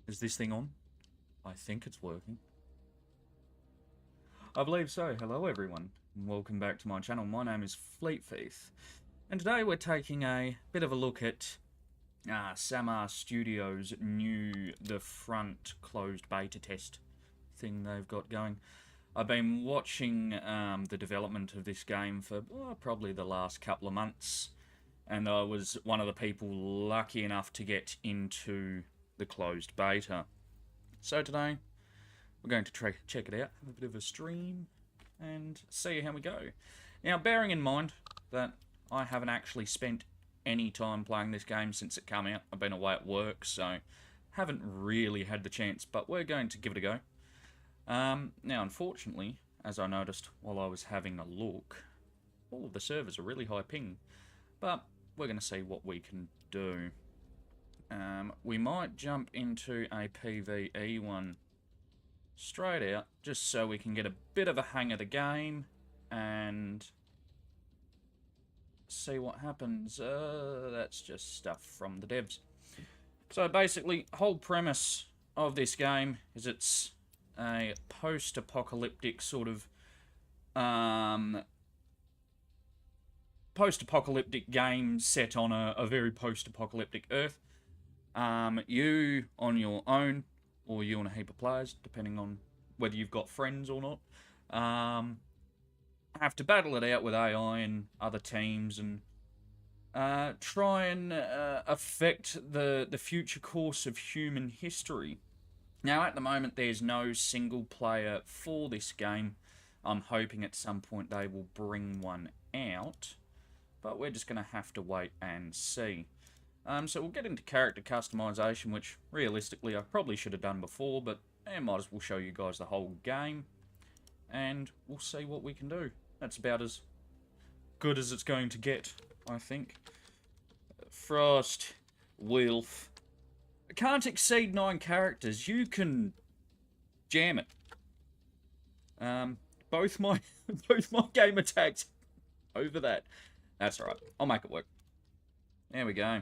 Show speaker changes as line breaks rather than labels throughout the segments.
Is this thing on? I think it's working. I believe so. Hello everyone, and welcome back to my channel. My name is Fleetfieth, and today we're taking a bit of a look at Samar Studio's new, the front closed beta test thing they've got going. I've been watching the development of this game for probably the last couple of months, and I was one of the people lucky enough to get into the closed beta. So today, we're going to check it out, have a bit of a stream, and see how we go. Now, bearing in mind that I haven't actually spent any time playing this game since it came out, I've been away at work, so haven't really had the chance, but we're going to give it a go. Now, unfortunately, as I noticed while I was having a look, all of the servers are really high ping, but we're going to see what we can do. We might jump into a PvE one straight out, just so we can get a bit of a hang of the game and see what happens. That's just stuff from the devs. So basically, whole premise of this game is it's a post-apocalyptic sort of post-apocalyptic game set on a very post-apocalyptic Earth. You on your own, or you and a heap of players, depending on whether you've got friends or not, have to battle it out with AI and other teams and try and affect the future course of human history. Now, at the moment, there's no single player for this game. I'm hoping at some point they will bring one out, but we're just going to have to wait and see. So we'll get into character customization, which realistically I probably should have done before, but I might as well show you guys the whole game, and we'll see what we can do. That's about as good as it's going to get, I think. Frost, Wolf. Can't exceed 9 characters. You can jam it. Both my gamer tags over that. That's alright. I'll make it work. There we go.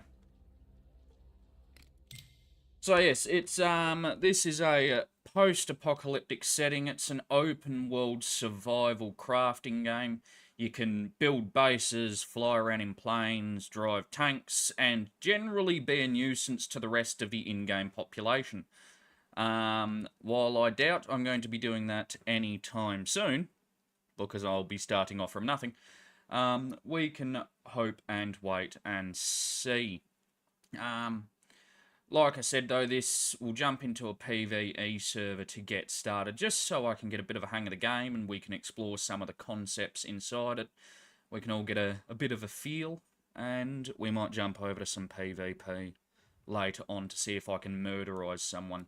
So yes, it's this is a post-apocalyptic setting. It's an open-world survival crafting game. You can build bases, fly around in planes, drive tanks, and generally be a nuisance to the rest of the in-game population. While I doubt I'm going to be doing that anytime soon, because I'll be starting off from nothing, we can hope and wait and see. Like I said, though, this will jump into a PvE server to get started, just so I can get a bit of a hang of the game and we can explore some of the concepts inside it. We can all get a bit of a feel, and we might jump over to some PvP later on to see if I can murderize someone.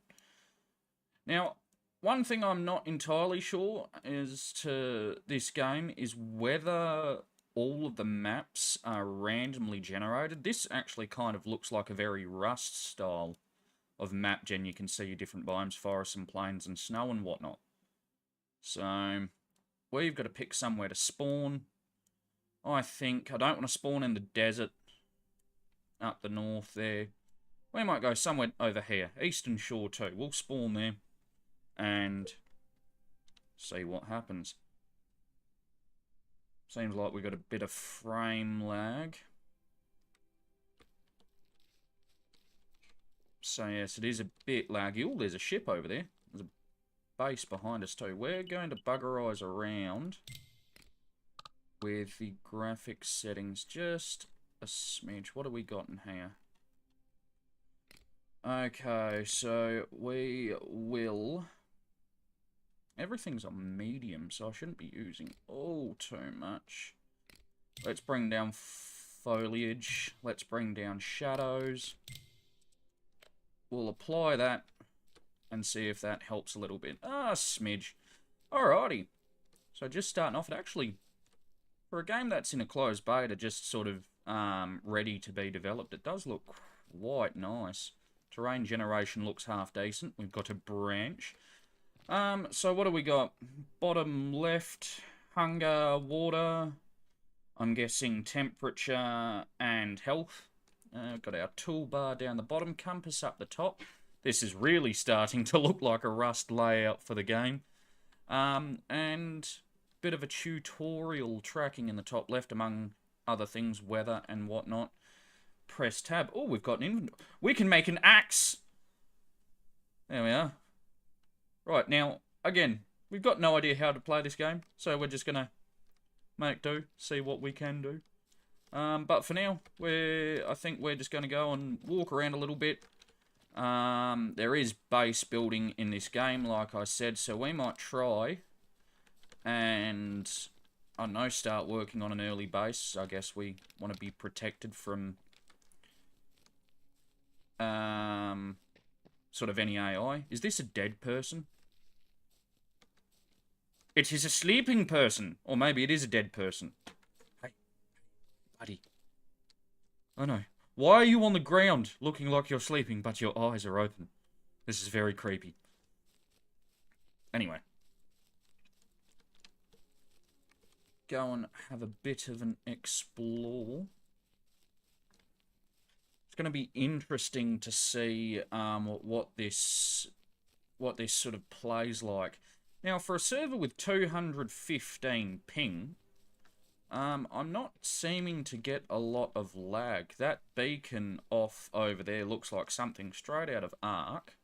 Now, one thing I'm not entirely sure as to this game is whether all of the maps are randomly generated. This actually kind of looks like a very Rust style of map gen. You can see different biomes, forests and plains and snow and whatnot. So, we've got to pick somewhere to spawn. I think I don't want to spawn in the desert up the north there. We might go somewhere over here, Eastern Shore too. We'll spawn there and see what happens. Seems like we've got a bit of frame lag. So yes, it is a bit laggy. Oh, there's a ship over there. There's a base behind us too. We're going to buggerize around with the graphics settings just a smidge. What have we got in here? Okay, so we will... Everything's on medium, so I shouldn't be using all too much. Let's bring down foliage. Let's bring down shadows. We'll apply that and see if that helps a little bit. Smidge. Alrighty. So just starting off, it actually, for a game that's in a closed beta, just sort of ready to be developed, it does look quite nice. Terrain generation looks half decent. We've got a branch. So what do we got? Bottom left, hunger, water, I'm guessing temperature and health. Got our toolbar down the bottom, compass up the top. This is really starting to look like a Rust layout for the game. And bit of a tutorial tracking in the top left, among other things, weather and whatnot. Press tab. Oh, we've got an inventory. We can make an axe. There we are. Right, now, again, we've got no idea how to play this game, so we're just going to make do, see what we can do. But for now, I think we're just going to go and walk around a little bit. There is base building in this game, like I said, so we might try and, I don't know, start working on an early base. I guess we want to be protected from sort of any AI. Is this a dead person? It is a sleeping person. Or maybe it is a dead person. Hey, buddy. Oh no. Why are you on the ground looking like you're sleeping, but your eyes are open? This is very creepy. Anyway. Go and have a bit of an explore. It's going to be interesting to see what this sort of plays like. Now, for a server with 215 ping, I'm not seeming to get a lot of lag. That beacon off over there looks like something straight out of Ark,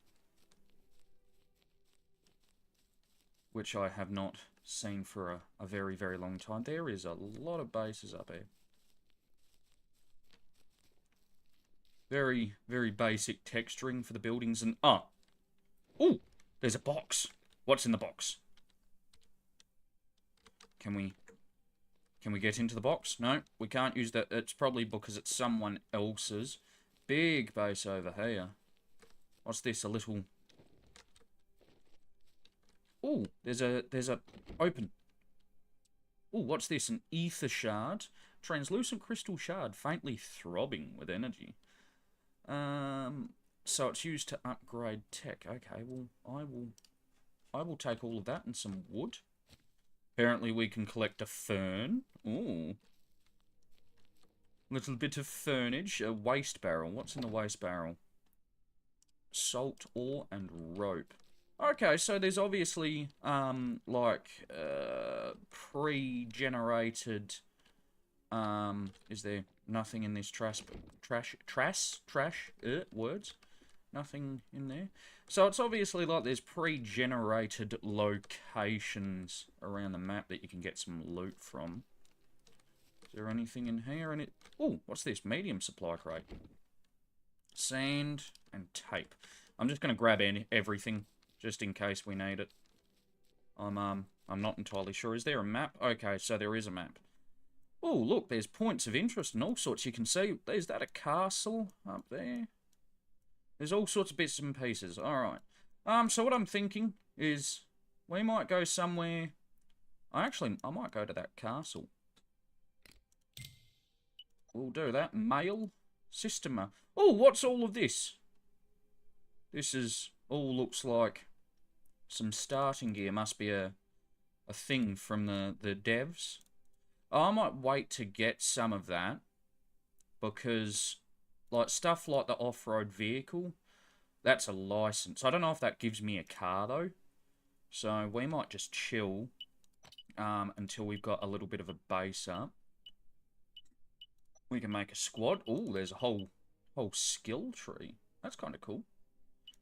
which I have not seen for a very, very long time. There is a lot of bases up here. Very, very basic texturing for the buildings and... Oh! Ooh! There's a box! What's in the box? Can we get into the box? No, we can't use that. It's probably because it's someone else's. Big base over here. What's this? A little... Ooh, there's a open. Ooh, what's this? An ether shard. Translucent crystal shard, faintly throbbing with energy. So it's used to upgrade tech. Okay, well, I will take all of that and some wood. Apparently we can collect a fern. Ooh. Little bit of fernage. A waste barrel. What's in the waste barrel? Salt, ore, and rope. Okay, so there's obviously, pre-generated, is there nothing in this words? Nothing in there. So it's obviously like there's pre-generated locations around the map that you can get some loot from. Is there anything in here? Oh, what's this? Medium supply crate. Sand and tape. I'm just going to grab everything, just in case we need it. I'm not entirely sure. Is there a map? Okay, so there is a map. Oh, look, there's points of interest and all sorts. You can see, is that a castle up there? There's all sorts of bits and pieces. Alright. So what I'm thinking is we might go somewhere... I might go to that castle. We'll do that. Mail. System. Oh, what's all of this? This is... all looks like some starting gear. Must be a thing from the devs. Oh, I might wait to get some of that. Because... like, stuff like the off-road vehicle, that's a license. I don't know if that gives me a car, though. So, we might just chill until we've got a little bit of a base up. We can make a squad. Oh, there's a whole skill tree. That's kind of cool.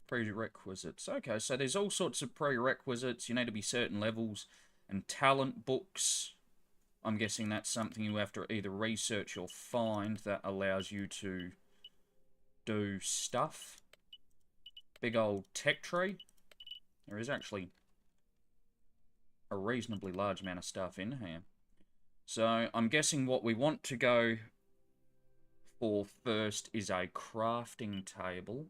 Prerequisites. Okay, so there's all sorts of prerequisites. You need to be certain levels. And talent books. I'm guessing that's something you have to either research or find that allows you to... do stuff. Big old tech tree. There is actually a reasonably large amount of stuff in here. So I'm guessing what we want to go for first is a crafting table.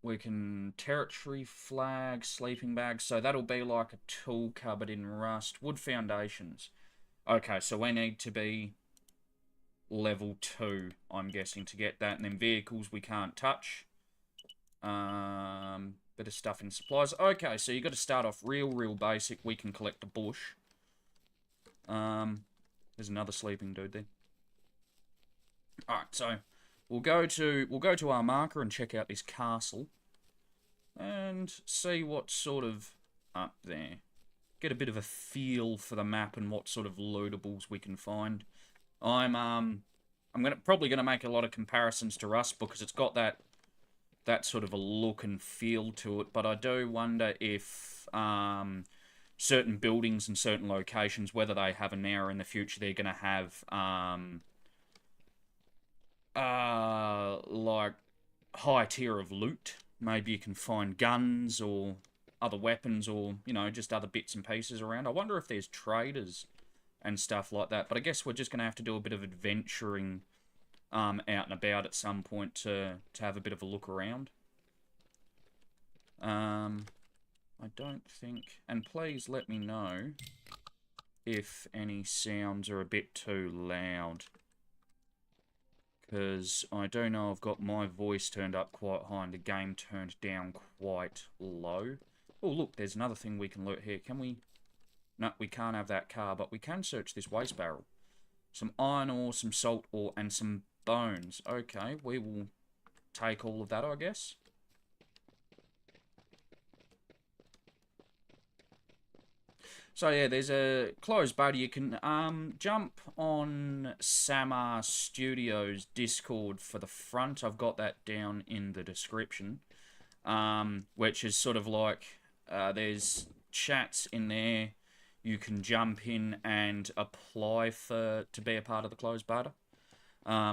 We can territory flag, sleeping bag. So that'll be like a tool cupboard in Rust. Wood foundations. Okay, so we need to be level 2, I'm guessing, to get that. And then vehicles we can't touch. Bit of stuff in supplies. Okay, so you got to start off real basic. We can collect a bush. There's another sleeping dude there. Alright, so we'll go to our marker and check out this castle and see what's sort of up there. Get a bit of a feel for the map and what sort of lootables we can find. I'm probably gonna make a lot of comparisons to Rust because it's got that sort of a look and feel to it, but I do wonder if certain buildings and certain locations, whether they have a now or in the future, they're gonna have like high tier of loot. Maybe you can find guns or other weapons or, you know, just other bits and pieces around. I wonder if there's traders and stuff like that. But I guess we're just going to have to do a bit of adventuring out and about at some point to have a bit of a look around. I don't think... And please let me know if any sounds are a bit too loud. Because I do know I've got my voice turned up quite high and the game turned down quite low. Oh, look, there's another thing we can loot here. Can we... No, we can't have that car, but we can search this waste barrel. Some iron ore, some salt ore, and some bones. Okay, we will take all of that, I guess. So yeah, there's a closed beta. You can jump on Samar Studio's Discord for the front. I've got that down in the description. Which is sort of like, there's chats in there. You can jump in and apply to be a part of the closed beta.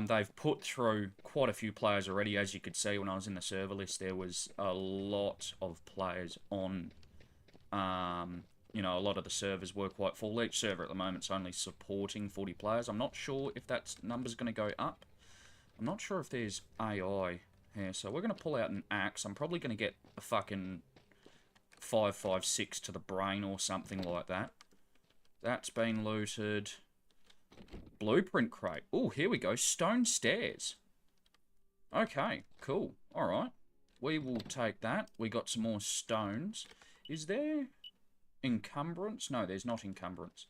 They've put through quite a few players already. As you could see when I was in the server list, there was a lot of players on. You know, a lot of the servers were quite full. Each server at the moment is only supporting 40 players. I'm not sure if that number's going to go up. I'm not sure if there's AI here. So we're going to pull out an axe. I'm probably going to get a fucking 5.56 to the brain or something like that. That's been looted. Blueprint crate. Oh, here we go. Stone stairs. Okay, cool. Alright. We will take that. We got some more stones. Is there encumbrance? No, there's not encumbrance.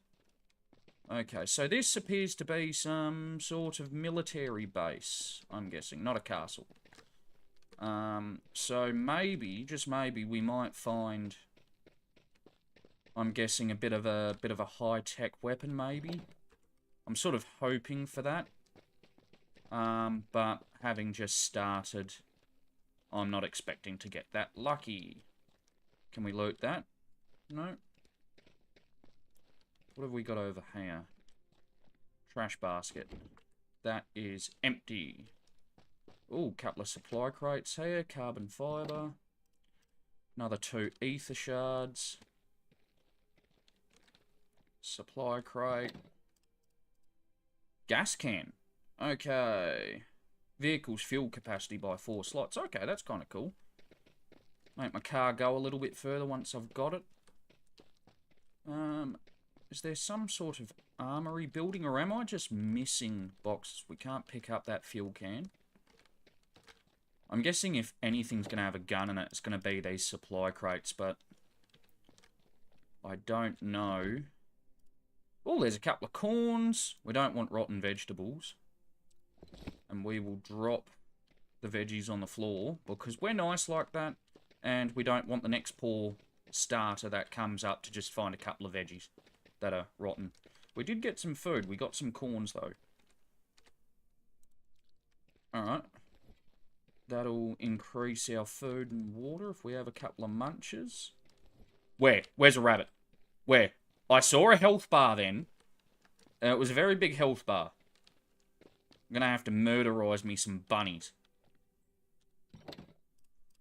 Okay, so this appears to be some sort of military base, I'm guessing. Not a castle. So maybe, just maybe, we might find... I'm guessing a bit of a high-tech weapon, maybe. I'm sort of hoping for that. But having just started, I'm not expecting to get that lucky. Can we loot that? No. What have we got over here? Trash basket. That is empty. Ooh, couple of supply crates here. Carbon fibre. Another 2 ether shards. Supply crate. Gas can. Okay. Vehicle's fuel capacity by 4 slots. Okay, that's kind of cool. Make my car go a little bit further once I've got it. Is there some sort of armory building, or am I just missing boxes? We can't pick up that fuel can. I'm guessing if anything's going to have a gun in it, it's going to be these supply crates, but I don't know. Oh, there's a couple of corns. We don't want rotten vegetables. And we will drop the veggies on the floor, because we're nice like that, and we don't want the next poor starter that comes up to just find a couple of veggies that are rotten. We did get some food. We got some corns, though. Alright. That'll increase our food and water if we have a couple of munches. Where? Where's a rabbit? Where? I saw a health bar then. It was a very big health bar. I'm gonna have to murderize me some bunnies.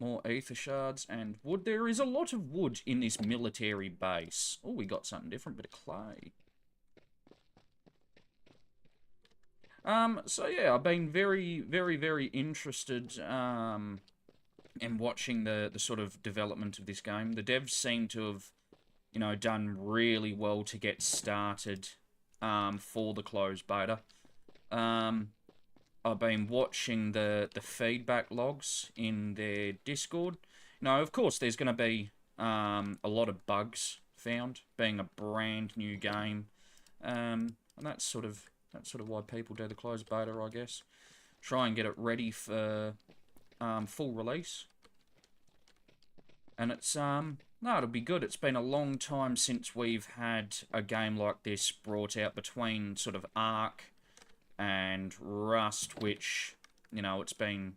More ether shards and wood. There is a lot of wood in this military base. Oh, we got something different, bit of clay. So yeah, I've been very interested, in watching the sort of development of this game. The devs seem to have, you know, done really well to get started, for the closed beta. I've been watching the feedback logs in their Discord. Now, of course, there's going to be a lot of bugs found, being a brand new game, and that's sort of why people do the closed beta, I guess. try and get it ready for full release. And it's, no, it'll be good. It's been a long time since we've had a game like this brought out between sort of Ark and Rust, which, you know, it's been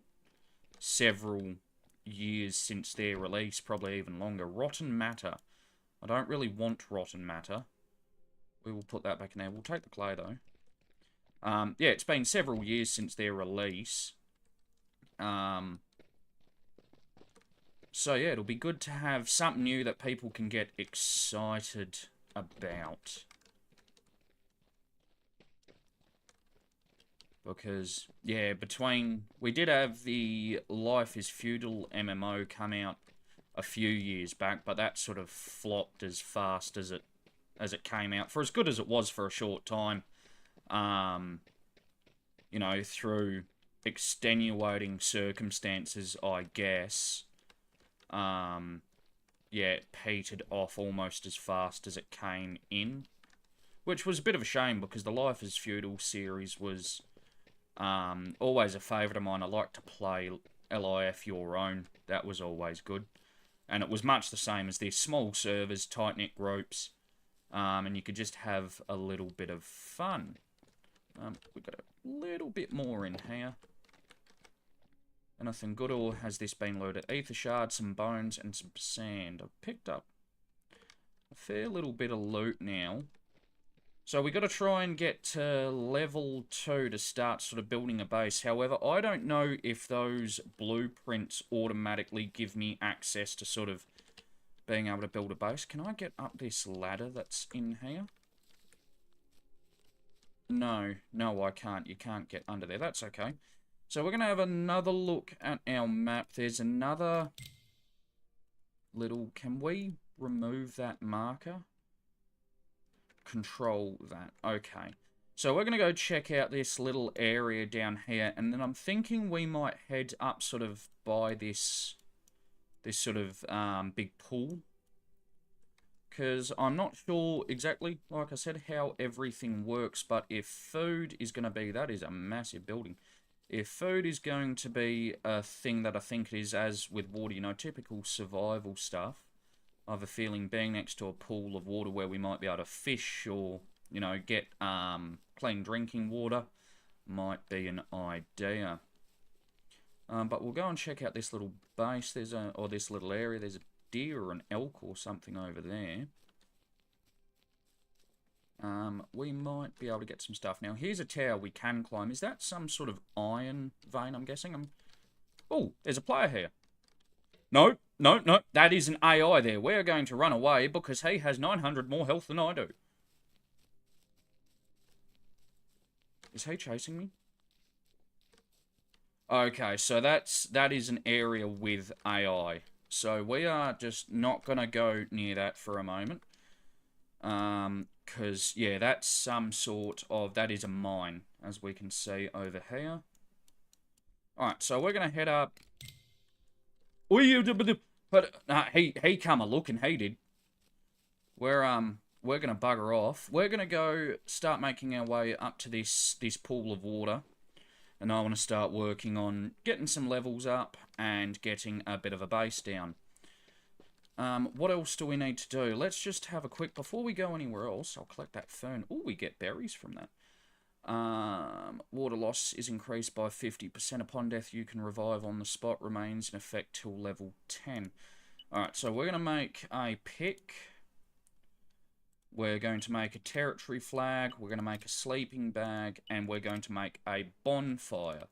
several years since their release, probably even longer. Rotten Matter. I don't really want Rotten Matter. We will put that back in there. We'll take the clay, though. Yeah, it's been several years since their release. So, yeah, it'll be good to have something new that people can get excited about. Because, yeah, we did have the Life is Feudal MMO come out a few years back, but that sort of flopped as fast as it came out. For as good as it was for a short time, you know, through extenuating circumstances, I guess, yeah, it petered off almost as fast as it came in. Which was a bit of a shame, because the Life is Feudal series was always a favourite of mine. I like to play LIF Your Own. That was always good. And it was much the same as this. Small servers, tight-knit groups, and you could just have a little bit of fun. We've got a little bit more in here. Anything good, or has this been loaded? Ether shard, some bones, and some sand. I've picked up a fair little bit of loot now. So we got to try and get to level 2 to start sort of building a base. However, I don't know if those blueprints automatically give me access to sort of being able to build a base. Can I get up this ladder that's in here? No, I can't. You can't get under there. That's okay. So we're going to have another look at our map. There's another little... Can we remove that marker? Control that. Okay. So we're going to go check out this little area down here, and then I'm thinking we might head up sort of by this sort of big pool. Because I'm not sure exactly, like I said, how everything works, but if food is going to be... That is a massive building. If food is going to be a thing that I think it is, as with water, you know, typical survival stuff, I have a feeling being next to a pool of water where we might be able to fish or, you know, get clean drinking water might be an idea. But we'll go and check out this little base. Or this little area. There's a deer or an elk or something over there. We might be able to get some stuff. Now, here's a tower we can climb. Is that some sort of iron vein, I'm guessing? Oh, there's a player here. No. That is an AI there. We're going to run away because he has 900 more health than I do. Is he chasing me? Okay, so that is an area with AI. So we are just not going to go near that for a moment. Because, yeah, that's some sort of... That is a mine, as we can see over here. Alright, so we're going to head up... But he come a looking, he did. We're gonna bugger off. We're gonna go start making our way up to this pool of water, and I want to start working on getting some levels up and getting a bit of a base down. What else do we need to do? Let's just have a quick... Before we go anywhere else, I'll collect that fern. Oh, we get berries from that. Water loss is increased by 50%. Upon death, you can revive on the spot. Remains in effect till level 10. Alright, so we're going to make a pick. We're going to make a territory flag. We're going to make a sleeping bag. And we're going to make a bonfire.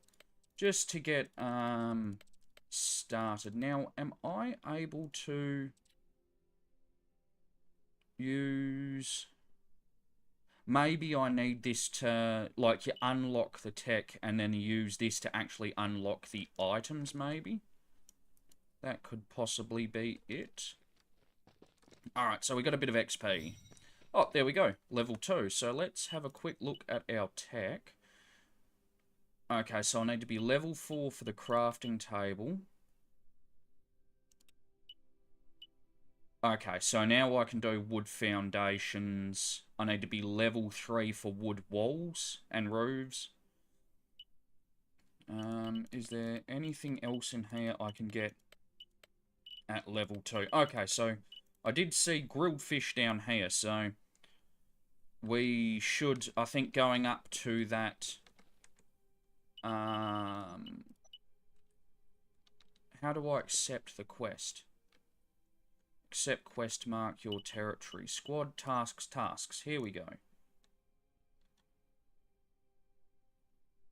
Just to get started. Now, am I able to use... Maybe I need this to, like, you unlock the tech and then you use this to actually unlock the items, maybe? That could possibly be it. Alright, so we got a bit of XP. Oh, there we go. Level 2. So let's have a quick look at our tech. Okay, so I need to be level 4 for the crafting table. Okay, so now I can do wood foundations. I need to be level 3 for wood walls and roofs. Is there anything else in here I can get at level 2? Okay, so I did see grilled fish down here, so we should, I think, going up to that, how do I accept the quest? Accept quest, mark your territory. Squad, tasks. Here we go.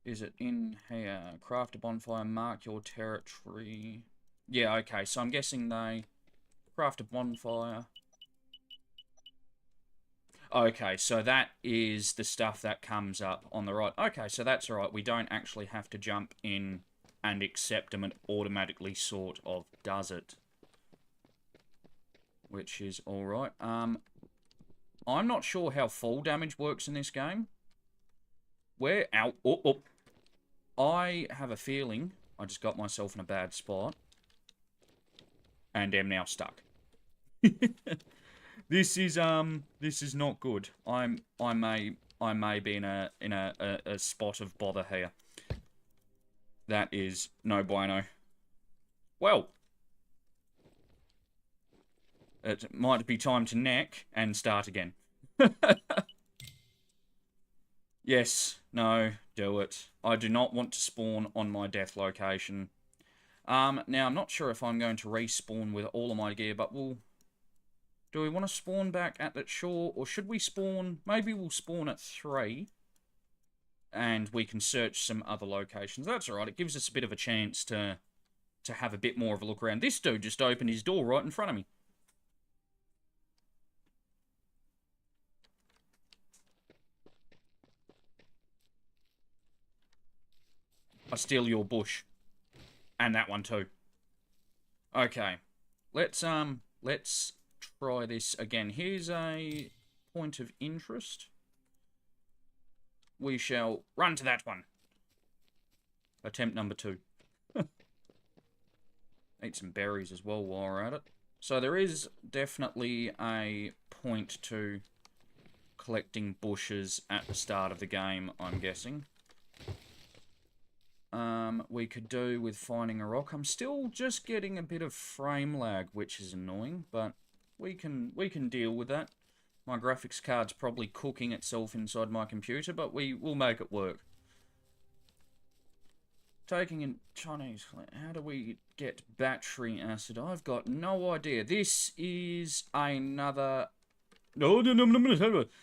Is it in here? Craft a bonfire, mark your territory. Yeah, okay, so I'm guessing they craft a bonfire. Okay, so that is the stuff that comes up on the right. Okay, so that's alright. We don't actually have to jump in and accept them. It automatically sort of does it. Which is alright. I'm not sure how fall damage works in this game. Where? Ow. Oh. I have a feeling I just got myself in a bad spot. And am now stuck. This is not good. I may be in a spot of bother here. That is no bueno. Well, it might be time to neck and start again. Yes, no, do it. I do not want to spawn on my death location. Now I'm not sure if I'm going to respawn with all of my gear, but we'll... Do we want to spawn back at that shore, or should we spawn... Maybe we'll spawn at 3, and we can search some other locations. That's alright, it gives us a bit of a chance to have a bit more of a look around. This dude just opened his door right in front of me. I steal your bush. And that one too. Okay. Let's try this again. Here's a point of interest. We shall run to that one. Attempt number 2. Eat some berries as well while we're at it. So there is definitely a point to collecting bushes at the start of the game, I'm guessing. We could do with finding a rock. I'm still just getting a bit of frame lag, which is annoying, but we can deal with that. My graphics card's probably cooking itself inside my computer, but we'll make it work. Taking in Chinese, how do we get battery acid? I've got no idea. This is another... No.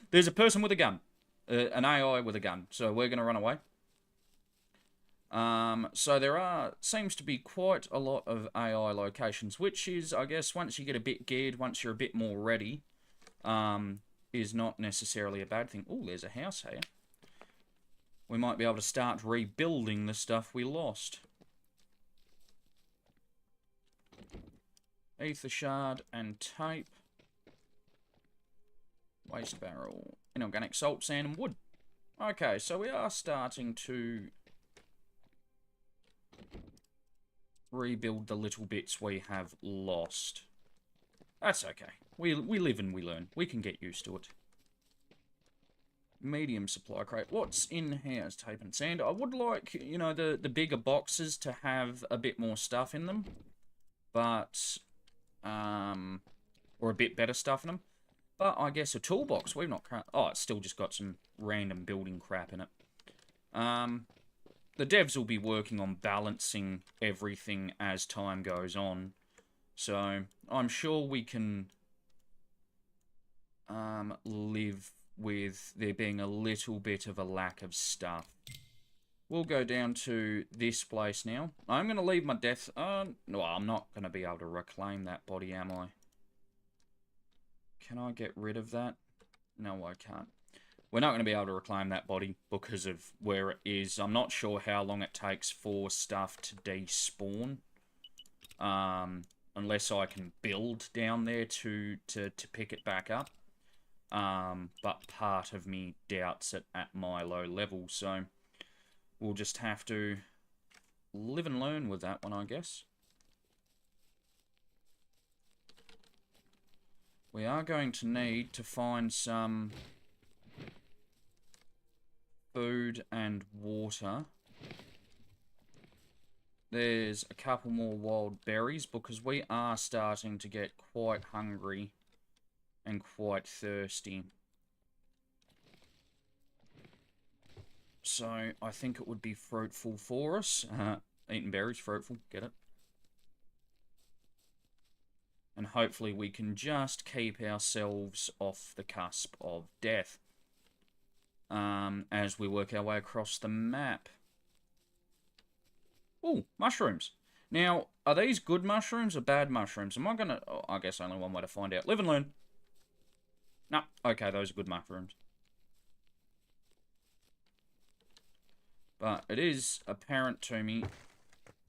There's a person with a gun. An AI with a gun. So we're going to run away. So there seems to be quite a lot of AI locations, which is, I guess, once you get a bit geared, once you're a bit more ready, is not necessarily a bad thing. Oh, there's a house here. We might be able to start rebuilding the stuff we lost. Ether shard and tape. Waste barrel. Inorganic salt, sand and wood. Okay, so we are starting to rebuild the little bits we have lost. That's okay. We live and we learn. We can get used to it. Medium supply crate. What's in here is tape and sand. I would like, you know, the bigger boxes to have a bit more stuff in them. But, or a bit better stuff in them. But I guess a toolbox, we've not... Oh, it's still just got some random building crap in it. The devs will be working on balancing everything as time goes on. So, I'm sure we can live with there being a little bit of a lack of stuff. We'll go down to this place now. I'm going to leave my death... no, I'm not going to be able to reclaim that body, am I? Can I get rid of that? No, I can't. We're not going to be able to reclaim that body because of where it is. I'm not sure how long it takes for stuff to despawn. Unless I can build down there to pick it back up. But part of me doubts it at my low level, so we'll just have to live and learn with that one, I guess. We are going to need to find some food and water there's a couple more wild berries because we are starting to get quite hungry and quite thirsty. So I think it would be fruitful for us. Eating berries, fruitful, get it? And hopefully we can just keep ourselves off the cusp of death as we work our way across the map. Oh, mushrooms. Now, are these good mushrooms or bad mushrooms? Am I gonna... Oh, I guess only one way to find out. Live and learn. No, okay, those are good mushrooms. But it is apparent to me...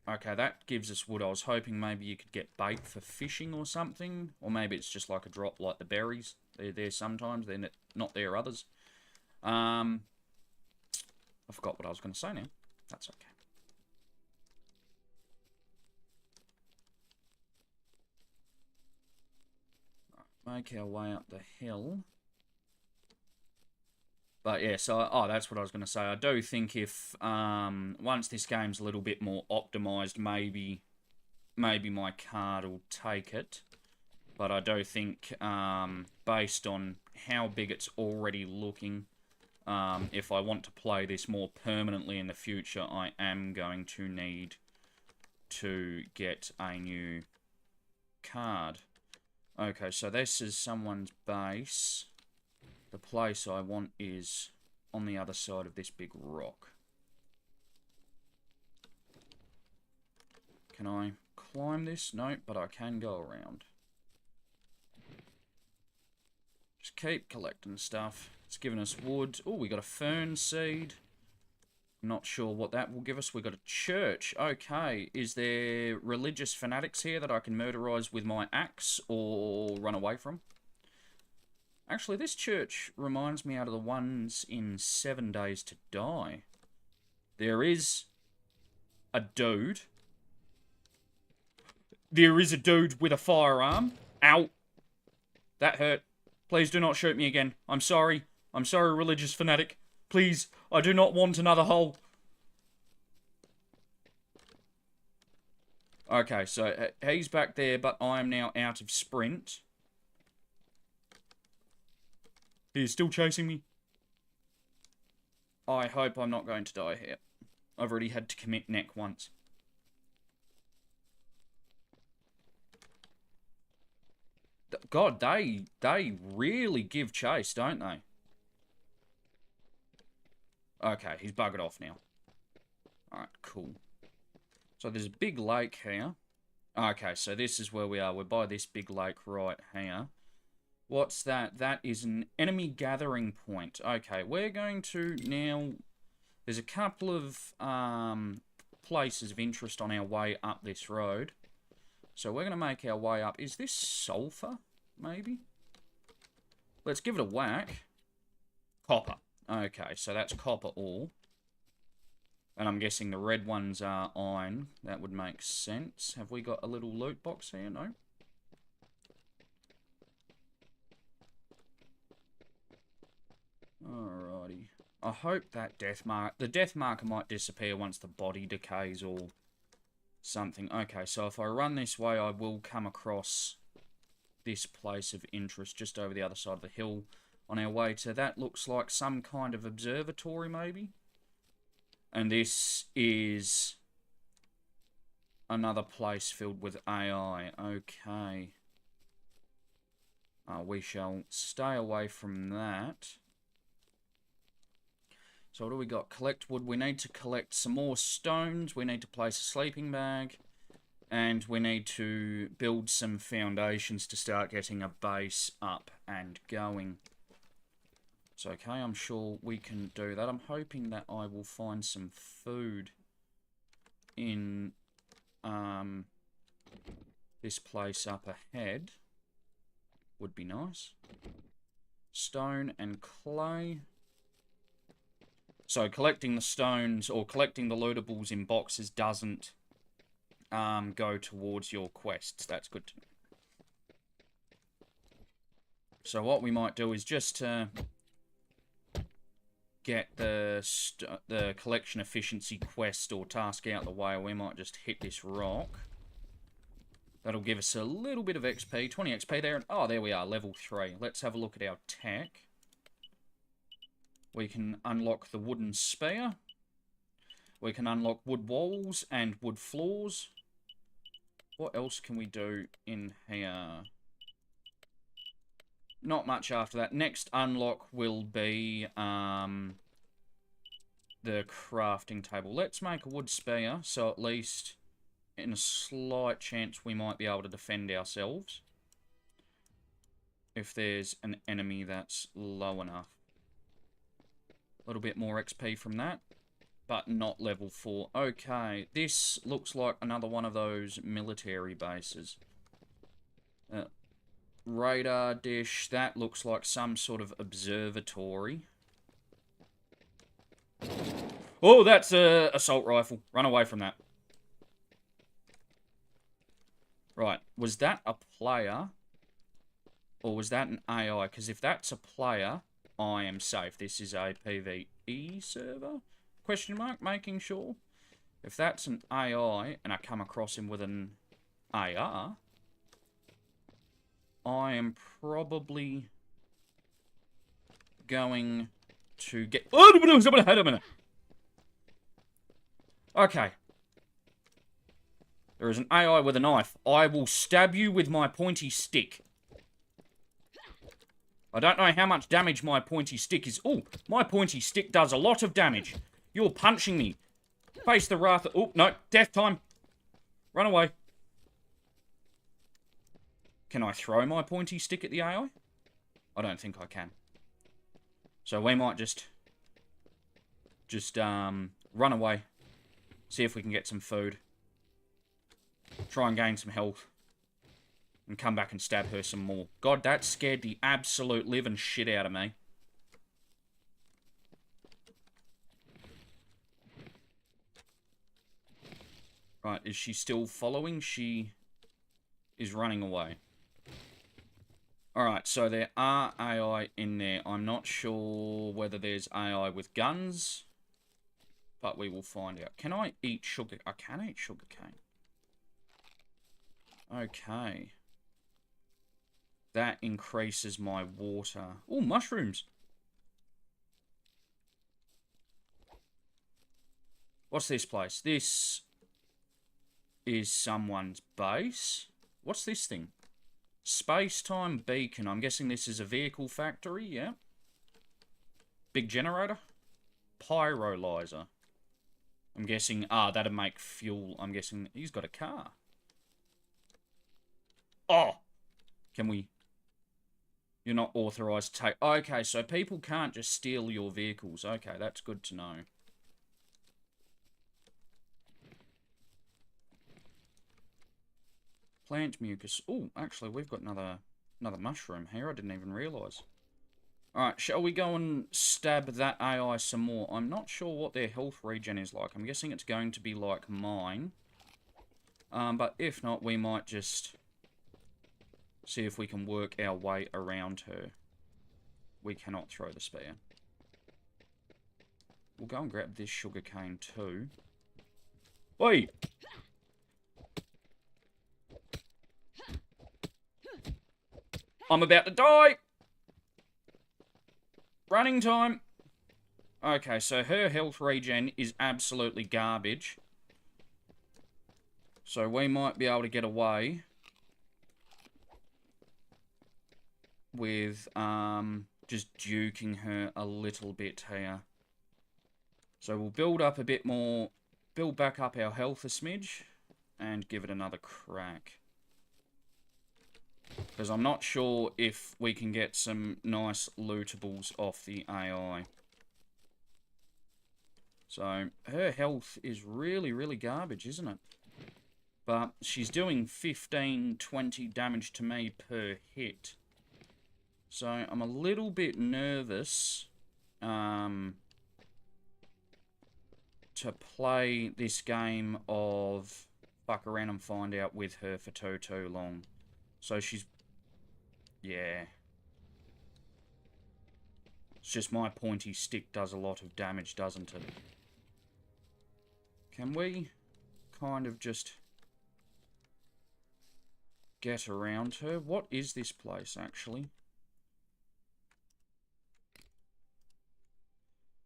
Okay, that gives us wood. I was hoping maybe you could get bait for fishing or something. Or maybe it's just like a drop like the berries. They're there sometimes. They're not there others. I forgot what I was going to say now. That's okay. Make our way up the hill. But yeah, so, oh, that's what I was going to say. I do think if, once this game's a little bit more optimized, maybe my card will take it. But I do think, based on how big it's already looking, if I want to play this more permanently in the future, I am going to need to get a new card. Okay, so this is someone's base. The place I want is on the other side of this big rock. Can I climb this? No, but I can go around. Just keep collecting stuff. It's giving us wood. Oh, we got a fern seed. Not sure what that will give us. We got a church. Okay, is there religious fanatics here that I can murderize with my axe or run away from? Actually, this church reminds me out of the ones in 7 Days to Die. There is a dude. There is a dude with a firearm. Ow. That hurt. Please do not shoot me again. I'm sorry. I'm sorry, religious fanatic. Please, I do not want another hole. Okay, so he's back there, but I am now out of sprint. He's still chasing me. I hope I'm not going to die here. I've already had to commit neck once. God, they really give chase, don't they? Okay, he's buggered off now. Alright, cool. So there's a big lake here. Okay, so this is where we are. We're by this big lake right here. What's that? That is an enemy gathering point. Okay, we're going to now... There's a couple of places of interest on our way up this road. So we're going to make our way up. Is this sulfur, maybe? Let's give it a whack. Copper. Okay, so that's copper ore. And I'm guessing the red ones are iron. That would make sense. Have we got a little loot box here? No? Alrighty. I hope that the death marker might disappear once the body decays or something. Okay, so if I run this way, I will come across this place of interest just over the other side of the hill on our way to that. Looks like some kind of observatory, maybe? And this is another place filled with AI. Okay. We shall stay away from that. So what do we got? Collect wood. We need to collect some more stones. We need to place a sleeping bag. And we need to build some foundations to start getting a base up and going. It's okay, I'm sure we can do that. I'm hoping that I will find some food in this place up ahead. Would be nice. Stone and clay. So collecting the stones or collecting the lootables in boxes doesn't go towards your quests. That's good to know. So what we might do is just get the collection efficiency quest or task out the way, we might just hit this rock. That'll give us a little bit of XP, 20 XP there. Oh, there we are, level 3. Let's have a look at our tech. We can unlock the wooden spear. We can unlock wood walls and wood floors. What else can we do in here? Not much after that. Next unlock will be the crafting table. Let's make a wood spear, so at least in a slight chance we might be able to defend ourselves if there's an enemy that's low enough. A little bit more XP from that, but not level 4. Okay, this looks like another one of those military bases. Radar dish, that looks like some sort of observatory. Oh, that's a assault rifle. Run away from that. Right, was that a player? Or was that an AI? Because if that's a player, I am safe. This is a PvE server? Question mark, making sure. If that's an AI, and I come across him with an AR, I am probably going to get... Okay. There is an AI with a knife. I will stab you with my pointy stick. I don't know how much damage my pointy stick is. Oh, my pointy stick does a lot of damage. You're punching me. Face the wrath of... Oh, no. Death time. Run away. Can I throw my pointy stick at the AI? I don't think I can. So we might just run away. See if we can get some food. Try and gain some health. And come back and stab her some more. God, that scared the absolute living shit out of me. Right, is she still following? She is running away. Alright, so there are AI in there. I'm not sure whether there's AI with guns. But we will find out. Can I eat sugar? I can eat sugarcane. Okay. That increases my water. Oh, mushrooms. What's this place? This is someone's base. What's this thing? Space-time beacon. I'm guessing this is a vehicle factory, yeah. Big generator. Pyrolyzer. I'm guessing, that'd make fuel. I'm guessing he's got a car. Oh! Can we... You're not authorized to take... Okay, so people can't just steal your vehicles. Okay, that's good to know. Plant mucus. Oh, actually, we've got another mushroom here. I didn't even realise. Alright, shall we go and stab that AI some more? I'm not sure what their health regen is like. I'm guessing it's going to be like mine. But if not, we might just see if we can work our way around her. We cannot throw the spear. We'll go and grab this sugarcane too. Oi! I'm about to die! Running time! Okay, so her health regen is absolutely garbage. So we might be able to get away with just duking her a little bit here. So we'll build up a bit more, build back up our health a smidge, and give it another crack. Because I'm not sure if we can get some nice lootables off the AI. So, her health is really, really garbage, isn't it? But she's doing 15, 20 damage to me per hit. So, I'm a little bit nervous to play this game of fuck around and find out with her for too long. So she's... Yeah. It's just my pointy stick does a lot of damage, doesn't it? Can we kind of just get around her? What is this place, actually?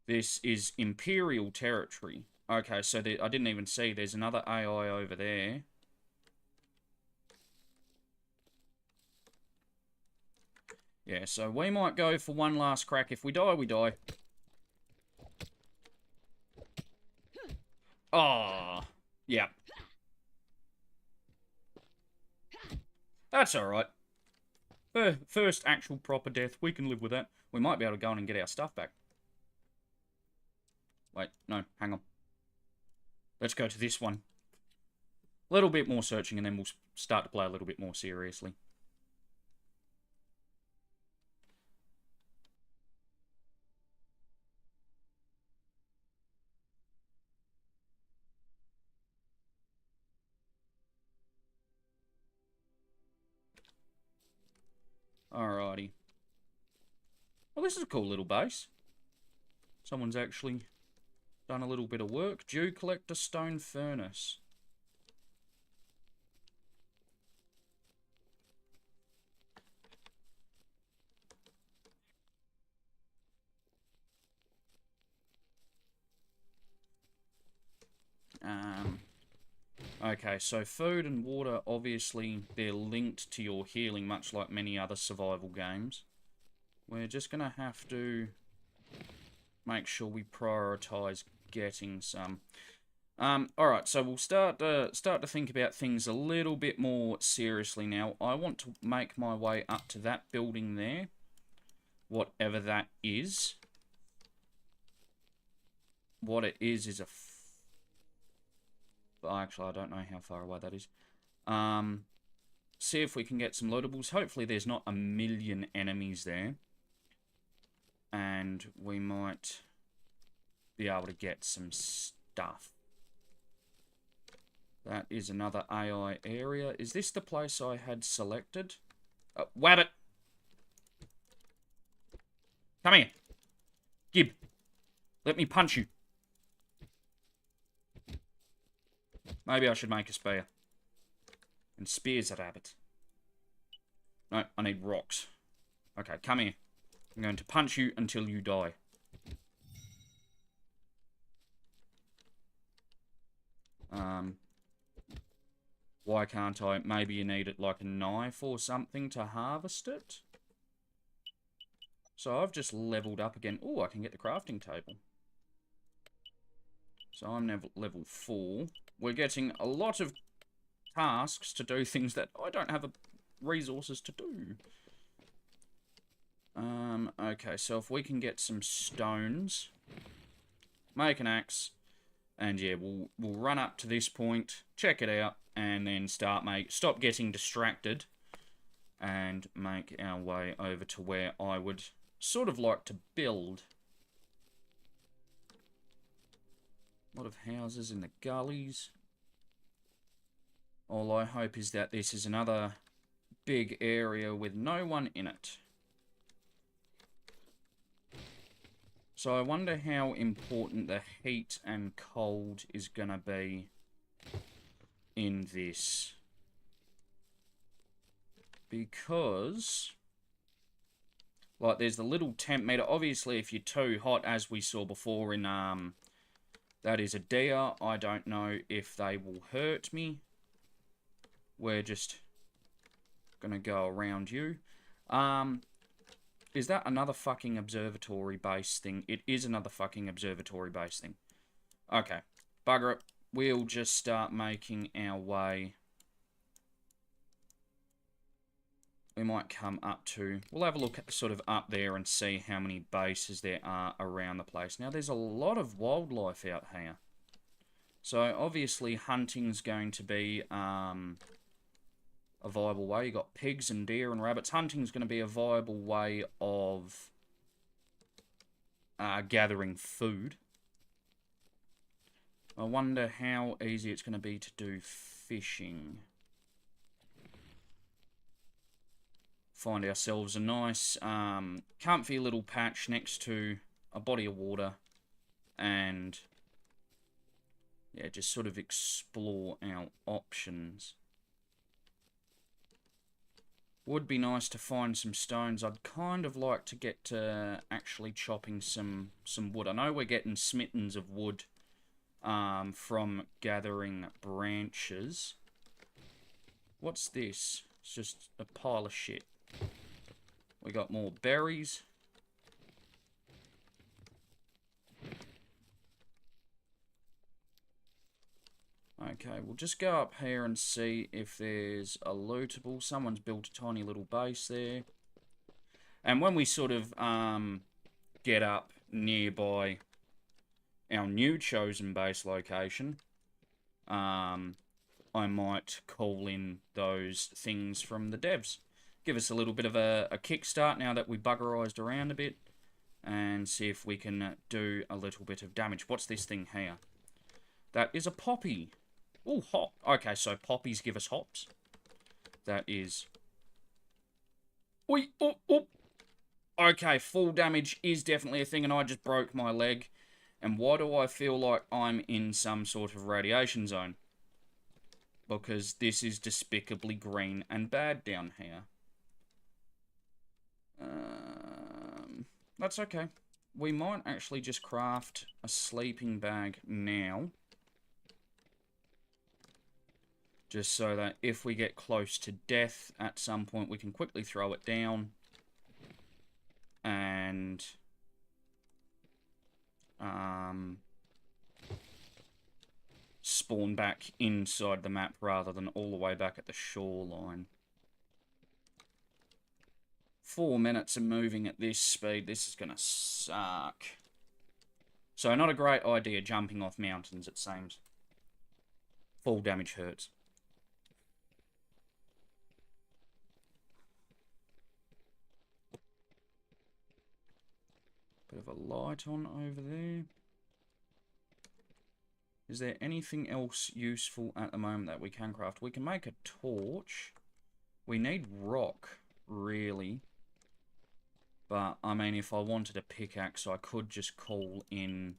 This is Imperial territory. Okay, so I didn't even see. There's another AI over there. Yeah, so we might go for one last crack. If we die, we die. Oh, yeah. That's alright. First actual proper death. We can live with that. We might be able to go on and get our stuff back. Wait, no, hang on. Let's go to this one. A little bit more searching, and then we'll start to play a little bit more seriously. Alrighty. Well, this is a cool little base. Someone's actually done a little bit of work. Dew collector stone furnace. Okay, so food and water, obviously, they're linked to your healing, much like many other survival games. We're just going to have to make sure we prioritize getting some. Alright, so we'll start to think about things a little bit more seriously now. I want to make my way up to that building there, whatever that is. What it is a... Actually, I don't know how far away that is. See if we can get some lootables. Hopefully there's not a million enemies there. And we might be able to get some stuff. That is another AI area. Is this the place I had selected? Oh, Wabbit! Come here. Gib. Let me punch you. Maybe I should make a spear. And spears a rabbit. No, I need rocks. Okay, come here. I'm going to punch you until you die. Why can't I? Maybe you need it like a knife or something to harvest it? So I've just leveled up again. Oh, I can get the crafting table. So I'm now level 4. We're getting a lot of tasks to do things that I don't have the resources to do. Okay, so if we can get some stones, make an axe, and yeah, we'll run up to this point, check it out, and then stop getting distracted, and make our way over to where I would sort of like to build. A lot of houses in the gullies. All I hope is that this is another big area with no one in it. So I wonder how important the heat and cold is going to be in this. Because, like, there's the little temp meter. Obviously, if you're too hot, as we saw before in, that is a deer. I don't know if they will hurt me. We're just going to go around you. Is that another fucking observatory base thing? It is another fucking observatory base thing. Okay. Bugger it. We'll just start making our way. We might come up to... We'll have a look at sort of up there and see how many bases there are around the place. Now, there's a lot of wildlife out here. So, obviously, hunting's going to be... a viable way. You got pigs and deer and rabbits. Hunting's going to be a viable way of gathering food. I wonder how easy it's going to be to do fishing. find ourselves a nice, comfy little patch next to a body of water, and yeah, just sort of explore our options. Would be nice to find some stones. I'd kind of like to get to actually chopping some wood. I know we're getting smittens of wood from gathering branches. What's this? It's just a pile of shit. We got more berries. Okay, we'll just go up here and see if there's a lootable. Someone's built a tiny little base there. And when we sort of get up nearby our new chosen base location, I might call in those things from the devs. Give us a little bit of a kickstart now that we buggerized around a bit, and see if we can do a little bit of damage. What's this thing here? That is a poppy. Oh, hop. Okay, so poppies give us hops. That is... Oi, oh, oh. Okay, full damage is definitely a thing, and I just broke my leg. And why do I feel like I'm in some sort of radiation zone? Because this is despicably green and bad down here. That's okay. We might actually just craft a sleeping bag now. Just so that if we get close to death at some point, we can quickly throw it down. And... spawn back inside the map rather than all the way back at the shoreline. 4 minutes of moving at this speed. This is gonna suck. So not a great idea jumping off mountains, it seems. Fall damage hurts. Bit of a light on over there. Is there anything else useful at the moment that we can craft? We can make a torch. We need rock, really. But, I mean, if I wanted a pickaxe, I could just call in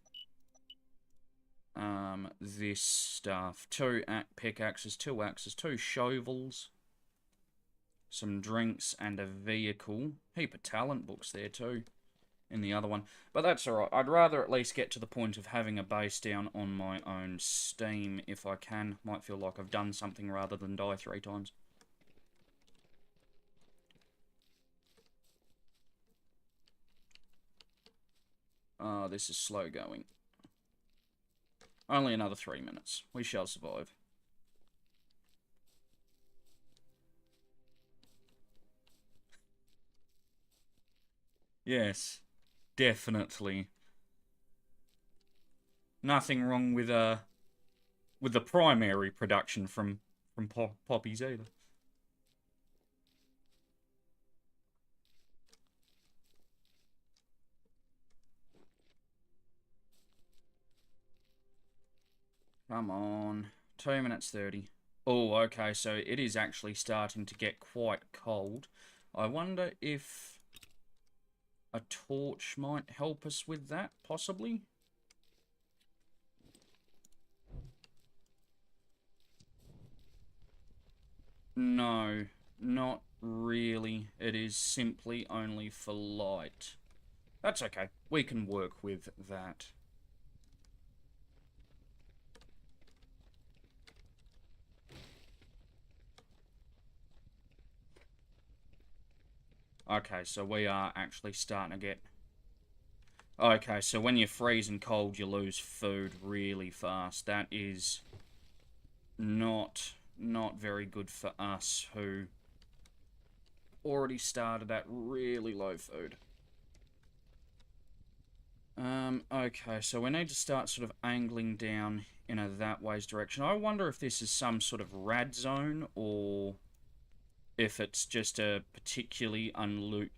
this stuff. 2 pickaxes, 2 axes, 2 shovels, some drinks, and a vehicle. Heap of talent books there, too, in the other one. But that's alright. I'd rather at least get to the point of having a base down on my own steam if I can. Might feel like I've done something rather than die 3 times. Oh, this is slow going. Only another 3 minutes. We shall survive. Yes, definitely. Nothing wrong with the primary production from poppies either. Come on. 2 minutes 30. Oh, okay, so it is actually starting to get quite cold. I wonder if a torch might help us with that, possibly? No, not really. It is simply only for light. That's okay. We can work with that. Okay, so we are actually starting to get... Okay, so when you're freezing cold, you lose food really fast. That is not very good for us, who already started at really low food. Okay, so we need to start sort of angling down in a that ways direction. I wonder if this is some sort of rad zone, or if it's just a particularly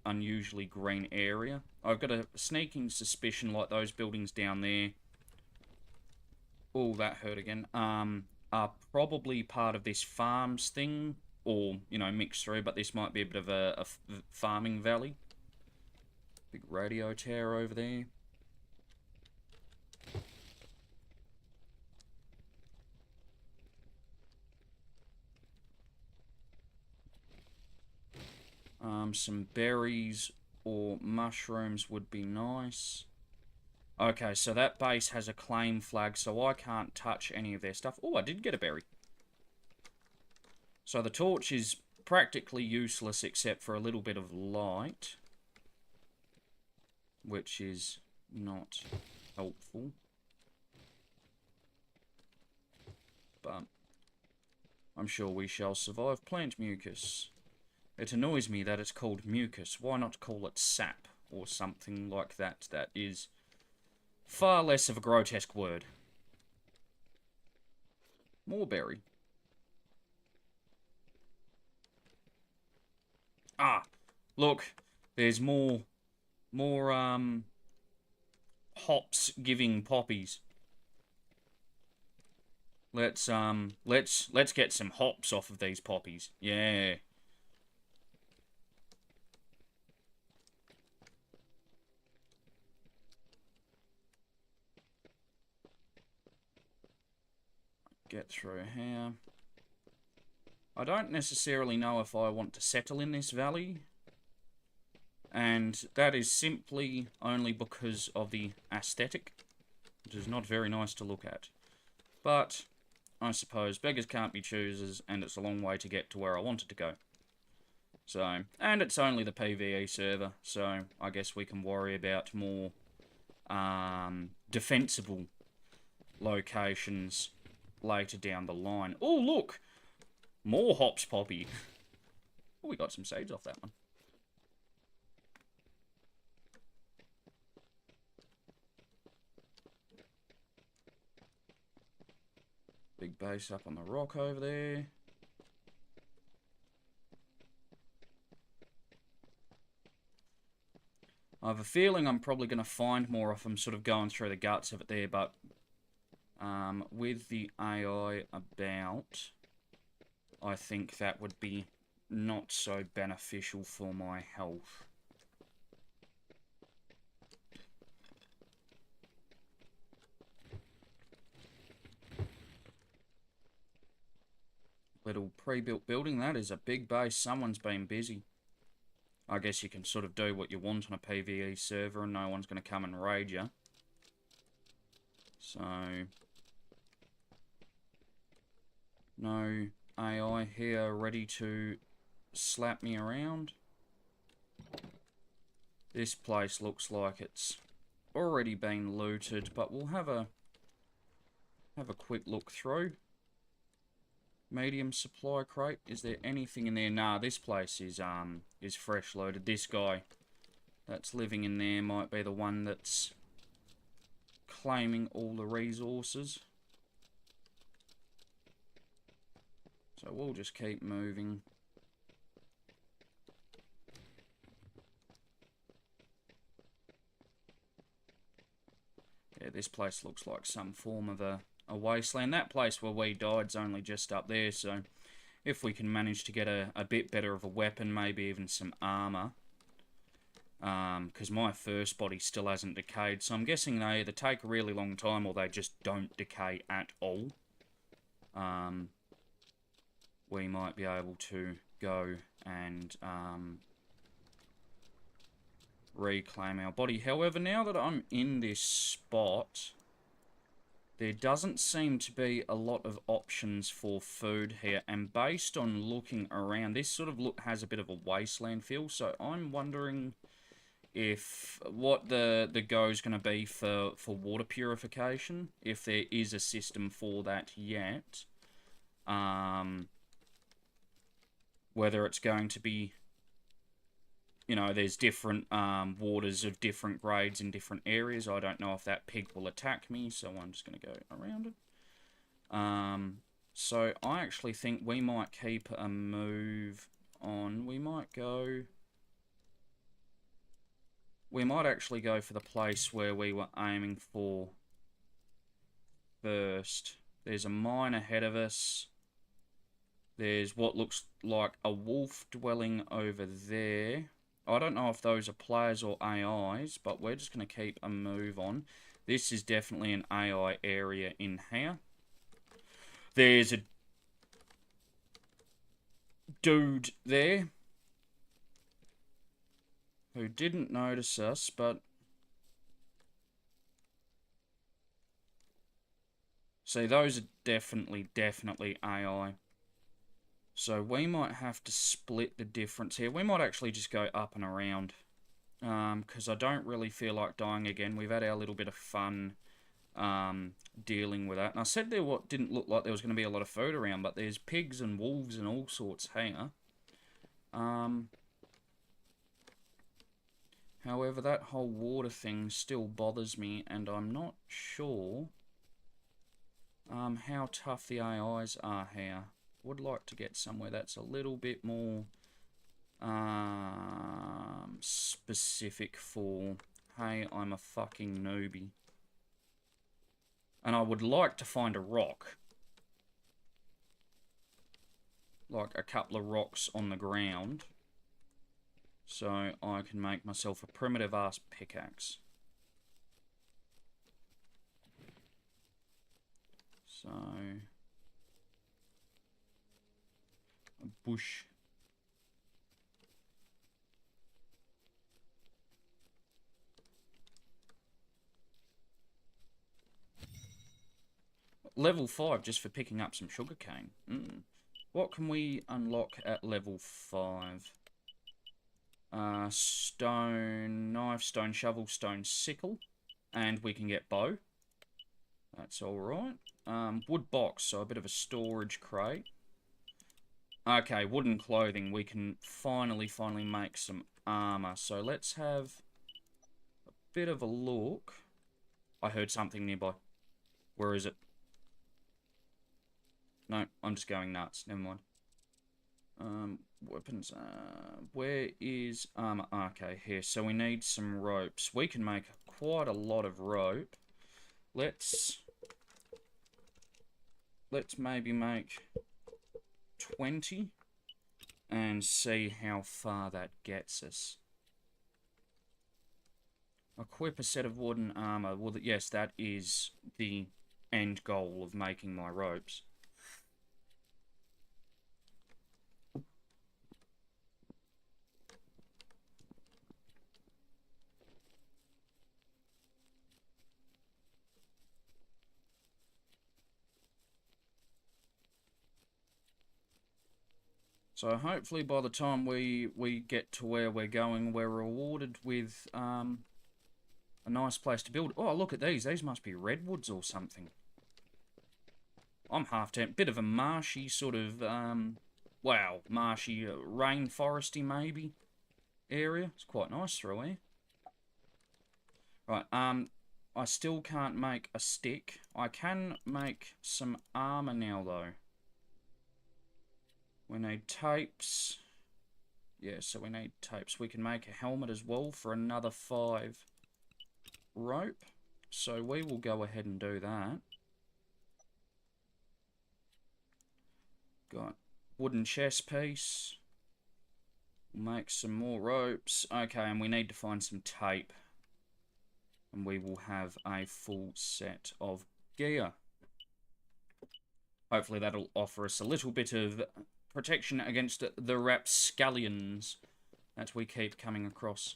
unusually green area. I've got a sneaking suspicion like those buildings down there, oh, that hurt again, are probably part of this farms thing, or, you know, mixed through, but this might be a bit of a farming valley. Big radio tower over there. Some berries or mushrooms would be nice. Okay, so that base has a claim flag, so I can't touch any of their stuff. Oh, I did get a berry. So the torch is practically useless except for a little bit of light, which is not helpful. But I'm sure we shall survive. Plant mucus. It annoys me that it's called mucus. Why not call it sap or something like that? That is far less of a grotesque word. More berry. Ah, look, there's more hops giving poppies. Let's get some hops off of these poppies. Yeah. Get through here. I don't necessarily know if I want to settle in this valley, and that is simply only because of the aesthetic, which is not very nice to look at. But I suppose beggars can't be choosers, and it's a long way to get to where I wanted to go. So, and it's only the PvE server, so I guess we can worry about more defensible locations later down the line. Oh, look! More hops poppy. Oh, we got some seeds off that one. Big base up on the rock over there. I have a feeling I'm probably going to find more if I'm sort of going through the guts of it there, but with the AI about, I think that would be not so beneficial for my health. Little pre-built building, that is a big base. Someone's been busy. I guess you can sort of do what you want on a PvE server and no one's going to come and raid you. So, no AI here ready to slap me around. This place looks like it's already been looted, but we'll have a quick look through. Medium supply crate. Is there anything in there? Nah, this place is fresh loaded. This guy that's living in there might be the one that's claiming all the resources. So we'll just keep moving. Yeah, this place looks like some form of a wasteland. That place where we died's only just up there, so if we can manage to get a bit better of a weapon, maybe even some armor, because my first body still hasn't decayed, so I'm guessing they either take a really long time or they just don't decay at all. We might be able to go and reclaim our body. However, now that I'm in this spot, there doesn't seem to be a lot of options for food here, and based on looking around, this sort of has a bit of a wasteland feel, so I'm wondering if what the go's going to be for water purification, if there is a system for that yet. Whether it's going to be, you know, there's different waters of different grades in different areas. I don't know if that pig will attack me, so I'm just going to go around it. So I actually think we might keep a move on. We might actually go for the place where we were aiming for first. There's a mine ahead of us. There's what looks like a wolf dwelling over there. I don't know if those are players or AIs, but we're just going to keep a move on. This is definitely an AI area in here. There's a dude there who didn't notice us, but... See, those are definitely AI. So we might have to split the difference here. We might actually just go up and around. Because I don't really feel like dying again. We've had our little bit of fun dealing with that. And I said there what didn't look like there was going to be a lot of food around, but there's pigs and wolves and all sorts here. However, that whole water thing still bothers me, and I'm not sure how tough the AIs are here. Would like to get somewhere that's a little bit more specific for, hey, I'm a fucking newbie. And I would like to find a rock. Like a couple of rocks on the ground. So I can make myself a primitive ass pickaxe. So... a bush. Level 5 just for picking up some sugarcane. What can we unlock at level 5? Stone knife, stone shovel, stone sickle. And we can get bow. That's alright. Wood box, so a bit of a storage crate. Okay, wooden clothing. We can finally make some armor. So let's have a bit of a look. I heard something nearby. Where is it? No, I'm just going nuts. Never mind. Weapons. Where is armor? Okay, here. So we need some ropes. We can make quite a lot of rope. Let's maybe make 20 and see how far that gets us. Equip a set of wooden armor. Well, yes, that is the end goal of making my ropes. So hopefully by the time we get to where we're going, we're rewarded with a nice place to build. Oh, look at these. These must be redwoods or something. I'm half tempted. Bit of a marshy sort of, wow, marshy, rainforesty maybe area. It's quite nice through here. Right, I still can't make a stick. I can make some armor now, though. We need tapes. Yeah, so we need tapes. We can make a helmet as well for another 5 rope. So we will go ahead and do that. Got wooden chest piece. Make some more ropes. Okay, and we need to find some tape. And we will have a full set of gear. Hopefully that'll offer us a little bit of protection against the rapscallions that we keep coming across.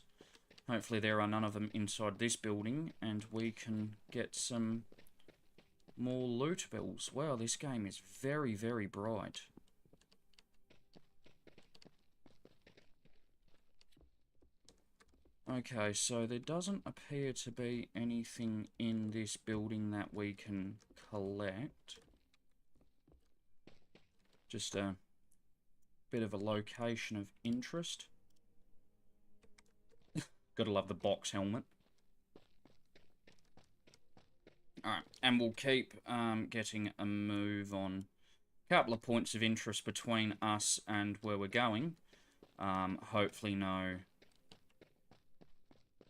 Hopefully there are none of them inside this building, and we can get some more loot bills. Wow, this game is very, very bright. Okay, so there doesn't appear to be anything in this building that we can collect. Just a bit of a location of interest. Gotta love the box helmet. Alright, and we'll keep getting a move on. Couple of points of interest between us and where we're going. Hopefully no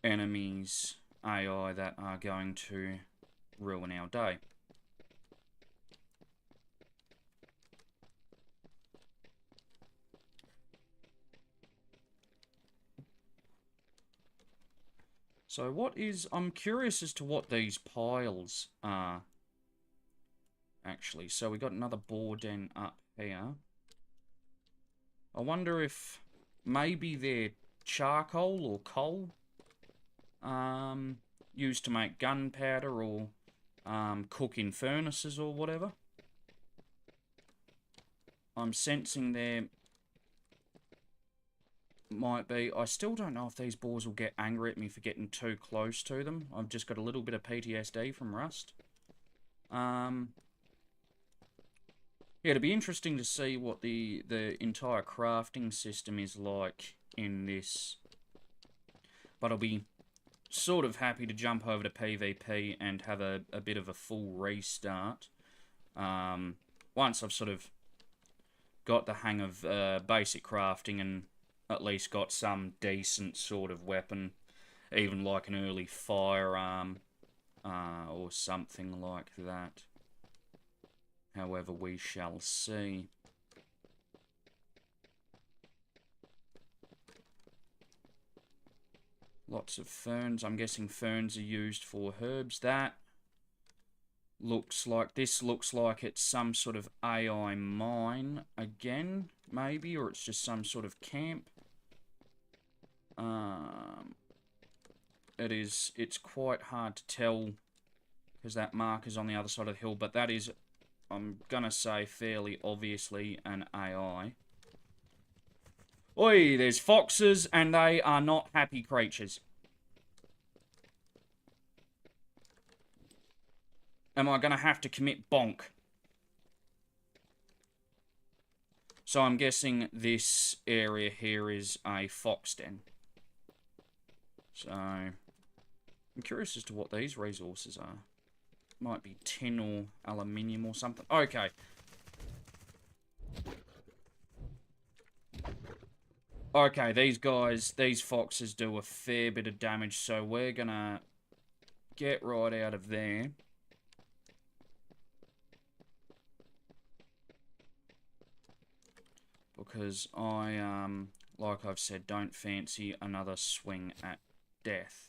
enemies, AI, that are going to ruin our day. So what is... I'm curious as to what these piles are, actually. So we got another boar den up here. I wonder if maybe they're charcoal or coal, used to make gunpowder or cook in furnaces or whatever. I'm sensing there might be... I still don't know if these boars will get angry at me for getting too close to them. I've just got a little bit of PTSD from Rust. Yeah, it'd be interesting to see what the entire crafting system is like in this. But I'll be sort of happy to jump over to PvP and have a bit of a full restart. Once I've sort of got the hang of basic crafting and at least got some decent sort of weapon, even like an early firearm or something like that. However, we shall see. Lots of ferns. I'm guessing ferns are used for herbs. That looks like... This looks like it's some sort of AI mine again, maybe, or it's just some sort of camp. It's quite hard to tell because that marker's on the other side of the hill, but that is, I'm gonna say, fairly obviously an AI. Oi, there's foxes, and they are not happy creatures. Am I gonna have to commit bonk? So I'm guessing this area here is a fox den. So I'm curious as to what these resources are. Might be tin or aluminium or something. Okay. Okay, these foxes do a fair bit of damage, so we're gonna get right out of there. Because I, like I've said, don't fancy another swing at death.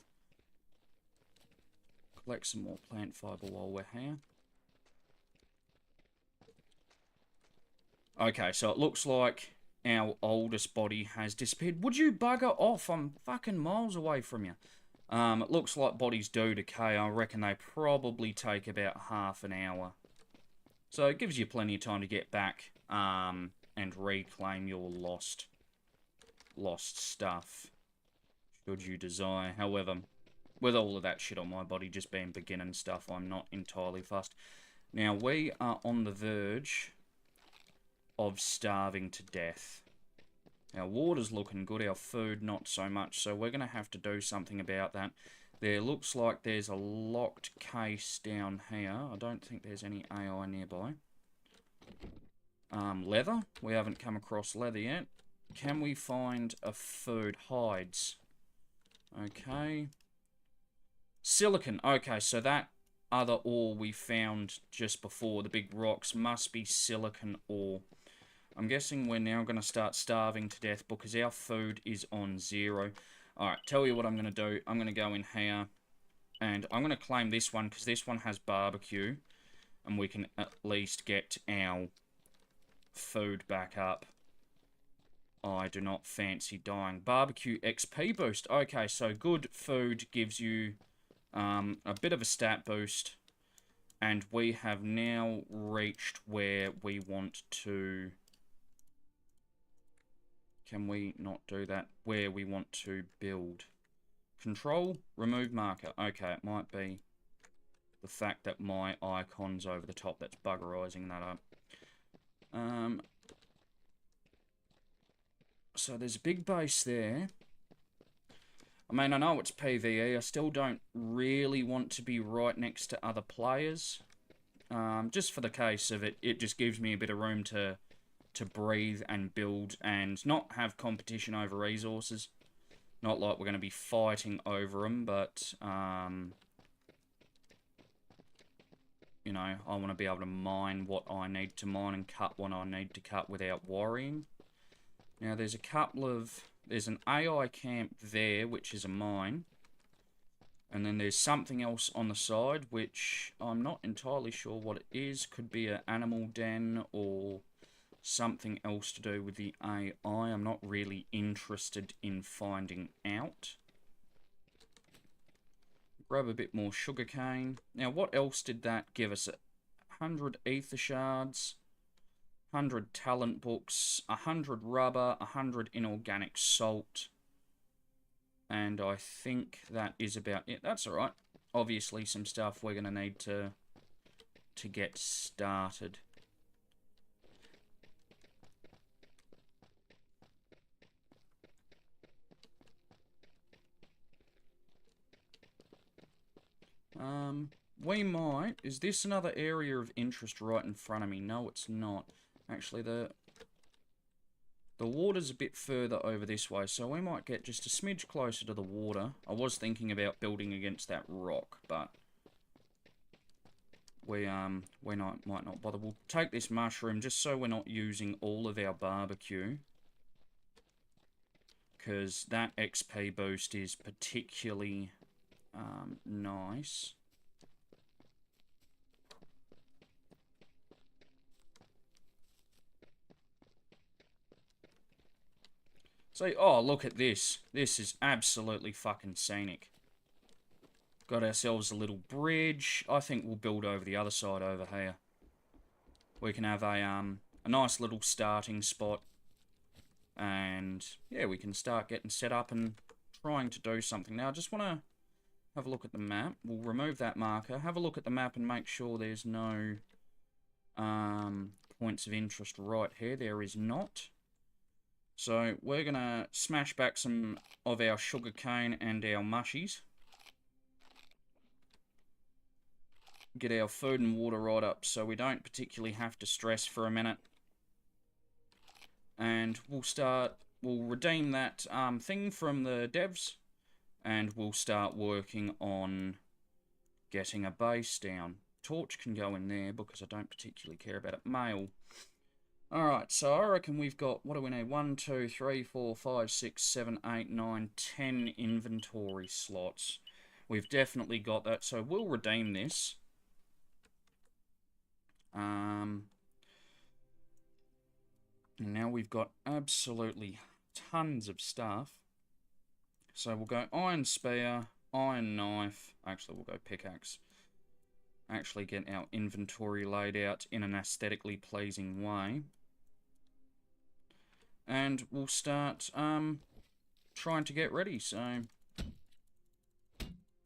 Collect some more plant fiber while we're here. Okay, so it looks like our oldest body has disappeared. Would you bugger off? I'm fucking miles away from you. It looks like bodies do decay. I reckon they probably take about half an hour. So it gives you plenty of time to get back and reclaim your lost stuff, should you desire. However, with all of that shit on my body just being beginning stuff, I'm not entirely fussed. Now, we are on the verge of starving to death. Our water's looking good, our food not so much, so we're going to have to do something about that. There looks like there's a locked case down here. I don't think there's any AI nearby. Leather. We haven't come across leather yet. Can we find a food? Hides. Okay. Silicon. Okay, so that other ore we found just before, the big rocks, must be silicon ore. I'm guessing we're now going to start starving to death because our food is on 0. Alright, tell you what I'm going to do. I'm going to go in here and I'm going to claim this one because this one has barbecue and we can at least get our food back up. I do not fancy dying. Barbecue XP boost. Okay, so good food gives you a bit of a stat boost. And we have now reached where we want to... Can we not do that? Where we want to build. Control, remove marker. Okay, it might be the fact that my icon's over the top that's buggerizing that up. So there's a big base there. I mean, I know it's PvE. I still don't really want to be right next to other players. Just for the case of it, it just gives me a bit of room to breathe and build and not have competition over resources. Not like we're going to be fighting over them, but, you know, I want to be able to mine what I need to mine and cut what I need to cut without worrying. Now, there's a couple of... There's an AI camp there, which is a mine. And then there's something else on the side, which I'm not entirely sure what it is. Could be an animal den or something else to do with the AI. I'm not really interested in finding out. Grab a bit more sugarcane. Now, what else did that give us? 100 ether shards, 100 talent books, 100 rubber, 100 inorganic salt. And I think that is about it. That's alright. Obviously, some stuff we're going to need to get started. We might... Is this another area of interest right in front of me? No, it's not. Actually, the water's a bit further over this way, so we might get just a smidge closer to the water. I was thinking about building against that rock, but we might not bother. We'll take this mushroom just so we're not using all of our barbecue, because that XP boost is particularly nice. So, oh, look at this. This is absolutely fucking scenic. Got ourselves a little bridge. I think we'll build over the other side over here. We can have a nice little starting spot. And, yeah, we can start getting set up and trying to do something. Now, I just want to have a look at the map. We'll remove that marker. Have a look at the map and make sure there's no points of interest right here. There is not. So, we're going to smash back some of our sugarcane and our mushies. Get our food and water right up so we don't particularly have to stress for a minute. And we'll redeem that thing from the devs. And we'll start working on getting a base down. Torch can go in there because I don't particularly care about it. Mail. Alright, so I reckon we've got, what do we need? 1, 2, 3, 4, 5, 6, 7, 8, 9, 10 inventory slots. We've definitely got that, so we'll redeem this. And now we've got absolutely tons of stuff. So we'll go iron spear, iron knife. Actually, we'll go pickaxe. Actually get our inventory laid out in an aesthetically pleasing way. And we'll start trying to get ready, so...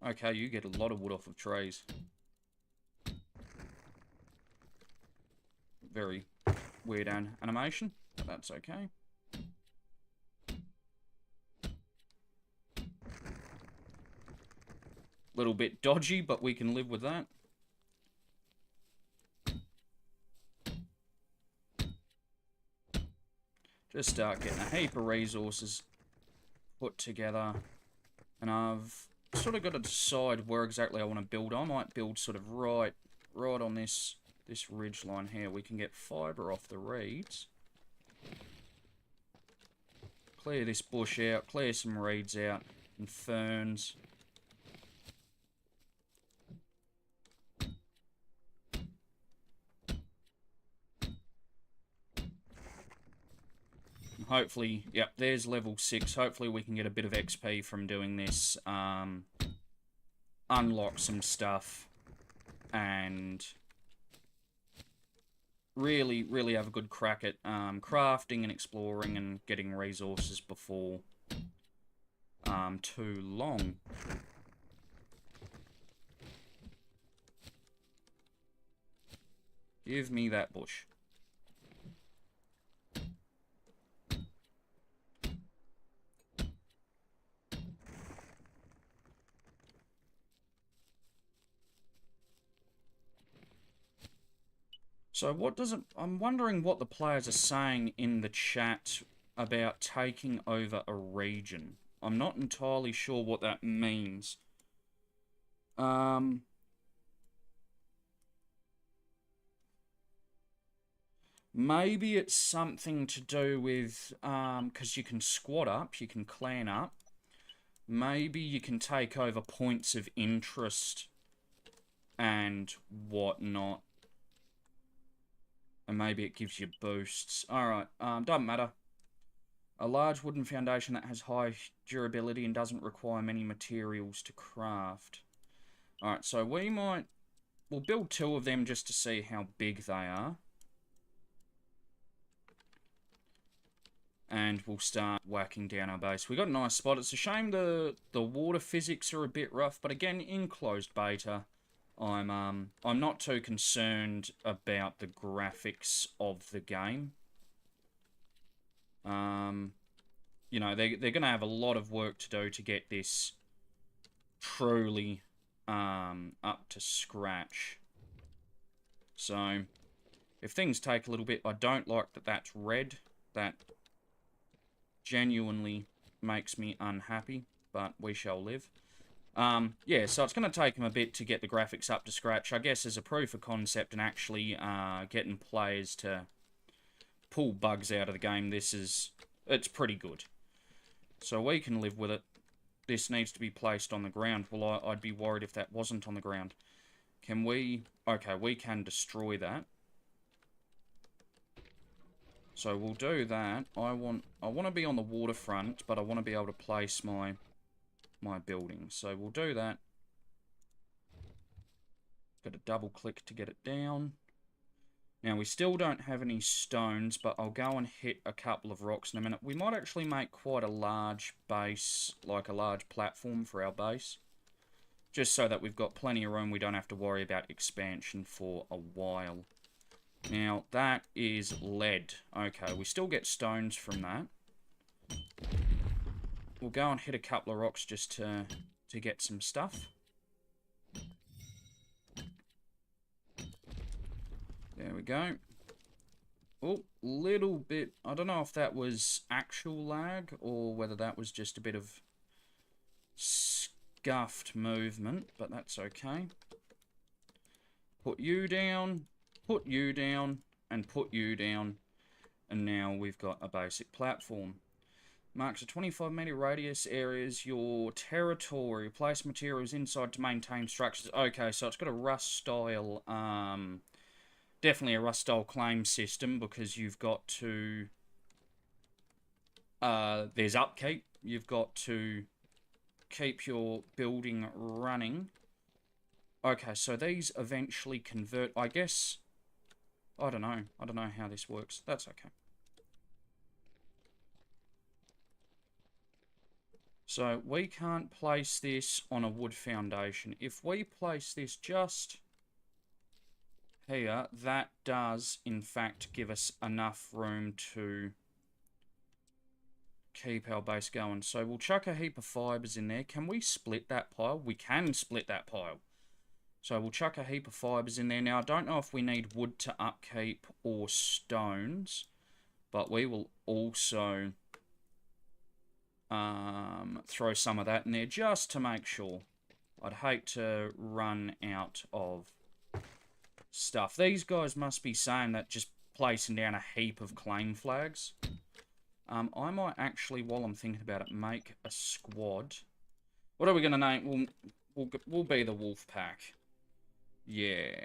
Okay, you get a lot of wood off of trees. Very weird animation, but that's okay. Little bit dodgy, but we can live with that. Just start getting a heap of resources put together. And I've sort of got to decide where exactly I want to build. I might build sort of right on this ridge line here. We can get fibre off the reeds. Clear this bush out, clear some reeds out, and ferns. Hopefully, yep, there's level 6. Hopefully we can get a bit of XP from doing this. Unlock some stuff. And really have a good crack at crafting and exploring and getting resources before too long. Give me that bush. So what does it... I'm wondering what the players are saying in the chat about taking over a region. I'm not entirely sure what that means. Maybe it's something to do with... because you can squat up, you can clan up. maybe you can take over points of interest and whatnot. And maybe it gives you boosts. Alright, doesn't matter. A large wooden foundation that has high durability and doesn't require many materials to craft. Alright, so we'll build 2 of them just to see how big they are. And we'll start whacking down our base. We got a nice spot. It's a shame the water physics are a bit rough, but again, in closed beta, I'm not too concerned about the graphics of the game. You know, they're going to have a lot of work to do to get this truly up to scratch. So, if things take a little bit, I don't like that that's red. That genuinely makes me unhappy, but we shall live. Yeah, so it's going to take them a bit to get the graphics up to scratch. I guess as a proof of concept and actually getting players to pull bugs out of the game, it's pretty good. So we can live with it. This needs to be placed on the ground. Well, I'd be worried if that wasn't on the ground. Can we... Okay, we can destroy that. So we'll do that. I want to be on the waterfront, but I want to be able to place my building. So we'll do that. Got to double click to get it down. Now we still don't have any stones, but I'll go and hit a couple of rocks in a minute. We might actually make quite a large base, like a large platform for our base. Just so that we've got plenty of room, we don't have to worry about expansion for a while. Now, that is lead. Okay, we still get stones from that. We'll go and hit a couple of rocks just to get some stuff. There we go. Oh, little bit... I don't know if that was actual lag or whether that was just a bit of scuffed movement, but that's okay. Put you down, and put you down. And now we've got a basic platform. Marks a 25-meter radius areas your territory. Place materials inside to maintain structures. Okay, so it's got a Rust style, definitely a Rust style claim system because you've got to, there's upkeep. You've got to keep your building running. Okay, so these eventually convert, I guess, I don't know how this works. That's okay. So we can't place this on a wood foundation. If we place this just here, that does in fact give us enough room to keep our base going. So we'll chuck a heap of fibers in there. Can we split that pile? We can split that pile. So we'll chuck a heap of fibers in there. Now, I don't know if we need wood to upkeep or stones, but we will also throw some of that in there just to make sure. I'd hate to run out of stuff. These guys must be saying that just placing down a heap of claim flags. I might actually, while I'm thinking about it, make a squad. What are we going to name? We'll be the wolf pack. Yeah.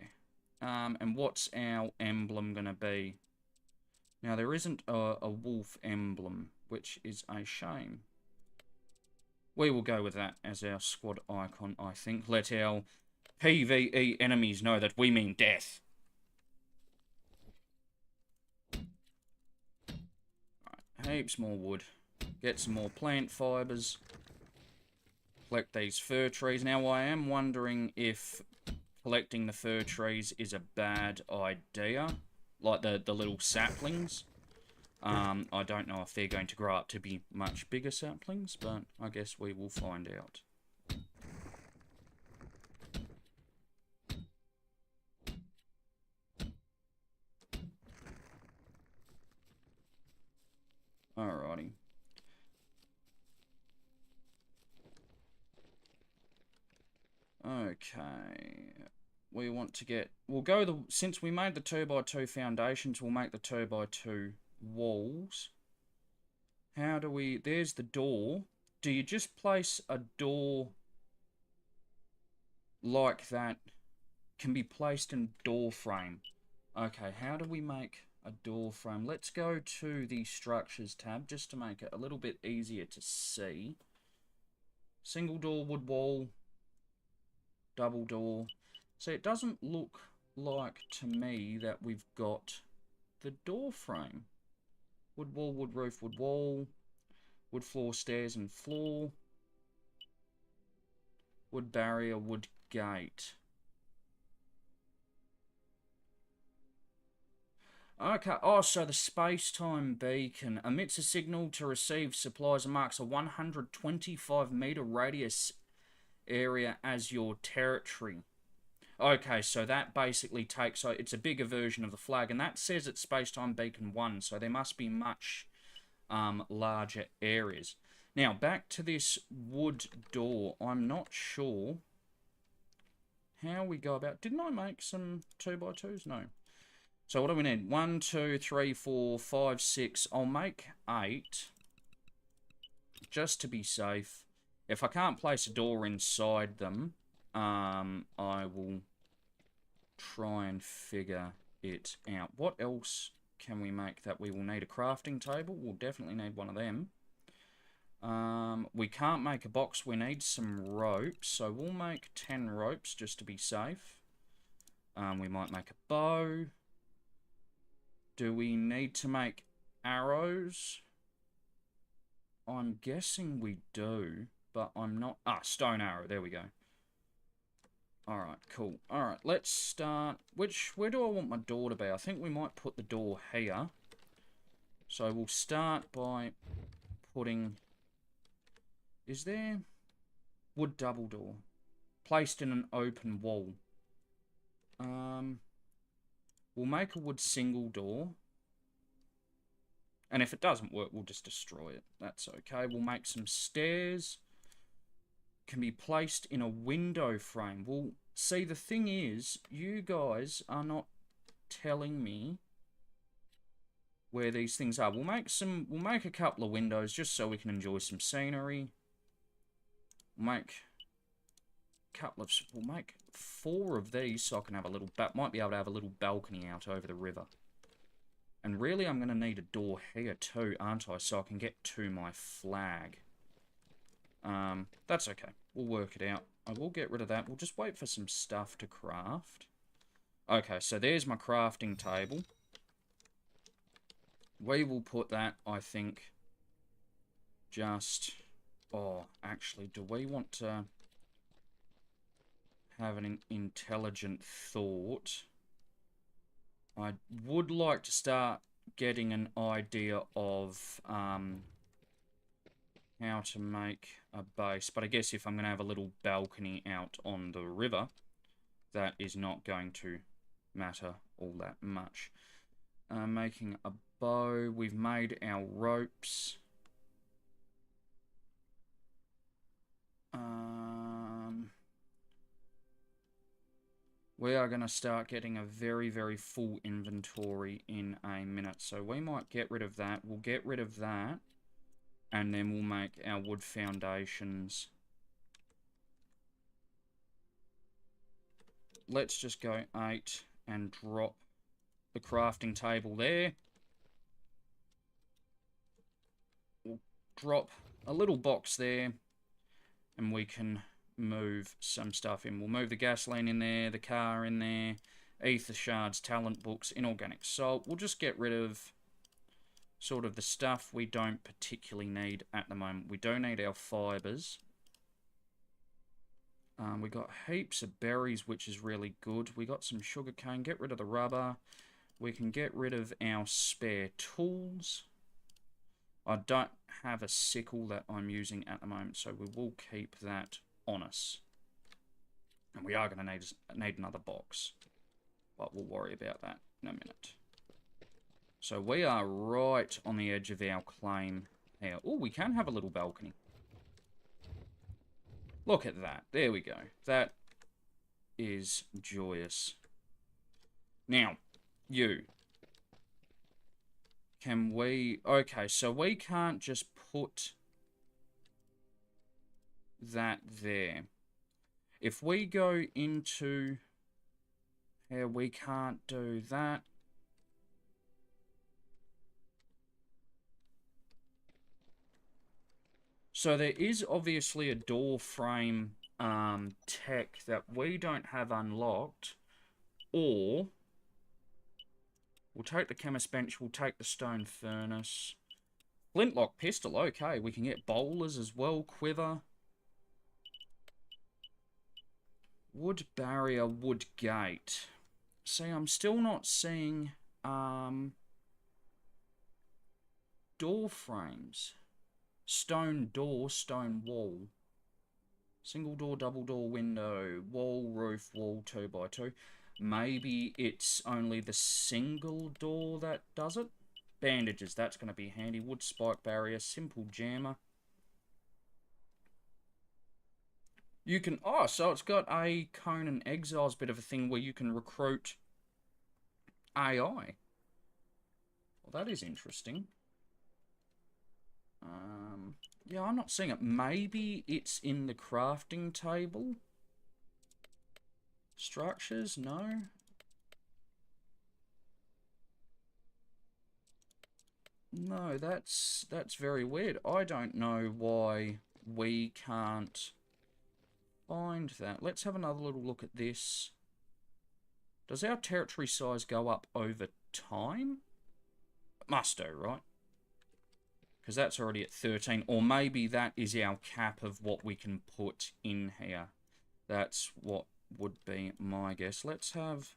And what's our emblem going to be? Now, there isn't a wolf emblem, which is a shame. We will go with that as our squad icon, I think. Let our PvE enemies know that we mean death. Right, heaps more wood. Get some more plant fibers. Collect these fir trees. Now, I am wondering if collecting the fir trees is a bad idea. Like the little saplings. I don't know if they're going to grow up to be much bigger saplings, but I guess we will find out. Alrighty. Okay. We want to get... We'll go since we made the 2x2 foundations, we'll make the 2x2 walls. How do we... There's the door. do you just place a door like that? Can be placed in door frame. Okay, how do we make a door frame? Let's go to the structures tab just to make it a little bit easier to see. Single door, wood wall, double door. So it doesn't look like to me that we've got the door frame. Wood wall, wood roof, wood wall, wood floor, stairs and floor, wood barrier, wood gate. Okay, oh, so the space-time beacon emits a signal to receive supplies and marks a 125-meter radius area as your territory. Okay, so that basically takes, so it's a bigger version of the flag, and that says it's space-time beacon 1, so there must be much larger areas. Now, back to this wood door. I'm not sure how we go about... Didn't I make some 2x2s? No. So what do we need? 1, 2, 3, 4, 5, 6. I'll make 8. Just to be safe. If I can't place a door inside them, I will try and figure it out. What else can we make that we will need? A crafting table. We'll definitely need one of them. We can't make a box. We need some ropes. So we'll make 10 ropes just to be safe. We might make a bow. Do we need to make arrows? I'm guessing we do, but I'm not... Ah, stone arrow. There we go. Alright, cool. Alright, let's start... Where do I want my door to be? I think we might put the door here. So we'll start by putting... Is there... Wood double door. Placed in an open wall. We'll make a wood single door. And if it doesn't work, we'll just destroy it. That's okay. We'll make some stairs. Can be placed in a window frame. Well, see, the thing is, you guys are not telling me where these things are. We'll make a couple of windows just so we can enjoy some scenery. We'll make 4 of these so I can have a little... Might be able to have a little balcony out over the river. And really, I'm going to need a door here too, aren't I? So I can get to my flag. That's okay. We'll work it out. I will get rid of that. We'll just wait for some stuff to craft. Okay, so there's my crafting table. We will put that, I think, just... Oh, actually, do we want to have an intelligent thought? I would like to start getting an idea of how to make a base. But I guess if I'm going to have a little balcony out on the river, that is not going to matter all that much. Making a bow. We've made our ropes. We are going to start getting a very, very full inventory in a minute. So we might get rid of that. We'll get rid of that. And then we'll make our wood foundations. Let's just go 8 and drop the crafting table there. We'll drop a little box there. And we can move some stuff in. We'll move the gasoline in there, the car in there, ether shards, talent books, inorganic salt. We'll just get rid of sort of the stuff we don't particularly need at the moment. We don't need our fibres. We got heaps of berries, which is really good. We got some sugar cane. Get rid of the rubber. We can get rid of our spare tools. I don't have a sickle that I'm using at the moment, so we will keep that on us. And we are going to need another box. But we'll worry about that in a minute. So we are right on the edge of our claim here. Oh, we can have a little balcony. Look at that. There we go. That is joyous. Now, you. Can we... Okay, so we can't just put that there. If we go into here, we can't do that. So there is obviously a door frame tech that we don't have unlocked, or we'll take the chemist bench, we'll take the stone furnace. Flintlock pistol, okay, we can get bowlers as well, quiver. Wood barrier, wood gate. See, I'm still not seeing door frames. Stone door, stone wall. Single door, double door window, wall, roof, wall, 2x2. Maybe it's only the single door that does it. Bandages, that's going to be handy. Wood spike barrier, simple jammer. You can... Oh, so it's got a Conan Exiles bit of a thing where you can recruit AI. Well, that is interesting. Yeah, I'm not seeing it. Maybe it's in the crafting table. Structures, no. No, that's very weird. I don't know why we can't find that. Let's have another little look at this. Does our territory size go up over time? It must do, right? Because that's already at 13. Or maybe that is our cap of what we can put in here. That's what would be my guess. Let's have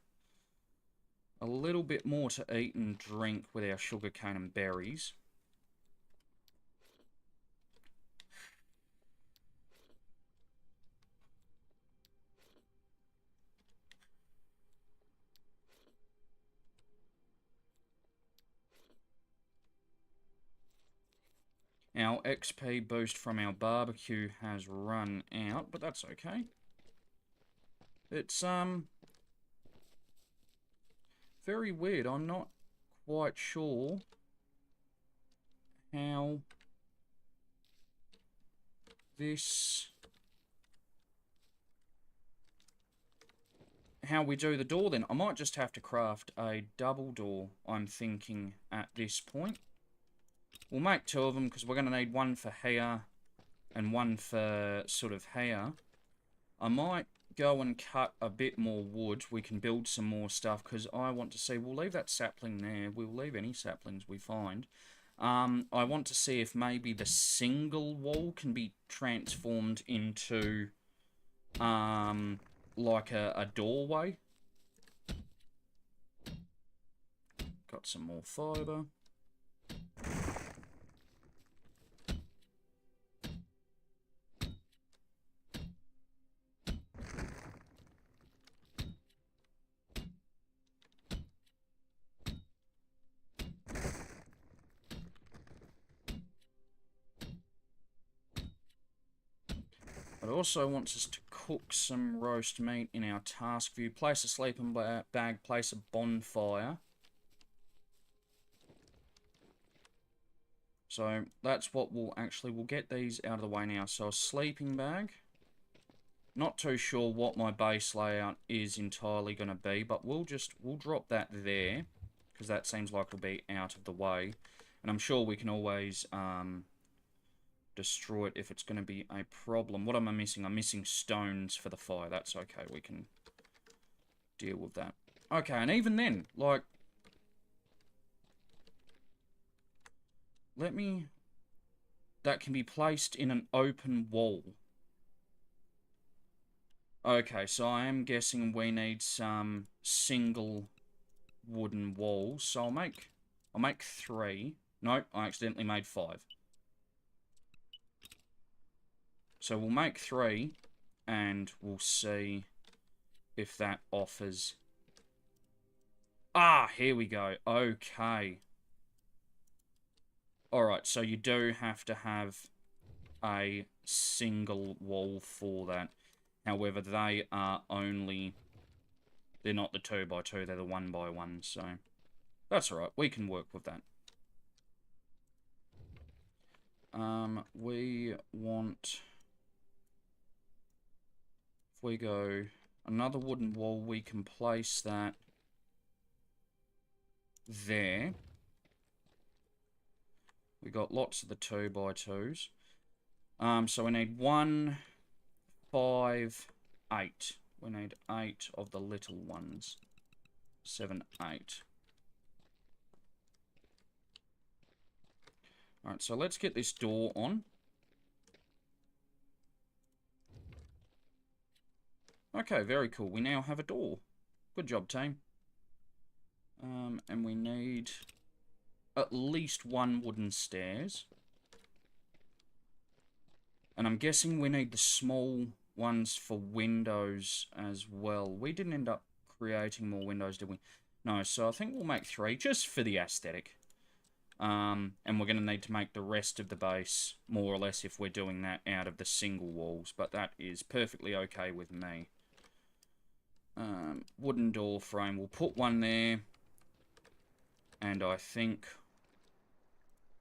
a little bit more to eat and drink with our sugarcane and berries. Our XP boost from our barbecue has run out, but that's okay. It's, very weird. I'm not quite sure how this... how we do the door then. I might just have to craft a double door, I'm thinking, at this point. We'll make 2 of them, because we're going to need one for here and one for sort of here. I might go and cut a bit more wood. We can build some more stuff, because I want to see... We'll leave that sapling there. We'll leave any saplings we find. I want to see if maybe the single wall can be transformed into, like a doorway. Got some more fibre. It also wants us to cook some roast meat in our task view. Place a sleeping bag, place a bonfire. So that's what we'll get these out of the way now. So a sleeping bag. Not too sure what my base layout is entirely going to be, but we'll drop that there, because that seems like it'll be out of the way. And I'm sure we can always, destroy it if it's going to be a problem. What am I missing? I'm missing stones for the fire. That's okay. We can deal with that. Okay, and even then, like... That can be placed in an open wall. Okay, so I am guessing we need some single wooden walls. So I'll make 3. Nope, I accidentally made 5. So we'll make 3, and we'll see if that offers... Ah, here we go. Okay. Alright, so you do have to have a single wall for that. However, they are only... They're not the 2x2, they're the 1x1, so... That's alright, we can work with that. We want... we go another wooden wall, we can place that there. We got lots of the 2x2s. So we need 1, 5, 8. We need 8 of the little ones. 7, 8. Alright, so let's get this door on. Okay, very cool. We now have a door. Good job, team. And we need at least 1 wooden stairs. And I'm guessing we need the small ones for windows as well. We didn't end up creating more windows, did we? No, so I think we'll make 3, just for the aesthetic. And we're going to need to make the rest of the base, more or less, if we're doing that out of the single walls. But that is perfectly okay with me. Wooden door frame, we'll put 1 there. And I think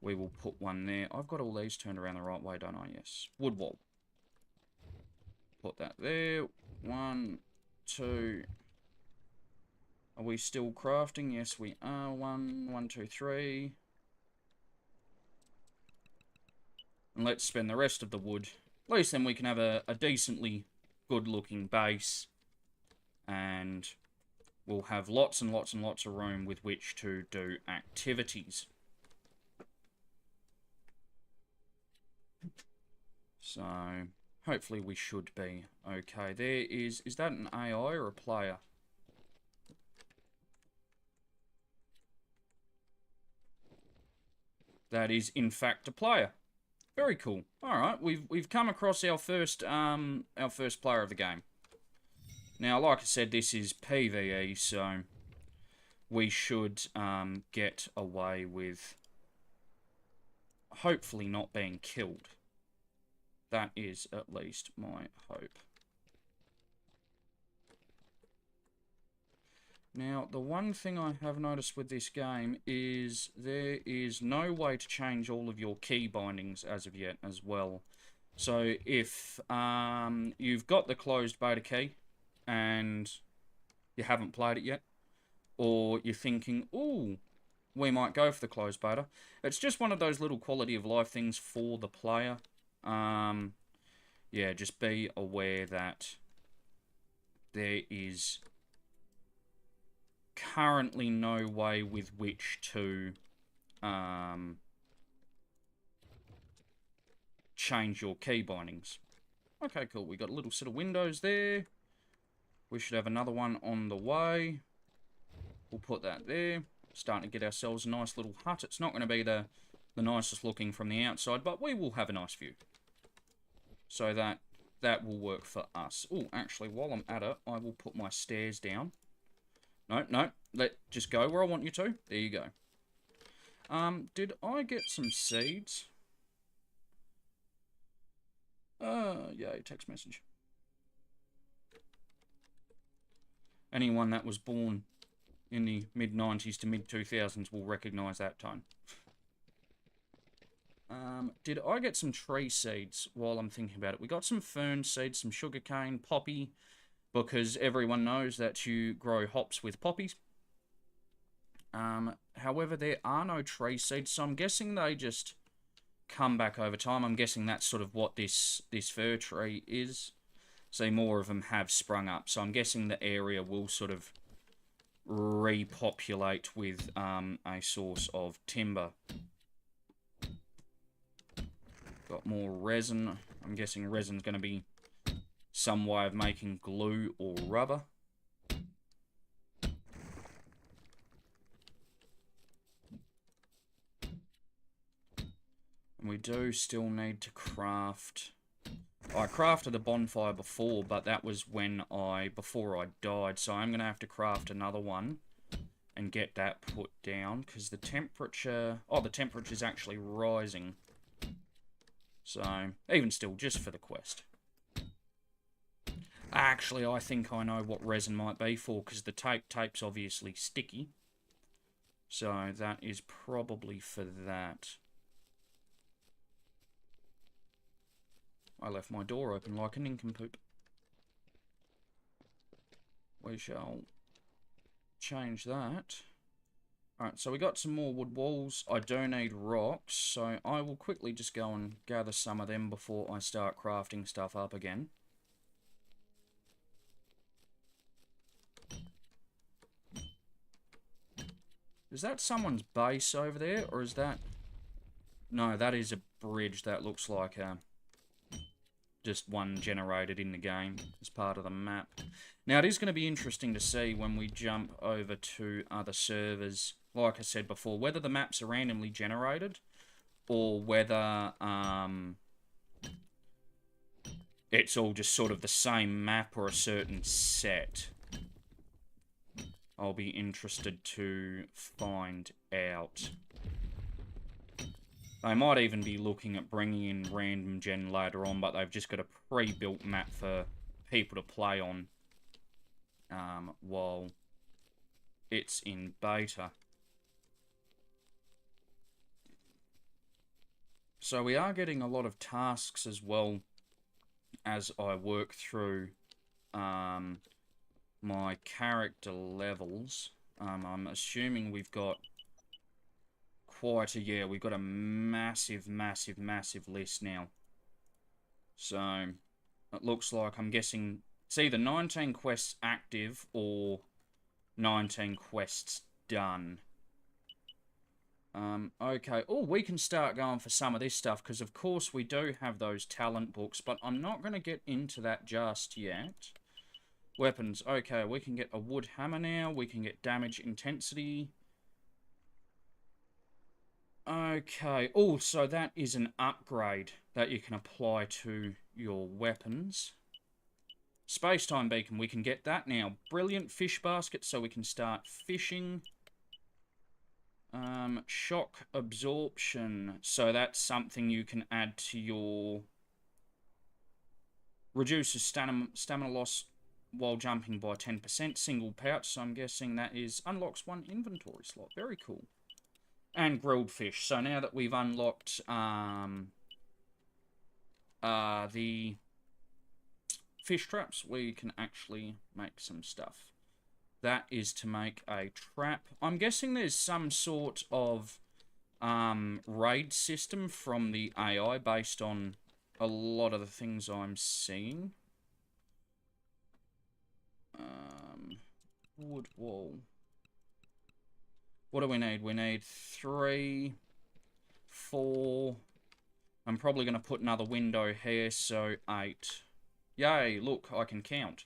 we will put 1 there. I've got all these turned around the right way, don't I? Yes. Wood wall. Put that there. 1, 2. Are we still crafting? Yes, we are. 1, 1, 2, 3. And let's spend the rest of the wood. At least then we can have a decently good-looking base. And we'll have lots and lots and lots of room with which to do activities. So, hopefully we should be okay. There is that an AI or a player? That is, in fact, a player. Very cool. Alright, we've come across our first player of the game. Now, like I said, this is PvE, so we should get away with hopefully not being killed. That is at least my hope. Now, the one thing I have noticed with this game is there is no way to change all of your key bindings as of yet as well. So if you've got the closed beta key and you haven't played it yet, or you're thinking, ooh, we might go for the closed beta, it's just one of those little quality of life things for the player. Yeah, just be aware that there is currently no way with which to change your key bindings. Okay, cool. We got a little set of windows there. We should have another one on the way. We'll put that there. Starting to get ourselves a nice little hut. It's not going to be the nicest looking from the outside, but we will have a nice view. So that will work for us. Oh, actually, while I'm at it, I will put my stairs down. No, just go where I want you to. There you go. Did I get some seeds? Yay, text message. Anyone that was born in the mid-90s to mid-2000s will recognise that tone. Did I get some tree seeds while I'm thinking about it? We got some fern seeds, some sugarcane, poppy, because everyone knows that you grow hops with poppies. However, there are no tree seeds, so I'm guessing they just come back over time. I'm guessing that's sort of what this fir tree is. So more of them have sprung up. So I'm guessing the area will sort of repopulate with a source of timber. Got more resin. I'm guessing resin's going to be some way of making glue or rubber. And we do still need to craft... I crafted a bonfire before, but that was before I died, so I'm going to have to craft another one and get that put down, because the temperature... Oh, the temperature's actually rising. So, even still, just for the quest. Actually, I think I know what resin might be for, because the tape's obviously sticky. So, that is probably for that. I left my door open like a nincompoop. we shall change that. Alright, so we got some more wood walls. I do need rocks, so I will quickly just go and gather some of them before I start crafting stuff up again. Is that someone's base over there, or is that... No, that is a bridge. That looks like just one generated in the game as part of the map. Now, it is going to be interesting to see when we jump over to other servers, like I said before, whether the maps are randomly generated or whether it's all just sort of the same map or a certain set. I'll be interested to find out. They might even be looking at bringing in random gen later on, but they've just got a pre-built map for people to play on while it's in beta. So we are getting a lot of tasks as well as I work through my character levels. I'm assuming we've got quite a... Yeah, we've got a massive list now. So, it looks like, I'm guessing, it's either 19 quests active or 19 quests done. Okay. Oh, we can start going for some of this stuff, because of course we do have those talent books, but I'm not going to get into that just yet. Weapons. Okay, we can get a wood hammer now. We can get damage intensity. Okay. Oh, so that is an upgrade that you can apply to your weapons. Space-time beacon. We can get that now. Brilliant fish basket, so we can start fishing. Shock absorption. So that's something you can add to your... Reduces stamina loss while jumping by 10%. Single pouch, so I'm guessing that is... Unlocks one inventory slot. Very cool. And grilled fish. So now that we've unlocked the fish traps, we can actually make some stuff. That is to make a trap. I'm guessing there's some sort of raid system from the AI based on a lot of the things I'm seeing. Wood wall. What do we need? We need 3, 4. I'm probably going to put another window here, so 8. Yay, look, I can count.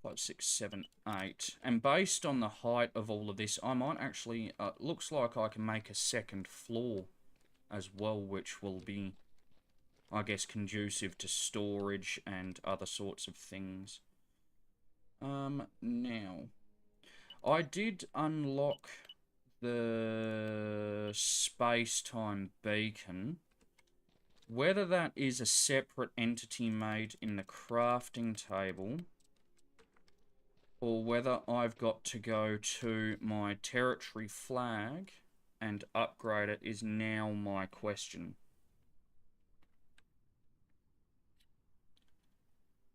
5, 6, 7, 8. And based on the height of all of this, I might actually... looks like I can make a second floor as well, which will be, I guess, conducive to storage and other sorts of things. Now... I did unlock the space-time beacon. Whether that is a separate entity made in the crafting table, or whether I've got to go to my territory flag and upgrade it is now my question.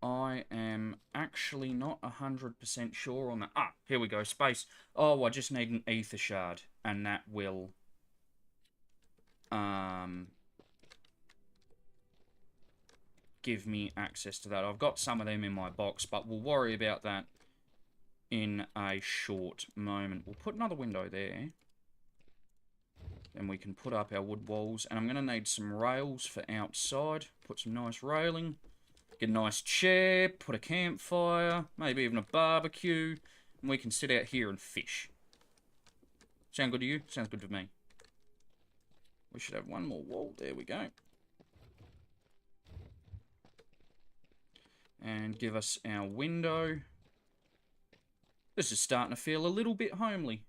I am actually not 100% sure on that. Ah, here we go, space. Oh, I just need an ether shard, and that will give me access to that. I've got some of them in my box, but we'll worry about that in a short moment. We'll put another window there. Then we can put up our wood walls, and I'm going to need some rails for outside. Put some nice railing. Get a nice chair, put a campfire, maybe even a barbecue, and we can sit out here and fish. Sound good to you? Sounds good to me. We should have one more wall. There we go. And give us our window. This is starting to feel a little bit homely.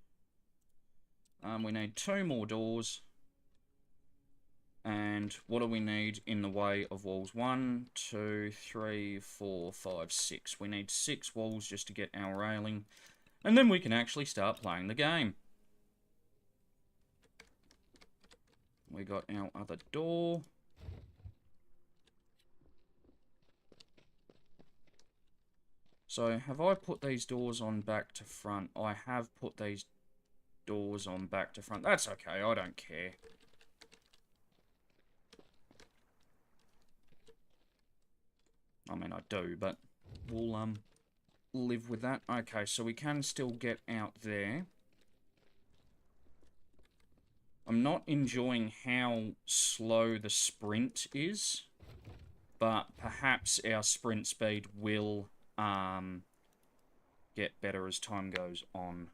We need 2 more doors. And what do we need in the way of walls? 1, 2, 3, 4, 5, 6. We need 6 walls just to get our railing. And then we can actually start playing the game. We got our other door. So, have I put these doors on back to front? I have put these doors on back to front. That's okay, I don't care. I mean, I do, but we'll, live with that. Okay, so we can still get out there. I'm not enjoying how slow the sprint is, but perhaps our sprint speed will, get better as time goes on.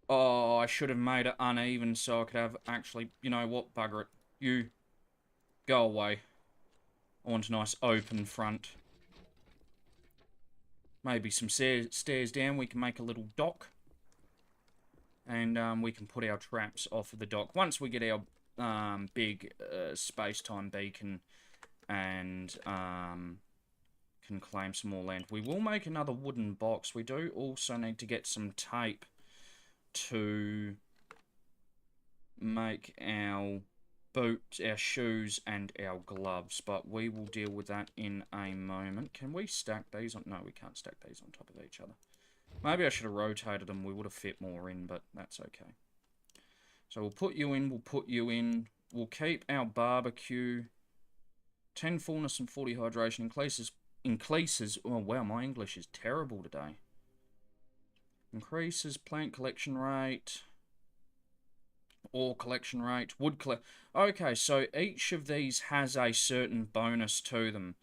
Oh, I should have made it uneven so I could have actually... You know what? Bugger it. You, go away. I want a nice open front. Maybe some stairs down. We can make a little dock. And we can put our traps off of the dock. Once we get our big space-time beacon and can claim some more land. We will make another wooden box. We do also need to get some tape to make our boots, our shoes, and our gloves, but we will deal with that in a moment. Can we stack these on? No, we can't stack these on top of each other. Maybe I should have rotated them. We would have fit more in, but that's okay. So we'll put you in, we'll put you in. We'll keep our barbecue. 10 fullness and 40 hydration. Increases. Oh, wow, my English is terrible today. Increases plant collection rate. Ore collection rate. Wood collect. Okay, so each of these has a certain bonus to them.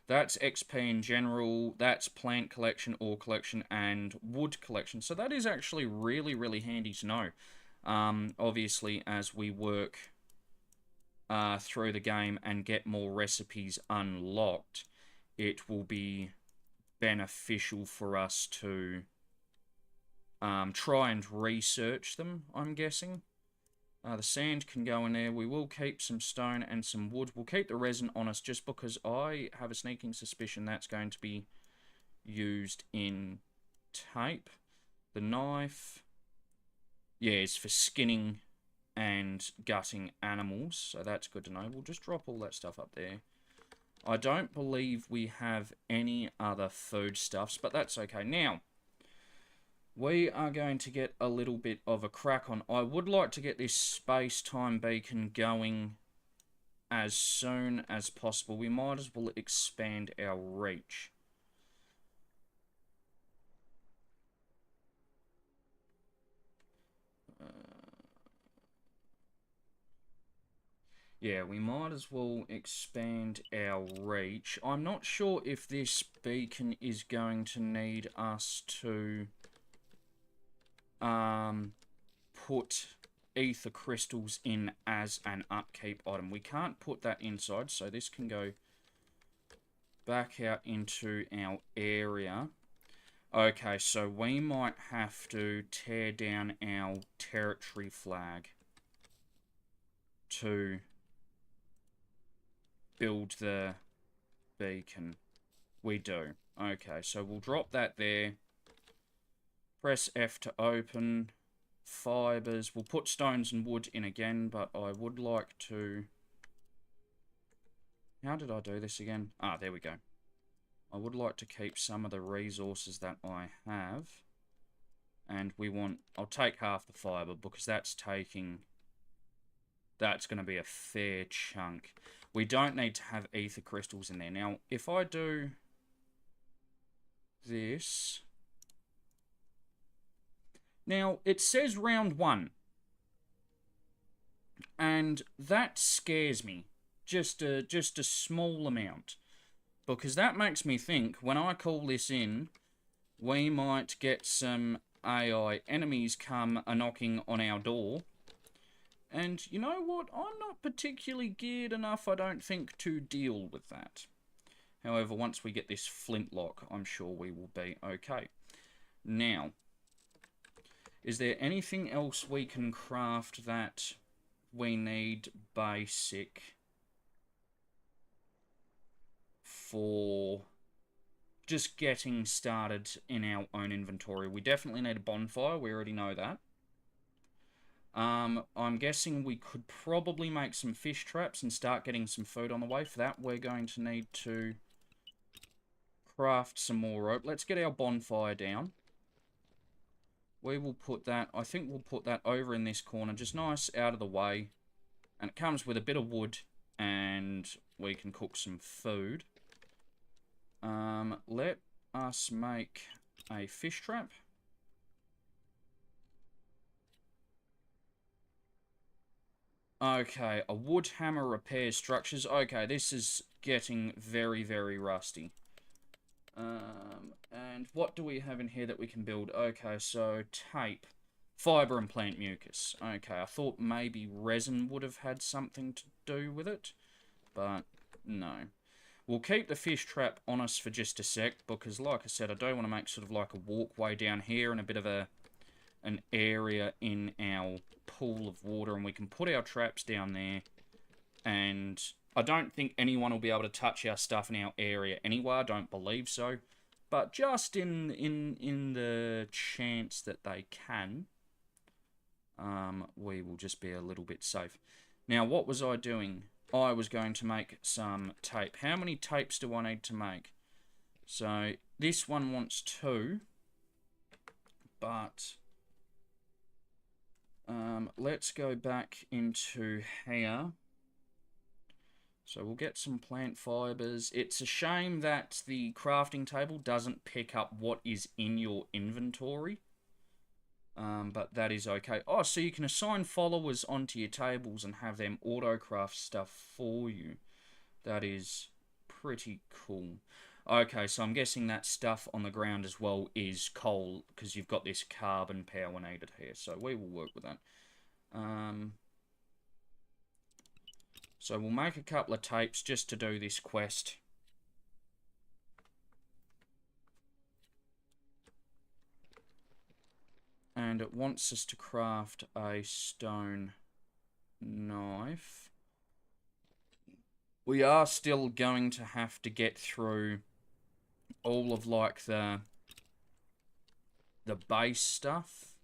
That's XP in general, that's plant collection, ore collection, and wood collection. So that is actually really, really handy to know. Obviously, as we work through the game and get more recipes unlocked, it will be beneficial for us to try and research them, I'm guessing. The sand can go in there. We will keep some stone and some wood. We'll keep the resin on us just because I have a sneaking suspicion that's going to be used in tape. The knife, yeah, is for skinning and gutting animals, so that's good to know. We'll just drop all that stuff up there. I don't believe we have any other foodstuffs, but that's okay. Now, we are going to get a little bit of a crack on. I would like to get this space-time beacon going as soon as possible. We might as well expand our reach. Yeah, we might as well expand our reach. I'm not sure if this beacon is going to need us to put ether crystals in as an upkeep item. We can't put that inside, so this can go back out into our area. Okay, so we might have to tear down our territory flag to build the beacon. We do. Okay, so we'll drop that there. Press F to open. Fibers. We'll put stones and wood in again, but I would like to... How did I do this again? Ah, there we go. I would like to keep some of the resources that I have. And we want... I'll take half the fiber because that's taking... That's going to be a fair chunk. We don't need to have ether crystals in there. Now, if I do this... Now, it says round 1. And that scares me. Just a small amount. Because that makes me think, when I call this in, we might get some AI enemies come a-knocking on our door. And you know what? I'm not particularly geared enough, I don't think, to deal with that. However, once we get this flintlock, I'm sure we will be okay. Now, is there anything else we can craft that we need basic? for just getting started in our own inventory. We definitely need a bonfire. We already know that. I'm guessing we could probably make some fish traps and start getting some food on the way. For that, we're going to need to craft some more rope. Let's get our bonfire down. We will put that, I think we'll put that over in this corner, just nice out of the way. And it comes with a bit of wood, and we can cook some food. Let us make a fish trap. Okay, a wood hammer repairs structures. Okay, this is getting very, very rusty. And what do we have in here that we can build? Okay, so tape, fiber, and plant mucus. Okay, I thought maybe resin would have had something to do with it, but no. We'll keep the fish trap on us for just a sec, because like I said, I do want to make sort of like a walkway down here and a bit of an area in our pool of water, and we can put our traps down there, and I don't think anyone will be able to touch our stuff in our area anyway. I don't believe so, but just in the chance that they can, we will just be a little bit safe. Now, what was I doing? I was going to make some tape. How many tapes do I need to make? So this one wants 2, but let's go back into here. So we'll get some plant fibers. It's a shame that the crafting table doesn't pick up what is in your inventory. But that is okay. Oh, so you can assign followers onto your tables and have them auto-craft stuff for you. That is pretty cool. Okay, so I'm guessing that stuff on the ground as well is coal, because you've got this carbon power needed here. So we will work with that. So we'll make a couple of tapes just to do this quest. And it wants us to craft a stone knife. We are still going to have to get through all of like the base stuff.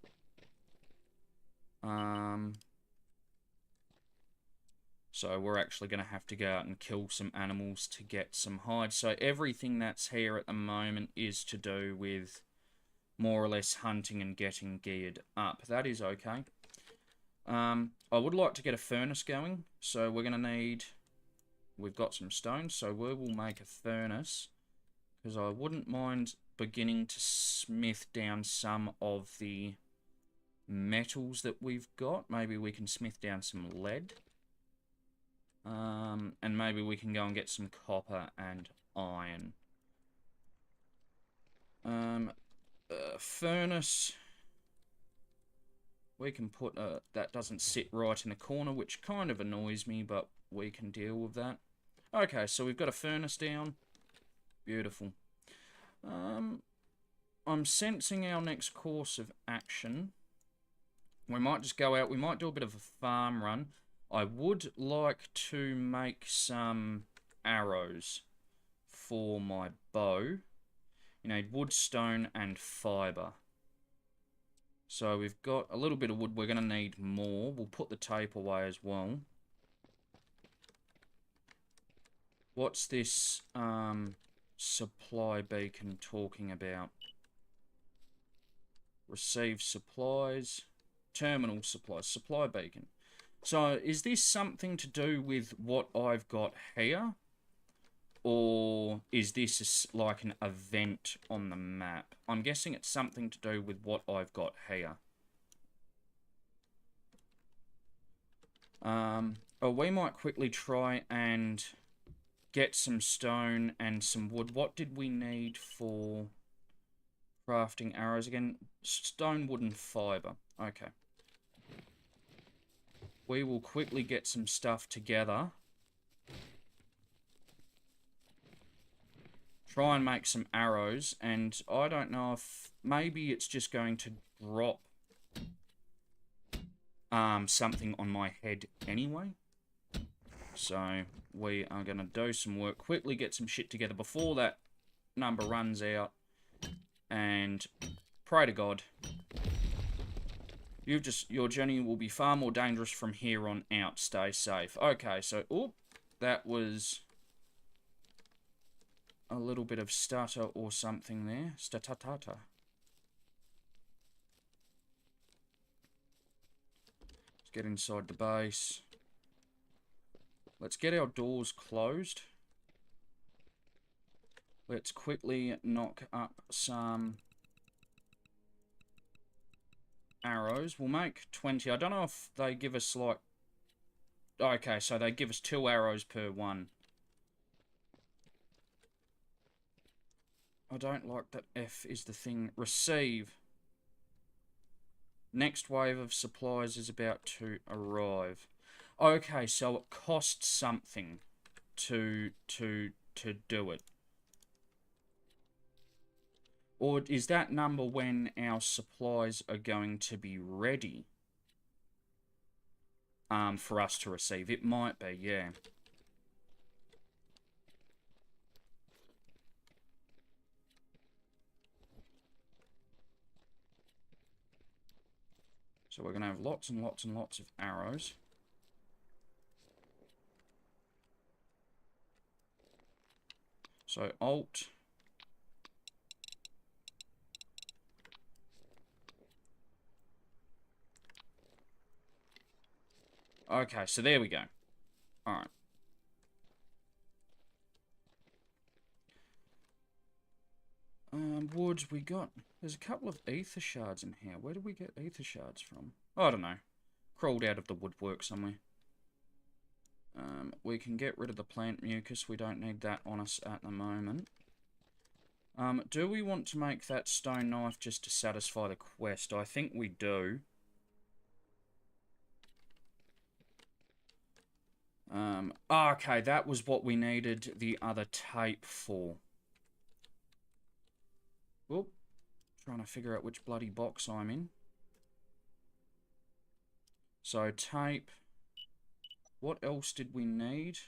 So we're actually going to have to go out and kill some animals to get some hides. So everything that's here at the moment is to do with more or less hunting and getting geared up. That is okay. I would like to get a furnace going. So we're going to need... We've got some stone, so we will make a furnace. Because I wouldn't mind beginning to smith down some of the metals that we've got. Maybe we can smith down some lead. And maybe we can go and get some copper and iron. Furnace. We can put that doesn't sit right in the corner, which kind of annoys me, but we can deal with that. Okay, so we've got a furnace down. Beautiful. I'm sensing our next course of action. We might just go out. We might do a bit of a farm run. I would like to make some arrows for my bow. You need wood, stone, and fiber. So we've got a little bit of wood. We're going to need more. We'll put the tape away as well. What's this supply beacon talking about? Receive supplies. Terminal supplies. Supply beacon. So is this something to do with what I've got here? Or is this like an event on the map? I'm guessing it's something to do with what I've got here. Oh, we might quickly try and get some stone and some wood. What did we need for crafting arrows again? Stone, wood, and fiber. Okay. We will quickly get some stuff together. Try and make some arrows, and I don't know if maybe it's just going to drop something on my head anyway. So we are going to do some work quickly, get some shit together before that number runs out, and pray to God your journey will be far more dangerous from here on out. Stay safe. Okay, so that was a little bit of stutter or something there. Statata. Let's get inside the base. Let's get our doors closed. Let's quickly knock up some arrows. We'll make 20. I don't know if they give us, like... Okay, so they give us 2 arrows per one. I don't like that F is the thing. Receive. Next wave of supplies is about to arrive. Okay, so it costs something to do it. Or is that number when our supplies are going to be ready for us to receive? It might be, yeah. So we're going to have lots and lots and lots of arrows. So Alt. Okay, so there we go. Alright. Wood, we got... There's a couple of ether shards in here. Where did we get ether shards from? I don't know. Crawled out of the woodwork somewhere. We can get rid of the plant mucus. We don't need that on us at the moment. Do we want to make that stone knife just to satisfy the quest? I think we do. Okay, that was what we needed the other tape for. Whoop. Trying to figure out which bloody box I'm in. So, tape. What else did we need?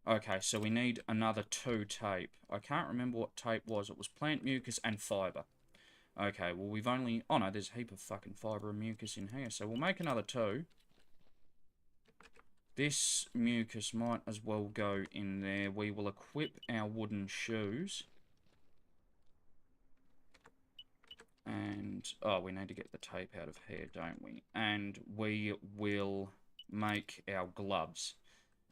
Okay, so we need another 2 tape. I can't remember what tape was. It was plant mucus and fibre. Okay, well we've only... Oh no, there's a heap of fucking fibre and mucus in here. So we'll make another 2. This mucus might as well go in there. We will equip our wooden shoes. And... Oh, we need to get the tape out of here, don't we? And we will make our gloves.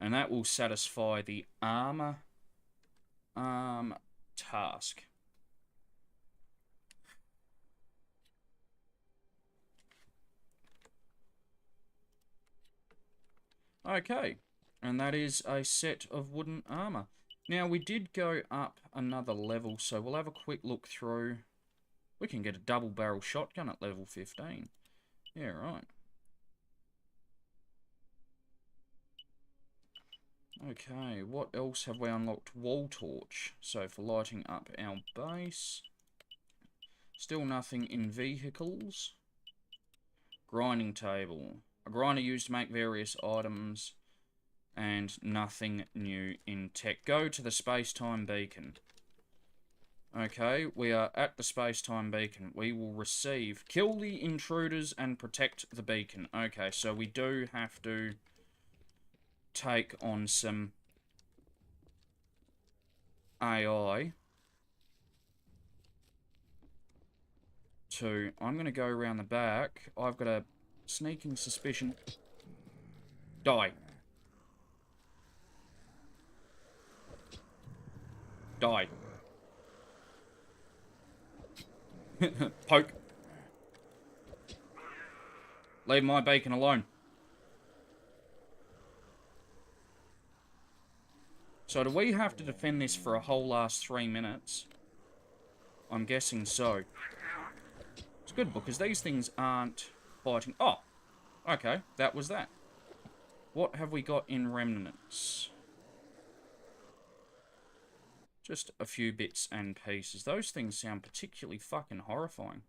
And that will satisfy the armor task. Okay, and that is a set of wooden armor. Now, we did go up another level, so we'll have a quick look through. We can get a double-barrel shotgun at level 15. Yeah, right. Okay, what else have we unlocked? Wall torch. So, for lighting up our base. Still nothing in vehicles. Grinding table. A grinder used to make various items. And nothing new in tech. Go to the space-time beacon. Okay, we are at the space-time beacon. We will receive... Kill the intruders and protect the beacon. Okay, so we do have to take on some AI to... I'm going to go around the back. I've got a sneaking suspicion... Die. Die. Poke. Leave my bacon alone. So do we have to defend this for a whole last 3 minutes? I'm guessing so. It's good because these things aren't fighting. Oh! Okay, that was that. What have we got in remnants? Just a few bits and pieces. Those things sound particularly fucking horrifying.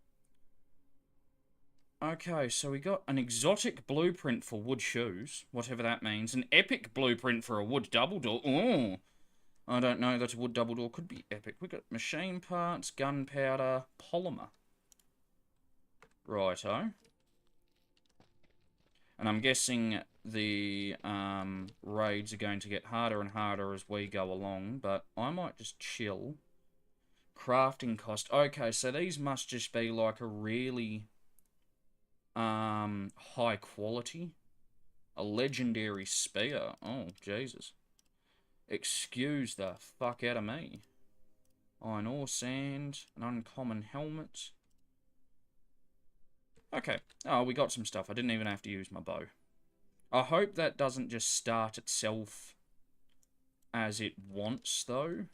Okay, so we got an exotic blueprint for wood shoes, whatever that means. An epic blueprint for a wood double door. Oh, I don't know that a wood double door could be epic. We got machine parts, gunpowder, polymer. Righto. And I'm guessing the raids are going to get harder and harder as we go along, but I might just chill. Crafting cost. Okay, so these must just be like a really high quality. A legendary spear. Oh, Jesus. Excuse the fuck out of me. Iron ore, sand, an uncommon helmet. Okay. Oh, we got some stuff. I didn't even have to use my bow. I hope that doesn't just start itself as it wants, though.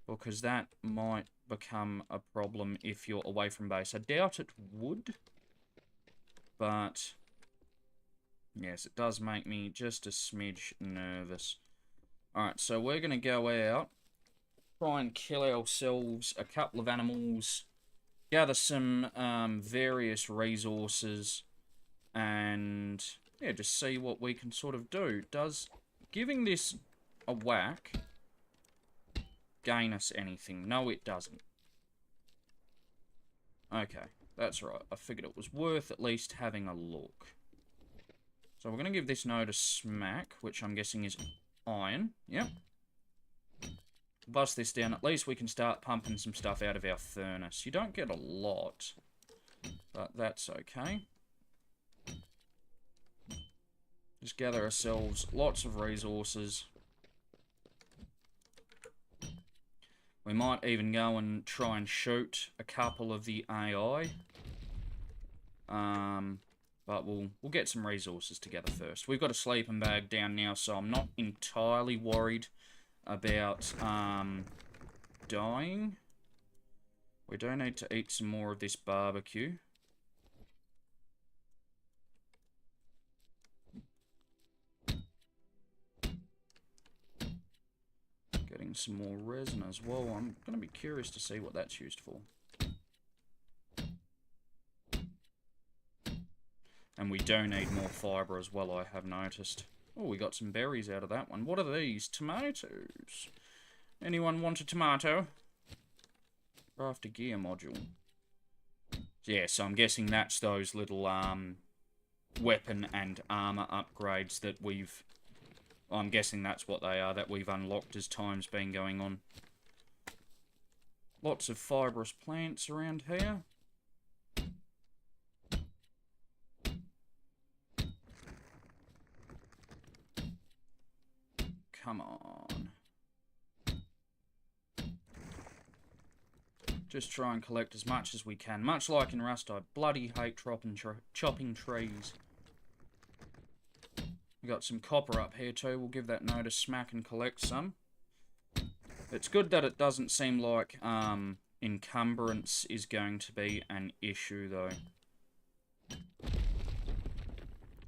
Because that might become a problem if you're away from base. I doubt it would. But yes, it does make me just a smidge nervous. Alright, so we're going to go out, try and kill ourselves a couple of animals, gather some various resources, and yeah, just see what we can sort of do. Does giving this a whack gain us anything? No, it doesn't. Okay, that's right. I figured it was worth at least having a look. So we're going to give this node a smack, which I'm guessing is iron. Yep. Bust this down. At least we can start pumping some stuff out of our furnace. You don't get a lot, but that's okay. Just gather ourselves lots of resources. We might even go and try and shoot a couple of the AI. But we'll get some resources together first. We've got a sleeping bag down now, so I'm not entirely worried about dying. We do need to eat some more of this barbecue. Getting some more resin as well. I'm going to be curious to see what that's used for. And we do need more fibre as well, I have noticed. Oh, we got some berries out of that one. What are these? Tomatoes. Anyone want a tomato? Craft a gear module. Yeah, so I'm guessing that's those little weapon and armour upgrades that we've... I'm guessing that's what they are, that we've unlocked as time's been going on. Lots of fibrous plants around here. Come on. Just try and collect as much as we can. Much like in Rust, I bloody hate chopping trees. We got some copper up here too. We'll give that node a smack and collect some. It's good that it doesn't seem like encumbrance is going to be an issue though.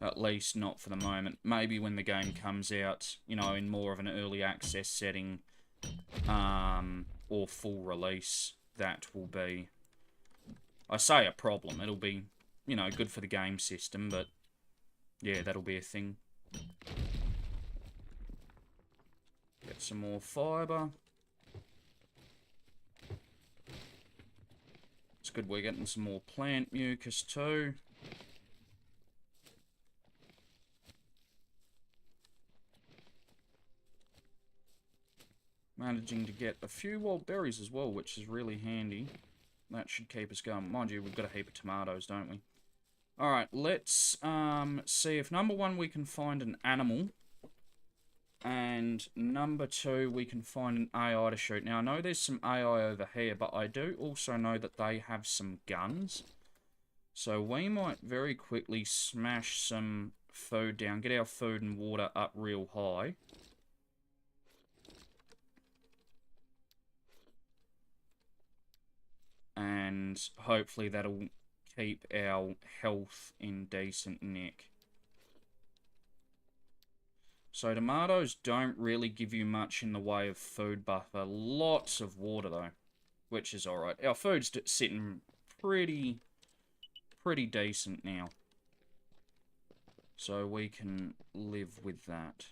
At least not for the moment. Maybe when the game comes out, you know, in more of an early access setting, or full release, that will be, I say a problem. It'll be, you know, good for the game system, but yeah, that'll be a thing. Get some more fibre. It's good we're getting some more plant mucus too. Managing to get a few wild berries as well, which is really handy. That should keep us going. Mind you, we've got a heap of tomatoes, don't we? Alright, let's see if number one we can find an animal. And number two, we can find an AI to shoot. Now, I know there's some AI over here, but I do also know that they have some guns. So we might very quickly smash some food down, get our food and water up real high. And hopefully that'll keep our health in decent nick. So tomatoes don't really give you much in the way of food buffer. Lots of water though, which is alright. Our food's sitting pretty pretty decent now. So we can live with that.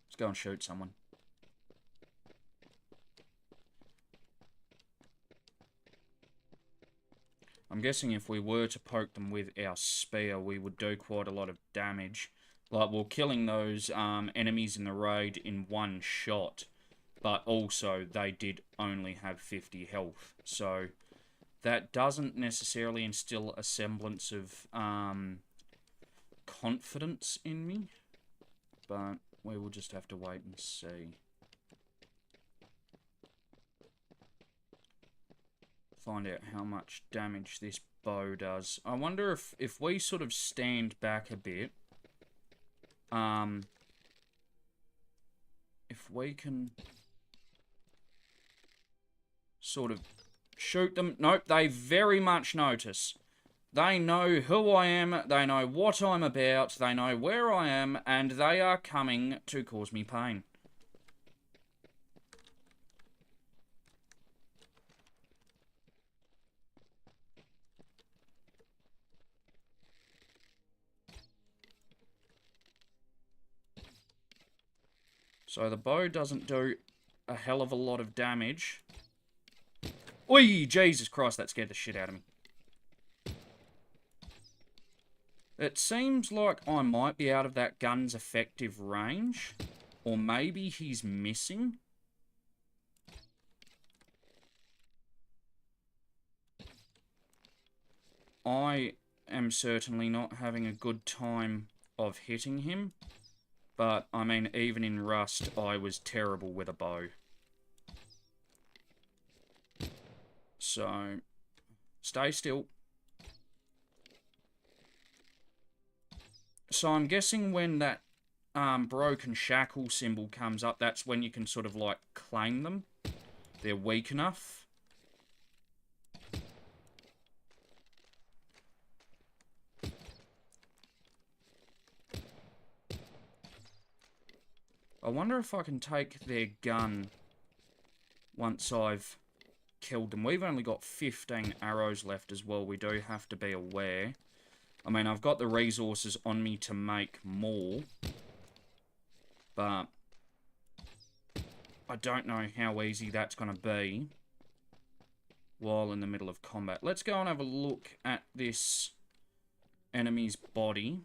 Let's go and shoot someone. I'm guessing if we were to poke them with our spear, we would do quite a lot of damage. Like, we're killing those enemies in the raid in one shot. But also, they did only have 50 health. So, that doesn't necessarily instill a semblance of confidence in me. But we will just have to wait and see. Find out how much damage this bow does. I wonder if we sort of stand back a bit, if we can sort of shoot them. Nope, they very much notice. They know who I am, they know what I'm about, they know where I am, and they are coming to cause me pain. So the bow doesn't do a hell of a lot of damage. Oi, Jesus Christ, that scared the shit out of me. It seems like I might be out of that gun's effective range. Or maybe he's missing. I am certainly not having a good time of hitting him. But, I mean, even in Rust, I was terrible with a bow. So, stay still. So, I'm guessing when that broken shackle symbol comes up, that's when you can sort of, like, claim them. They're weak enough. I wonder if I can take their gun once I've killed them. We've only got 15 arrows left as well. We do have to be aware. I mean, I've got the resources on me to make more. But I don't know how easy that's going to be while in the middle of combat. Let's go and have a look at this enemy's body.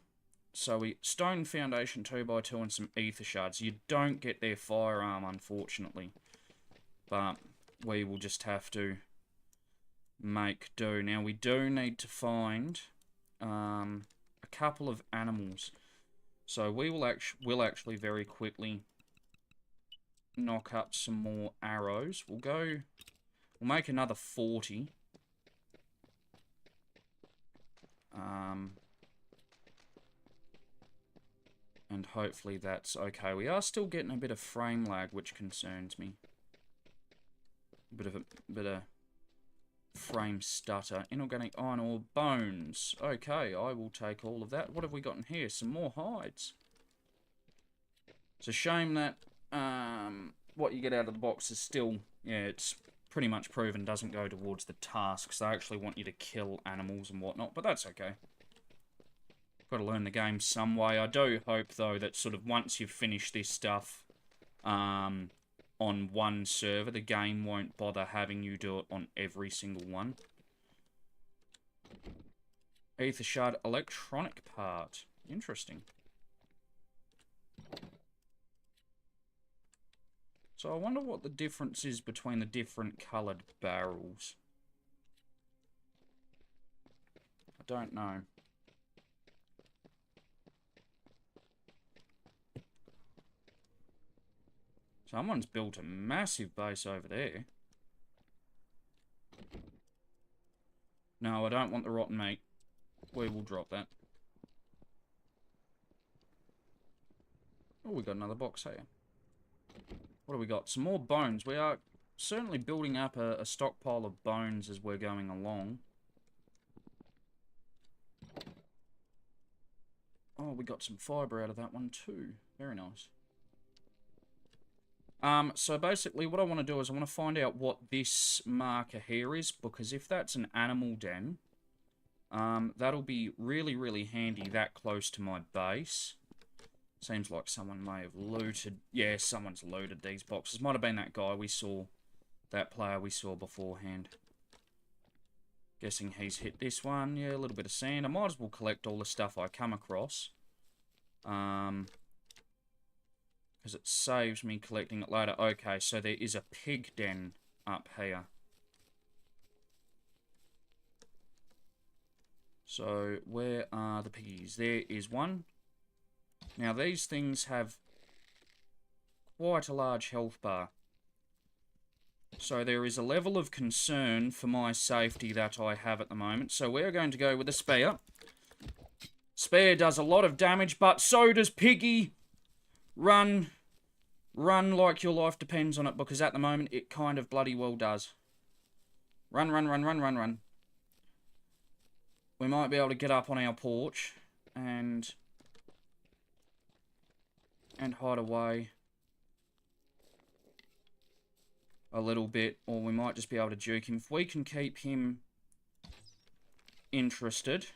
So we stone foundation 2x2 and some ether shards. You don't get their firearm, unfortunately. But we will just have to make do. Now we do need to find a couple of animals. So we will actually very quickly knock up some more arrows. We'll make another 40. And hopefully that's okay. We are still getting a bit of frame lag, which concerns me. A bit of frame stutter. Inorganic iron ore bones. Okay, I will take all of that. What have we got in here? Some more hides. It's a shame that what you get out of the box is still, yeah, it's pretty much proven doesn't go towards the tasks. They actually want you to kill animals and whatnot, but that's okay. Got to learn the game some way. I do hope, though, that sort of once you've finished this stuff on one server, the game won't bother having you do it on every single one. Ether shard electronic part. Interesting. So I wonder what the difference is between the different coloured barrels. I don't know. Someone's built a massive base over there. No, I don't want the rotten meat. We will drop that. Oh, we got another box here. What do we got? Some more bones. We are certainly building up a stockpile of bones as we're going along. Oh, we got some fibre out of that one too. Very nice. So basically what I want to do is I want to find out what this marker here is, because if that's an animal den, that'll be really, really handy that close to my base. Seems like someone may have looted. Yeah, someone's looted these boxes. Might have been that guy we saw, that player we saw beforehand. Guessing he's hit this one. Yeah, a little bit of sand. I might as well collect all the stuff I come across. Because it saves me collecting it later. Okay, so there is a pig den up here. So, where are the piggies? There is one. Now, these things have quite a large health bar. So, there is a level of concern for my safety that I have at the moment. So, we're going to go with a spear. Spear does a lot of damage, but so does Piggy. Run. Run like your life depends on it, because at the moment, it kind of bloody well does. Run, run, run, run, run, run. We might be able to get up on our porch and hide away a little bit, or we might just be able to juke him. If we can keep him interested,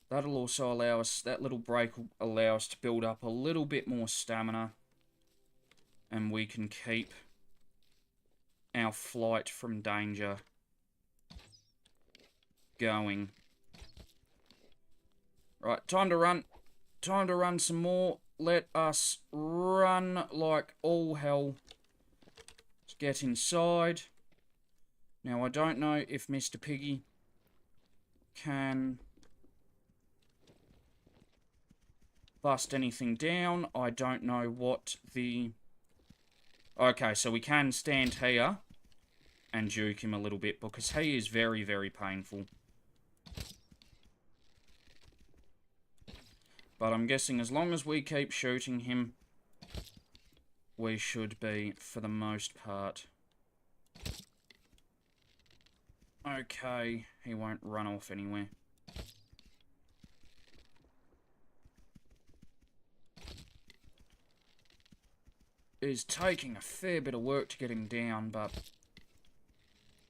that'll also allow us, that little break will allow us to build up a little bit more stamina, and we can keep our flight from danger going. Right, time to run. Time to run some more. Let us run like all hell. Let's get inside. Now, I don't know if Mr. Piggy can bust anything down. I don't know what the... Okay, so we can stand here and juke him a little bit, because he is very, very painful. But I'm guessing as long as we keep shooting him, we should be, for the most part. Okay, he won't run off anywhere. It's taking a fair bit of work to get him down, but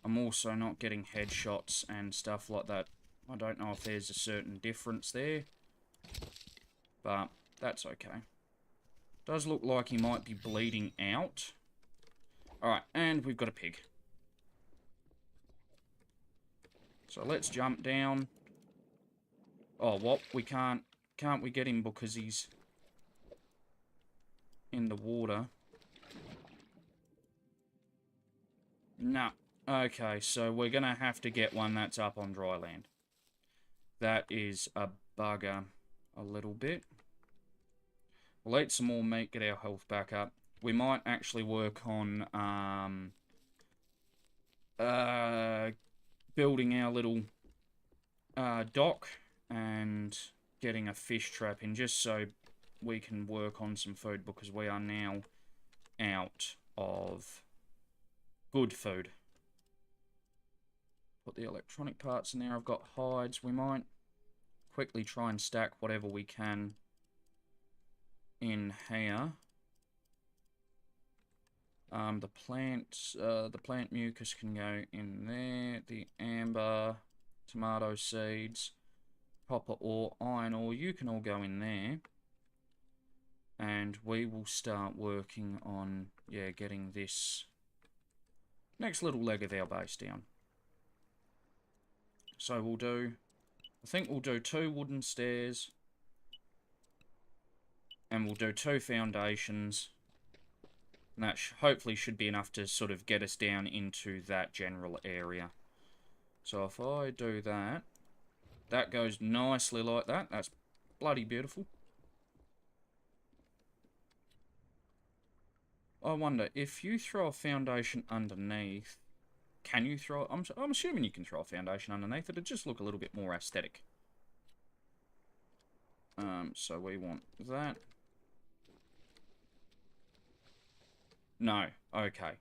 I'm also not getting headshots and stuff like that. I don't know if there's a certain difference there, but that's okay. Does look like he might be bleeding out. Alright, and we've got a pig. So let's jump down. Oh, what? We can't we get him because he's in the water? No. Okay, so we're going to have to get one that's up on dry land. That is a bugger a little bit. We'll eat some more meat, get our health back up. We might actually work on building our little dock and getting a fish trap in, just so we can work on some food, because we are now out of good food. Put the electronic parts in there. I've got hides. We might quickly try and stack whatever we can in here. The plant mucus can go in there. The amber, tomato seeds, copper ore, iron ore, you can all go in there. And we will start working on, yeah, getting this next little leg of our base down. So we'll do, I think we'll do 2 wooden stairs. And we'll do 2 foundations. And that hopefully should be enough to sort of get us down into that general area. So if I do that, that goes nicely like that. That's bloody beautiful. I wonder, if you throw a foundation underneath, can you throw... I'm assuming you can throw a foundation underneath. It'd just look a little bit more aesthetic. So we want that. No. Okay.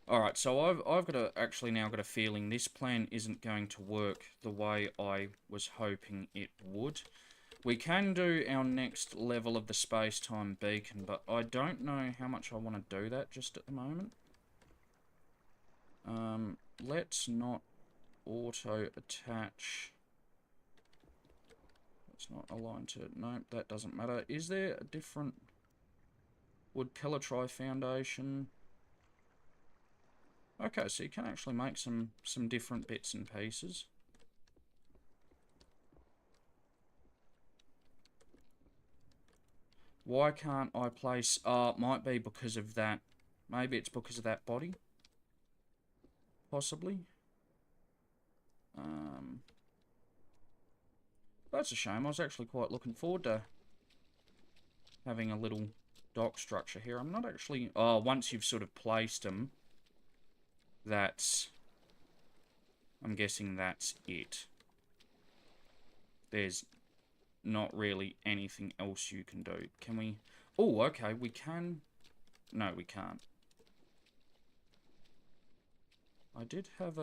Alright, so I've got a, actually now got a feeling this plan isn't going to work the way I was hoping it would. We can do our next level of the space-time beacon, but I don't know how much I want to do that just at the moment. Let's not auto-attach. It's not aligned to... Nope, that doesn't matter. Is there a different wood pillar tri-foundation? Okay, so you can actually make some different bits and pieces. Why can't I place... it might be because of that. Maybe it's because of that body. Possibly. That's a shame. I was actually quite looking forward to having a little dock structure here. I'm not actually... Oh, once you've sort of placed them, that's... I'm guessing that's it. There's not really anything else you can do. Can we... Oh, okay, we can... No, we can't. I did have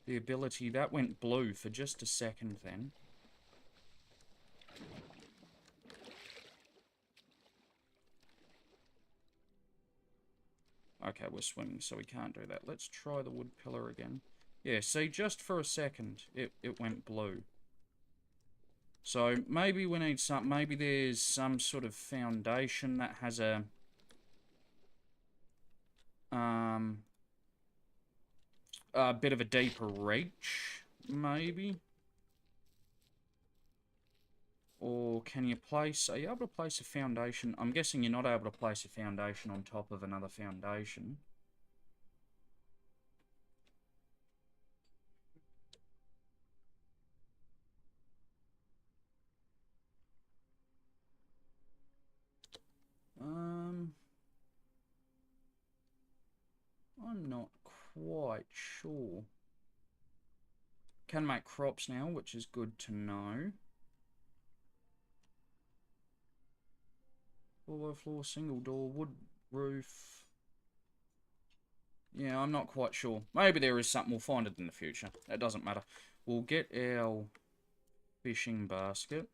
the ability... That went blue for just a second then. Okay, we're swimming, so we can't do that. Let's try the wood pillar again. Yeah, see, just for a second, it went blue. So, maybe we need some... Maybe there's some sort of foundation that has a... a bit of a deeper reach, maybe? Or can you place... Are you able to place a foundation? I'm guessing you're not able to place a foundation on top of another foundation. I'm not quite sure. Can make crops now, which is good to know. 4x4, single door, wood roof. Yeah, I'm not quite sure. Maybe there is something. We'll find it in the future. That doesn't matter. We'll get our fishing basket.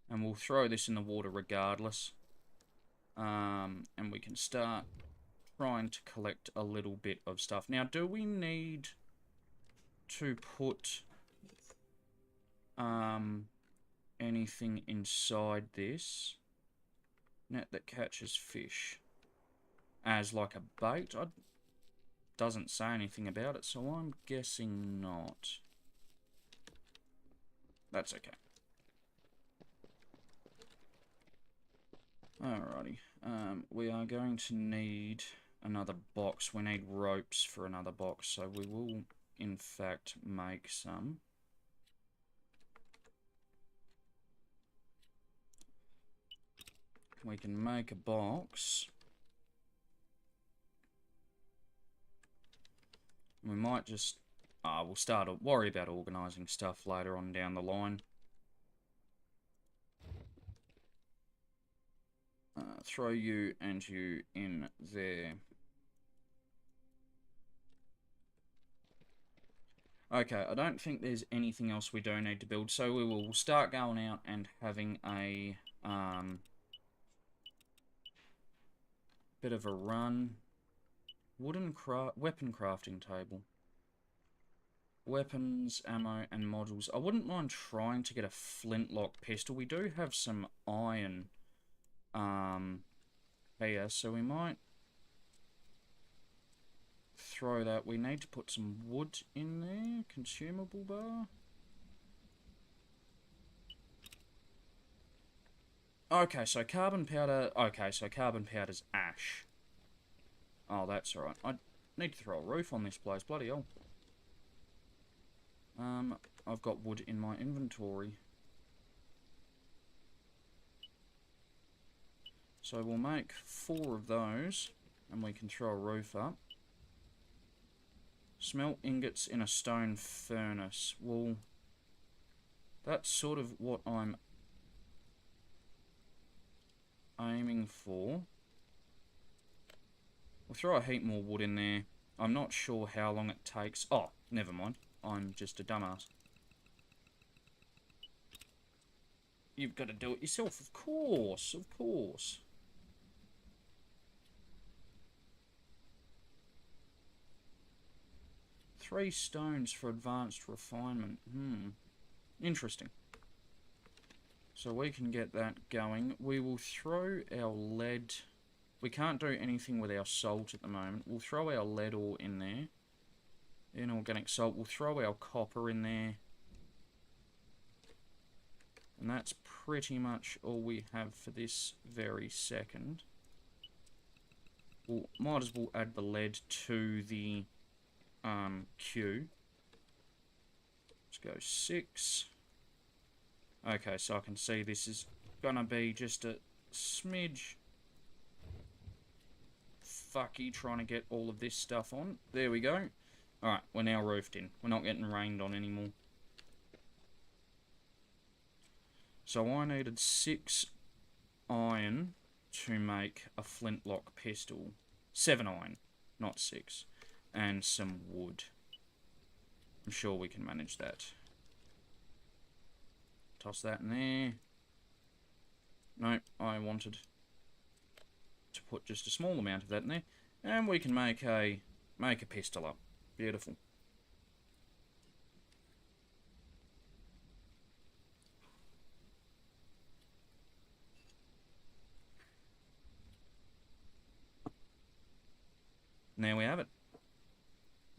And we'll throw this in the water regardless. And we can start trying to collect a little bit of stuff. Now, do we need to put anything inside this? Net that catches fish. As like a bait? It doesn't say anything about it, so I'm guessing not. That's okay. Alrighty. We are going to need another box. We need ropes for another box, so we will, in fact, make some. We can make a box. We might just... we'll worry about organising stuff later on down the line. Throw you and you in there. Okay, I don't think there's anything else we do need to build, so we will start going out and having a bit of a run. Weapon crafting table. Weapons, ammo, and modules. I wouldn't mind trying to get a flintlock pistol. We do have some iron here, so we might throw that. We need to put some wood in there. Consumable bar. Okay, so carbon powder... Okay, so carbon powder's ash. Oh, that's alright. I need to throw a roof on this place. Bloody hell. I've got wood in my inventory. So we'll make 4 of those, and we can throw a roof up. Smelt ingots in a stone furnace. Well, that's sort of what I'm aiming for. We'll throw a heap more wood in there. I'm not sure how long it takes. Oh, never mind. I'm just a dumbass. you've got to do it yourself, of course, of course. Three stones for advanced refinement. Interesting. So we can get that going. We will throw our lead. We can't do anything with our salt at the moment. We'll throw our lead ore in there. Inorganic salt. We'll throw our copper in there. And that's pretty much all we have for this very second. We'll, might as well add the lead to the queue. Let's go 6. Okay, so I can see this is gonna be just a smidge fucky trying to get all of this stuff on. There we go. Alright, we're now roofed in. We're not getting rained on anymore. So I needed 6 iron to make a flintlock pistol. 7 iron, not 6. And some wood. I'm sure we can manage that. Toss that in there. Nope, I wanted to put just a small amount of that in there. And we can make a pistol up. Beautiful. There we have it.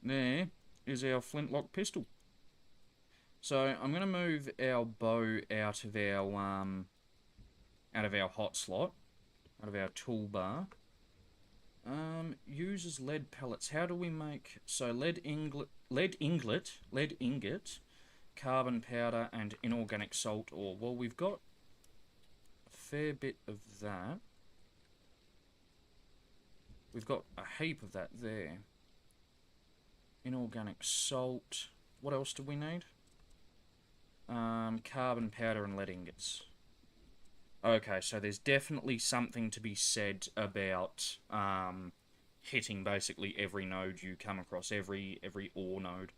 There is our flintlock pistol. So I'm going to move our bow out of our hot slot, out of our toolbar. Uses lead pellets. How do we make so lead ingot, carbon powder, and inorganic salt ore? Well, we've got a fair bit of that. We've got a heap of that there. Inorganic salt. What else do we need? Carbon powder and lead ingots. Okay, so there's definitely something to be said about hitting basically every node you come across, every ore node.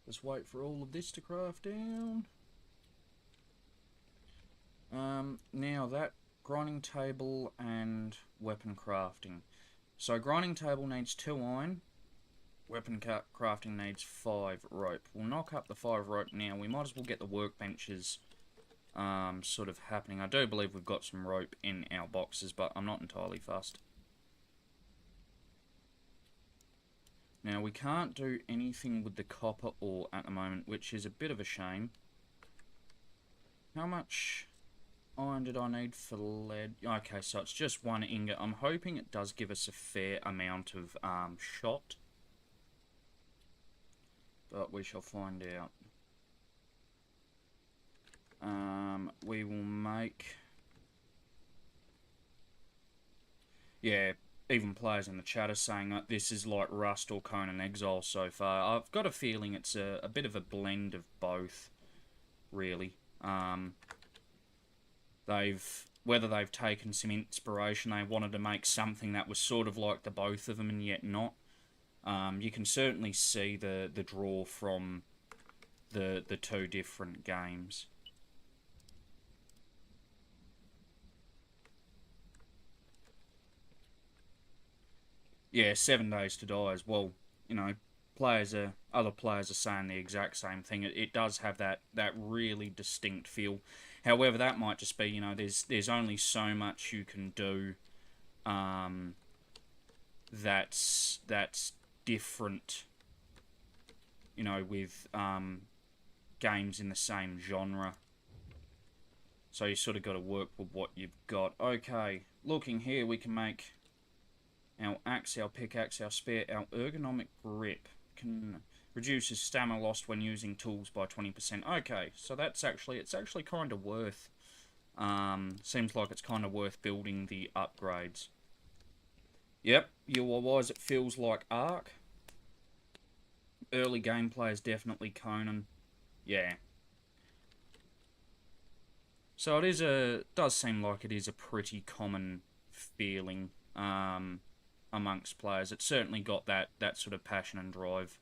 Just wait for all of this to craft down. Now that grinding table and weapon crafting. So grinding table needs 2 iron. Weapon crafting needs 5 rope. We'll knock up the 5 rope now. We might as well get the workbenches sort of happening. I do believe we've got some rope in our boxes, but I'm not entirely fussed. Now, we can't do anything with the copper ore at the moment, which is a bit of a shame. How much iron did I need for lead? Okay, so it's just 1 ingot. I'm hoping it does give us a fair amount of shot. But we shall find out. We will make... Yeah, even players in the chat are saying that this is like Rust or Conan Exile so far. I've got a feeling it's a bit of a blend of both, really. Whether they've taken some inspiration, they wanted to make something that was sort of like the both of them and yet not. You can certainly see the draw from the 2 different games. Yeah, 7 days to die as well. You know, other players are saying the exact same thing. It does have that really distinct feel. However, that might just be, you know, there's only so much you can do that's different, you know, with games in the same genre. So you sort of got to work with what you've got. Okay, looking here, we can make our axe, our pickaxe, our spear, our ergonomic grip can reduces stamina lost when using tools by 20%. Okay, so it's actually kind of worth. Seems like it's kind of worth building the upgrades. Yep, UI-wise it feels like Ark. Early gameplay is definitely Conan. Yeah. So it is does seem like it is a pretty common feeling amongst players. It's certainly got that sort of passion and drive.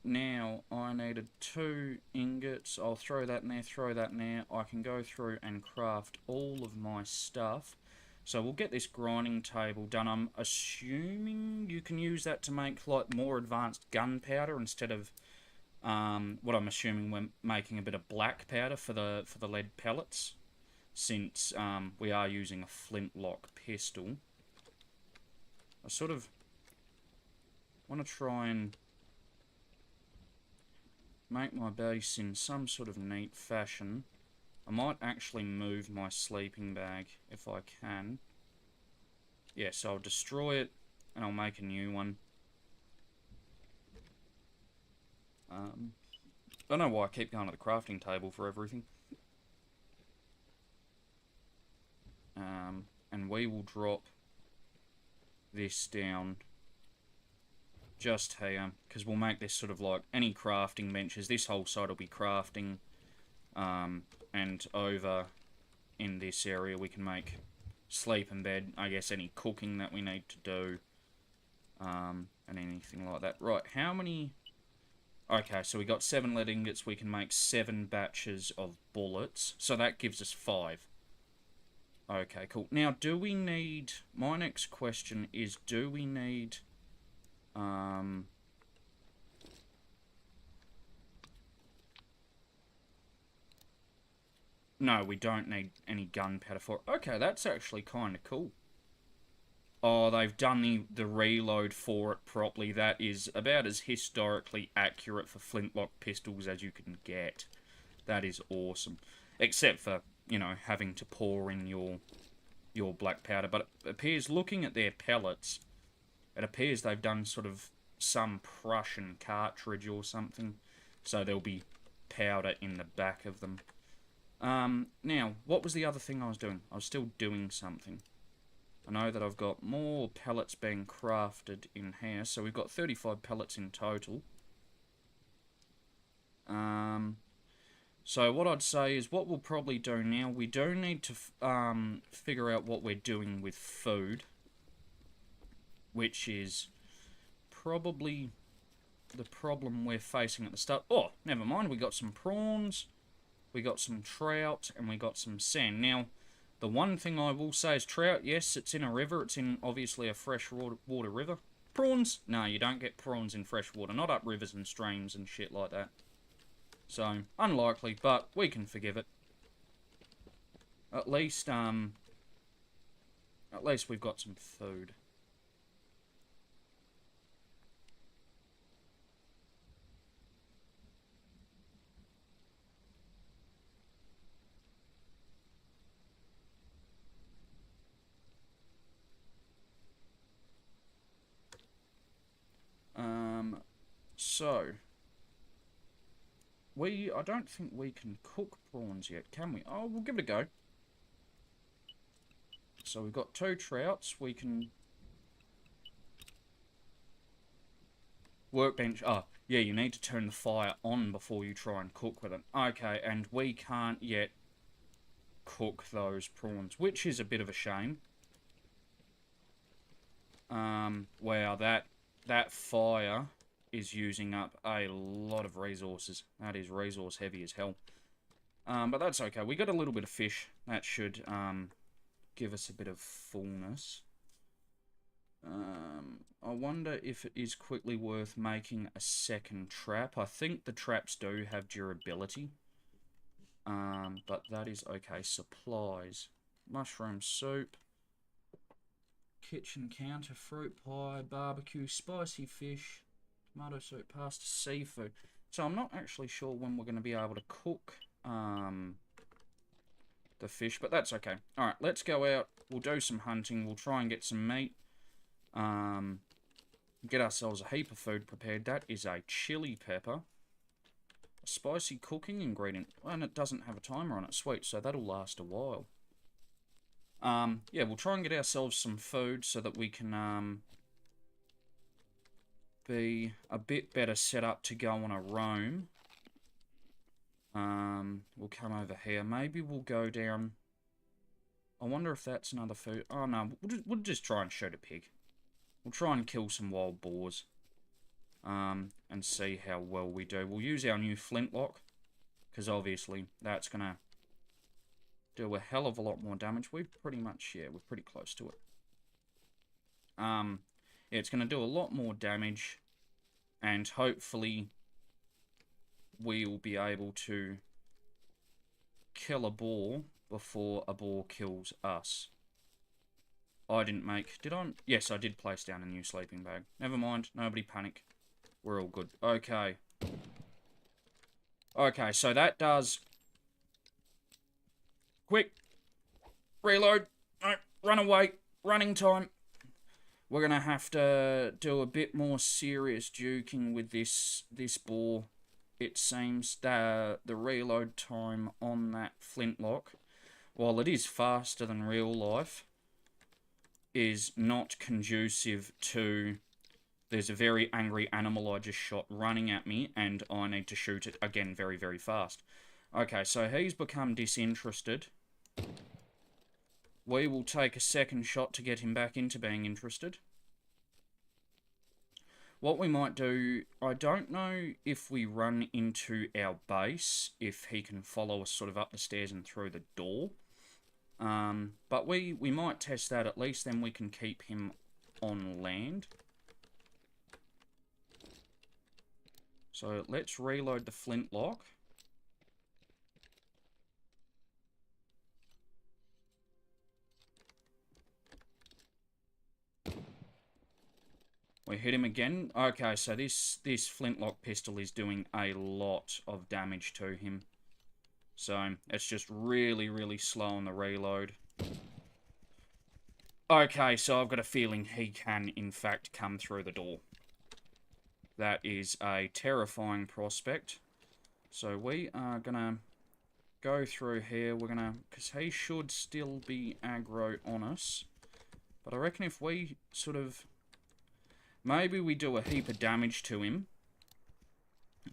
Now, I needed 2 ingots. I'll throw that in there, throw that in there. I can go through and craft all of my stuff. So we'll get this grinding table done. I'm assuming you can use that to make like more advanced gunpowder instead of what I'm assuming we're making a bit of black powder for the lead pellets, since we are using a flintlock pistol. I sort of want to try and make my base in some sort of neat fashion. I might actually move my sleeping bag if I can. Yeah, so I'll destroy it and I'll make a new one. I don't know why I keep going to the crafting table for everything. And we will drop this down just here, because we'll make this sort of like any crafting benches. This whole side will be crafting, and over in this area we can make sleep and bed, I guess any cooking that we need to do, and anything like that. Right, how many... Okay, so we got 7 lead ingots. We can make 7 batches of bullets, so that gives us 5. Okay, cool. Now, do we need... My next question is, do we need... No, we don't need any gunpowder for it. Okay, that's actually kind of cool. Oh, they've done the reload for it properly. That is about as historically accurate for flintlock pistols as you can get. That is awesome. Except for, you know, having to pour in your black powder. But it appears, looking at their pellets, it appears they've done sort of some Prussian cartridge or something. So there'll be powder in the back of them. Now, what was the other thing I was doing? I was still doing something. I know that I've got more pellets being crafted in here, so we've got 35 pellets in total. So what I'd say is, what we'll probably do now, we do need to figure out what we're doing with food, which is probably the problem we're facing at the start. Oh, never mind, we got some prawns, we got some trout, and we got some sand. Now, the one thing I will say is trout, yes, it's in a river. It's in, obviously, a freshwater river. Prawns? No, you don't get prawns in fresh water. Not up rivers and streams and shit like that. So, unlikely, but we can forgive it. At least we've got some food. So, I don't think we can cook prawns yet, can we? Oh, we'll give it a go. So we've got 2 trouts, we can... Workbench, oh, yeah, you need to turn the fire on before you try and cook with it. Okay, and we can't yet cook those prawns, which is a bit of a shame. Wow, that fire is using up a lot of resources. That is resource heavy as hell. But that's okay. We got a little bit of fish. That should give us a bit of fullness. I wonder if it is quickly worth making a second trap. I think the traps do have durability. But that is okay. Supplies. Mushroom soup. Kitchen counter, fruit pie, barbecue, spicy fish, tomato soup, pasta, seafood. So I'm not actually sure when we're going to be able to cook the fish, but that's okay. Alright, let's go out. We'll do some hunting. We'll try and get some meat. Get ourselves a heap of food prepared. That is a chili pepper. A spicy cooking ingredient. And it doesn't have a timer on it. Sweet, so that'll last a while. Yeah, we'll try and get ourselves some food so that we can, be a bit better set up to go on a roam. We'll come over here. Maybe we'll go down. I wonder if that's another food. Oh, no, we'll just try and shoot a pig. We'll try and kill some wild boars. And see how well we do. We'll use our new flintlock, because obviously that's going to do a hell of a lot more damage. We're pretty much, yeah, we're pretty close to it. Yeah, it's going to do a lot more damage, and hopefully we'll be able to kill a boar before a boar kills us. I didn't make... Did I? Yes, I did place down a new sleeping bag. Never mind. Nobody panic. We're all good. Okay. Okay, so that does... Quick! Reload! No, run away! Running time! We're going to have to do a bit more serious juking with this boar. It seems that the reload time on that flintlock, while it is faster than real life, is not conducive to... There's a very angry animal I just shot running at me, and I need to shoot it again very, very fast. Okay, so he's become disinterested. We will take a second shot to get him back into being interested. What we might do, I don't know if we run into our base, if he can follow us sort of up the stairs and through the door. But we might test that. At least then we can keep him on land. So let's reload the flintlock. We hit him again. Okay, so this flintlock pistol is doing a lot of damage to him. So it's just really, really slow on the reload. Okay, so I've got a feeling he can, in fact, come through the door. That is a terrifying prospect. So we are going to go through here. We're going to... Because he should still be aggro on us. But I reckon if we sort of... Maybe we do a heap of damage to him.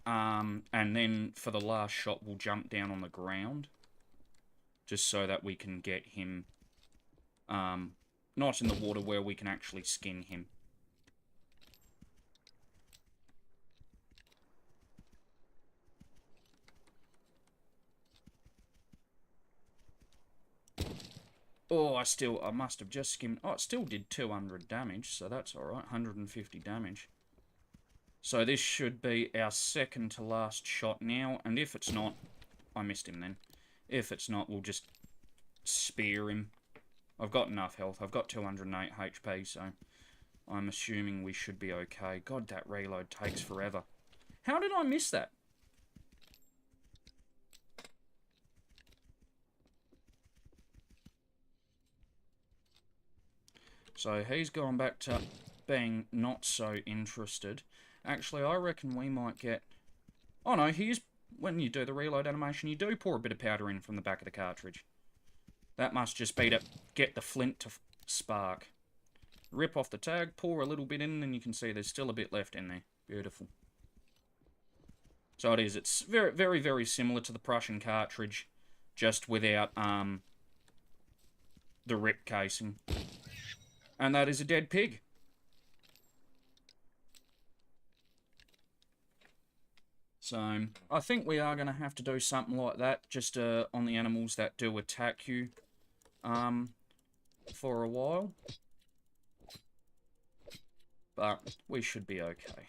And then for the last shot, we'll jump down on the ground. Just so that we can get him... not in the water where we can actually skin him. Oh, I must have just skimmed... Oh, it still did 200 damage, so that's alright. 150 damage. So this should be our second to last shot now, and if it's not... I missed him then. If it's not, we'll just spear him. I've got enough health. I've got 208 HP, so I'm assuming we should be okay. God, that reload takes forever. How did I miss that? So he's gone back to being not so interested. Actually, I reckon we might get... Oh no, here's... When you do the reload animation, you do pour a bit of powder in from the back of the cartridge. That must just be to get the flint to spark. Rip off the tag, pour a little bit in, and you can see there's still a bit left in there. Beautiful. So it is. It's very, very, very similar to the Prussian cartridge, just without the rip casing. And that is a dead pig. So, I think we are going to have to do something like that, just on the animals that do attack you, for a while. But we should be okay.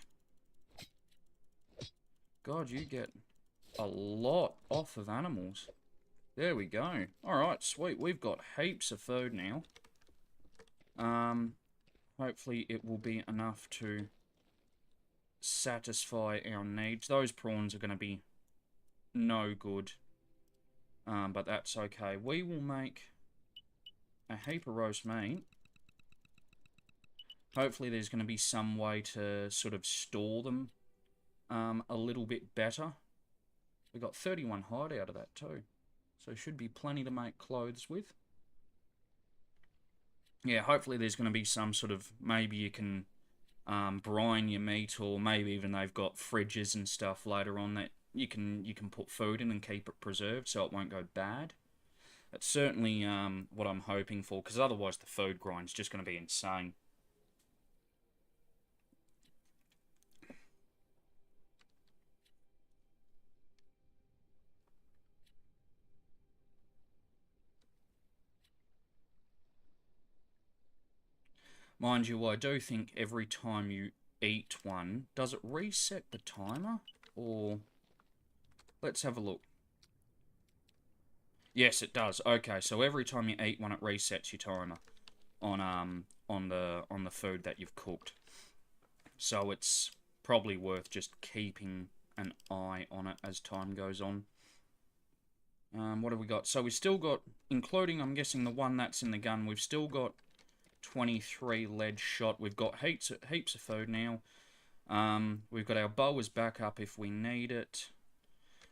God, you get a lot off of animals. There we go. Alright, sweet. We've got heaps of food now. Hopefully it will be enough to satisfy our needs. Those prawns are going to be no good. But that's okay. We will make a heap of roast meat. Hopefully there's going to be some way to sort of store them a little bit better. We got 31 hide out of that too. So should be plenty to make clothes with. yeah, hopefully there's going to be some sort of, maybe you can brine your meat, or maybe even they've got fridges and stuff later on that you can put food in and keep it preserved so it won't go bad. That's certainly what I'm hoping for, because otherwise the food grind's just going to be insane. Mind you, I do think every time you eat one, does it reset the timer? Or let's have a look. Yes, it does. Okay, so every time you eat one, it resets your timer on the food that you've cooked. So it's probably worth just keeping an eye on it as time goes on. What have we got? So we still got, including, I'm guessing, the one that's in the gun, we've still got 23 lead shot. We've got heaps of food now. We've got our bow as backup if we need it.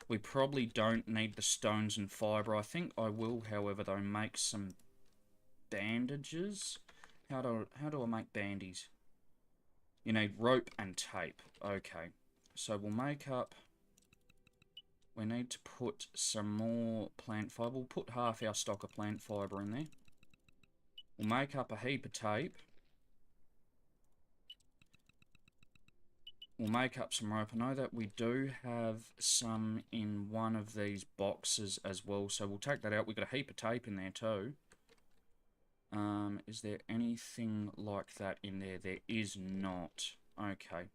We probably don't need the stones and fibre. I think I will, however, though, make some bandages. How do I make bandies? You need rope and tape. Okay. So we'll make up... We need to put some more plant fibre. We'll put half our stock of plant fibre in there. We'll make up a heap of tape. We'll make up some rope. I know that we do have some in one of these boxes as well, so we'll take that out. We've got a heap of tape in there too. Is there anything like that in there? There is not. Okay.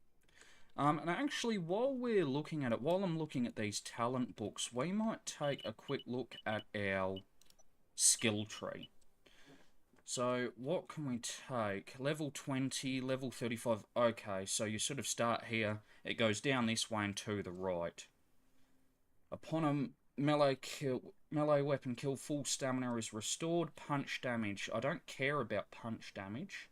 And actually, while we're looking at it, while I'm looking at these talent books, we might take a quick look at our skill tree. So, what can we take? Level 20, level 35. Okay, so you sort of start here. It goes down this way and to the right. Upon a melee weapon kill, full stamina is restored. Punch damage. I don't care about punch damage.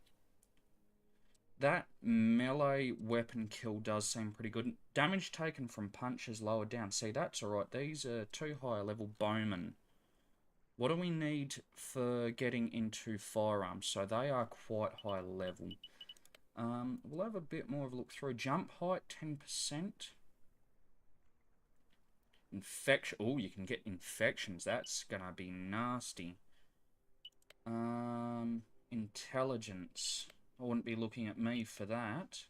That melee weapon kill does seem pretty good. Damage taken from punches lowered down. See, that's alright. These are 2 higher level bowmen. What do we need for getting into firearms? So they are quite high level. We'll have a bit more of a look through. Jump height, 10%. Infection. Oh, you can get infections. That's gonna be nasty. Intelligence. I wouldn't be looking at me for that.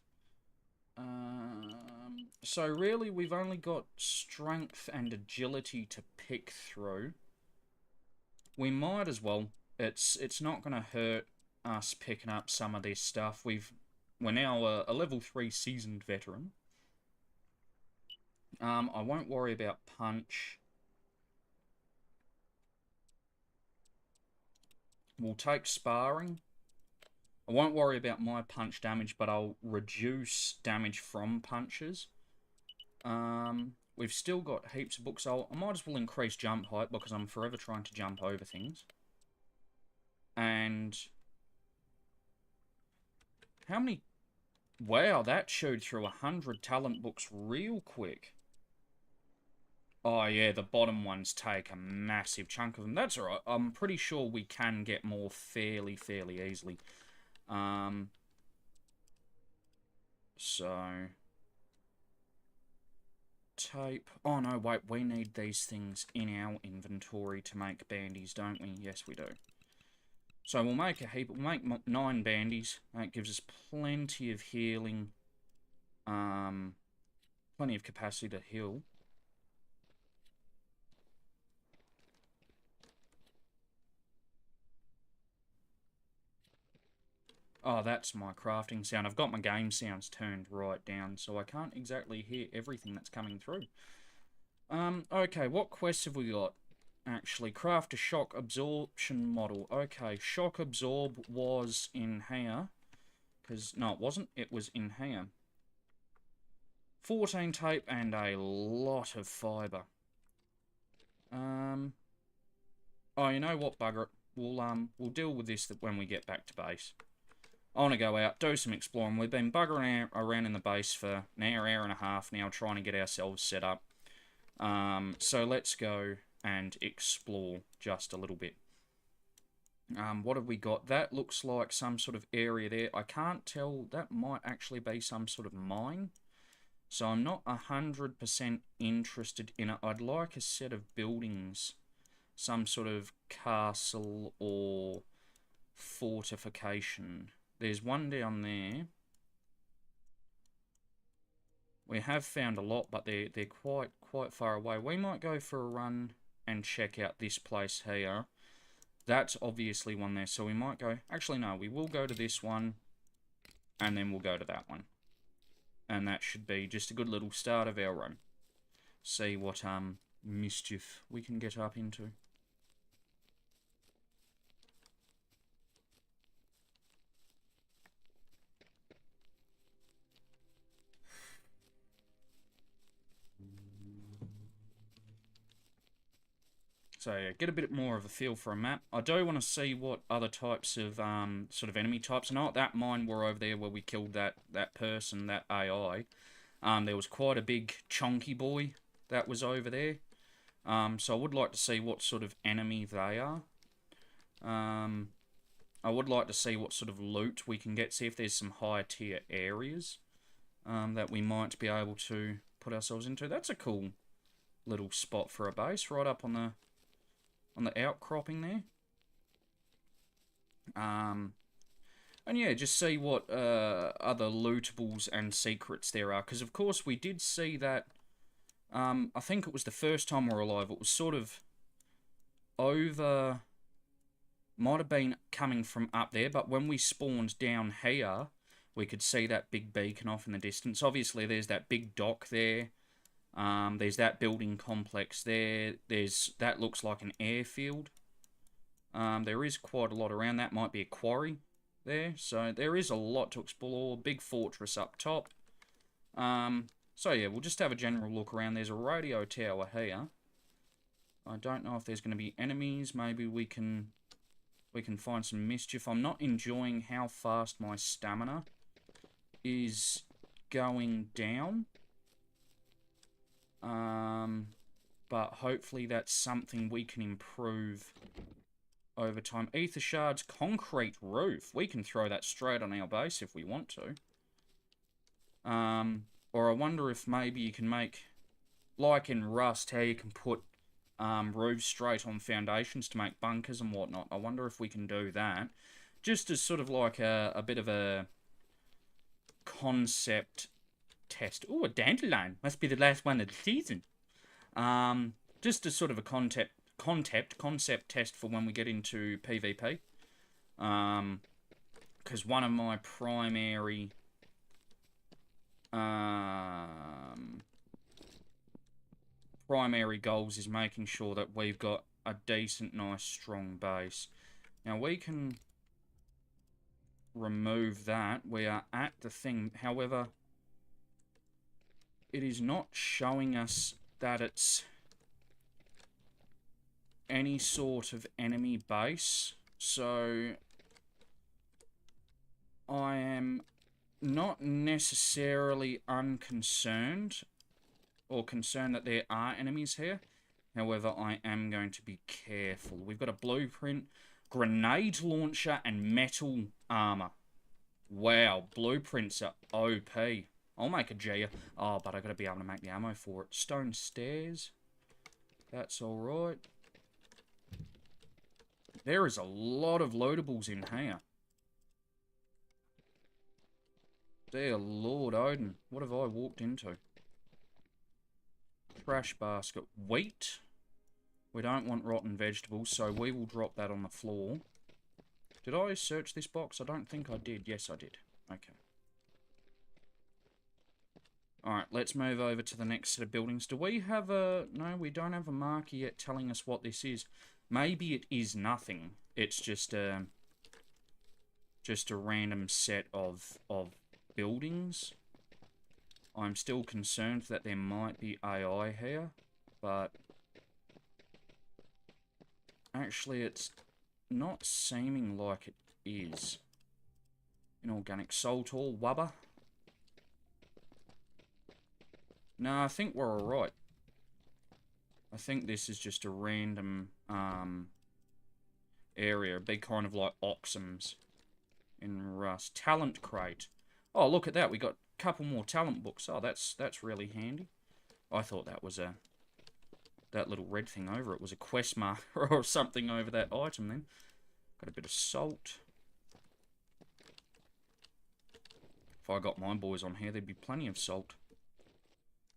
So really, we've only got strength and agility to pick through. We might as well. It's not going to hurt us picking up some of this stuff. We're now a level 3 seasoned veteran. I won't worry about punch. We'll take sparring. I won't worry about my punch damage, but I'll reduce damage from punches. We've still got heaps of books. I might as well increase jump height because I'm forever trying to jump over things. And how many... Wow, that showed through 100 talent books real quick. Oh yeah, the bottom ones take a massive chunk of them. That's alright. I'm pretty sure we can get more fairly easily. So... Tape. Oh no, wait, we need these things in our inventory to make bandies, don't we? Yes, we do. So we'll make a heap. We'll make 9 bandies. That gives us plenty of healing. Plenty of capacity to heal. Oh, that's my crafting sound. I've got my game sounds turned right down, so I can't exactly hear everything that's coming through. Okay, what quests have we got? Actually, craft a shock absorption model. Okay, shock absorb was in here. No, it wasn't. It was in here. 14 tape and a lot of fibre. Oh, you know what, bugger it. We'll deal with this when we get back to base. I want to go out, do some exploring. We've been buggering around in the base for an hour and a half now, trying to get ourselves set up. So let's go and explore just a little bit. What have we got? That looks like some sort of area there. I can't tell. That might actually be some sort of mine. So I'm not 100% interested in it. I'd like a set of buildings. Some sort of castle or fortification. There's one down there. We have found a lot, but they're quite far away. We might go for a run and check out this place here. That's obviously one there, so we might go... Actually, no, we will go to this one, and then we'll go to that one. And that should be just a good little start of our run. See what mischief we can get up into. So yeah, get a bit more of a feel for a map. I do want to see what other types of sort of enemy types. I know at that mine were over there where we killed that person, that AI. There was quite a big chunky boy that was over there. So I would like to see what sort of enemy they are. I would like to see what sort of loot we can get. See if there's some higher tier areas that we might be able to put ourselves into. That's a cool little spot for a base, right up on the outcropping there. And yeah, just see what other lootables and secrets there are. Because, of course, we did see that... I think it was the first time we were alive. It was sort of over... Might have been coming from up there. But when we spawned down here, we could see that big beacon off in the distance. Obviously, there's that big dock there. There's that building complex there. That looks like an airfield. There is quite a lot around. That might be a quarry there. So there is a lot to explore. Big fortress up top. So yeah, we'll just have a general look around. There's a radio tower here. I don't know if there's going to be enemies. Maybe we can find some mischief. I'm not enjoying how fast my stamina is going down. But hopefully that's something we can improve over time. Ether shards, concrete roof. We can throw that straight on our base if we want to. Or I wonder if maybe you can make, like in Rust, how you can put roofs straight on foundations to make bunkers and whatnot. I wonder if we can do that. Just as sort of like a bit of a concept test. Ooh, a dandelion. Must be the last one of the season. Just as sort of a concept test for when we get into PvP. Because one of my primary goals is making sure that we've got a decent, nice, strong base. Now we can remove that. We are at the thing. However, it is not showing us that it's any sort of enemy base. So I am not necessarily unconcerned or concerned that there are enemies here. However, I am going to be careful. We've got a blueprint, grenade launcher, and metal armor. Wow, blueprints are OP. I'll make a G. Oh, but I gotta be able to make the ammo for it. Stone stairs. That's alright. There is a lot of loadables in here. Dear Lord Odin, what have I walked into? Trash basket. Wheat. We don't want rotten vegetables, so we will drop that on the floor. Did I search this box? I don't think I did. Yes, I did. Okay. Alright, let's move over to the next set of buildings. Do we have a... No, we don't have a marker yet telling us what this is. Maybe it is nothing. It's just a random set of buildings. I'm still concerned that there might be AI here, but actually it's not seeming like it is. Inorganic salt ore, wubber. No, I think we're alright. I think this is just a random area. It'd be kind of like Oxums in Rust. Talent crate. Oh, look at that. We got a couple more talent books. Oh, that's really handy. I thought that was that little red thing over it was a quest marker or something over that item then. Got a bit of salt. If I got my boys on here, there'd be plenty of salt.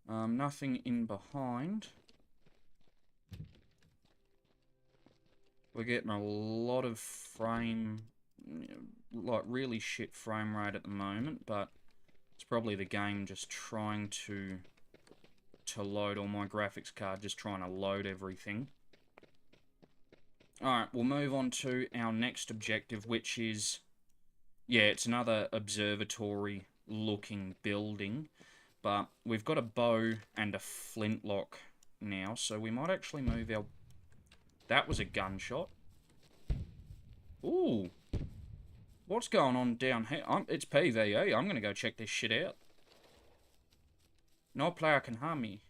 Nothing in behind. We're getting a lot of like really shit frame rate at the moment, but it's probably the game just trying to load, or my graphics card just trying to load everything. Alright, we'll move on to our next objective, which is, yeah, it's another observatory looking building, but we've got a bow and a flintlock now, so we might actually move our... That was a gunshot. Ooh. What's going on down here? It's PvE. I'm going to go check this shit out. No player can harm me.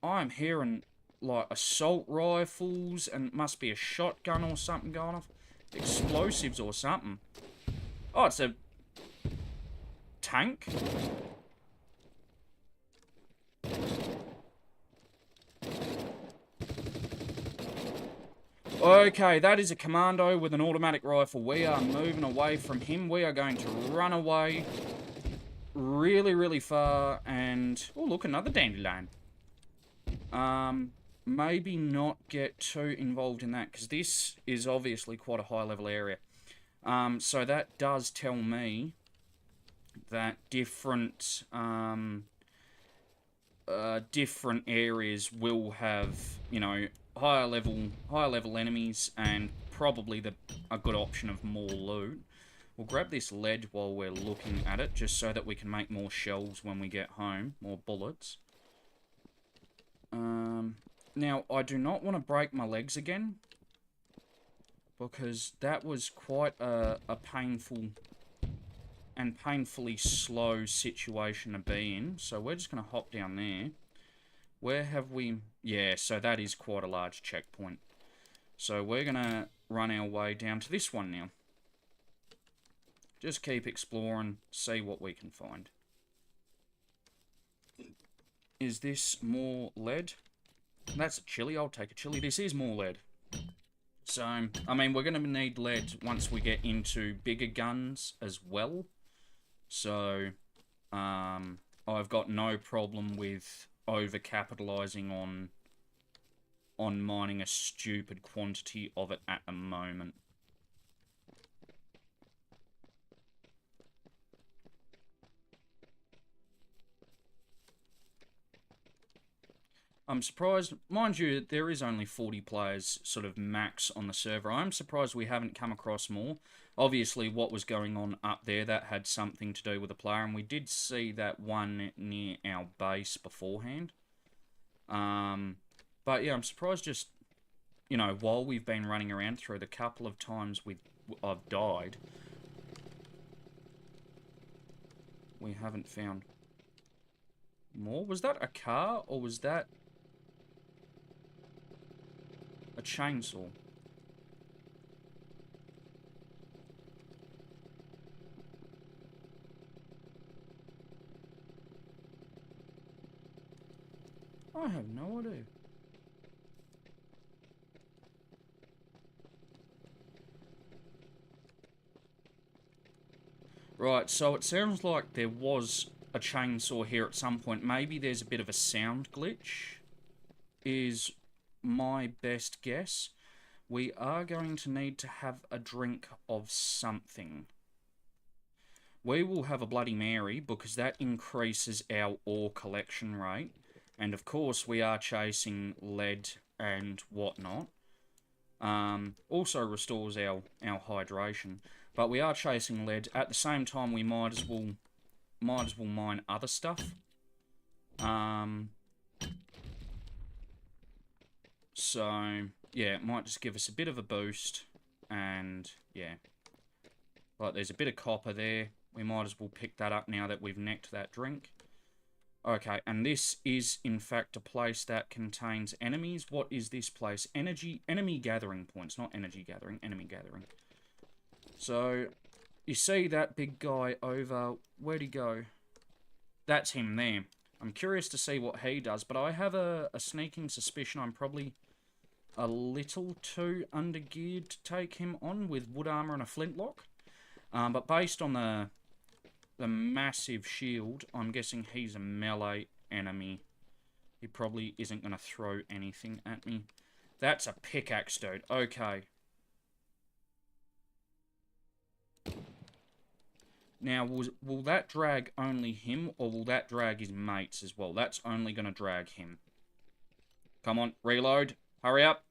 I'm hearing, like, assault rifles, and it must be a shotgun or something going off. Explosives or something. Oh, it's a tank? Okay, that is a commando with an automatic rifle. We are moving away from him. We are going to run away really, really far. And, oh, look, another dandelion. Maybe not get too involved in that, because this is obviously quite a high-level area. So that does tell me that different areas will have, you know, higher level enemies, and probably a good option of more loot. We'll grab this lead while we're looking at it, just so that we can make more shells when we get home, more bullets. Now, I do not want to break my legs again, because that was quite a painful and painfully slow situation to be in. So we're just going to hop down there. Where have we... Yeah, so that is quite a large checkpoint. So we're going to run our way down to this one now. Just keep exploring, see what we can find. Is this more lead? That's a chili. I'll take a chili. This is more lead. So, I mean, we're going to need lead once we get into bigger guns as well. So, I've got no problem with over-capitalizing on mining a stupid quantity of it at the moment. I'm surprised, mind you, there is only 40 players sort of max on the server. I'm surprised we haven't come across more. Obviously, what was going on up there, that had something to do with the player, and we did see that one near our base beforehand. But yeah, I'm surprised just, you know, while we've been running around through the couple of times I've died, we haven't found more. Was that a car, or was that a chainsaw? I have no idea. Right, so it sounds like there was a chainsaw here at some point. Maybe there's a bit of a sound glitch, is my best guess. We are going to need to have a drink of something. We will have a Bloody Mary, because that increases our ore collection rate. And of course, we are chasing lead and whatnot. Also restores our hydration. But we are chasing lead. At the same time, we might as well mine other stuff. So, yeah, it might just give us a bit of a boost. And, yeah. Like, there's a bit of copper there. We might as well pick that up now that we've necked that drink. Okay, and this is, in fact, a place that contains enemies. What is this place? Enemy gathering points. Not energy gathering, enemy gathering. So, you see that big guy over... Where'd he go? That's him there. I'm curious to see what he does, but I have a sneaking suspicion I'm probably a little too undergeared to take him on with wood armor and a flintlock. But based on the massive shield, I'm guessing he's a melee enemy. He probably isn't going to throw anything at me. That's a pickaxe, dude. Okay. Now, will that drag only him, or will that drag his mates as well? That's only going to drag him. Come on, reload. Hurry up.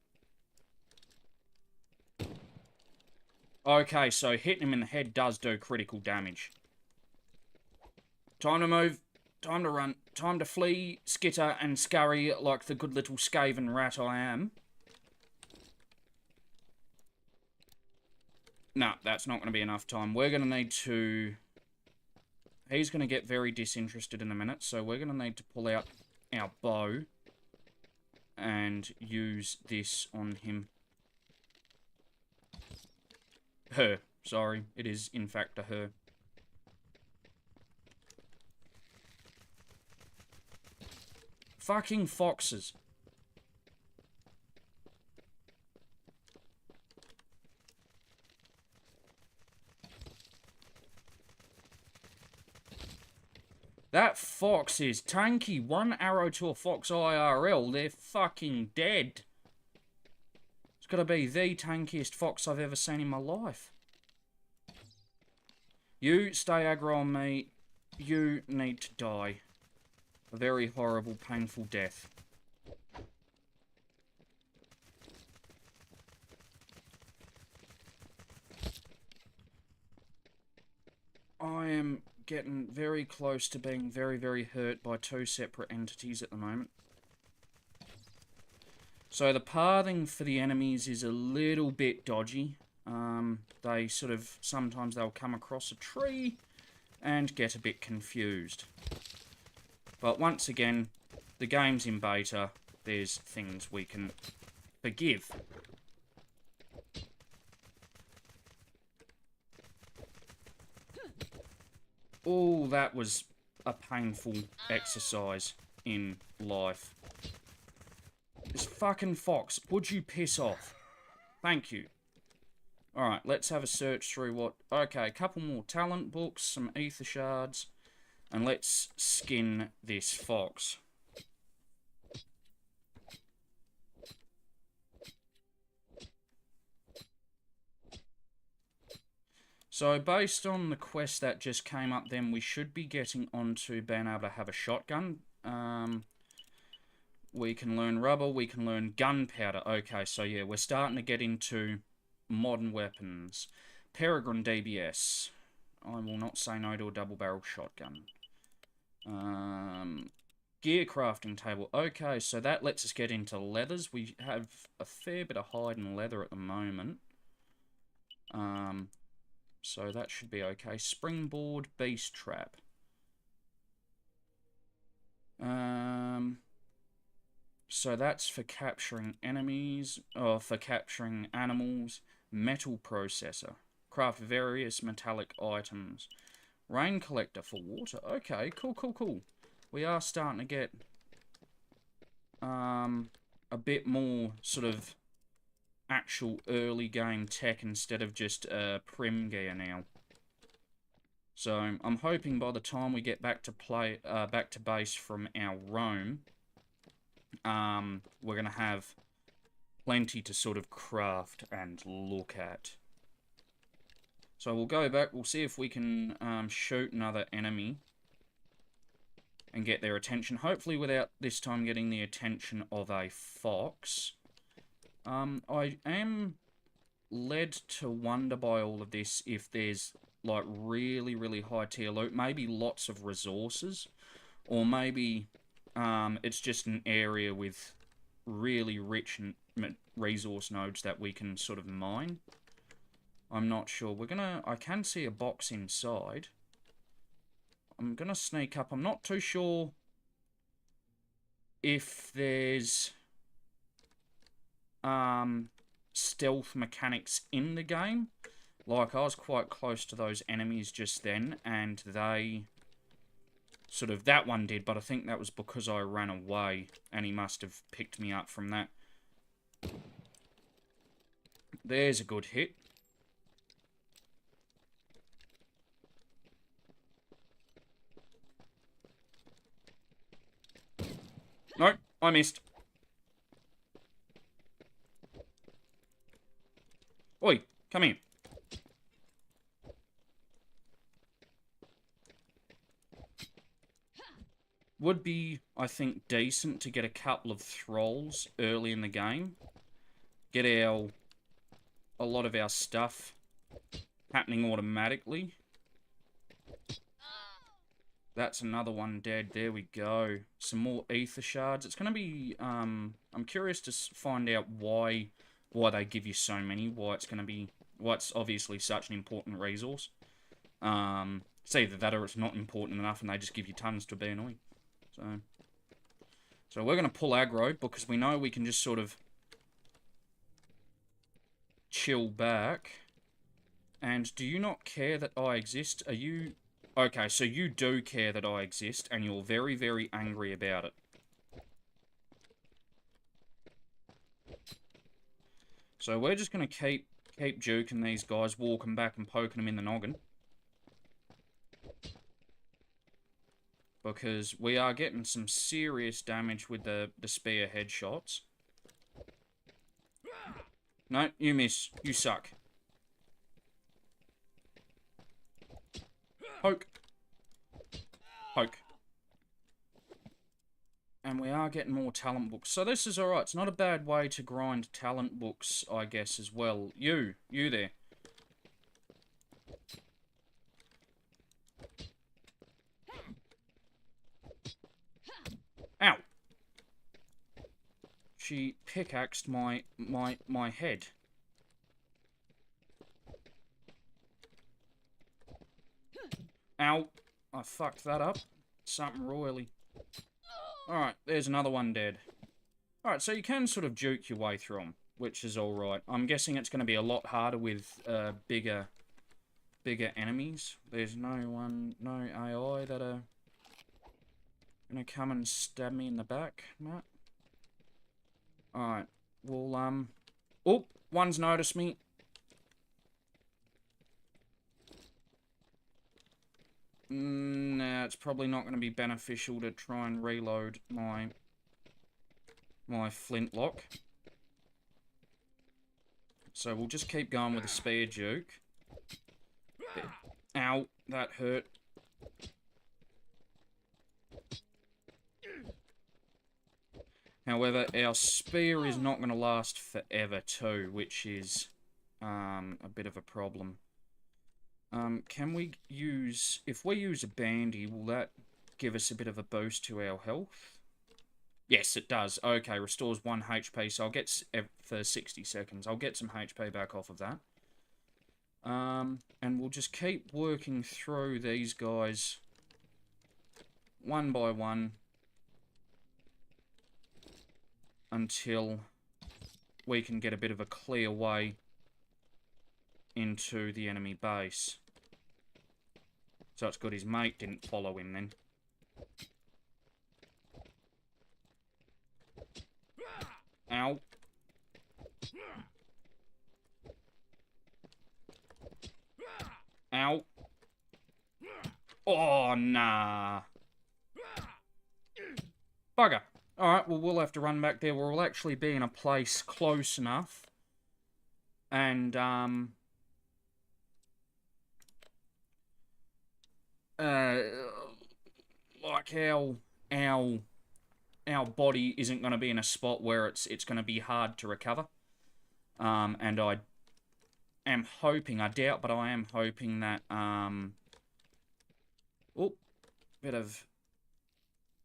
Okay, so hitting him in the head does do critical damage. Time to move. Time to run. Time to flee, skitter, and scurry like the good little skaven rat I am. Nah, that's not going to be enough time. We're going to need to... He's going to get very disinterested in a minute, so we're going to need to pull out our bow and use this on him. Her. Sorry, it is in fact a her. Fucking foxes. That fox is tanky. One arrow to a fox IRL, they're fucking dead. It's gotta be the tankiest fox I've ever seen in my life. You stay aggro on me. You need to die. A very horrible, painful death. I am getting very close to being very, very hurt by two separate entities at the moment. So the pathing for the enemies is a little bit dodgy. They sort of, sometimes they'll come across a tree and get a bit confused. But once again, the game's in beta. There's things we can forgive. Oh, that was a painful exercise in life. This fucking fox, would you piss off? Thank you. Alright, let's have a search through what... Okay, a couple more talent books, some ether shards, and let's skin this fox. So, based on the quest that just came up then, we should be getting onto being able to have a shotgun. We can learn rubber, we can learn gunpowder. Okay, so yeah, we're starting to get into modern weapons. Peregrine DBS. I will not say no to a double-barrel shotgun. Gear crafting table. Okay, so that lets us get into leathers. We have a fair bit of hide and leather at the moment. So that should be okay. Springboard, beast trap. So that's for capturing enemies, or for capturing animals. Metal processor. Craft various metallic items. Rain collector for water. Okay, cool, cool, cool. We are starting to get a bit more sort of actual early game tech instead of just prim gear now. So I'm hoping by the time we get back to base from our roam, we're gonna have plenty to sort of craft and look at. So we'll go back, we'll see if we can shoot another enemy and get their attention, hopefully without this time getting the attention of a fox. I am led to wonder by all of this if there's like really, really high tier loot, maybe lots of resources, or maybe it's just an area with really rich resource nodes that we can sort of mine. I'm not sure. I can see a box inside. I'm gonna sneak up. I'm not too sure if there's stealth mechanics in the game. Like, I was quite close to those enemies just then, and they sort of, that one did, but I think that was because I ran away, and he must have picked me up from that. There's a good hit. Nope, I missed. Oi, come here. Would be, I think, decent to get a couple of thralls early in the game. Get a lot of our stuff happening automatically. That's another one dead. There we go. Some more ether shards. It's going to be, I'm curious to find out why they give you so many. Why it's obviously such an important resource. It's either that or it's not important enough and they just give you tons to be annoying. So we're going to pull aggro because we know we can just sort of chill back. And do you not care that I exist? Are you... Okay, so you do care that I exist, and you're very, very angry about it. So we're just going to keep juking these guys, walking back and poking them in the noggin. Because we are getting some serious damage with the spear headshots. No, you miss. You suck. Poke. Poke. And we are getting more talent books. So this is alright. It's not a bad way to grind talent books, I guess, as well. You there. Ow. She pickaxed my head. Ow. I fucked that up. Something royally. Alright, there's another one dead. Alright, so you can sort of juke your way through them, which is alright. I'm guessing it's going to be a lot harder with bigger enemies. There's no AI that are going to come and stab me in the back, Matt. Alright, well, oh, one's noticed me. Nah, it's probably not going to be beneficial to try and reload my flintlock. So we'll just keep going with the spear juke. Ow, that hurt. However, our spear is not going to last forever too, which is a bit of a problem. Can we use... If we use a bandy, will that give us a bit of a boost to our health? Yes, it does. Okay, restores 1 HP, so I'll get... For 60 seconds, I'll get some HP back off of that. And we'll just keep working through these guys one by one until we can get a bit of a clear way into the enemy base. So it's good his mate didn't follow him then. Ow. Ow. Oh, nah. Bugger. Alright, well, we'll have to run back there. We'll actually be in a place close enough. And, like our body isn't going to be in a spot where it's going to be hard to recover. And I am hoping, I doubt, but I am hoping that, oh, bit of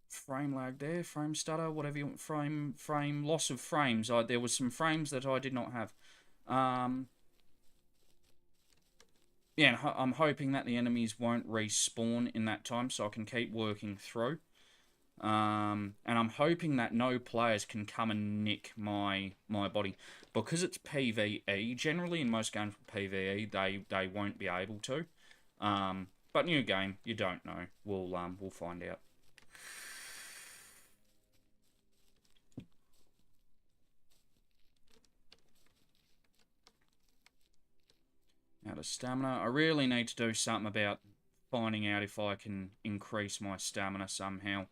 frame lag there, frame stutter, whatever you want, frame, loss of frames. There was some frames that I did not have. Yeah, I'm hoping that the enemies won't respawn in that time, so I can keep working through. And I'm hoping that no players can come and nick my body. Because it's PvE, generally in most games with PvE, they won't be able to. But new game, you don't know. We'll find out. Out of stamina. I really need to do something about finding out if I can increase my stamina somehow.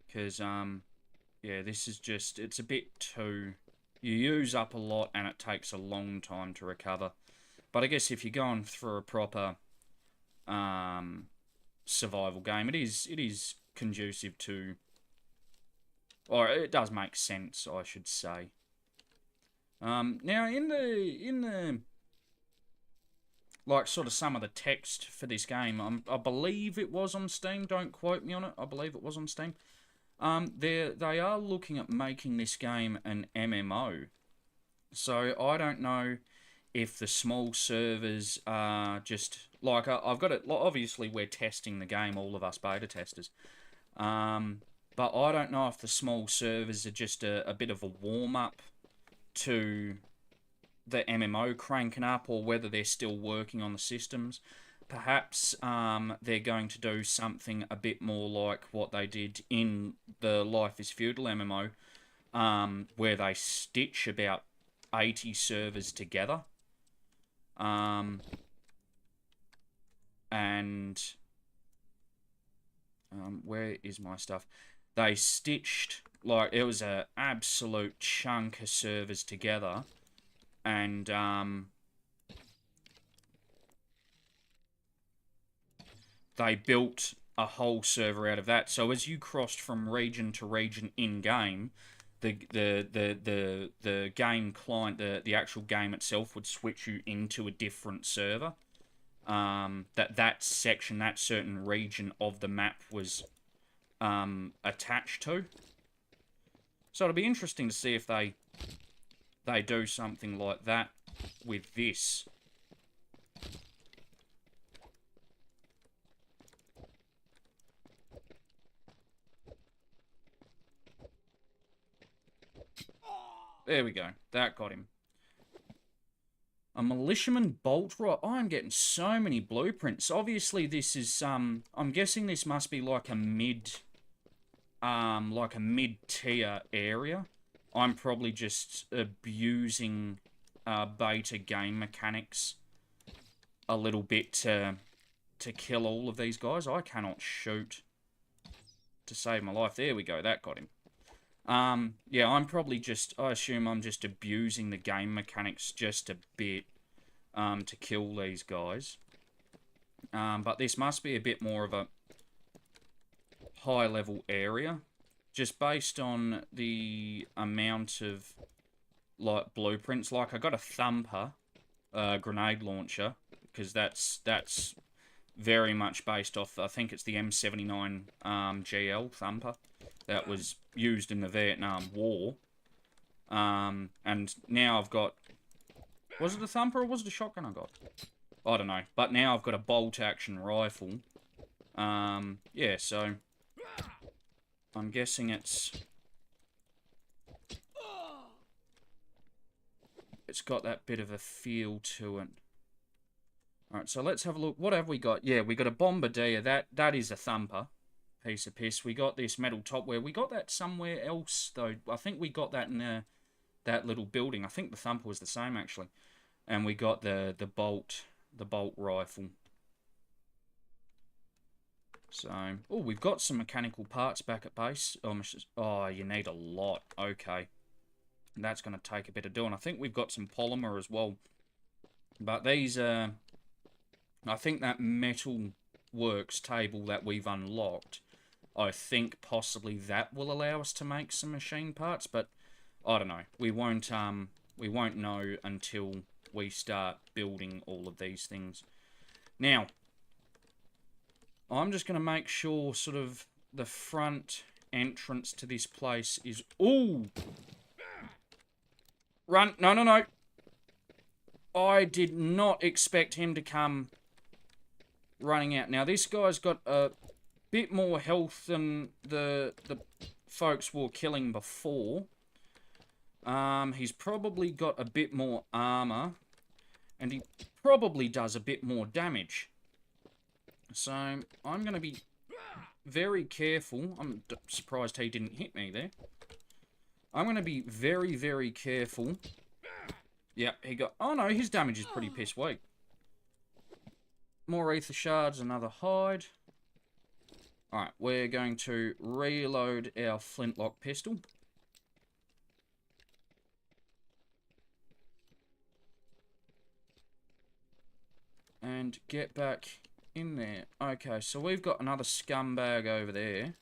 Because, yeah, this is just, it's a bit too... You use up a lot and it takes a long time to recover. But I guess if you're going through a proper survival game, it is conducive to... Or it does make sense, I should say. Now, in the like, sort of some of the text for this game, I believe it was on Steam, don't quote me on it, I believe it was on Steam. They are looking at making this game an MMO. So, I don't know if the small servers are just... Like, I've got it... Obviously, we're testing the game, all of us beta testers. But I don't know if the small servers are just a bit of a warm-up to the MMO cranking up, or whether they're still working on the systems. Perhaps they're going to do something a bit more like what they did in the Life is Feudal MMO, where they stitch about 80 servers together. Where is my stuff? They stitched, like, it was an absolute chunk of servers together. And, they built a whole server out of that. So as you crossed from region to region in-game, the game client, the actual game itself would switch you into a different server. That section, that certain region of the map was attached to. So it'll be interesting to see if they do something like that with this. There we go. That got him. A militiaman bolt rod. Oh, I'm getting so many blueprints. Obviously, this is I'm guessing this must be like a mid-tier area. I'm probably just abusing beta game mechanics a little bit to kill all of these guys. I cannot shoot to save my life. There we go. That got him. Yeah, I'm probably just... I assume I'm just abusing the game mechanics just a bit to kill these guys. But this must be a bit more of a high-level area. Just based on the amount of, like, blueprints. Like, I got a thumper, grenade launcher, because that's very much based off, I think it's the M79 GL thumper that was used in the Vietnam War. And now I've got... Was it a thumper or was it a shotgun I got? I don't know. But now I've got a bolt-action rifle. Yeah, so... I'm guessing it's got that bit of a feel to it. Alright, so let's have a look. What have we got? Yeah, we got a bombardier. That is a thumper. Piece of piss. We got this metal topware. We got that somewhere else, though. I think we got that in that little building. I think the thumper was the same, actually. And we got the bolt rifle. So, oh, we've got some mechanical parts back at base. Oh, you need a lot. Okay. That's going to take a bit of doing. I think we've got some polymer as well. But these, I think that metal works table that we've unlocked, I think possibly that will allow us to make some machine parts, but I don't know. We won't know until we start building all of these things. Now, I'm just going to make sure sort of the front entrance to this place is... Ooh! Run! No, no, no! I did not expect him to come running out. Now, this guy's got a bit more health than the folks were killing before. He's probably got a bit more armor, and he probably does a bit more damage. So I'm going to be very careful. I'm surprised he didn't hit me there. I'm going to be very, very careful. Yep, he got... Oh no, his damage is pretty piss weak. More ether shards, another hide. Alright, we're going to reload our flintlock pistol. And get back in there. Okay, so we've got another scumbag over there.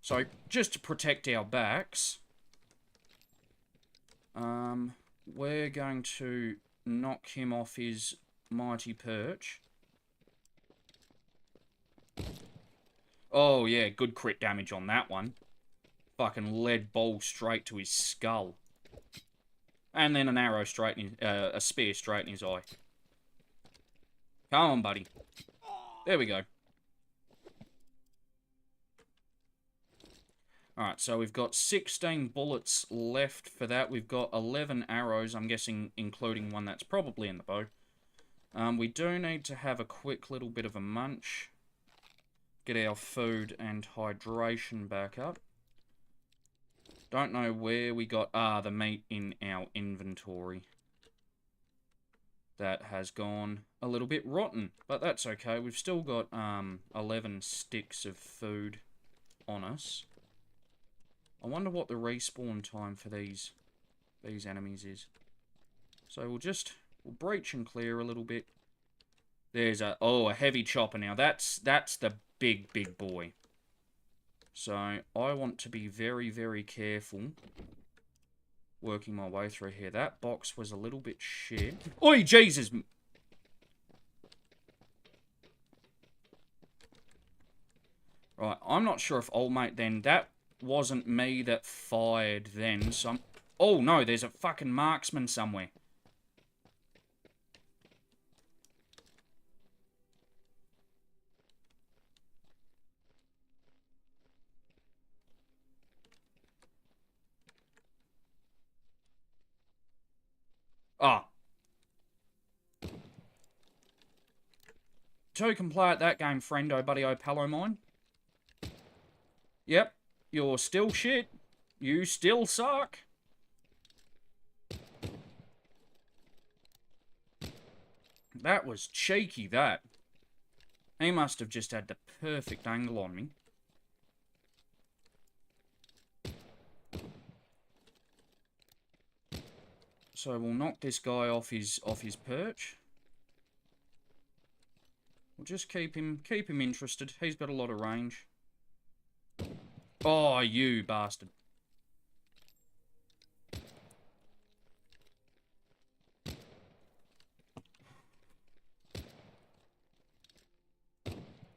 So, just to protect our backs, we're going to knock him off his mighty perch. Oh, yeah, good crit damage on that one. Fucking lead ball straight to his skull. And then an arrow straight in his, a spear straight in his eye. Come on, buddy. There we go. Alright, so we've got 16 bullets left for that. We've got 11 arrows, I'm guessing including one that's probably in the bow. We do need to have a quick little bit of a munch. Get our food and hydration back up. Don't know where we got... the meat in our inventory. That has gone a little bit rotten, but that's okay. We've still got 11 sticks of food on us. I wonder what the respawn time for these enemies is. So we'll breach and clear a little bit. There's a heavy chopper now. That's the big boy. So I want to be very, very careful working my way through here. That box was a little bit shit. Oi, Jesus! Right, I'm not sure if old mate then, that wasn't me that fired then. So oh no, there's a fucking marksman somewhere. Ah. Two can play at that game, friendo, buddy-o, pal-o mine. Yep, you're still shit. You still suck. That was cheeky, that. He must have just had the perfect angle on me. So we'll knock this guy off his perch. We'll just keep him interested. He's got a lot of range. Oh, you bastard.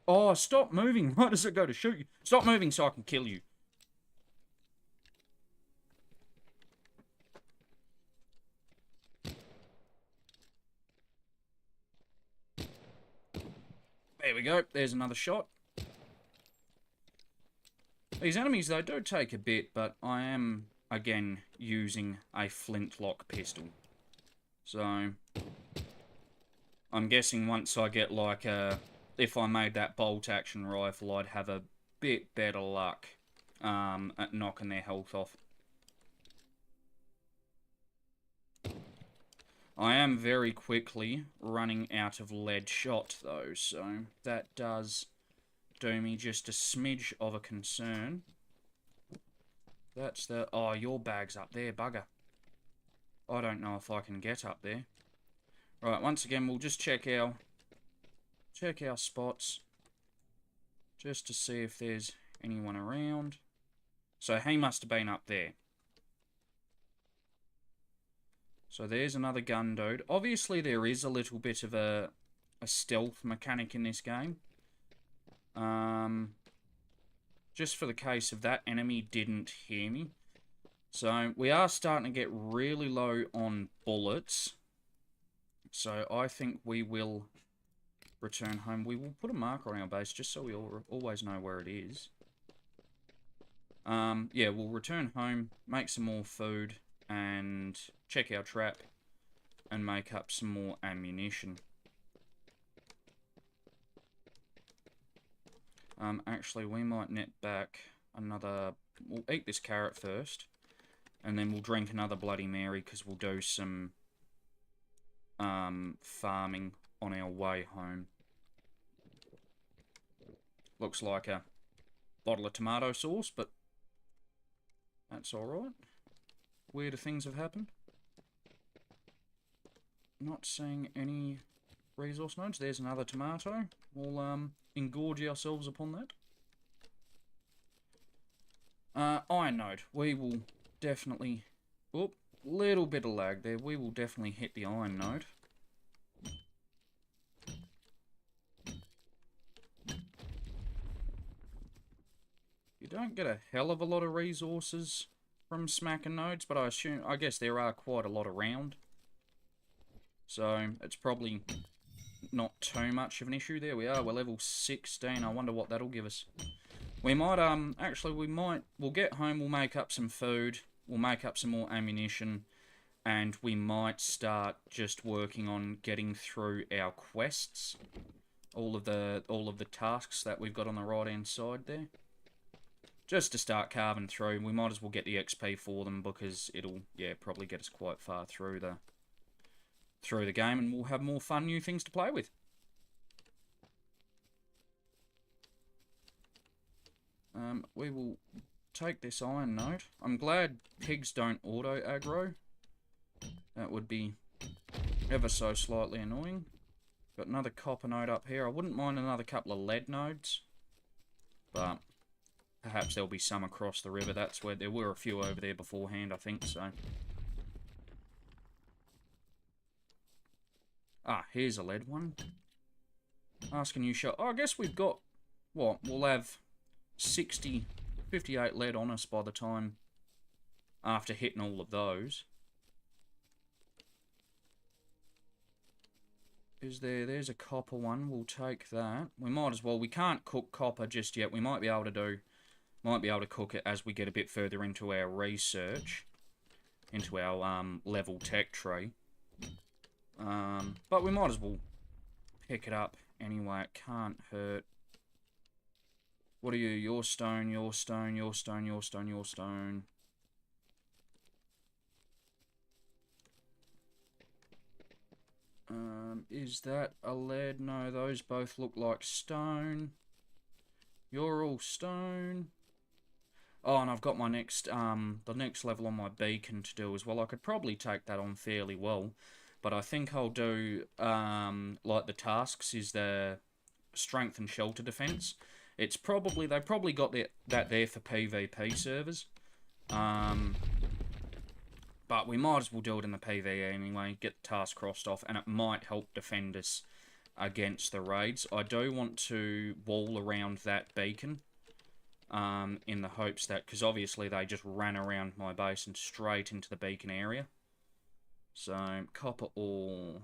Oh, stop moving. Why does it go to shoot you? Stop moving so I can kill you. There we go. There's another shot. These enemies, though, do take a bit, but I am, again, using a flintlock pistol. So, I'm guessing once I get, like, if I made that bolt-action rifle, I'd have a bit better luck at knocking their health off. I am very quickly running out of lead shot, though, so that does do me just a smidge of a concern. That's the... Oh, your bag's up there, bugger. I don't know if I can get up there. Right, once again, we'll just check our spots, just to see if there's anyone around. So he must have been up there. So there's another gun dude. Obviously there is a little bit of a stealth mechanic in this game. Just for the case of that enemy didn't hear me. So we are starting to get really low on bullets. So I think we will return home. We will put a marker on our base just so we always know where it is. Yeah, we'll return home, make some more food, and check our trap, and make up some more ammunition. Actually, we might net back another... We'll eat this carrot first, and then we'll drink another Bloody Mary, because we'll do some farming on our way home. Looks like a bottle of tomato sauce, but that's alright. Weirder things have happened. Not seeing any resource nodes. There's another tomato. We'll engorge ourselves upon that. Iron node. We will definitely... Oop, little bit of lag there. We will definitely hit the iron node. You don't get a hell of a lot of resources from smacking nodes, but I guess there are quite a lot around. So, it's probably not too much of an issue. There we are, we're level 16. I wonder what that'll give us. We might, we'll get home, we'll make up some food, we'll make up some more ammunition, and we might start just working on getting through our quests. All of the tasks that we've got on the right-hand side there. Just to start carving through. We might as well get the XP for them, because it'll, yeah, probably get us quite far through the game, and we'll have more fun new things to play with. We will take this iron node. I'm glad pigs don't auto-aggro. That would be ever so slightly annoying. Got another copper node up here. I wouldn't mind another couple of lead nodes, but perhaps there'll be some across the river. That's where there were a few over there beforehand, I think, so. Ah, here's a lead one. Asking you shot. Oh, I guess we've got, what, we'll have 58 lead on us by the time after hitting all of those. There's a copper one, we'll take that. We might as well, we can't cook copper just yet. We might be able to cook it as we get a bit further into our research, into our level tech tree. But we might as well pick it up anyway, it can't hurt. What are you? Your stone, your stone, your stone, your stone, your stone. Is that a lead? No, those both look like stone. You're all stone. Oh, and I've got my next, the next level on my beacon to do as well. I could probably take that on fairly well. But I think I'll do, like the tasks is the strength and shelter defense. It's probably, they probably got that there for PvP servers. But we might as well do it in the PvE anyway, get the task crossed off, and it might help defend us against the raids. I do want to wall around that beacon, in the hopes that, because obviously they just ran around my base and straight into the beacon area. So, copper ore,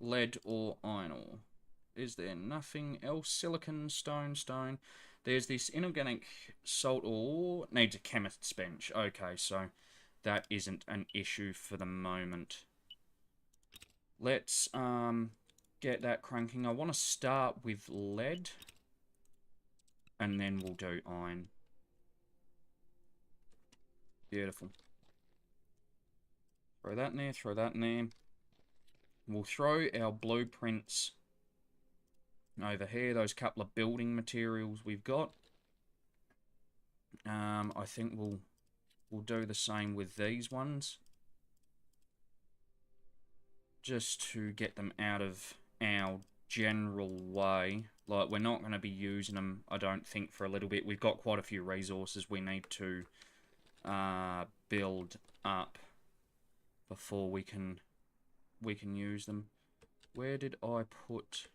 lead ore, iron ore. Is there nothing else? Silicon, stone, stone. There's this inorganic salt ore. Needs a chemist's bench. Okay, so that isn't an issue for the moment. Let's get that cranking. I want to start with lead, and then we'll do iron. Beautiful. Throw that in there, throw that in there. We'll throw our blueprints over here, those couple of building materials we've got. I think we'll do the same with these ones, just to get them out of our general way. Like, we're not going to be using them, I don't think, for a little bit. We've got quite a few resources we need to build up before we can use them. Where did I put...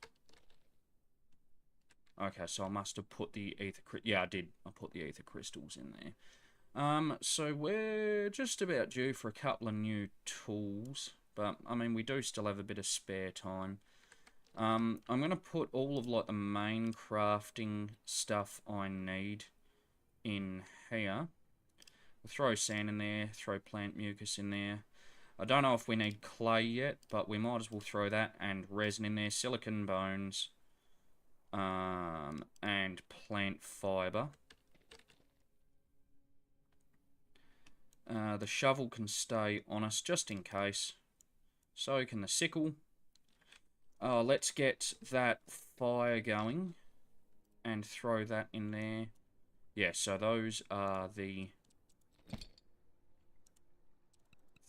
Okay, so I must have put the ether... Yeah, I did. I put the ether crystals in there. So we're just about due for a couple of new tools. But, I mean, we do still have a bit of spare time. I'm going to put all of, like, the main crafting stuff I need in here. We'll throw sand in there, throw plant mucus in there. I don't know if we need clay yet, but we might as well throw that and resin in there, silicon bones, and plant fibre. The shovel can stay on us just in case. So can the sickle. Let's get that fire going and throw that in there. Yeah, so those are the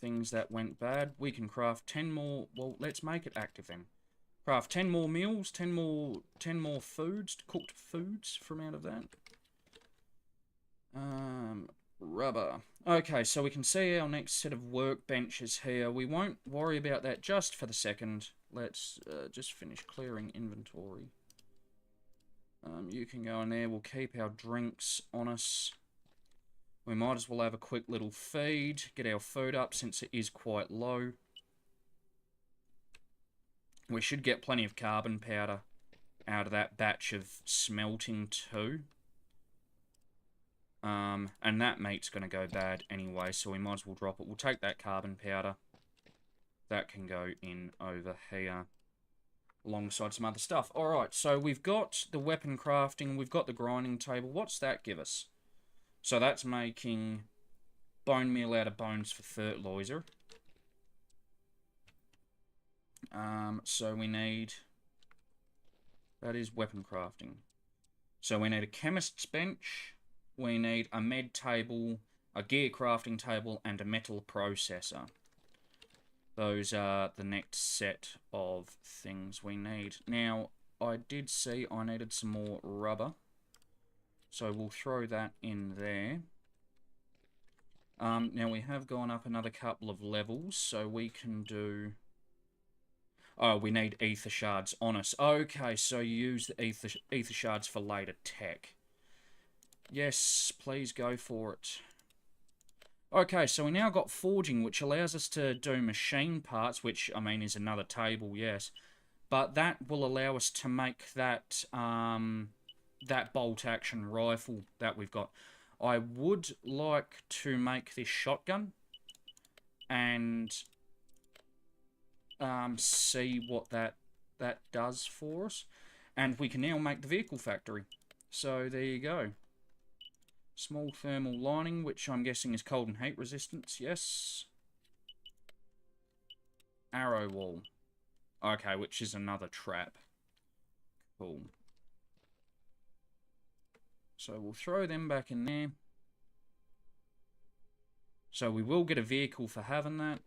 things that went bad. We can craft 10 more. Well, let's make it active then. Craft 10 more meals, 10 more foods, cooked foods from out of that. Rubber. Okay, so we can see our next set of workbenches here. We won't worry about that just for the second. Let's just finish clearing inventory. You can go in there. We'll keep our drinks on us. We might as well have a quick little feed. Get our food up since it is quite low. We should get plenty of carbon powder out of that batch of smelting too. And that meat's going to go bad anyway, so we might as well drop it. We'll take that carbon powder. That can go in over here alongside some other stuff. Alright, so we've got the weapon crafting, we've got the grinding table. What's that give us? So that's making bone meal out of bones for fertilizer. So we need... That is weapon crafting. So we need a chemist's bench. We need a med table, a gear crafting table, and a metal processor. Those are the next set of things we need. Now, I did see I needed some more rubber. So we'll throw that in there. Now we have gone up another couple of levels, so we can do... Oh, we need ether shards on us. Okay, so you use the ether shards for later tech. Yes, please go for it. Okay, so we now got forging, which allows us to do machine parts, which, I mean, is another table, yes. But that will allow us to make that, that bolt-action rifle that we've got. I would like to make this shotgun and see what that does for us. And we can now make the vehicle factory. So there you go. Small thermal lining, which I'm guessing is cold and heat resistance, yes. Arrow wall. Okay, which is another trap. Cool. So we'll throw them back in there. So we will get a vehicle for having that.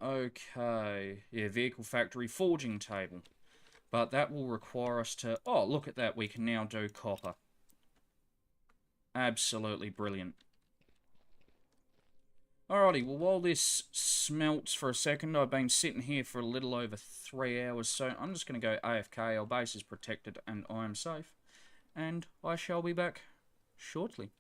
Okay. Yeah, vehicle factory forging table. But that will require us to... Oh, look at that. We can now do copper. Absolutely brilliant. Alrighty, well, while this smelts for a second, I've been sitting here for a little over 3 hours, so I'm just going to go AFK. Our base is protected and I am safe. And I shall be back shortly.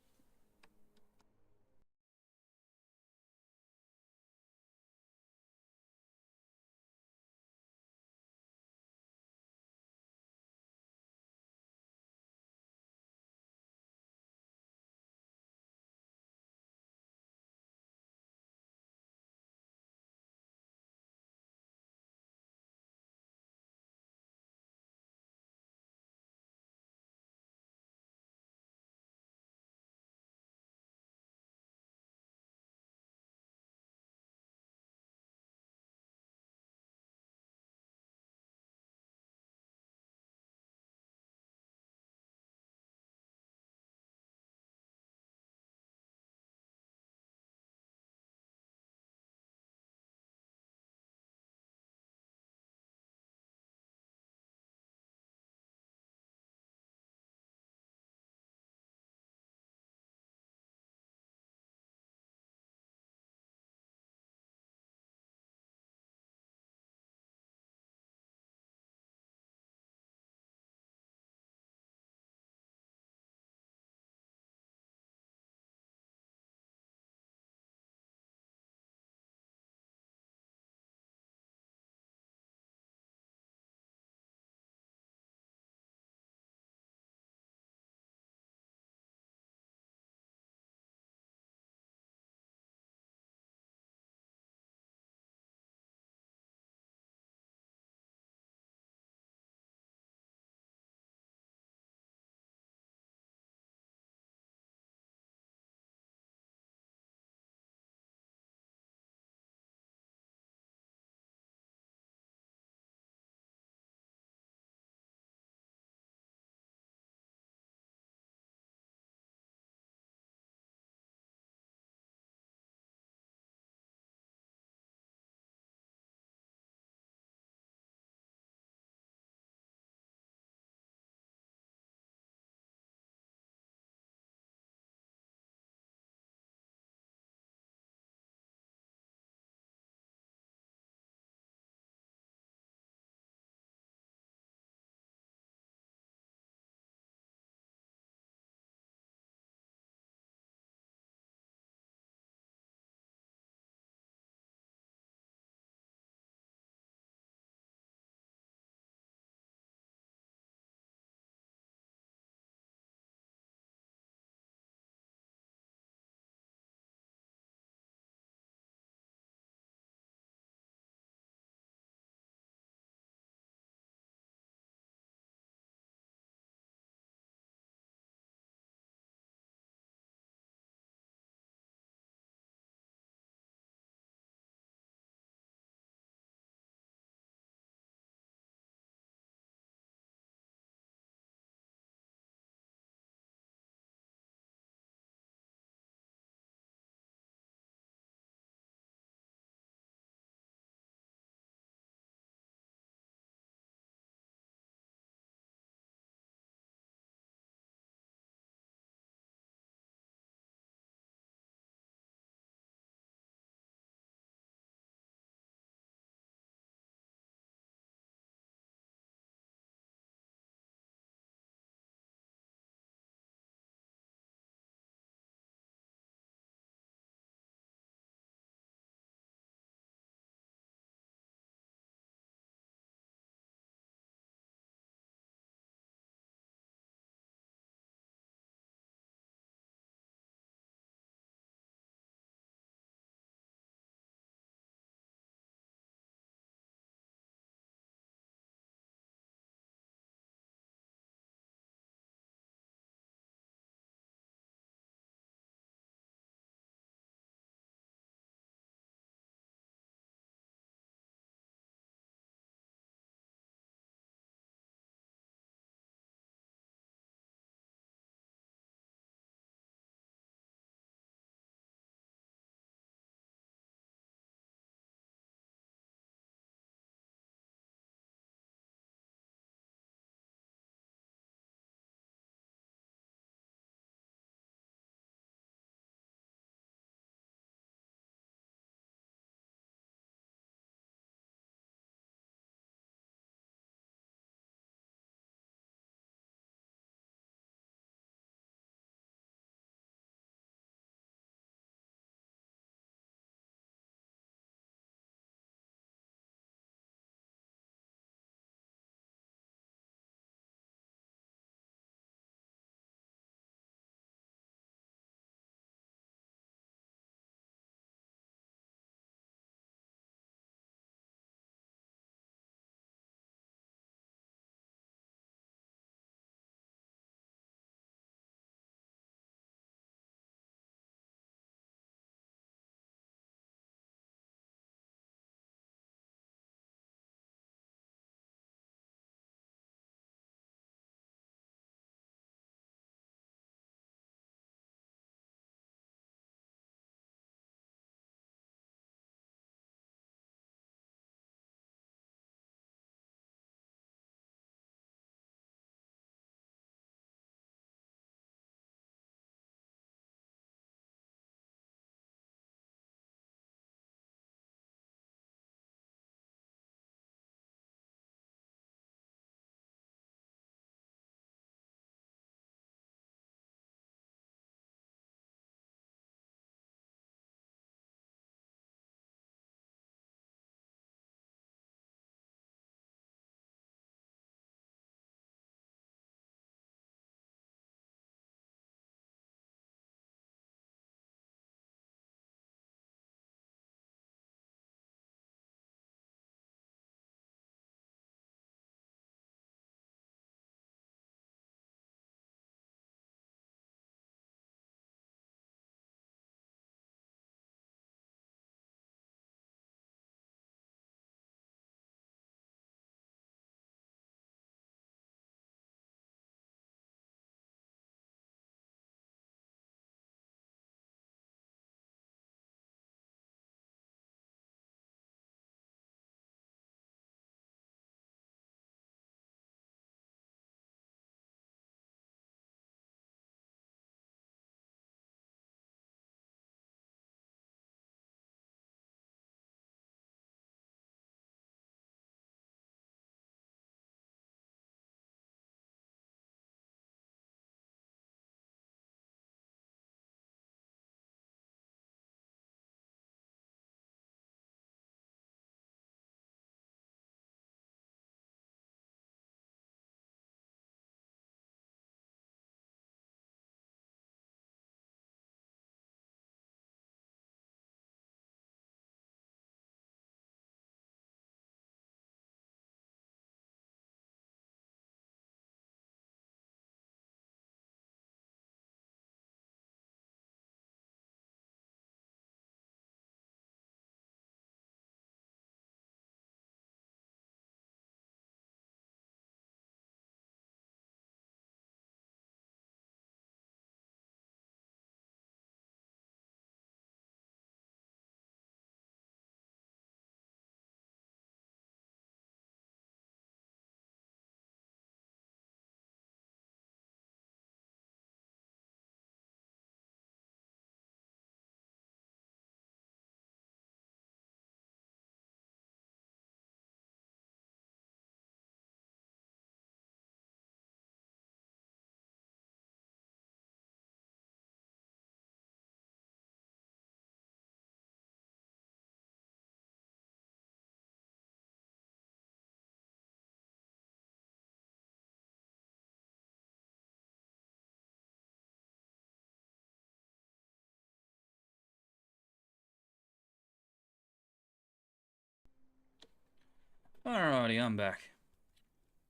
Alrighty, I'm back.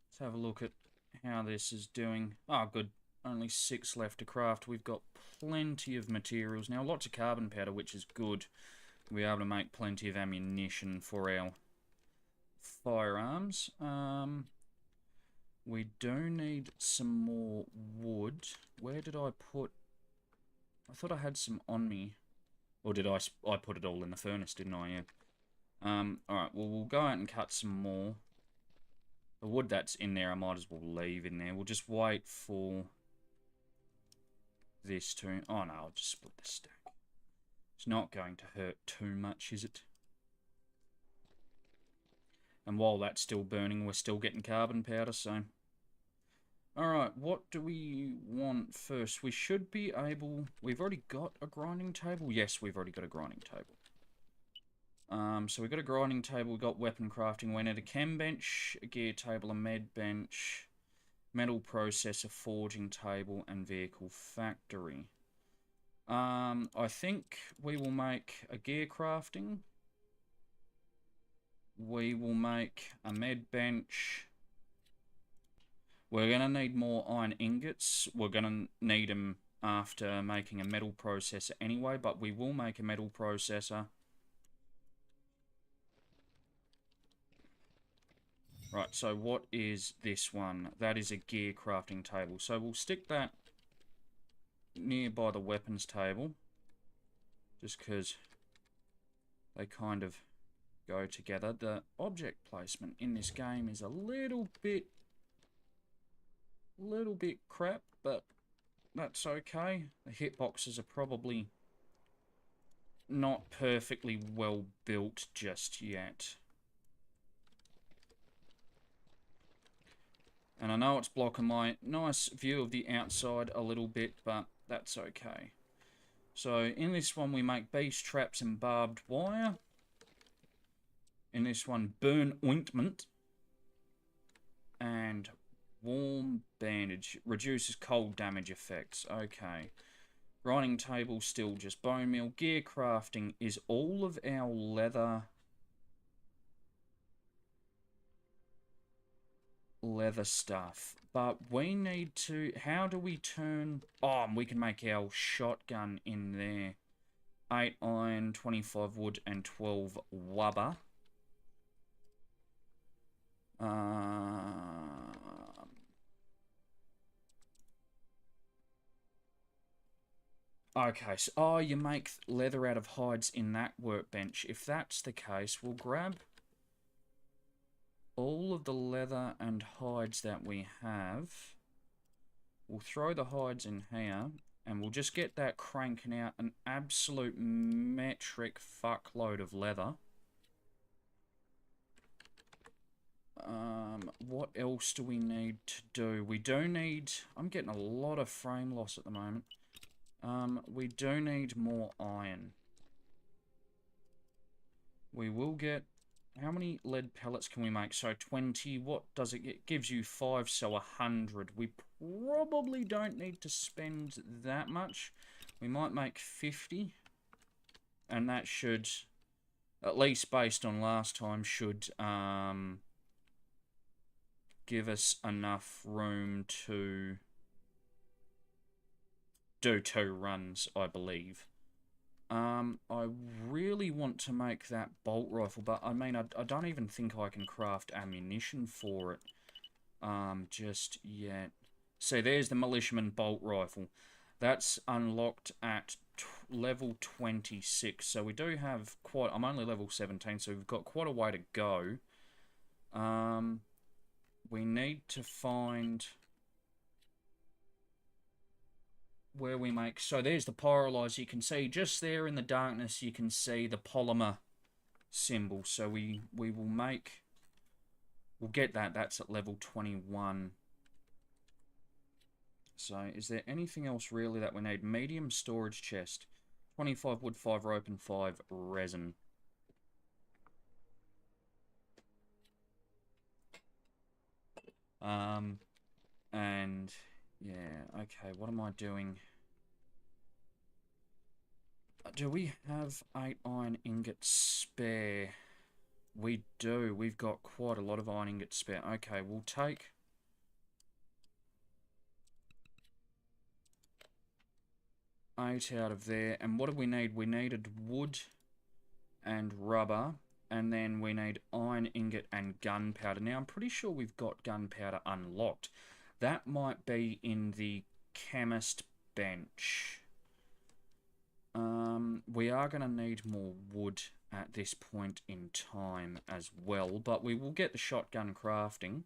Let's have a look at how this is doing. Oh, good. Only 6 left to craft. We've got plenty of materials now. Lots of carbon powder, which is good. We'll be able to make plenty of ammunition for our firearms. We do need some more wood. Where did I put... I thought I had some on me. Or did I put it all in the furnace, didn't I? Yeah. Alright, well, we'll go out and cut some more. The wood that's in there, I might as well leave in there. We'll just wait for this to... Oh, no, I'll just split the stack. It's not going to hurt too much, is it? And while that's still burning, we're still getting carbon powder, so... Alright, what do we want first? We should be able... We've already got a grinding table? Yes, we've already got a grinding table. So we've got a grinding table, we've got weapon crafting, we need a chem bench, a gear table, a med bench, metal processor, forging table, and vehicle factory. I think we will make a gear crafting. We will make a med bench. We're going to need more iron ingots. We're going to need them after making a metal processor anyway, but we will make a metal processor. Right, so what is this one? That is a gear crafting table. So we'll stick that nearby the weapons table, just because they kind of go together. The object placement in this game is a little bit crap, but that's okay. The hitboxes are probably not perfectly well built just yet. And I know it's blocking my nice view of the outside a little bit, but that's okay. So in this one we make beast traps and barbed wire. In this one, burn ointment. And warm bandage. Reduces cold damage effects. Okay. Grinding table, still just bone meal. Gear crafting is all of our leather stuff, but we need to... How do we turn... Oh, we can make our shotgun in there. 8 iron, 25 wood, and 12 wubber. Okay, so... Oh, you make leather out of hides in that workbench. If that's the case, we'll grab all of the leather and hides that we have. We'll throw the hides in here, and we'll just get that cranking out an absolute metric fuckload of leather. What else do we need to do? We do need... I'm getting a lot of frame loss at the moment. We do need more iron. We will get... How many lead pellets can we make? So 20, what does it get? It gives you 5, so 100. We probably don't need to spend that much. We might make 50. And that should, at least based on last time, should give us enough room to do 2 runs, I believe. I really want to make that bolt rifle, but I mean, I don't even think I can craft ammunition for it, just yet. So there's the militiaman bolt rifle. That's unlocked at level 26, so we do have quite... I'm only level 17, so we've got quite a way to go. We need to find... where we make... So there's the pyrolyzer. You can see just there in the darkness, you can see the polymer symbol. So we will make... We'll get that. That's at level 21. So is there anything else really that we need? Medium storage chest. 25 wood, 5 rope, and 5 resin. And... yeah, okay, what am I doing? Do we have 8 iron ingots spare? We do. We've got quite a lot of iron ingots spare. Okay, we'll take... eight out of there. And what do we need? We needed wood and rubber. And then we need iron ingot and gunpowder. Now, I'm pretty sure we've got gunpowder unlocked. That might be in the chemist bench. We are going to need more wood at this point in time as well, but we will get the shotgun crafting.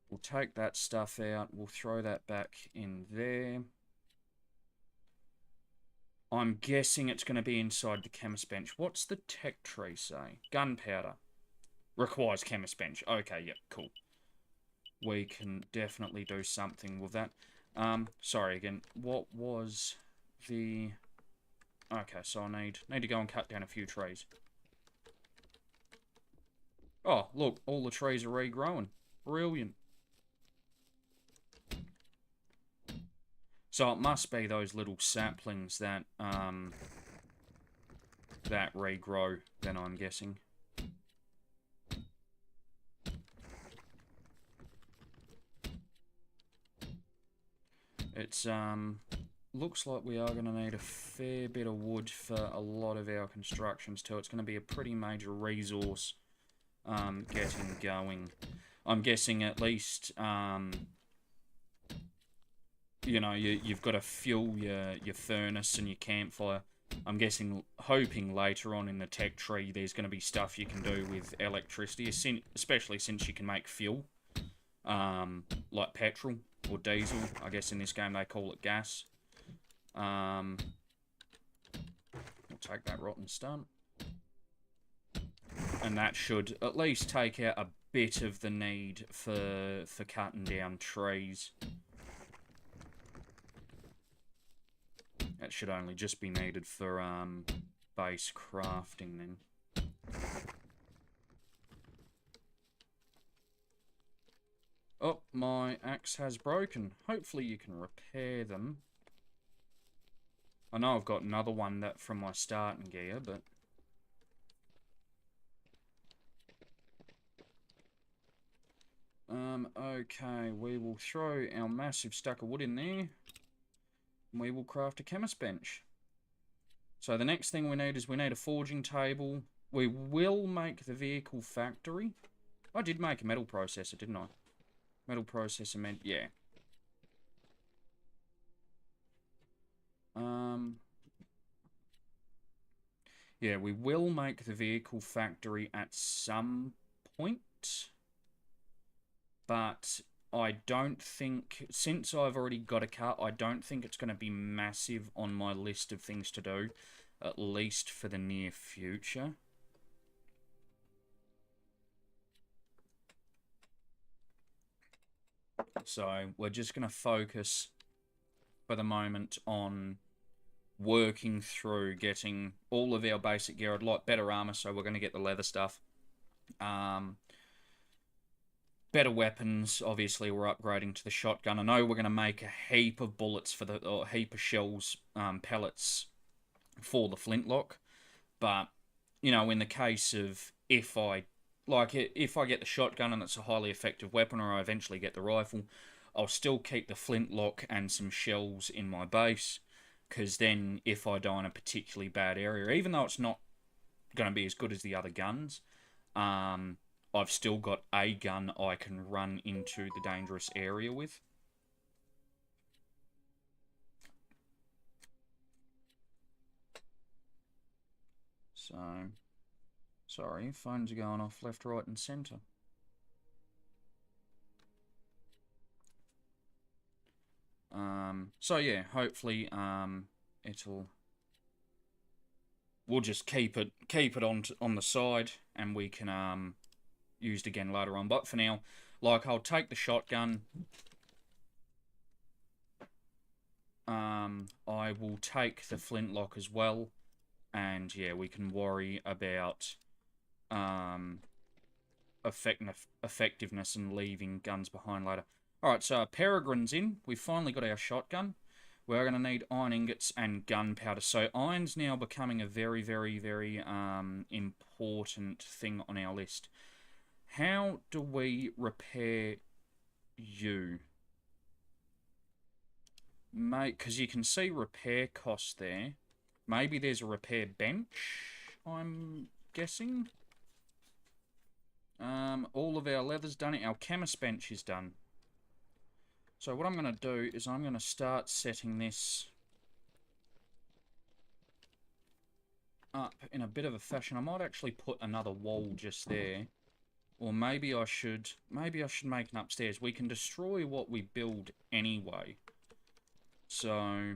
We'll take that stuff out. We'll throw that back in there. I'm guessing it's going to be inside the chemist bench. What's the tech tree say? Gunpowder. Requires chemist bench. Okay, yep, cool. We can definitely do something with that. Sorry again. What was the... Okay, so I need to go and cut down a few trees. Oh, look, all the trees are regrowing. Brilliant. So it must be those little saplings that that regrow, then I'm guessing. It's, looks like we are going to need a fair bit of wood for a lot of our constructions too. It's going to be a pretty major resource, getting going. I'm guessing at least, you know, you've got to fuel your furnace and your campfire. I'm guessing, hoping later on in the tech tree there's going to be stuff you can do with electricity, especially since you can make fuel, like petrol or diesel. I guess in this game they call it gas. We'll take that rotten stump. And that should at least take out a bit of the need for cutting down trees. That should only just be needed for base crafting then. Oh, my axe has broken. Hopefully you can repair them. I know I've got another one that from my starting gear, but... okay, we will throw our massive stack of wood in there. And we will craft a chemist bench. So the next thing we need is we need a forging table. We will make the vehicle factory. I did make a metal processor, didn't I? Metal processor meant, yeah. Yeah, we will make the vehicle factory at some point. But I don't think, since I've already got a car, I don't think it's going to be massive on my list of things to do. At least for the near future. So we're just going to focus for the moment on working through getting all of our basic gear. I'd like better armor, so we're going to get the leather stuff. Better weapons, obviously we're upgrading to the shotgun. I know we're going to make a heap of bullets for the, or a heap of shells, pellets for the flintlock. But, you know, in the case of if I get the shotgun and it's a highly effective weapon, or I eventually get the rifle, I'll still keep the flintlock and some shells in my base, because then if I die in a particularly bad area, even though it's not going to be as good as the other guns, I've still got a gun I can run into the dangerous area with. So, sorry, phones are going off left, right, and centre. So yeah, hopefully, we'll just keep it on the side, and we can, use it again later on. But for now, like, I'll take the shotgun. I will take the flintlock as well. And yeah, we can worry about effectiveness and leaving guns behind later. Alright, so Peregrine's in. We've finally got our shotgun. We're going to need iron ingots and gunpowder. So iron's now becoming a very, very, very important thing on our list. How do we repair you? Mate, because you can see repair costs there. Maybe there's a repair bench, I'm guessing. All of our leather's done. Our chemist bench is done. So what I'm going to do is I'm going to start setting this up in a bit of a fashion. I might actually put another wall just there. Or maybe I should make an upstairs. We can destroy what we build anyway. So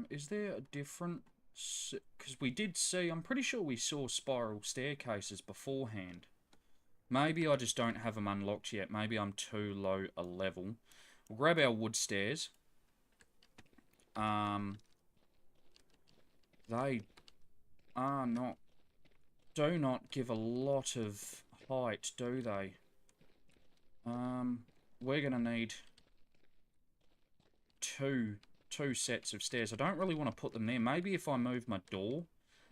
is there a different... Because we did see... I'm pretty sure we saw spiral staircases beforehand. Maybe I just don't have them unlocked yet. Maybe I'm too low a level. We'll grab our wood stairs. They are not... do not give a lot of height, do they? We're going to need two sets of stairs. I don't really want to put them there. Maybe if I move my door,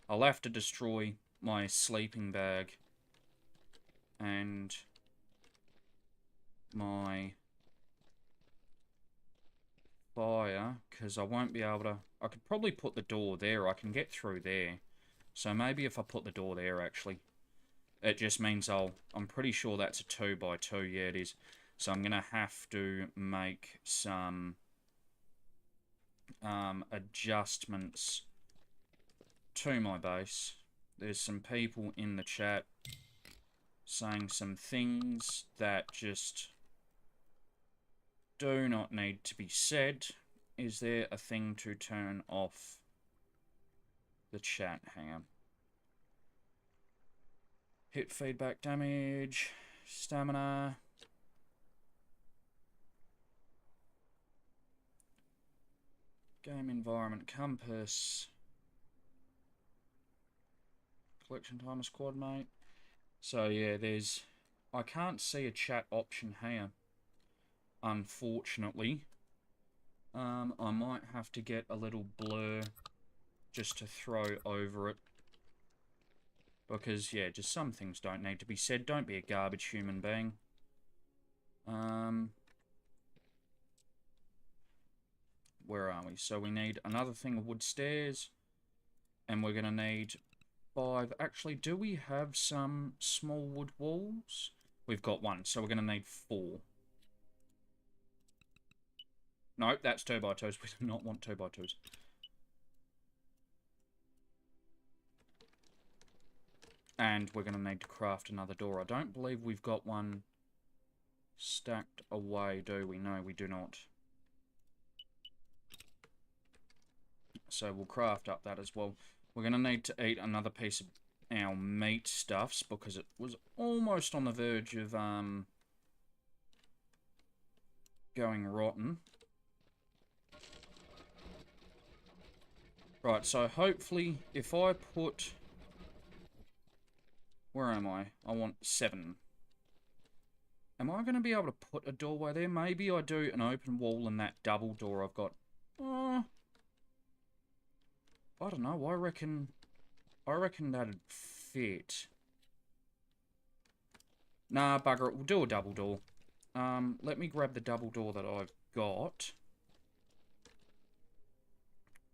I'll have to destroy my sleeping bag and my fire, because I won't be able to... I could probably put the door there. I can get through there. So maybe if I put the door there, actually, it just means I'm pretty sure that's a 2x2. Yeah, it is. So I'm going to have to make some adjustments to my base. There's some people in the chat saying some things that just do not need to be said. Is there a thing to turn off the chat? Hang on. Hit feedback damage, stamina. Game environment, compass. Collection timer, squad mate. So yeah, there's... I can't see a chat option here, unfortunately. I might have to get a little blur just to throw over it. Because, yeah, just some things don't need to be said. Don't be a garbage human being. Where are we? So we need another thing of wood stairs. And we're going to need 5. Actually, do we have some small wood walls? We've got 1, so we're going to need 4. Nope, that's 2x2s. We do not want 2x2s. And we're going to need to craft another door. I don't believe we've got one stacked away, do we? No, we do not. So we'll craft up that as well. We're going to need to eat another piece of our meat stuffs because it was almost on the verge of going rotten. Right, so hopefully if I put... Where am I? I want 7. Am I going to be able to put a doorway there? Maybe I do an open wall and that double door I've got. I don't know. I reckon that'd fit. Nah, bugger it. We'll do a double door. Let me grab the double door that I've got.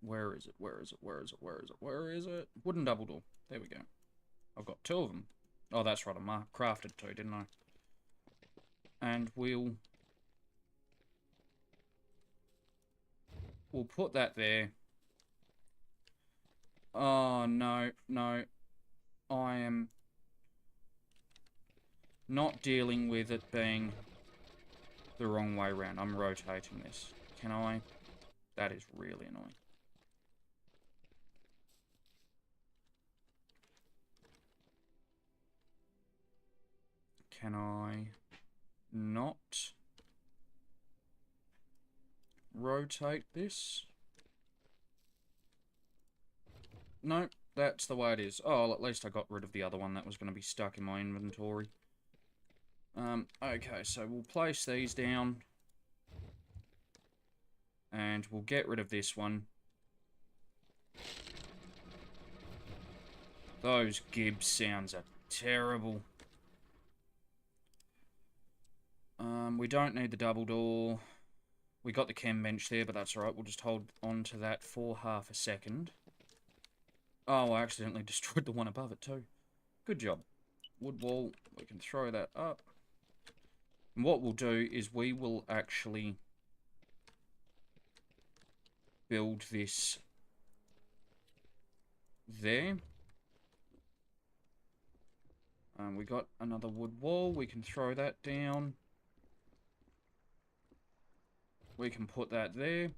Where is it? Where is it? Where is it? Where is it? Where is it? Wooden double door. There we go. I've got 2 of them. Oh, that's right. I crafted 2, didn't I? And we'll put that there. Oh, no, no. I am not dealing with it being the wrong way around. I'm rotating this. Can I? That is really annoying. Can I not rotate this? No, that's the way it is. Oh, well, at least I got rid of the other one that was going to be stuck in my inventory. Okay, so we'll place these down. And we'll get rid of this one. Those Gibbs sounds are terrible. We don't need the double door. We got the chem bench there, but that's alright. We'll just hold on to that for half a second. Oh, I accidentally destroyed the one above it too. Good job. Wood wall. We can throw that up. And what we'll do is we will actually build this there. We got another wood wall. We can throw that down. We can put that there.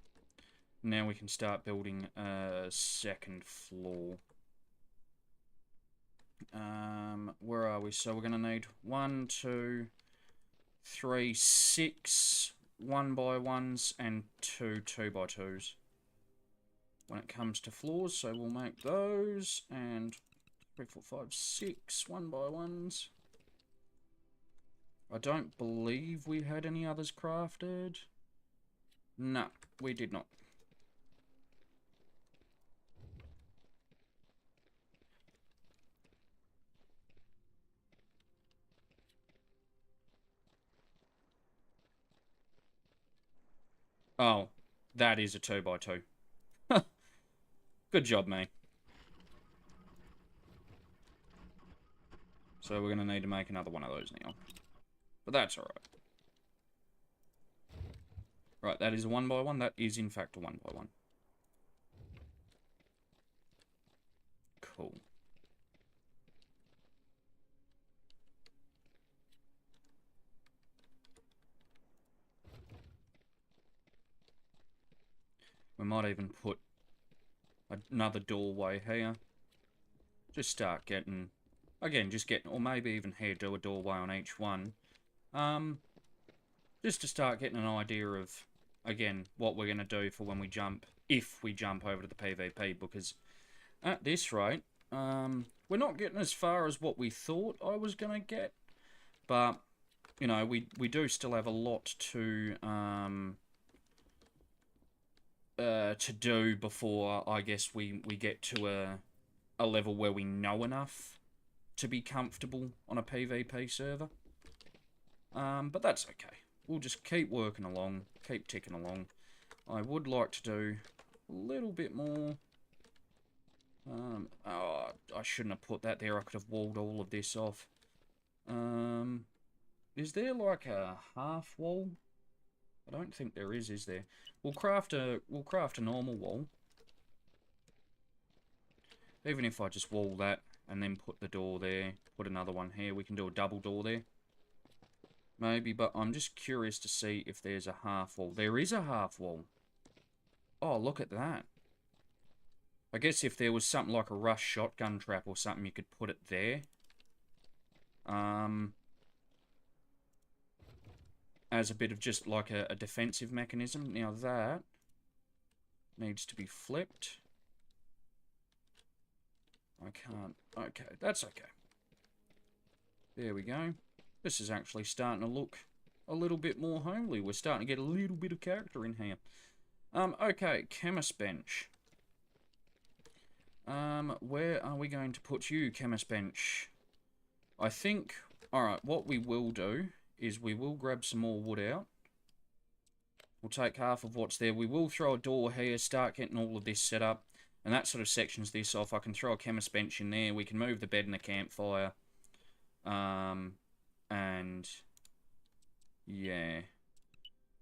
Now we can start building a second floor. Where are we? So we're going to need 1, 2, 3, 6 1x1s and 2 2x2s when it comes to floors. So we'll make those, and 3, 4, 5, 6 1x1s. I don't believe we had any others crafted. No, we did not. Oh, that is a 2x2. Good job, mate. So we're going to need to make another one of those now. But that's alright. Right, that is a 1x1. That is, in fact, a 1x1. Cool. We might even put another doorway here. Just start getting... Again, just getting... Or maybe even here, do a doorway on each one. Just to start getting an idea of, again, what we're going to do for when we jump. If we jump over to the PvP. Because at this rate, we're not getting as far as what we thought I was going to get. But, you know, we do still have a lot to do before, I guess, we get to a level where we know enough to be comfortable on a PvP server. But that's okay. We'll just keep working along, keep ticking along. I would like to do a little bit more. Oh, I shouldn't have put that there. I could have walled all of this off. Is there like a half wall? I don't think there is there? We'll craft a normal wall. Even if I just wall that and then put the door there, put another one here, we can do a double door there. Maybe, but I'm just curious to see if there's a half wall. There is a half wall. Oh, look at that. I guess if there was something like a rush shotgun trap or something, you could put it there. As a bit of just like a defensive mechanism. Now that needs to be flipped. I can't. Okay, that's okay. There we go. This is actually starting to look a little bit more homely. We're starting to get a little bit of character in here. Okay, chemist bench. Where are we going to put you, chemist bench? I think, alright, what we will do is we will grab some more wood out. We'll take half of what's there. We will throw a door here, start getting all of this set up. And that sort of sections this off. I can throw a chemist bench in there. We can move the bed and the campfire. And yeah.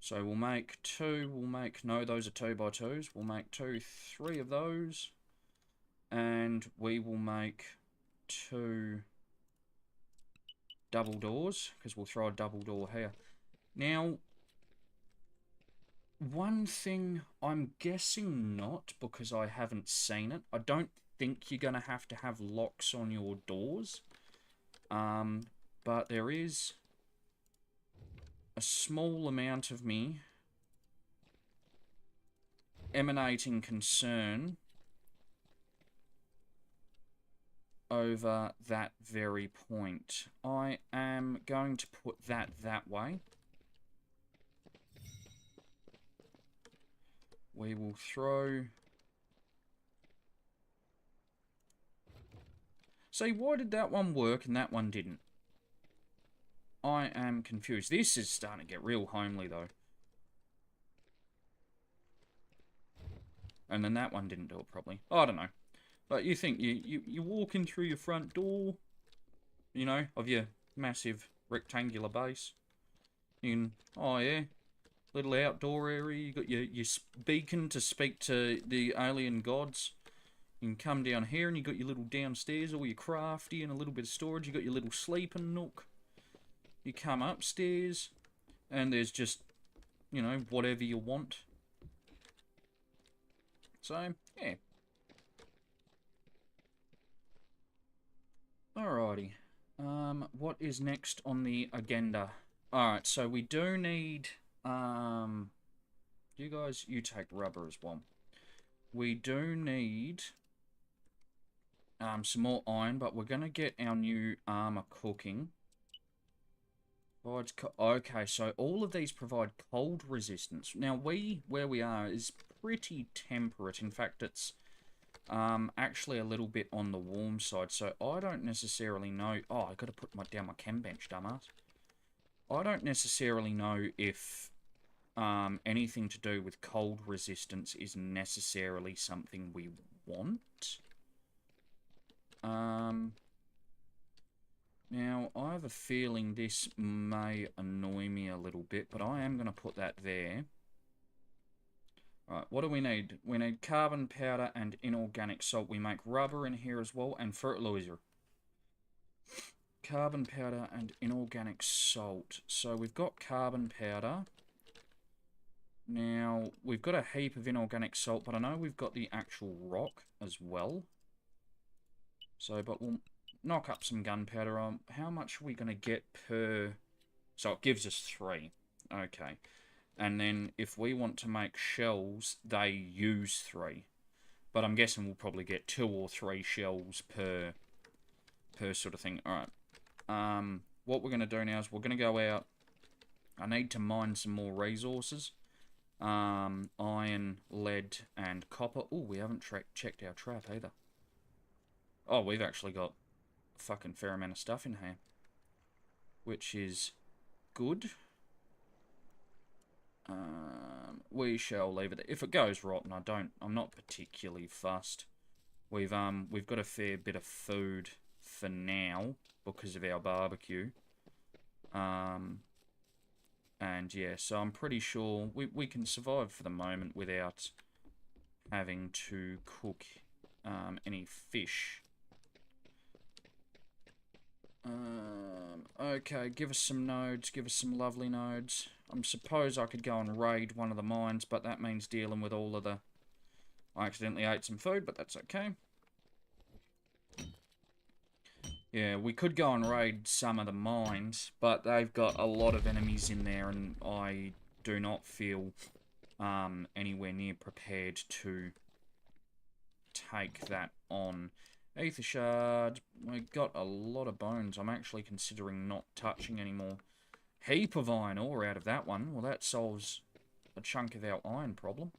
So we'll make two. We'll make, no, those are 2x2s. We'll make 2, 3 of those. And we will make 2 double doors, because we'll throw a double door here. Now, one thing, I'm guessing not, because I haven't seen it. I don't think you're going to have locks on your doors. But there is a small amount of me emanating concern over that very point. I am going to put that way. we will throw... See, why did that one work and that one didn't? I am confused. This is starting to get real homely, though. And then that one didn't do it properly. I don't know. But you think you're walking through your front door, you know, of your massive rectangular base. You can, oh yeah, little outdoor area. You got your beacon to speak to the alien gods. You can come down here and you got your little downstairs, all your crafty and a little bit of storage. You got your little sleeping nook. You come upstairs and there's just, you know, whatever you want. So, yeah. Alrighty. What is next on the agenda? Alright, so we do need, you guys, you take rubber as well. We do need, some more iron, but we're gonna get our new armor cooking. Okay, so all of these provide cold resistance. Now, where we are is pretty temperate. In fact, it's actually a little bit on the warm side, so I don't necessarily know... Oh, I gotta put down my chem bench, dumbass. I don't necessarily know if anything to do with cold resistance is necessarily something we want. Now, I have a feeling this may annoy me a little bit, but I am going to put that there. Alright, what do we need? We need carbon powder and inorganic salt. We make rubber in here as well, and fertilizer. Carbon powder and inorganic salt. So we've got carbon powder. Now, we've got a heap of inorganic salt, but I know we've got the actual rock as well. So, but we'll knock up some gunpowder on. How much are we going to get per... So it gives us 3. Okay. And then if we want to make shells, they use 3. But I'm guessing we'll probably get 2 or 3 shells per sort of thing. Alright. What we're going to do now is we're going to go out. I need to mine some more resources. Iron, lead, and copper. Oh, we haven't checked our trap either. Oh, we've actually got a fucking fair amount of stuff in here. Which is good. We shall leave it. If it goes rotten, I'm not particularly fussed. We've got a fair bit of food for now because of our barbecue. And yeah, so I'm pretty sure we can survive for the moment without having to cook any fish. Okay, give us some nodes, give us some lovely nodes. I suppose I could go and raid one of the mines, but that means dealing with all of the... I accidentally ate some food, but that's okay. Yeah, we could go and raid some of the mines, but they've got a lot of enemies in there, and I do not feel anywhere near prepared to take that on. Aether shard, we got a lot of bones. I'm actually considering not touching anymore. Heap of iron ore out of that one. Well, that solves a chunk of our iron problem.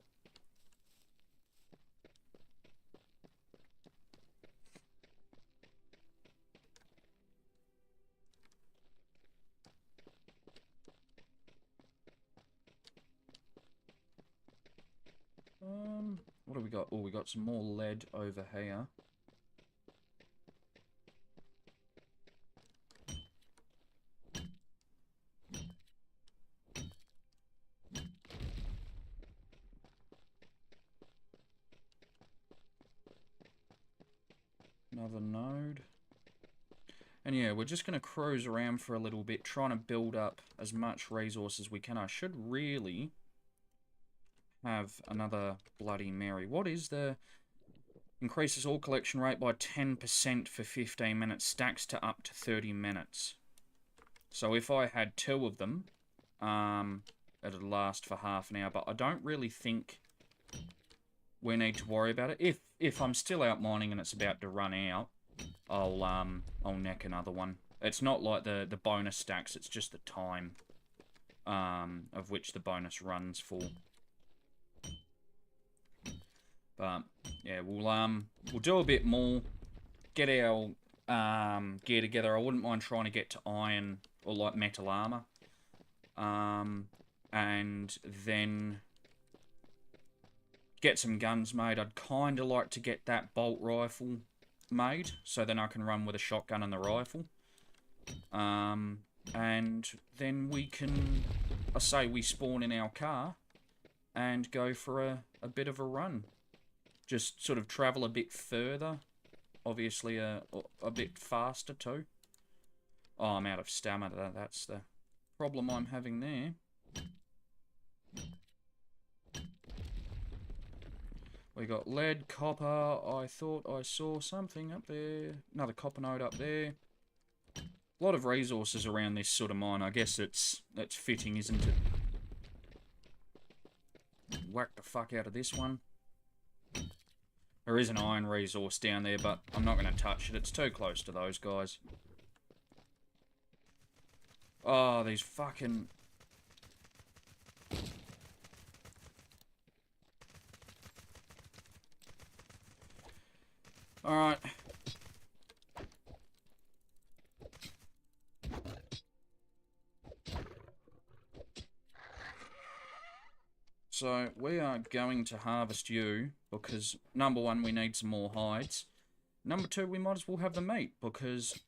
What do we got? Oh, we got some more lead over here. Another node. And yeah, we're just going to cruise around for a little bit, trying to build up as much resource as we can. I should really have another Bloody Mary. What is the... Increases all collection rate by 10% for 15 minutes, stacks to up to 30 minutes. So if I had 2 of them, it'd last for half an hour. But I don't really think we need to worry about it. If I'm still out mining and it's about to run out, I'll neck another one. It's not like the bonus stacks, it's just the time of which the bonus runs for. But yeah, we'll do a bit more. Get our gear together. I wouldn't mind trying to get to iron or like metal armor. And then get some guns made. I'd kind of like to get that bolt rifle made, so then I can run with a shotgun and the rifle. And then we can, I say we spawn in our car and go for a bit of a run. Just sort of travel a bit further. Obviously a bit faster too. Oh, I'm out of stamina. That's the problem I'm having there. We got lead, copper. I thought I saw something up there. Another copper node up there. A lot of resources around this sort of mine. I guess that's fitting, isn't it? Whack the fuck out of this one. There is an iron resource down there, but I'm not going to touch it. It's too close to those guys. Oh, these fucking... Alright. So, we are going to harvest you because, number one, we need some more hides. Number two, we might as well have the meat because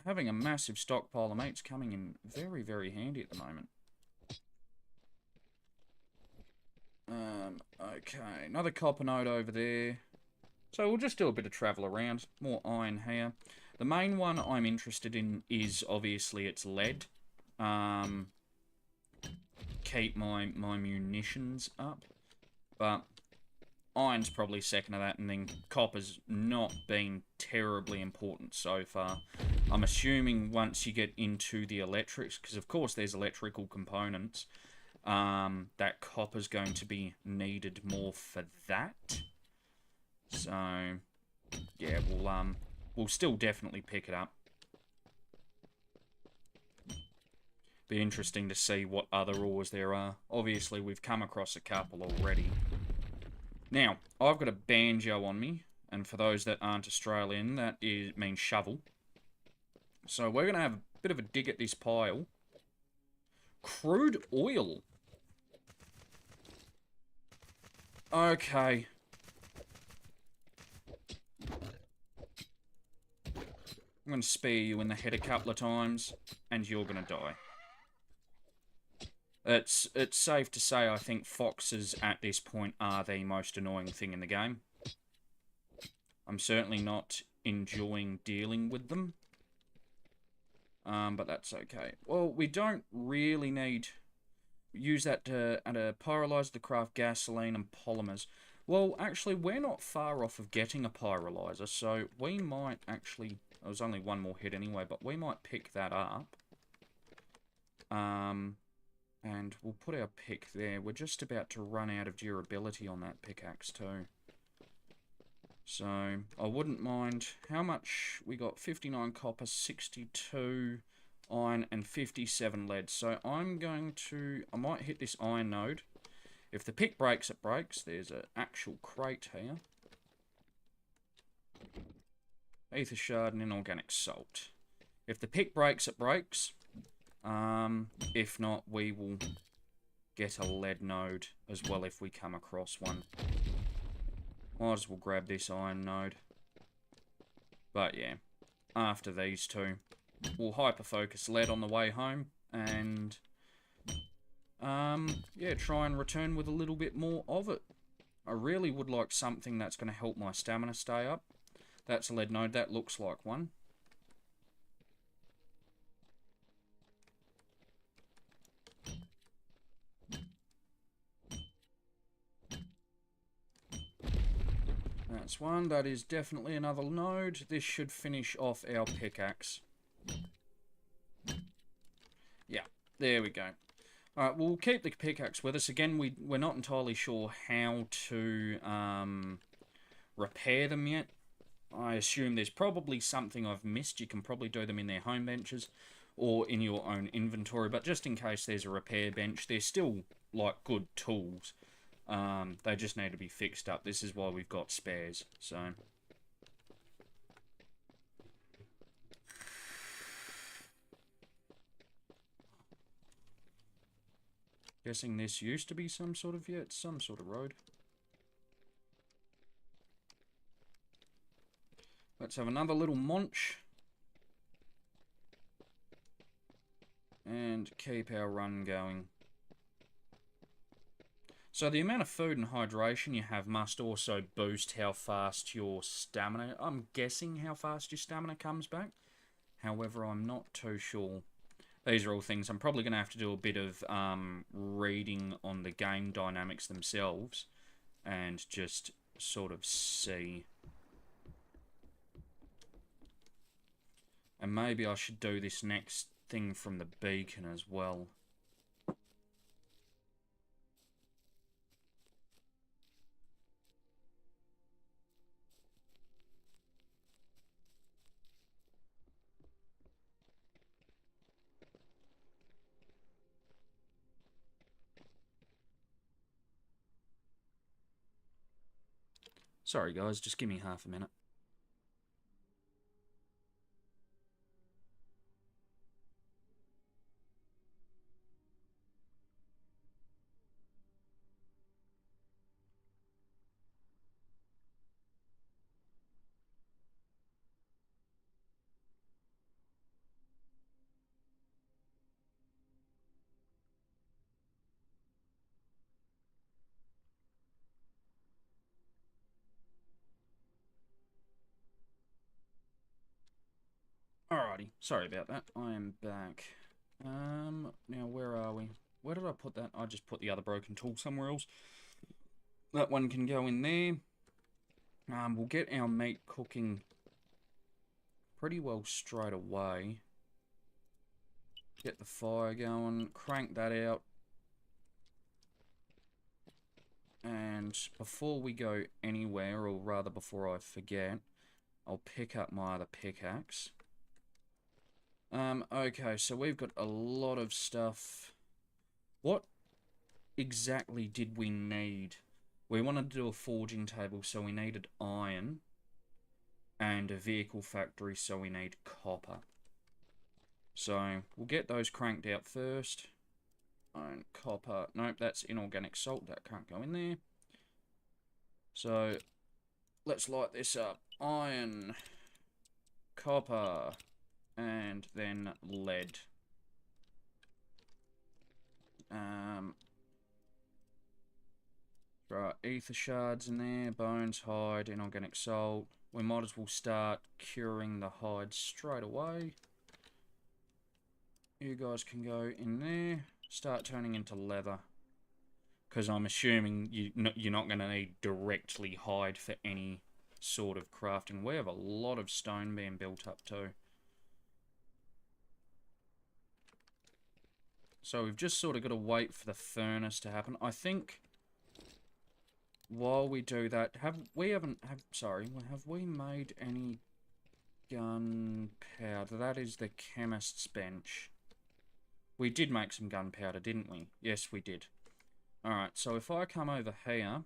having a massive stockpile of meat's coming in very, very handy at the moment. Okay, another copper node over there. So we'll just do a bit of travel around. More iron here. The main one I'm interested in is obviously it's lead. Keep my munitions up. But iron's probably second to that, and then copper's not been terribly important so far. I'm assuming once you get into the electrics, because of course there's electrical components, that copper's going to be needed more for that. So, yeah, we'll still definitely pick it up. Be interesting to see what other ores there are. Obviously, we've come across a couple already. Now, I've got a banjo on me, and for those that aren't Australian, that means shovel. So we're going to have a bit of a dig at this pile. Crude oil. Okay. I'm going to spear you in the head a couple of times, and you're going to die. It's safe to say I think foxes at this point are the most annoying thing in the game. I'm certainly not enjoying dealing with them. But that's okay. Well, we don't really need... Use that to pyrolyze to craft gasoline and polymers. Well, actually, we're not far off of getting a pyrolyzer, so we might actually... There was only one more hit anyway, but we might pick that up. And we'll put our pick there. We're just about to run out of durability on that pickaxe too. So, I wouldn't mind... How much? We got 59 copper, 62 iron, and 57 lead. So, I'm going to... I might hit this iron node. If the pick breaks, it breaks. There's an actual crate here. Ether shard and inorganic salt. If the pick breaks, it breaks. If not, we will get a lead node as well if we come across one. Might as well grab this iron node. But yeah, after these two, we'll hyper-focus lead on the way home and yeah, try and return with a little bit more of it. I really would like something that's going to help my stamina stay up. That's a lead node. That looks like one. That's one. That is definitely another node. This should finish off our pickaxe. Yeah, there we go. Alright, we'll keep the pickaxe with us. Again, we're not entirely sure how to repair them yet. I assume there's probably something I've missed. You can probably do them in their home benches or in your own inventory. But just in case there's a repair bench, they're still, like, good tools. They just need to be fixed up. This is why we've got spares, so... Guessing this used to be some sort of... Yeah, it's some sort of road. Let's have another little munch. And keep our run going. So the amount of food and hydration you have must also boost how fast your stamina... I'm guessing how fast your stamina comes back. However, I'm not too sure. These are all things I'm probably going to have to do a bit of reading on the game dynamics themselves. And just sort of see. And maybe I should do this next thing from the beacon as well. Sorry guys, just give me half a minute. Alrighty, sorry about that. I am back. Now where are we? Where did I put that? I just put the other broken tool somewhere else. That one can go in there. We'll get our meat cooking pretty well straight away. Get the fire going, crank that out. And before we go anywhere, or rather before I forget, I'll pick up my other pickaxe. Okay, so we've got a lot of stuff. What exactly did we need? We wanted to do a forging table, so we needed iron. And a vehicle factory, so we need copper. So, we'll get those cranked out first. Iron, copper. Nope, that's inorganic salt. That can't go in there. So, let's light this up. Iron, copper, and then lead. Right, ether shards in there, bones, hide, inorganic salt. We might as well start curing the hide straight away. You guys can go in there, start turning into leather. Because I'm assuming you're not going to need directly hide for any sort of crafting. We have a lot of stone being built up too. So we've just sort of got to wait for the furnace to happen. I think while we do that, have we made any gunpowder? That is the chemist's bench. We did make some gunpowder, didn't we? Yes, we did. Alright, so if I come over here,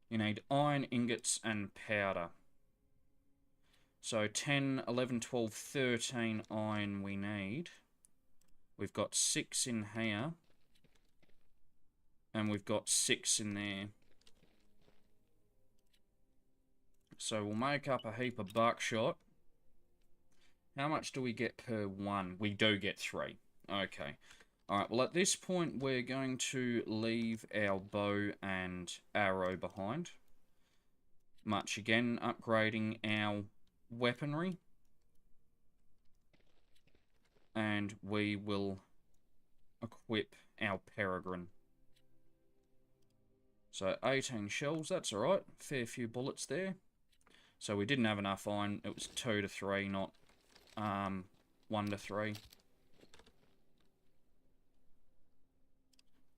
you need iron ingots and powder. So 10, 11, 12, 13 iron we need. We've got 6 in here. And we've got 6 in there. So we'll make up a heap of buckshot. How much do we get per one? We do get 3. Okay. Alright, well at this point we're going to leave our bow and arrow behind. Much again, upgrading our weaponry. And we will equip our peregrine. So 18 shells, that's alright. Fair few bullets there. So we didn't have enough iron. It was 2 to 3, not 1 to 3.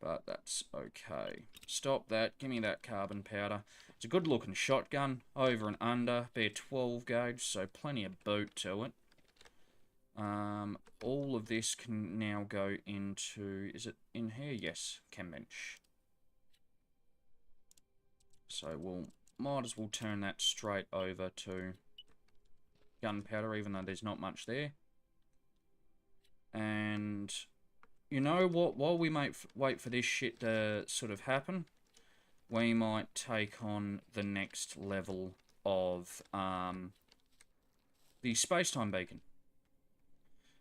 But that's okay. Stop that. Give me that carbon powder. It's a good looking shotgun. Over and under. Be a 12 gauge, so plenty of boot to it. All of this can now go into... Is it in here? Yes. Chem bench. So we'll might as well turn that straight over to gunpowder, even though there's not much there. And you know what? While we might wait for this shit to sort of happen, we might take on the next level of the space-time beacon.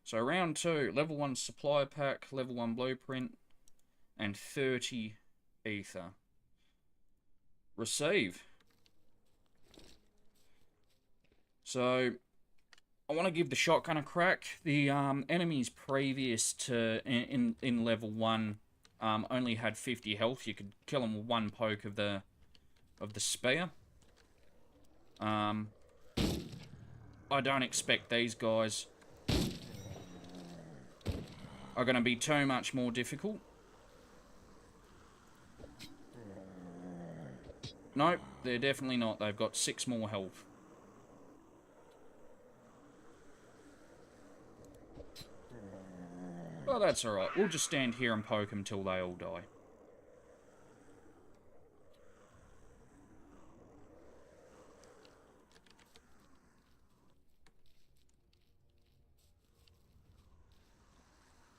So round 2, level 1 supply pack, level 1 blueprint, and 30 ether. Receive. So I want to give the shotgun a crack. The enemies previous to in level 1 only had 50 health. You could kill them with one poke of the spear. I don't expect these guys are going to be too much more difficult. Nope, they're definitely not. They've got 6 more health. Well, that's alright. We'll just stand here and poke them till they all die.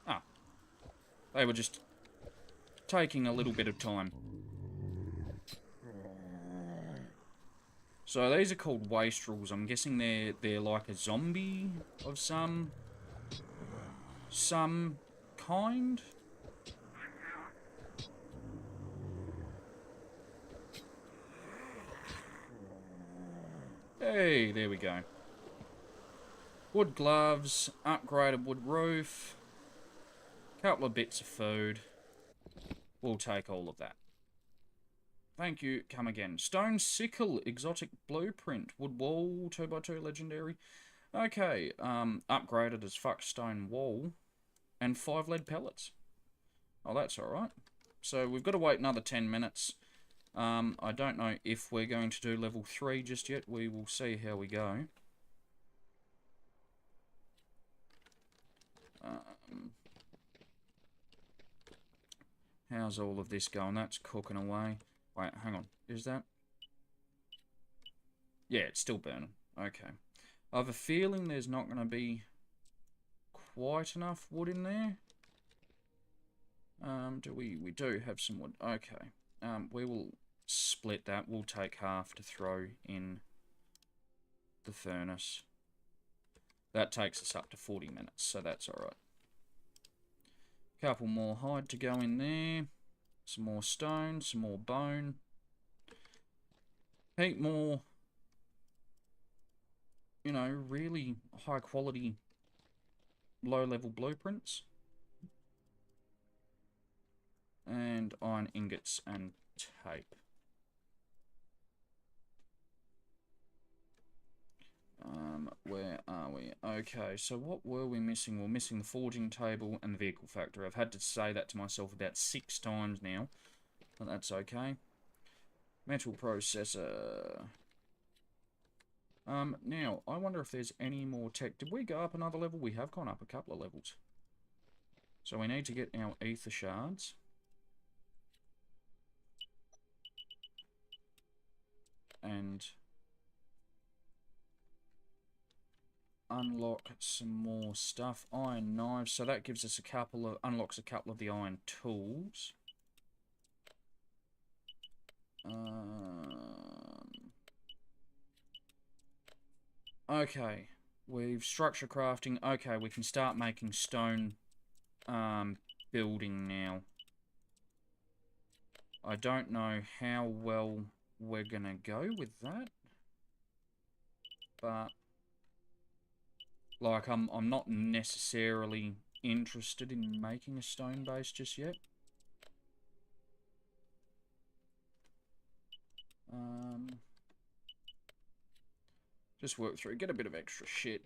Ah. They were just taking a little bit of time. So these are called wastrels. I'm guessing they're like a zombie of some kind. Hey, there we go. Wood gloves, upgraded wood roof, couple of bits of food. We'll take all of that. Thank you, come again. Stone sickle, exotic blueprint, wood wall, 2x2 legendary. Okay, upgraded as fuck stone wall, and 5 lead pellets. Oh, that's alright. So we've got to wait another 10 minutes. I don't know if we're going to do level 3 just yet. We will see how we go. How's all of this going? That's cooking away. Wait, hang on. Is that? Yeah, it's still burning. Okay. I have a feeling there's not going to be quite enough wood in there. We do have some wood. Okay. We will split that. We'll take half to throw in the furnace. That takes us up to 40 minutes, so that's alright. Couple more hide to go in there. Some more stone, some more bone. Heap more, you know, really high quality, low level blueprints. And iron ingots and tape. Where are we? Okay, so what were we missing? We're missing the forging table and the vehicle factory. I've had to say that to myself about 6 times now, but that's okay. Metal processor. Now, I wonder if there's any more tech. Did we go up another level? We have gone up a couple of levels. So we need to get our ether shards. And unlock some more stuff. Iron knives. So that gives us a couple of, unlocks a couple of the iron tools. Okay. We've structure crafting. Okay, we can start making stone building now. I don't know how well we're gonna go with that. But like, I'm not necessarily interested in making a stone base just yet. Just work through, get a bit of extra shit.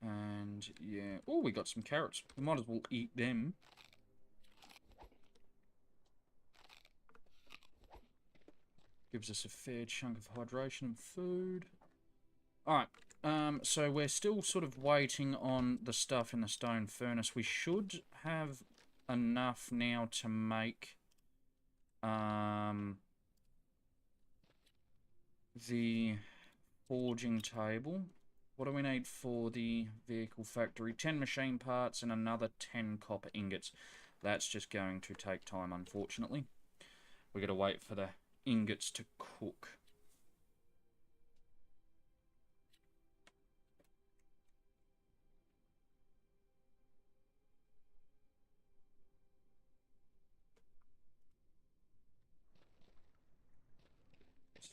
And, yeah. Oh, we got some carrots. We might as well eat them. Gives us a fair chunk of hydration and food. Alright, so we're still sort of waiting on the stuff in the stone furnace. We should have enough now to make the forging table. What do we need for the vehicle factory? 10 machine parts and another 10 copper ingots. That's just going to take time, unfortunately. We got to wait for the ingots to cook.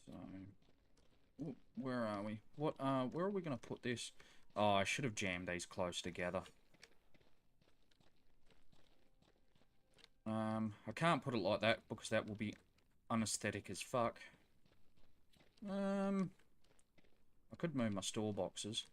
So, ooh, where are we? Where are we going to put this? Oh, I should have jammed these close together. I can't put it like that because that will be unaesthetic as fuck. I could move my store boxes.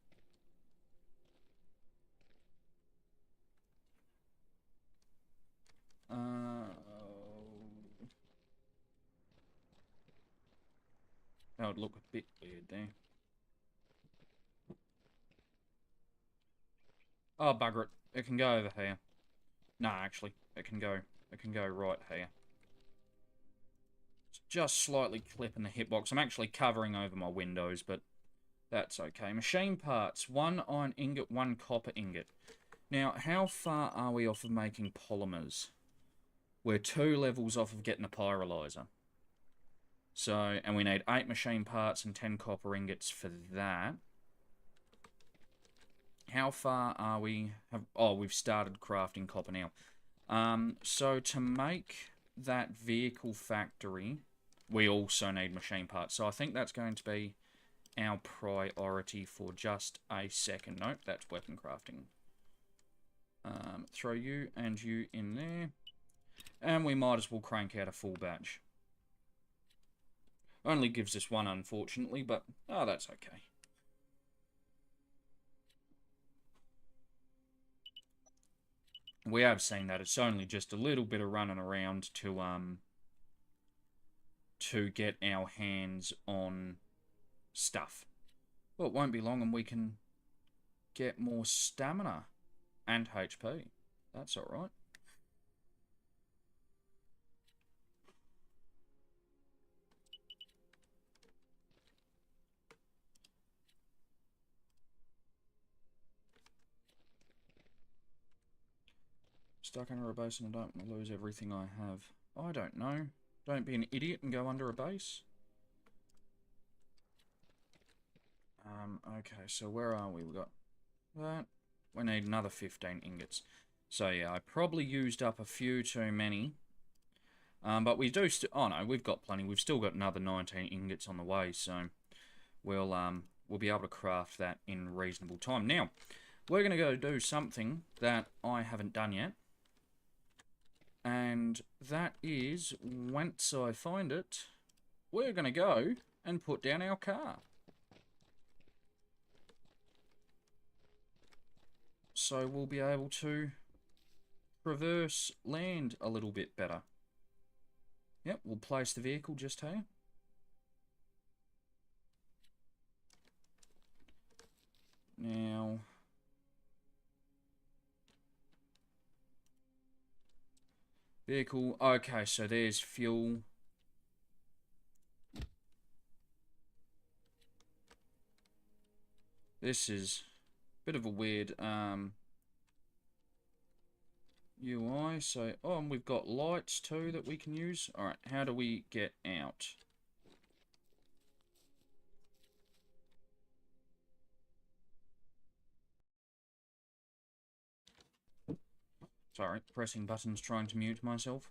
That would look a bit weird there. Oh, bugger it. It can go over here. No, actually, it can go right here. It's just slightly clipping the hitbox. I'm actually covering over my windows, but that's okay. Machine parts. 1 iron ingot, 1 copper ingot. Now, how far are we off of making polymers? We're 2 levels off of getting a pyrolyzer. So, and we need 8 machine parts and 10 copper ingots for that. How far are we? Oh, we've started crafting copper now. So to make that vehicle factory, we also need machine parts. So I think that's going to be our priority for just a second. Nope, that's weapon crafting. Throw you and you in there. And we might as well crank out a full batch. Only gives us 1, unfortunately, but oh, that's okay. We have seen that. It's only just a little bit of running around to get our hands on stuff. Well, it won't be long and we can get more stamina and HP. That's alright. Stuck under a base and I don't want to lose everything I have. I don't know. Don't be an idiot and go under a base. Okay, so where are we? We got that. We need another 15 ingots. So yeah, I probably used up a few too many. But we do oh no, we've got plenty. We've still got another 19 ingots on the way, so we'll be able to craft that in reasonable time. Now, we're going to go do something that I haven't done yet. And that is, once I find it, we're going to go and put down our car. So we'll be able to traverse land a little bit better. Yep, we'll place the vehicle just here. Now, vehicle, okay, so there's fuel. This is a bit of a weird UI, so, oh, and we've got lights too that we can use. Alright, how do we get out? Sorry, pressing buttons trying to mute myself.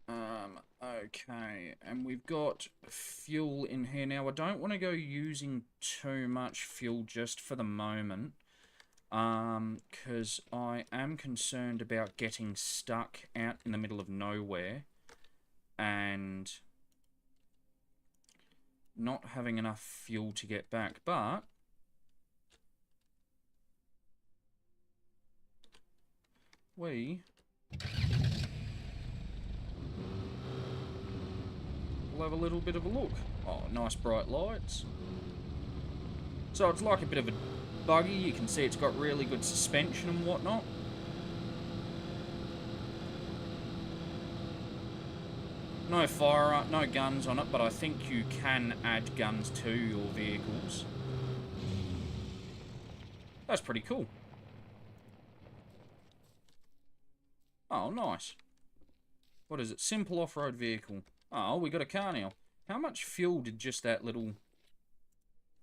Okay, and we've got fuel in here. Now, I don't want to go using too much fuel just for the moment. Because I am concerned about getting stuck out in the middle of nowhere and not having enough fuel to get back, but we'll have a little bit of a look. Oh, nice bright lights. So it's like a bit of a buggy. You can see it's got really good suspension and whatnot. No fire, no guns on it, but I think you can add guns to your vehicles. That's pretty cool. Oh, nice. What is it? Simple off-road vehicle. Oh, we got a car now. How much fuel did just that little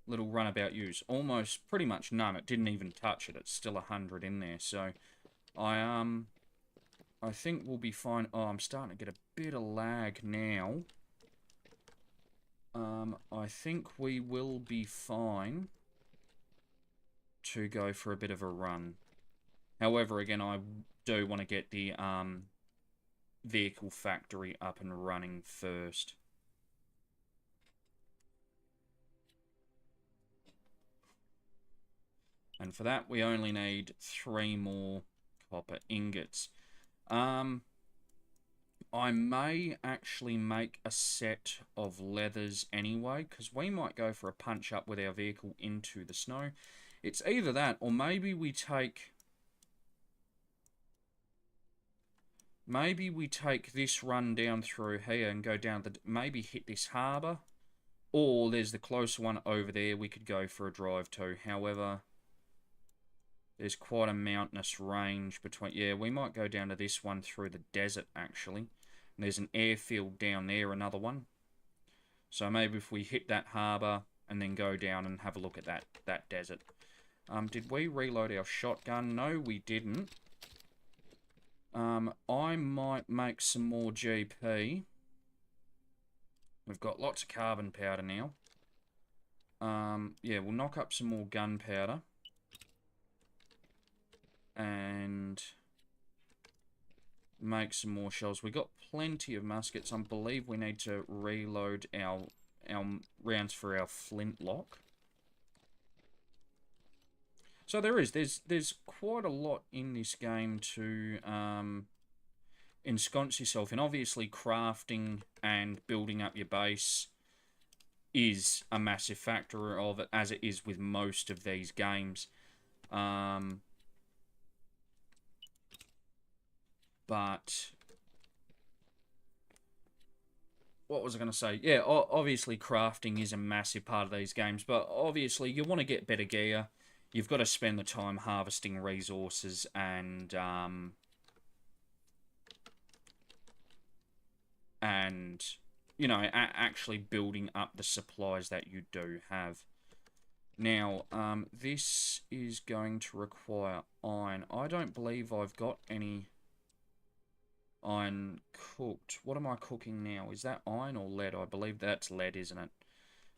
runabout use? Almost, pretty much none. It didn't even touch it. It's still 100 in there. So, I think we'll be fine. Oh, I'm starting to get a bit of lag now. I think we will be fine to go for a bit of a run. However, again, I do want to get the vehicle factory up and running first. And for that, we only need 3 more copper ingots. I may actually make a set of leathers anyway, because we might go for a punch up with our vehicle into the snow. It's either that, or maybe we take... Maybe we take this run down through here and go down the... Maybe hit this harbour. Or there's the closer one over there we could go for a drive to. However, there's quite a mountainous range between... Yeah, we might go down to this one through the desert, actually. And there's an airfield down there, another one. So maybe if we hit that harbour and then go down and have a look at that desert. Did we reload our shotgun? No, we didn't. I might make some more GP. We've got lots of carbon powder now. Yeah, we'll knock up some more gunpowder. And make some more shells. We got plenty of muskets. I believe we need to reload our rounds for our flintlock. So there's quite a lot in this game to ensconce yourself in. Obviously, crafting and building up your base is a massive factor of it, as it is with most of these games. But what was I going to say? Yeah, obviously crafting is a massive part of these games, but obviously you want to get better gear. You've got to spend the time harvesting resources and you know, actually building up the supplies that you do have. Now, this is going to require iron. I don't believe I've got any iron cooked. What am I cooking now? Is that iron or lead? I believe that's lead, isn't it?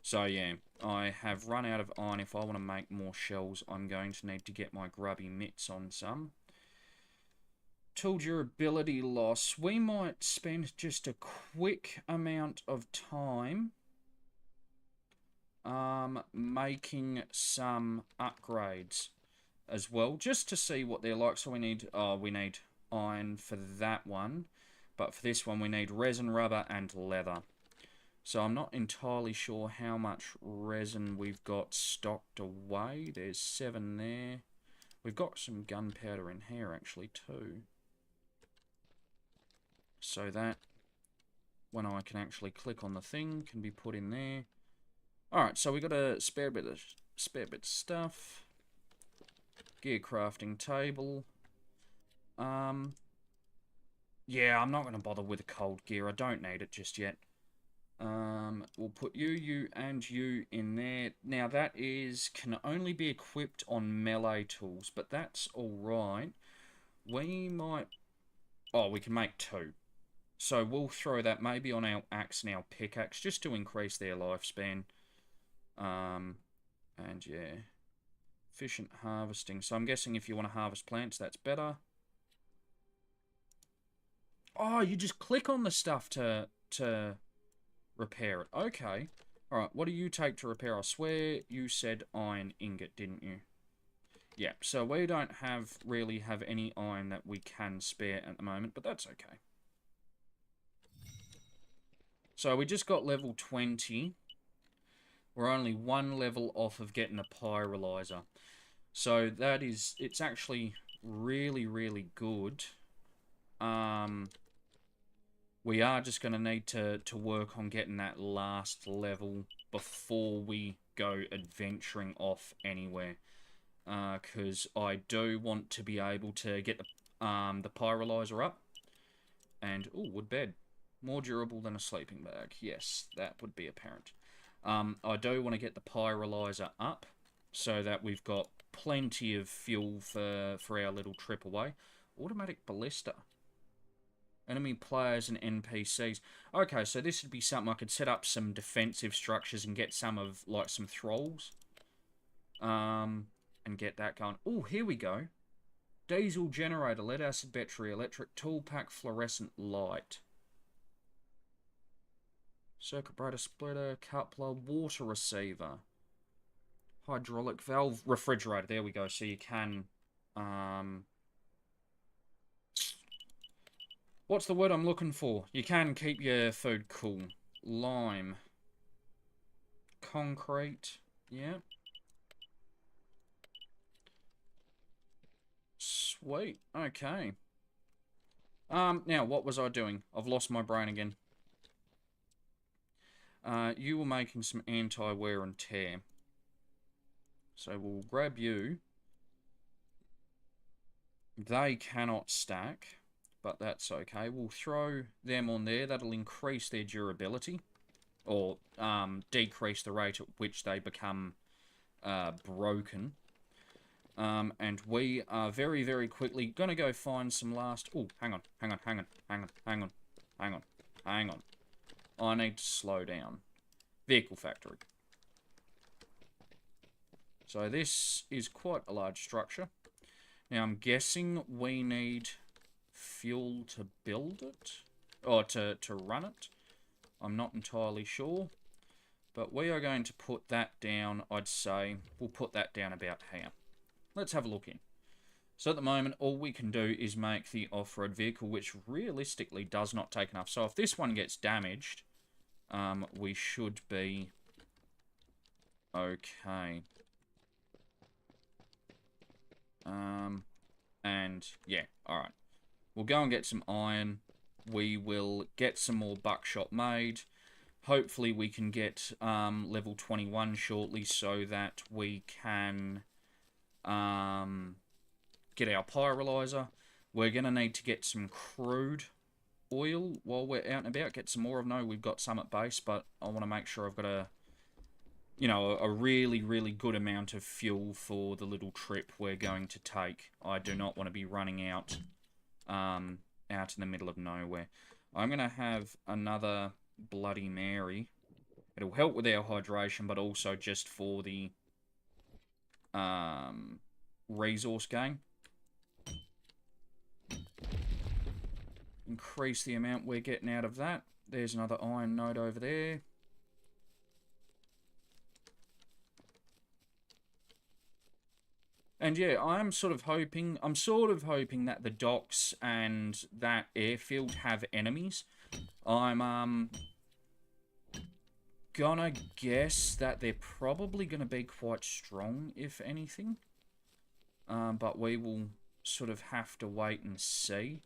So yeah, I have run out of iron. If I want to make more shells, I'm going to need to get my grubby mitts on some. Tool durability loss. We might spend just a quick amount of time making some upgrades as well, just to see what they're like. So we need iron for that one, but for this one we need resin, rubber, and leather. So I'm not entirely sure how much resin we've got stocked away. There's 7 there. We've got some gunpowder in here actually too. So that, when I can actually click on the thing, can be put in there. Alright, so we got a spare bit of stuff. Gear crafting table. Yeah, I'm not going to bother with the cold gear. I don't need it just yet. We'll put you, and you in there. Now that can only be equipped on melee tools, but that's alright. We might... Oh, we can make 2. So we'll throw that maybe on our axe and our pickaxe, just to increase their lifespan. And yeah. Efficient harvesting. So I'm guessing if you want to harvest plants, that's better. Oh, you just click on the stuff to repair it. Okay. Alright, what do you take to repair? I swear you said iron ingot, didn't you? Yeah, so we don't really have any iron that we can spare at the moment, but that's okay. So we just got level 20. We're only 1 level off of getting a pyrolyzer. So it's actually really, really good. we are just going to need to work on getting that last level before we go adventuring off anywhere. Because I do want to be able to get the pyrolyzer up. And, ooh, wood bed. More durable than a sleeping bag. Yes, that would be apparent. I do want to get the pyrolyzer up so that we've got plenty of fuel for our little trip away. Automatic ballista. Enemy players and NPCs. Okay, so this would be something I could set up some defensive structures and get some of, like, some thralls. And get that going. Oh, here we go. Diesel generator, lead acid battery, electric tool pack, fluorescent light. Circuit breaker, splitter, coupler, water receiver. Hydraulic valve, refrigerator. There we go. So you can... what's the word I'm looking for? You can keep your food cool. Lime. Concrete. Yeah. Sweet. Okay. Now, what was I doing? I've lost my brain again. You were making some anti-wear and tear. So we'll grab you. They cannot stack, but that's okay. We'll throw them on there. That'll increase their durability. Or decrease the rate at which they become broken. And we are very, very quickly going to go find some last... Oh, hang on. I need to slow down. Vehicle factory. So this is quite a large structure. Now, I'm guessing we need fuel to build it. Or to run it. I'm not entirely sure. But we are going to put that down, I'd say. We'll put that down about here. Let's have a look in. So at the moment, all we can do is make the off-road vehicle, which realistically does not take enough. So if this one gets damaged, we should be okay. And yeah, alright. We'll go and get some iron. We will get some more buckshot made. Hopefully we can get level 21 shortly so that we can... get our pyrolyzer. We're going to need to get some crude oil while we're out and about. Get some more of... No, we've got some at base, but I want to make sure I've got a... You know, a really, really good amount of fuel for the little trip we're going to take. I do not want to be running out, out in the middle of nowhere. I'm going to have another Bloody Mary. It'll help with our hydration, but also just for the... resource gain. Increase the amount we're getting out of that. There's another iron node over there. And yeah, I'm sort of hoping that the docks and that airfield have enemies. I'm gonna guess that they're probably gonna be quite strong, if anything. But we will sort of have to wait and see.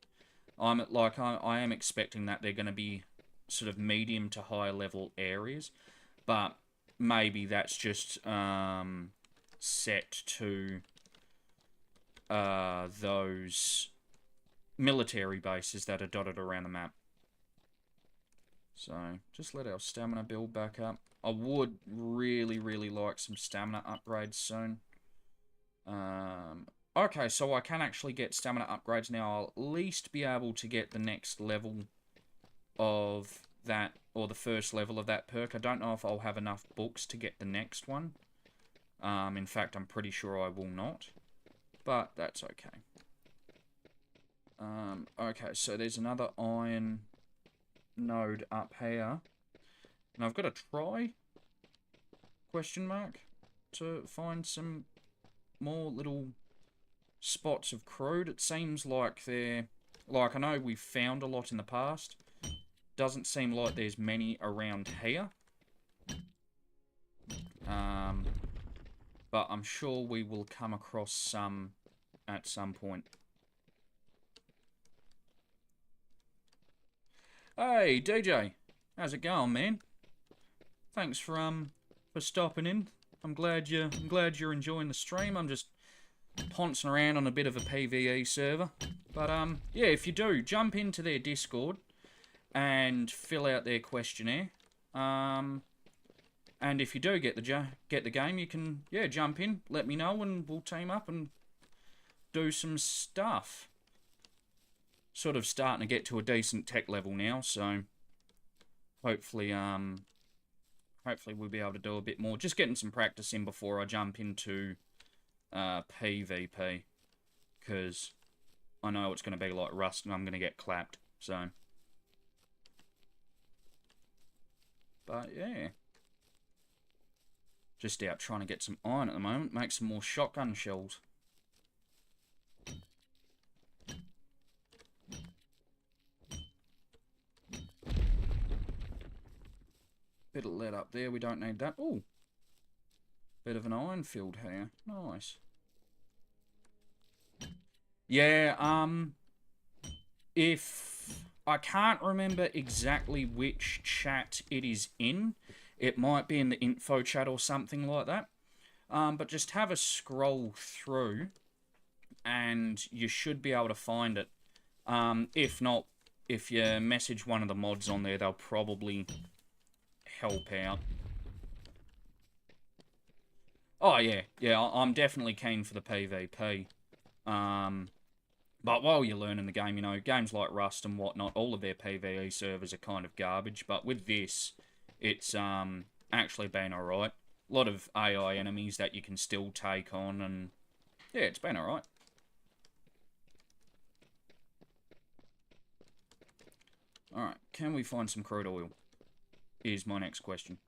I am expecting that they're going to be sort of medium to high level areas, but maybe that's just set to those military bases that are dotted around the map. So just let our stamina build back up. I would really, really like some stamina upgrades soon. Okay, so I can actually get stamina upgrades now. I'll at least be able to get the next level of that, or the first level of that perk. I don't know if I'll have enough books to get the next one. In fact, I'm pretty sure I will not. But that's okay. Okay, so there's another iron node up here. And I've got to try, question mark, to find some more little spots of crude. It seems like they're... Like, I know we've found a lot in the past. Doesn't seem like there's many around here. But I'm sure we will come across some at some point. Hey, DJ. How's it going, man? Thanks for stopping in. I'm glad you're enjoying the stream. I'm just poncing around on a bit of a PvE server. But yeah, if you do, jump into their Discord and fill out their questionnaire. And if you do get the game, you can jump in, let me know, and we'll team up and do some stuff. Sort of starting to get to a decent tech level now, so hopefully we'll be able to do a bit more. Just getting some practice in before I jump into PvP, because I know it's going to be like Rust and I'm going to get clapped, so. But yeah. Just out trying to get some iron at the moment, make some more shotgun shells. Bit of lead up there, we don't need that. Ooh. Bit of an iron field here. Nice. Yeah, if I can't remember exactly which chat it is in, it might be in the info chat or something like that. But just have a scroll through and you should be able to find it. If not, if you message one of the mods on there, they'll probably help out. Oh, yeah. Yeah, I'm definitely keen for the PvP. But while you're learning the game, you know, games like Rust and whatnot, all of their PvE servers are kind of garbage. But with this, it's actually been alright. A lot of AI enemies that you can still take on, and yeah, it's been alright. Alright, can we find some crude oil? Is my next question.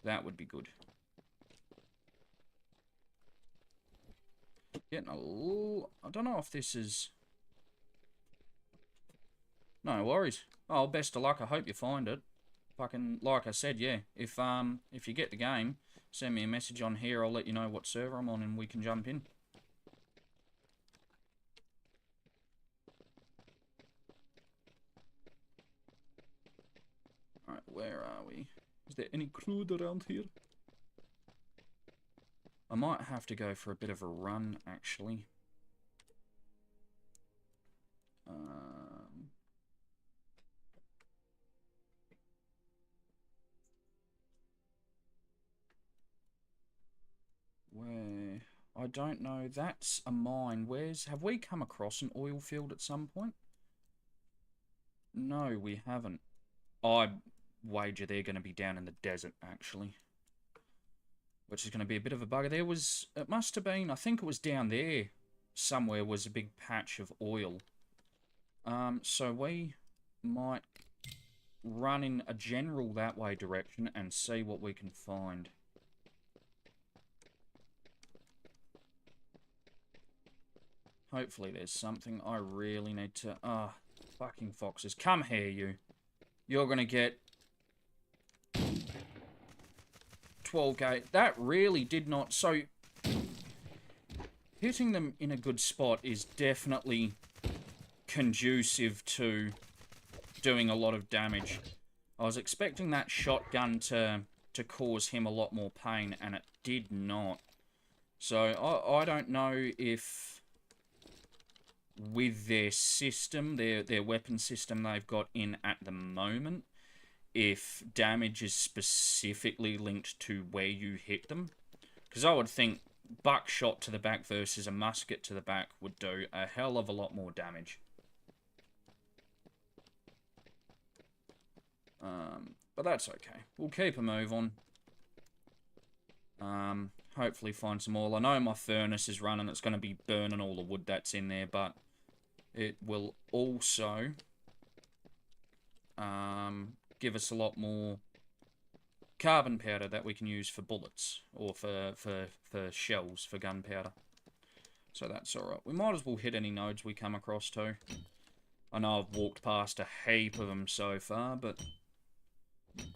That would be good. Getting a little... I don't know if this is... No worries. Oh, best of luck. I hope you find it. Fucking, like I said, yeah. If you get the game, send me a message on here. I'll let you know what server I'm on and we can jump in. Alright, where are we? Is there any crude around here? I might have to go for a bit of a run, actually. Where? I don't know. That's a mine. Have we come across an oil field at some point? No, we haven't. I wager they're going to be down in the desert, actually. Which is going to be a bit of a bugger. It must have been, I think it was down there somewhere was a big patch of oil. So we might run in a general that way direction and see what we can find. Hopefully there's something. I really need to... fucking foxes. Come here, you. You're going to get... 12k. That really did not... So, hitting them in a good spot is definitely conducive to doing a lot of damage. I was expecting that shotgun to cause him a lot more pain, and it did not. So, I don't know if... with their system, their weapon system they've got in at the moment, if damage is specifically linked to where you hit them. Because I would think buckshot to the back versus a musket to the back would do a hell of a lot more damage. But that's okay. We'll keep a move on. Hopefully find some oil. I know my furnace is running. It's going to be burning all the wood that's in there, but it will also give us a lot more carbon powder that we can use for bullets, or for shells, for gunpowder. So that's alright. We might as well hit any nodes we come across too. I know I've walked past a heap of them so far, but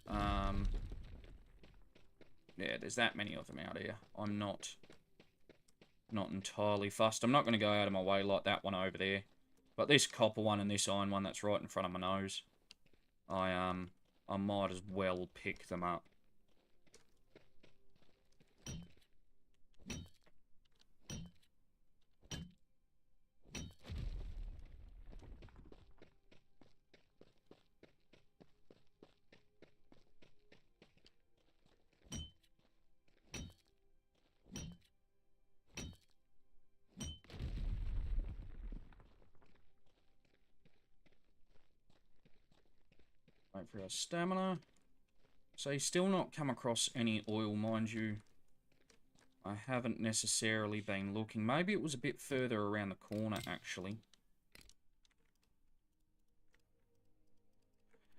yeah, there's that many of them out here. I'm not entirely fussed. I'm not going to go out of my way like that one over there. But this copper one and this iron one that's right in front of my nose, I might as well pick them up. Wait for our stamina. So he's still not come across any oil, mind you. I haven't necessarily been looking. Maybe it was a bit further around the corner, actually.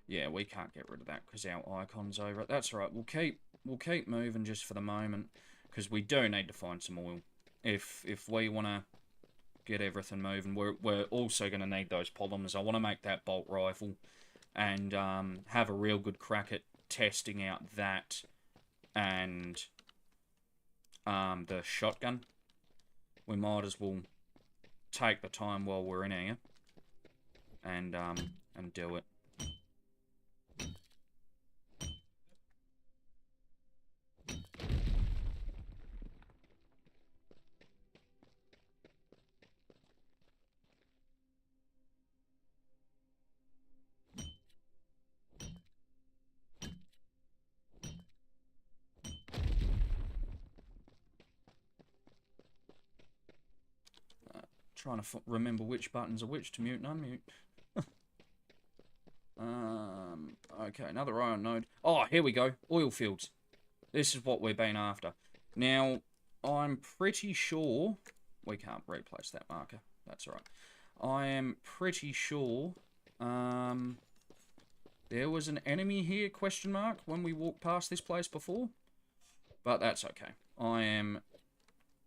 Yeah, we can't get rid of that because our icon's over it. That's right. We'll keep moving just for the moment because we do need to find some oil. If we want to get everything moving, we're also going to need those polymers. I want to make that bolt rifle and have a real good crack at testing out that and the shotgun. We might as well take the time while we're in here and do it. Trying to remember which buttons are which to mute and unmute. Okay, another iron node. Oh, here we go. Oil fields. This is what we've been after. Now, I'm pretty sure... We can't replace that marker. That's all right. I am pretty sure... there was an enemy here, question mark, when we walked past this place before. But that's okay. I am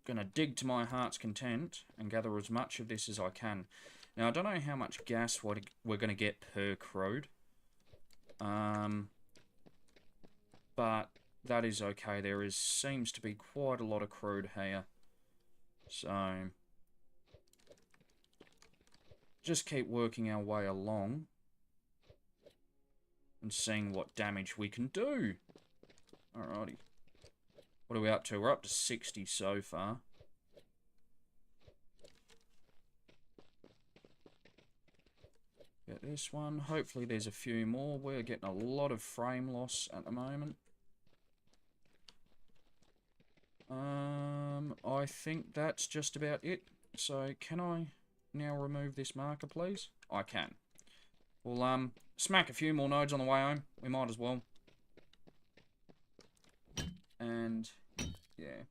going to dig to my heart's content and gather as much of this as I can. Now, I don't know how much gas we're going to get per crude. But that is okay. There seems to be quite a lot of crude here. So, just keep working our way along and seeing what damage we can do. Alrighty. What are we up to? We're up to 60 so far. Get this one. Hopefully there's a few more. We're getting a lot of frame loss at the moment. I think that's just about it. So can I now remove this marker, please? I can. We'll smack a few more nodes on the way home. We might as well. And yeah.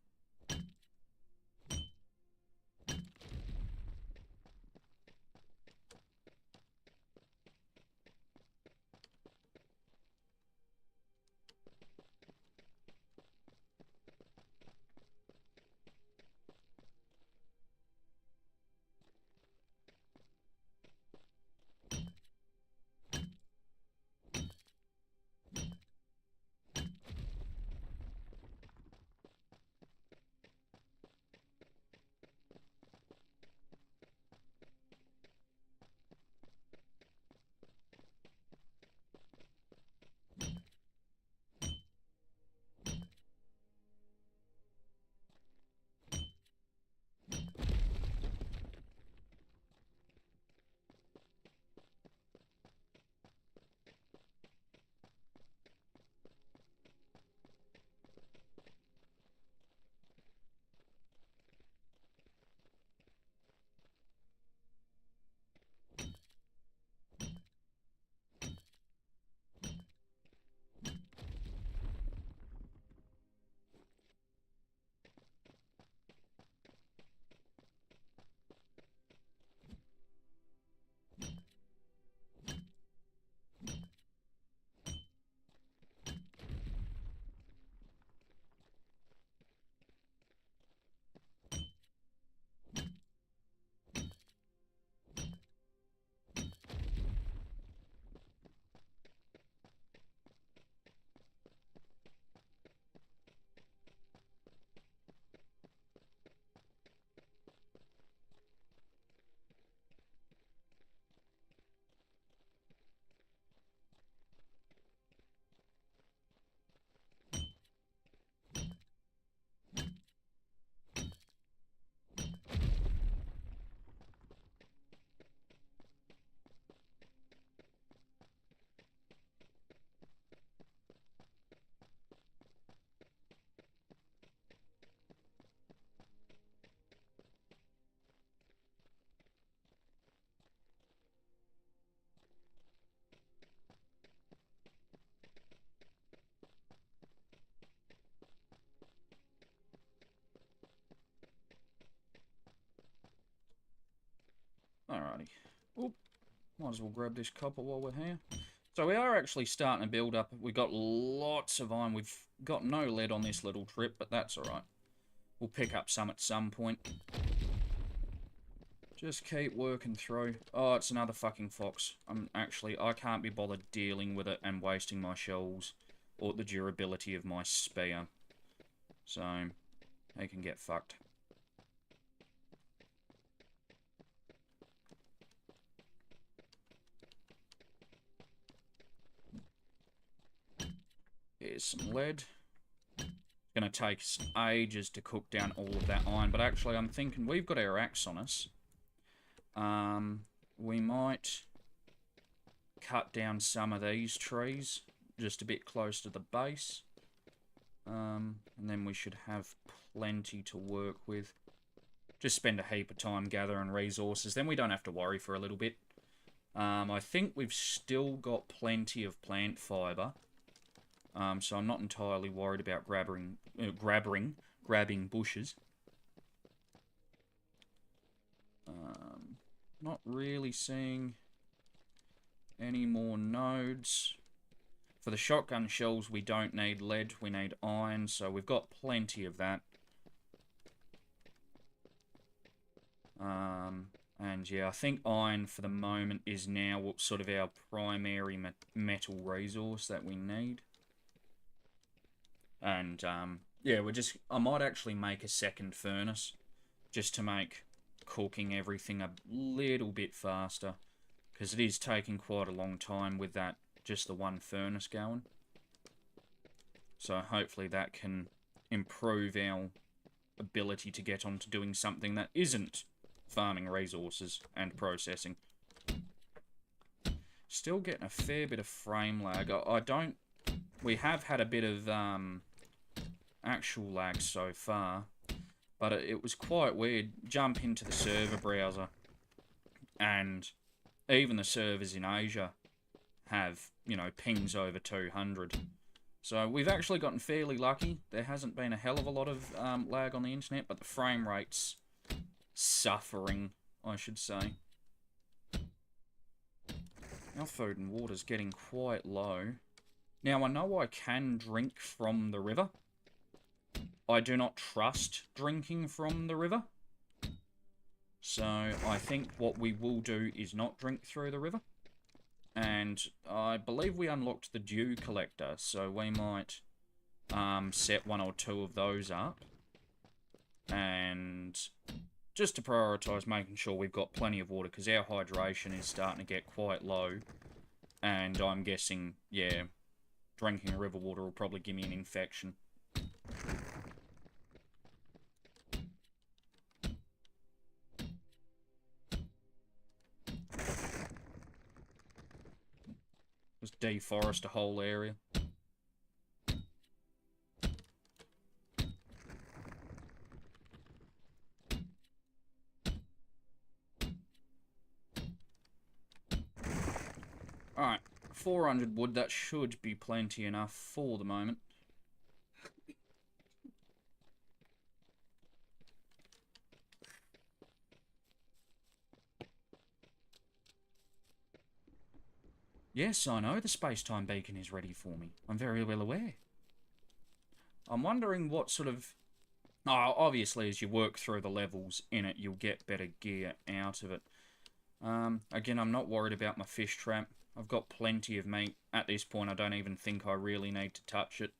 Alrighty. Oop. Might as well grab this copper while we're here. So we are actually starting to build up. We've got lots of iron. We've got no lead on this little trip, but that's alright. We'll pick up some at some point. Just keep working through. Oh, it's another fucking fox. I can't be bothered dealing with it and wasting my shells or the durability of my spear. So, they can get fucked. Here's some lead. It's going to take us ages to cook down all of that iron, but actually I'm thinking we've got our axe on us. We might cut down some of these trees just a bit close to the base. And then we should have plenty to work with. Just spend a heap of time gathering resources, then we don't have to worry for a little bit. I think we've still got plenty of plant fibre. So I'm not entirely worried about grabbing bushes. Not really seeing any more nodes. For the shotgun shells, we don't need lead, we need iron, so we've got plenty of that. And yeah, I think iron for the moment is now sort of our primary metal resource that we need. And yeah, I might actually make a second furnace just to make cooking everything a little bit faster, because it is taking quite a long time with that, just the one furnace going. So hopefully that can improve our ability to get on to doing something that isn't farming resources and processing. Still getting a fair bit of frame lag. We have had a bit of actual lag so far, but it was quite weird. Jump into the server browser, and even the servers in Asia have, you know, pings over 200. So we've actually gotten fairly lucky. There hasn't been a hell of a lot of lag on the internet, but the frame rate's suffering, I should say. Our food and water's getting quite low. Now, I know I can drink from the river. I do not trust drinking from the river. So I think what we will do is not drink through the river. And I believe we unlocked the dew collector, so we might set one or two of those up. And just to prioritise making sure we've got plenty of water, because our hydration is starting to get quite low. And I'm guessing, yeah, drinking river water will probably give me an infection. Just deforest a whole area. Alright, 400 wood, that should be plenty enough for the moment. Yes, I know the space-time beacon is ready for me. I'm very well aware. I'm wondering what sort of... Oh, obviously, as you work through the levels in it, you'll get better gear out of it. Again, I'm not worried about my fish trap. I've got plenty of meat. At this point, I don't even think I really need to touch it.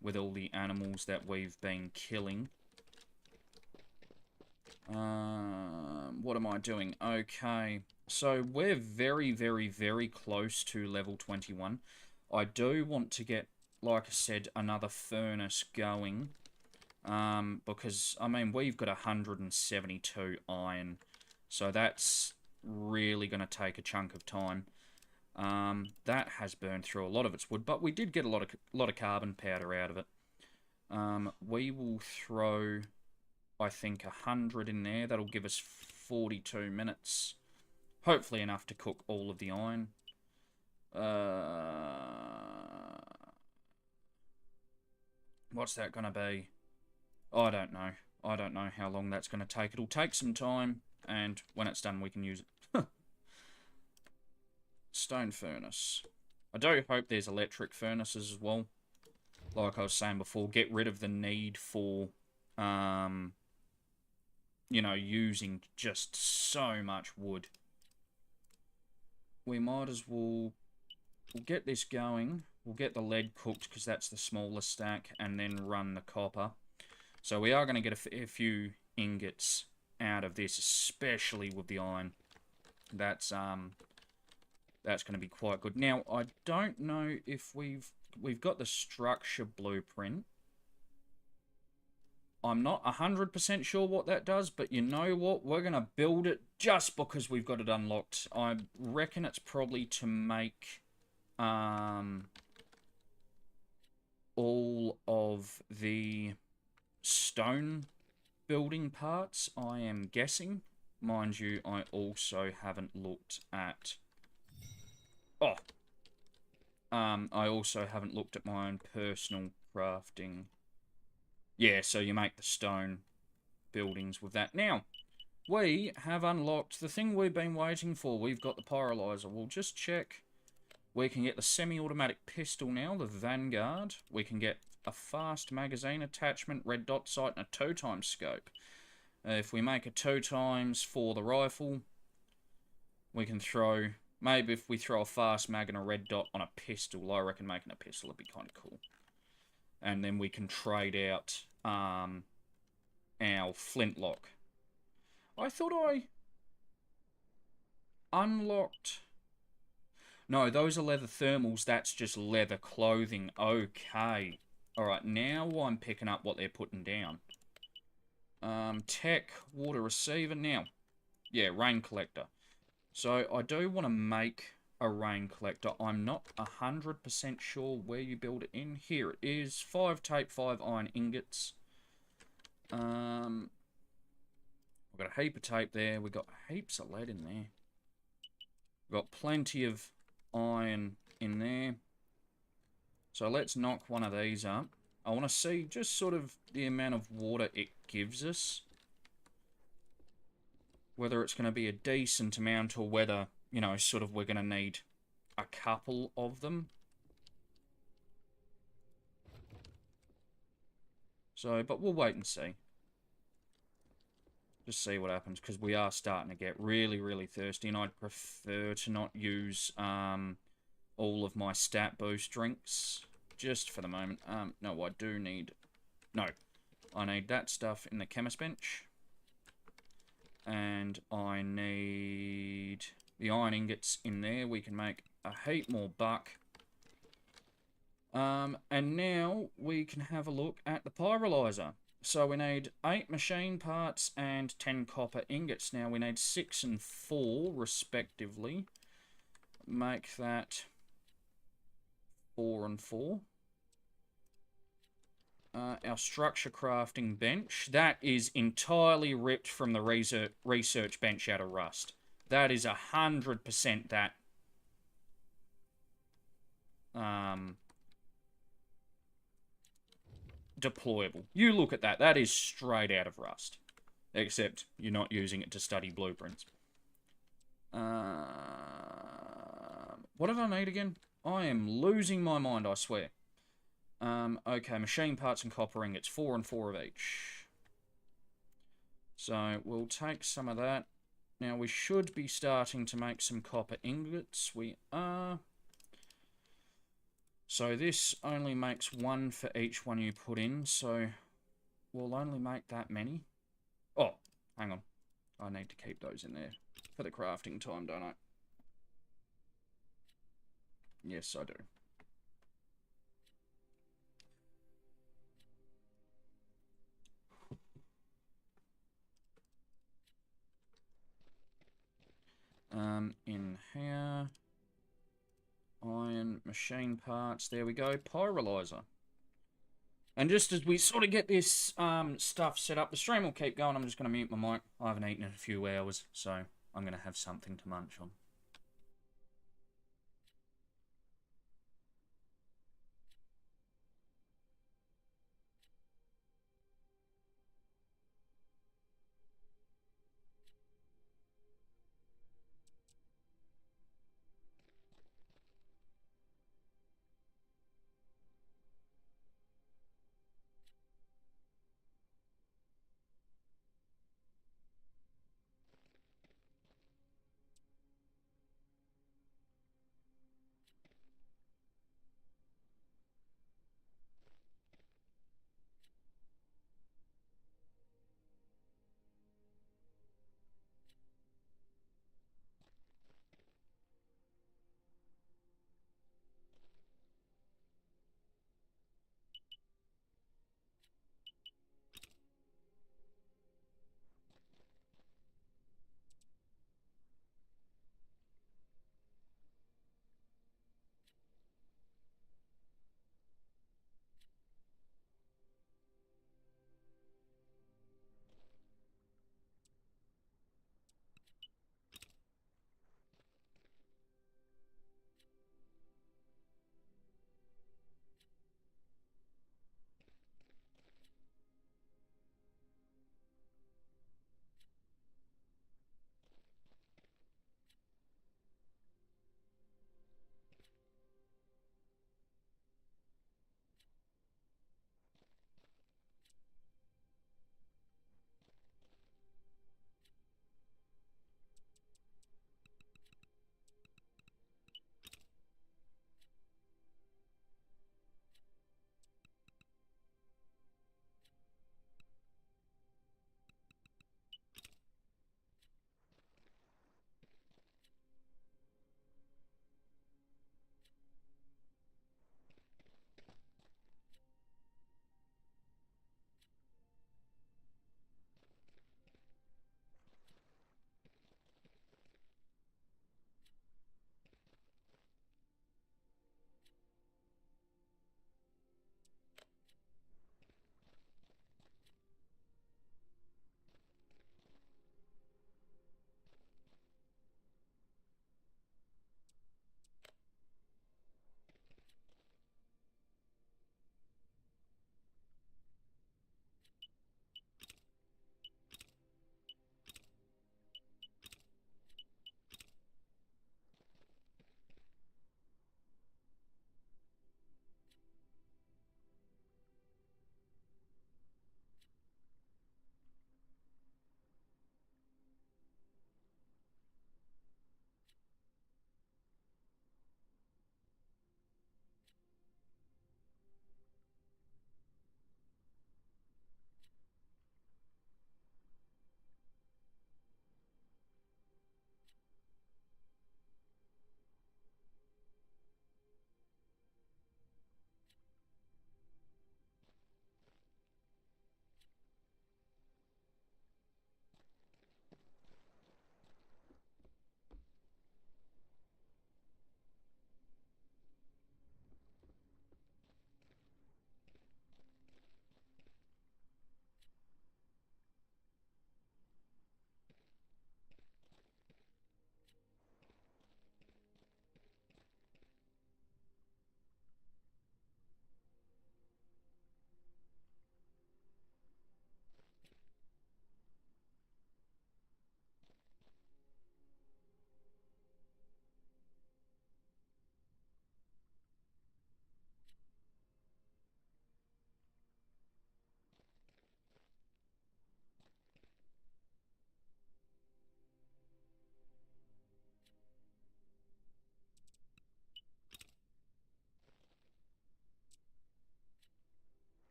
With all the animals that we've been killing. What am I doing? Okay. So, we're very, very, very close to level 21. I do want to get, like I said, another furnace going. Because, I mean, we've got 172 iron. So, that's really going to take a chunk of time. That has burned through a lot of its wood, but we did get a lot of carbon powder out of it. We will throw, I think, 100 in there. That'll give us 42 minutes. Hopefully enough to cook all of the iron. What's that going to be? I don't know. I don't know how long that's going to take. It'll take some time. and when it's done, we can use it. Stone furnace. I do hope there's electric furnaces as well. Like I was saying before, get rid of the need for, you know, using just so much wood. We might as well... We'll get this going. We'll get the lead cooked, because that's the smaller stack, and then run the copper. So we are going to get a fair few ingots out of this, especially with the iron. That's going to be quite good. Now, I don't know if we've got the structure blueprint. I'm not 100% sure what that does, but you know what? We're going to build it just because we've got it unlocked. I reckon it's probably to make all of the stone building parts, I am guessing. Mind you, I also haven't looked at... Oh! I also haven't looked at my own personal crafting. Yeah, so you make the stone buildings with that. Now, we have unlocked the thing we've been waiting for. We've got the pyrolyzer. We'll just check. We can get the semi-automatic pistol now, the Vanguard. We can get a fast magazine attachment, red dot sight, and a 2x scope. If we make a 2x for the rifle, we can throw... Maybe if we throw a fast mag and a red dot on a pistol, I reckon making a pistol would be kind of cool. And then we can trade out our flintlock. I thought I unlocked... No, those are leather thermals. That's just leather clothing. Okay. Alright, now I'm picking up what they're putting down. Tech, water receiver. Now, yeah, rain collector. So, I do want to make a rain collector. I'm not 100% sure where you build it in. Here it is. 5 tape, 5 iron ingots. We've got a heap of tape there. We've got heaps of lead in there. We've got plenty of iron in there. So let's knock one of these up. I want to see just sort of the amount of water it gives us. Whether it's going to be a decent amount or whether, you know, sort of we're going to need a couple of them. So, but we'll wait and see. Just see what happens, because we are starting to get really, really thirsty, and I'd prefer to not use all of my stat boost drinks, just for the moment. No, I do need... No, I need that stuff in the chemist bench. And I need the iron ingots in there. We can make a heap more buck. And now we can have a look at the pyrolyzer. So we need 8 machine parts and 10 copper ingots. Now we need 6 and 4 respectively. Make that 4 and 4. Our structure crafting bench. That is entirely ripped from the research bench out of Rust. That is 100% that. Deployable. You look at that. That is straight out of Rust. Except you're not using it to study blueprints. What did I need again? I am losing my mind, I swear. Okay, machine parts and copper ingots. 4 and 4 of each. So, we'll take some of that. Now, we should be starting to make some copper ingots. We are. So, this only makes 1 for each one you put in. So, we'll only make that many. Oh, hang on. I need to keep those in there for the crafting time, don't I? Yes, I do. In here, iron, machine parts, there we go, pyrolyzer. And just as we sort of get this stuff set up, the stream will keep going. I'm just going to mute my mic. I haven't eaten in a few hours, so I'm going to have something to munch on.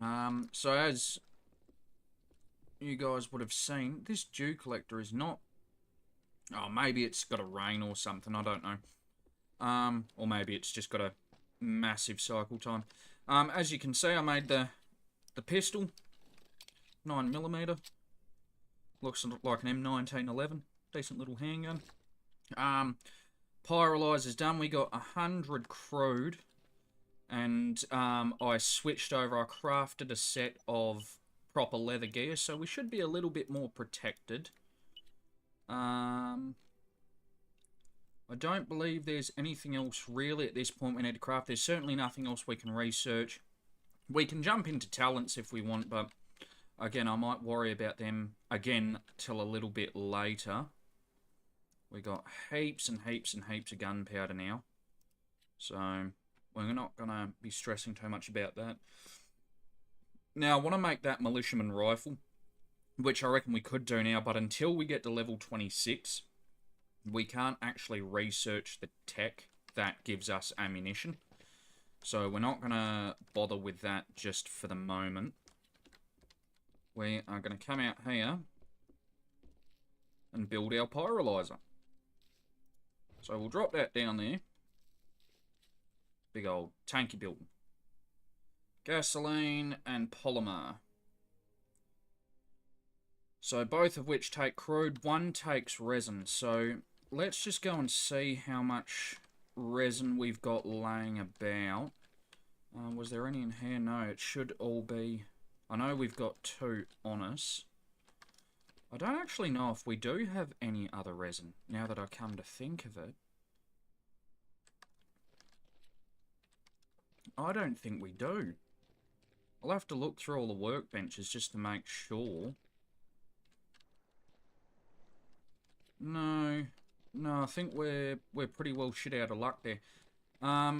So as you guys would have seen, this dew collector is not... Oh, maybe it's got a rain or something, I don't know. Or maybe it's just got a massive cycle time. As you can see, I made the pistol, 9mm. Looks like an M1911. Decent little handgun. Pyrolyzer's done. We got 100 crude. And I switched over. I crafted a set of proper leather gear, so we should be a little bit more protected. I don't believe there's anything else really at this point we need to craft. There's certainly nothing else we can research. We can jump into talents if we want, but again, I might worry about them again till a little bit later. We got heaps and heaps and heaps of gunpowder now, so we're not going to be stressing too much about that. Now, I want to make that militiaman rifle, which I reckon we could do now, but until we get to level 26, we can't actually research the tech that gives us ammunition. So we're not going to bother with that just for the moment. We are going to come out here and build our pyrolyzer. So we'll drop that down there. Big old tanky building. Gasoline and polymer. So both of which take crude. One takes resin. So let's just go and see how much resin we've got laying about. Was there any in here? No, it should all be... I know we've got 2 on us. I don't actually know if we do have any other resin, now that I come to think of it. I don't think we do. I'll have to look through all the workbenches just to make sure. No, I think we're pretty well shit out of luck there.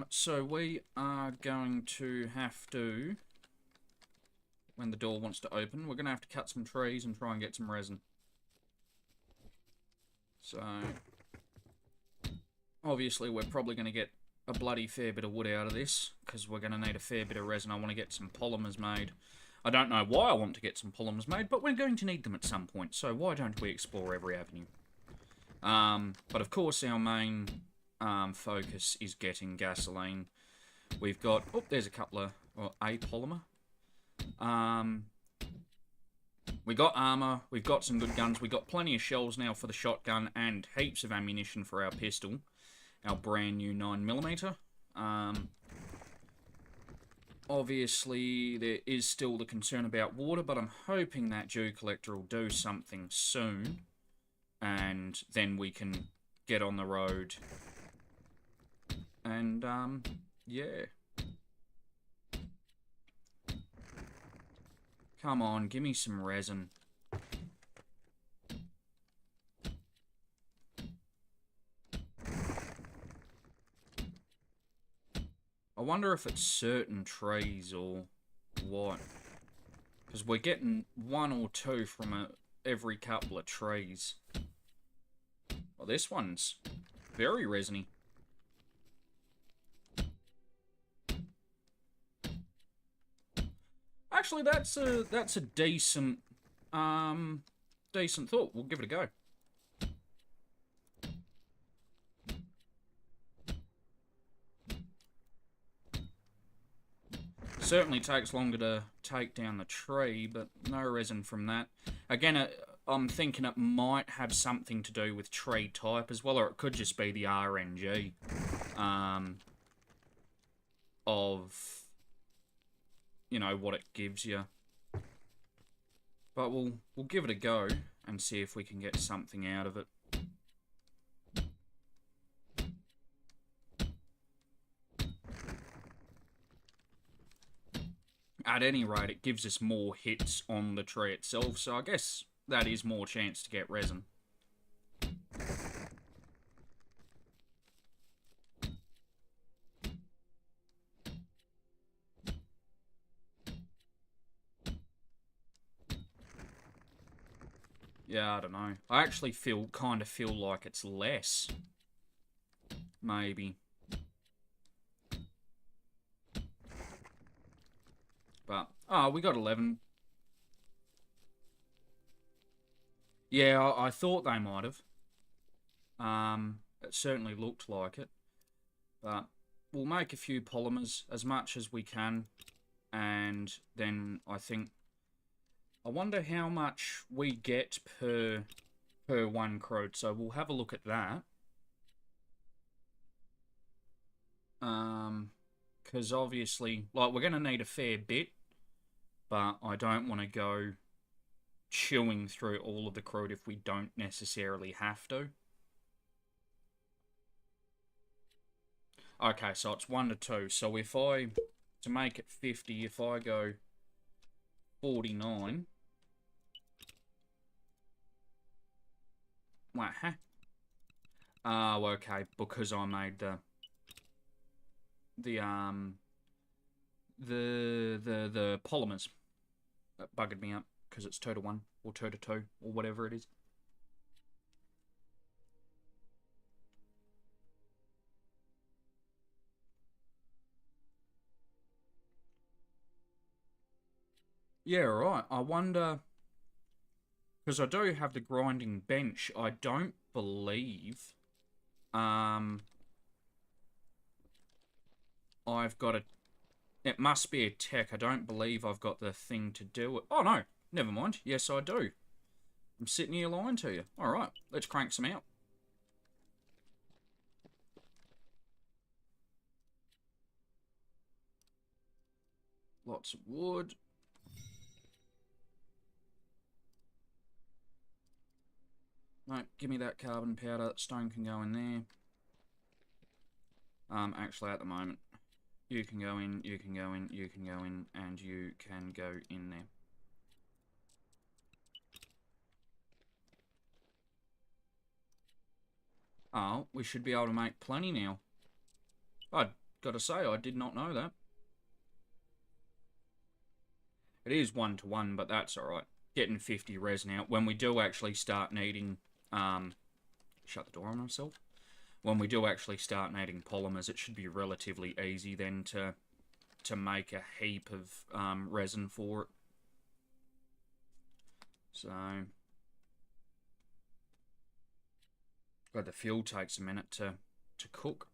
So we are going to have to... When the door wants to open, we're going to have to cut some trees and try and get some resin. So, obviously we're probably going to get a bloody fair bit of wood out of this, because we're going to need a fair bit of resin. I want to get some polymers made. I don't know why I want to get some polymers made, but we're going to need them at some point, so why don't we explore every avenue? But of course our main focus is getting gasoline. We've got, oh, there's a couple of, well, a polymer. We got armor, we've got some good guns, we've got plenty of shells now for the shotgun and heaps of ammunition for our pistol, our brand new 9mm. Obviously there is still the concern about water, but I'm hoping that dew collector will do something soon, and then we can get on the road, and yeah. Come on, give me some resin. I wonder if it's certain trees or what. Because we're getting 1 or 2 from every couple of trees. Well, this one's very resiny. Actually, that's a decent decent thought. We'll give it a go. Certainly takes longer to take down the tree, but no resin from that. Again, I'm thinking it might have something to do with tree type as well, or it could just be the RNG of, you know, what it gives you. But we'll give it a go and see if we can get something out of it. At any rate, it gives us more hits on the tree itself, so I guess that is more chance to get resin. Yeah, I don't know. I actually kind of feel like it's less. Maybe. But Oh, we got 11. Yeah, I thought they might have. It certainly looked like it. But we'll make a few polymers, as much as we can. And then I think... I wonder how much we get per one crode. So we'll have a look at that. Because obviously, like, we're going to need a fair bit. But I don't want to go chewing through all of the crode if we don't necessarily have to. Okay, so it's 1 to 2. So if I, to make it 50, if I go 49. Wait, huh? Oh, okay, because I made the polymers. That buggered me up, because it's 2 to 1, or 2 to 2, or whatever it is. Yeah, right. I wonder, because I do have the grinding bench, I don't believe I've got a... It must be a tech. I don't believe I've got the thing to do it. Oh, no. Never mind. Yes, I do. I'm sitting here lying to you. Alright, let's crank some out. Lots of wood. No, give me that carbon powder. Stone can go in there. Actually, at the moment, you can go in, you can go in, you can go in, and you can go in there. Oh, we should be able to make plenty now. I'd gotta say, I did not know that. It is 1 to 1, but that's alright. Getting 50 resin out. When we do actually start needing... shut the door on myself. When we do actually start needing polymers, it should be relatively easy then to make a heap of resin for it. So... God, the fuel takes a minute to cook.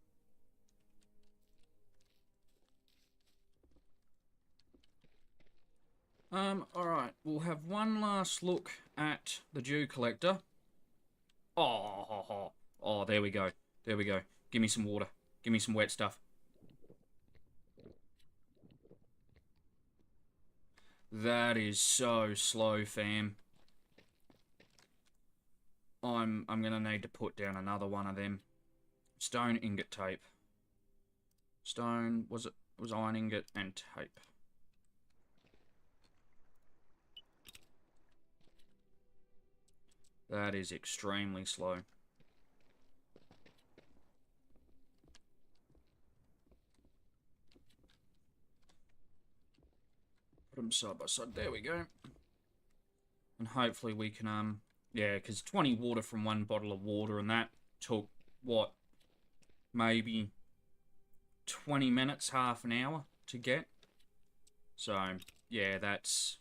Alright, we'll have one last look at the dew collector. Oh, there we go. There we go. Give me some water. Give me some wet stuff. That is so slow, fam. I'm gonna need to put down another one of them. Stone ingot tape. Stone, was iron ingot and tape. That is extremely slow. Put them side by side. There we go. And hopefully we can, yeah, because 20 water from one bottle of water, and that took, what, maybe 20 minutes, half an hour to get. So, yeah, that's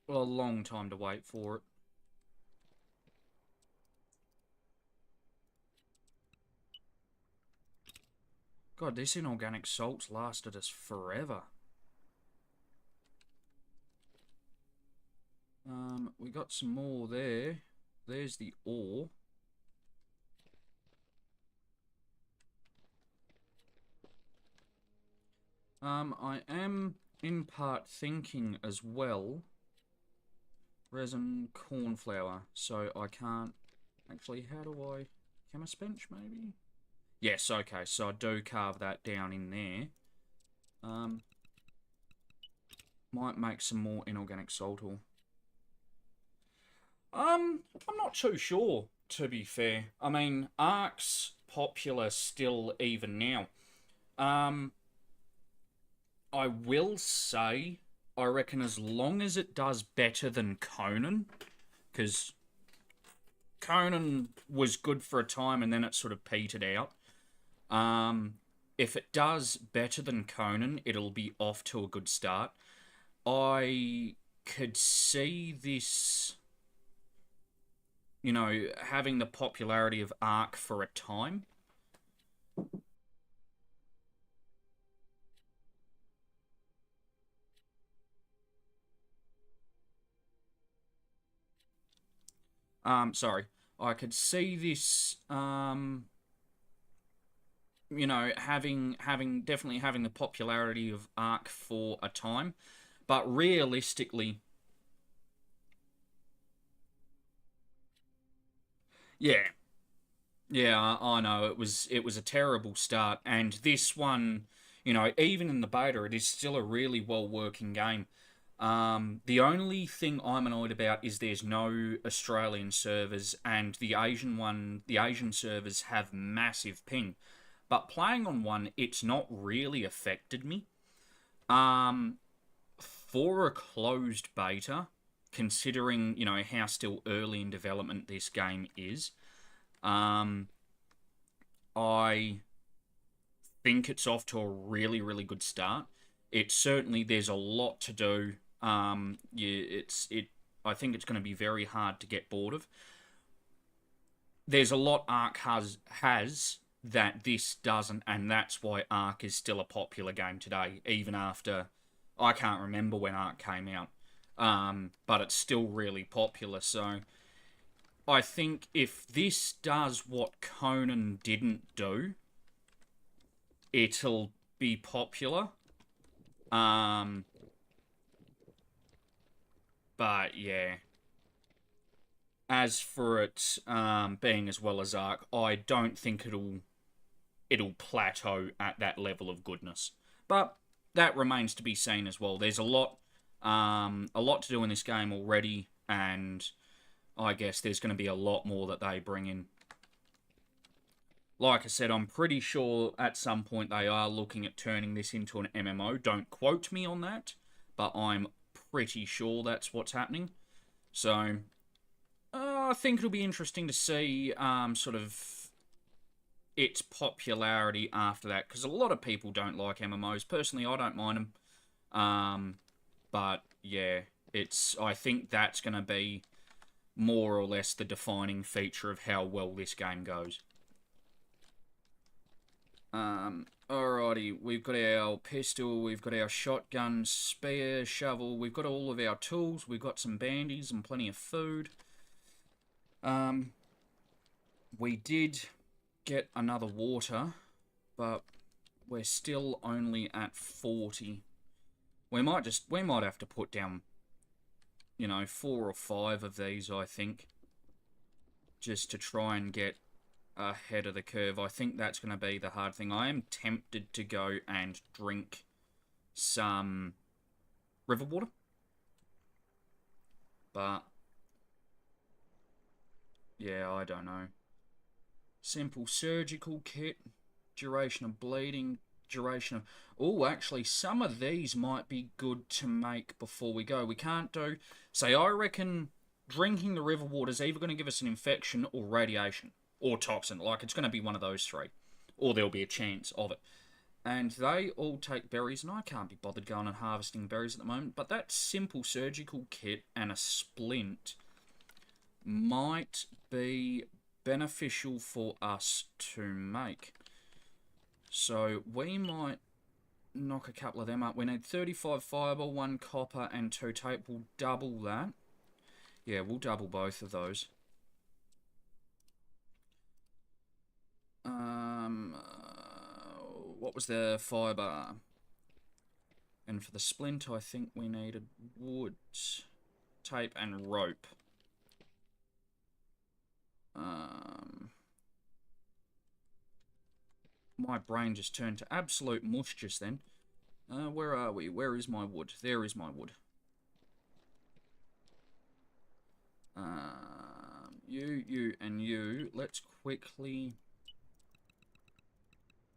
a long time to wait for it. God, this inorganic salt's lasted us forever. We got some more there. There's the ore. I am in part thinking as well. Resin cornflour. So I can't... Actually, how do I... Chemist bench, maybe? Yes, okay. So I do carve that down in there. Might make some more inorganic salt ore. I'm not too sure, to be fair. I mean, Ark's popular still even now. I will say, I reckon as long as it does better than Conan, because Conan was good for a time and then it sort of petered out. if it does better than Conan, it'll be off to a good start. I could see this, having the popularity of Ark for a time. Sorry. I could see this, definitely having the popularity of Ark for a time, but realistically, yeah, yeah, I know it was a terrible start, and this one, even in the beta, it is still a really well working game. The only thing I'm annoyed about is there's no Australian servers, and the Asian servers have massive ping. But playing on one, it's not really affected me. Um, for a closed beta, considering how still early in development this game is, um, I think it's off to a really really good start. It certainly there's a lot to do. Yeah, it. I think it's going to be very hard to get bored of. There's a lot Ark has that this doesn't, and that's why Ark is still a popular game today, even after I can't remember when Ark came out. But it's still really popular. So I think if this does what Conan didn't do, it'll be popular. Um, but yeah. As for it being as well as Ark, I don't think it'll plateau at that level of goodness. But that remains to be seen as well. There's a lot to do in this game already, and I guess there's going to be a lot more that they bring in. Like I said, I'm pretty sure at some point they are looking at turning this into an MMO. Don't quote me on that, but I'm pretty sure that's what's happening. So, I think it'll be interesting to see sort of its popularity after that, because a lot of people don't like MMOs. Personally, I don't mind them. But yeah, I think that's going to be more or less the defining feature of how well this game goes. Alrighty, we've got our pistol, we've got our shotgun, spear, shovel, we've got all of our tools, we've got some bandies and plenty of food. We did get another water, but we're still only at 40. We might have to put down, 4 or 5 of these, I think, just to try and get ahead of the curve. I think that's going to be the hard thing. I am tempted to go and drink some river water, but yeah, I don't know. Simple surgical kit, duration of bleeding, duration of... Oh, actually, some of these might be good to make before we go. We can't do... Say, I reckon drinking the river water is either going to give us an infection or radiation. Or toxin. Like, it's going to be one of those three. Or there'll be a chance of it. And they all take berries, and I can't be bothered going and harvesting berries at the moment. But that simple surgical kit and a splint might be beneficial for us to make. So we might knock a couple of them up. We need 35 fibre, 1 copper, and 2 tape. We'll double that. Yeah, we'll double both of those. What was the fibre? And for the splint, I think we needed wood, tape, and rope. My brain just turned to absolute mush just then. Where are we? Where is my wood? There is my wood. You, and you. Let's quickly...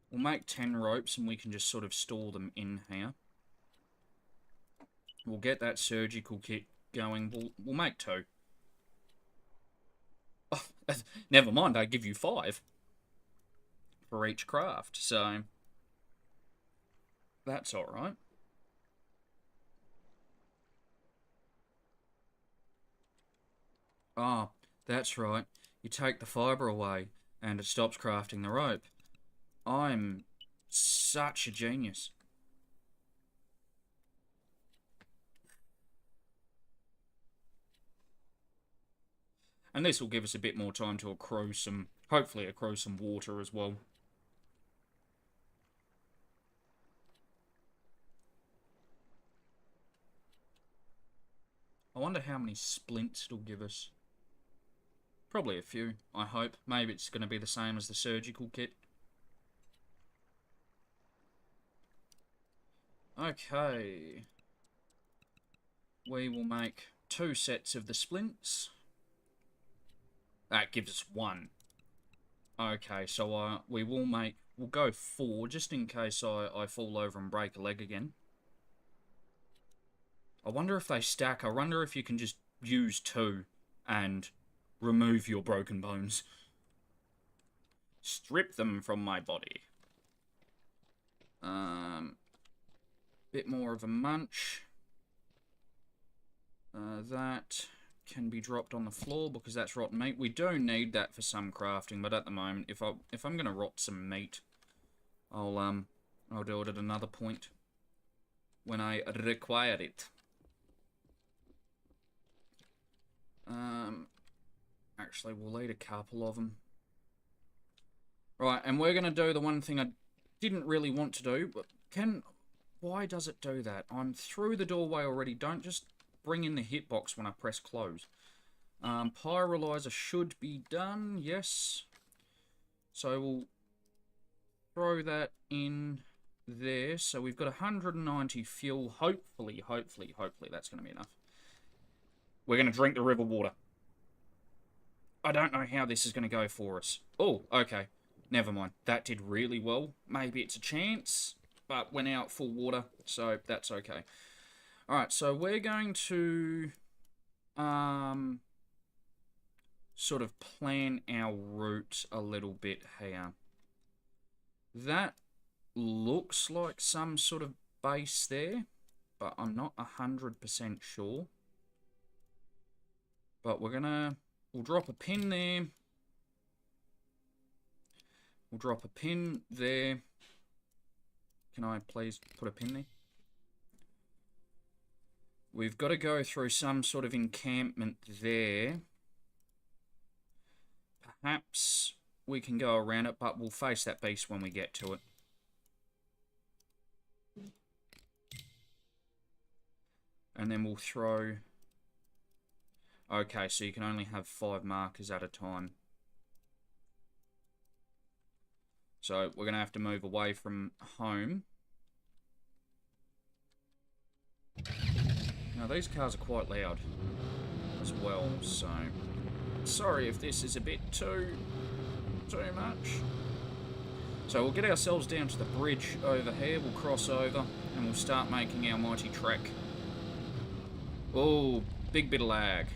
We'll make 10 ropes and we can just sort of store them in here. We'll get that surgical kit going. We'll make 2. Oh, never mind, I give you 5 for each craft, so... That's alright. Ah, that's right. You take the fibre away, and it stops crafting the rope. I'm such a genius. And this will give us a bit more time to accrue some, hopefully accrue some water as well. I wonder how many splints it'll give us. Probably a few, I hope. Maybe it's going to be the same as the surgical kit. Okay. We will make 2 sets of the splints. That gives us 1. Okay, so we'll go 4 just in case I fall over and break a leg again. I wonder if they stack. I wonder if you can just use 2 and remove your broken bones. Strip them from my body. Bit more of a munch. That can be dropped on the floor because that's rotten meat. We do need that for some crafting, but at the moment, if I'm gonna rot some meat, I'll do it at another point when I require it. Actually, we'll eat a couple of them. Right, and we're gonna do the one thing I didn't really want to do, but why does it do that? I'm through the doorway already. Don't just bring in the hitbox when I press close. Pyrolyzer should be done, yes. So we'll throw that in there. So we've got 190 fuel. Hopefully that's going to be enough. We're going to drink the river water. I don't know how this is going to go for us. Oh, okay. Never mind. That did really well. Maybe it's a chance, but we're now at full water, so that's okay. Alright, so we're going to sort of plan our route a little bit here. That looks like some sort of base there, but I'm not 100% sure. But we'll drop a pin there. We'll drop a pin there. Can I please put a pin there? We've got to go through some sort of encampment there. Perhaps we can go around it, but we'll face that beast when we get to it. And then we'll throw... Okay, so you can only have 5 markers at a time. So we're going to have to move away from home. Now these cars are quite loud as well, so sorry if this is a bit too much. So we'll get ourselves down to the bridge over here, we'll cross over, and we'll start making our mighty trek. Oh, big bit of lag.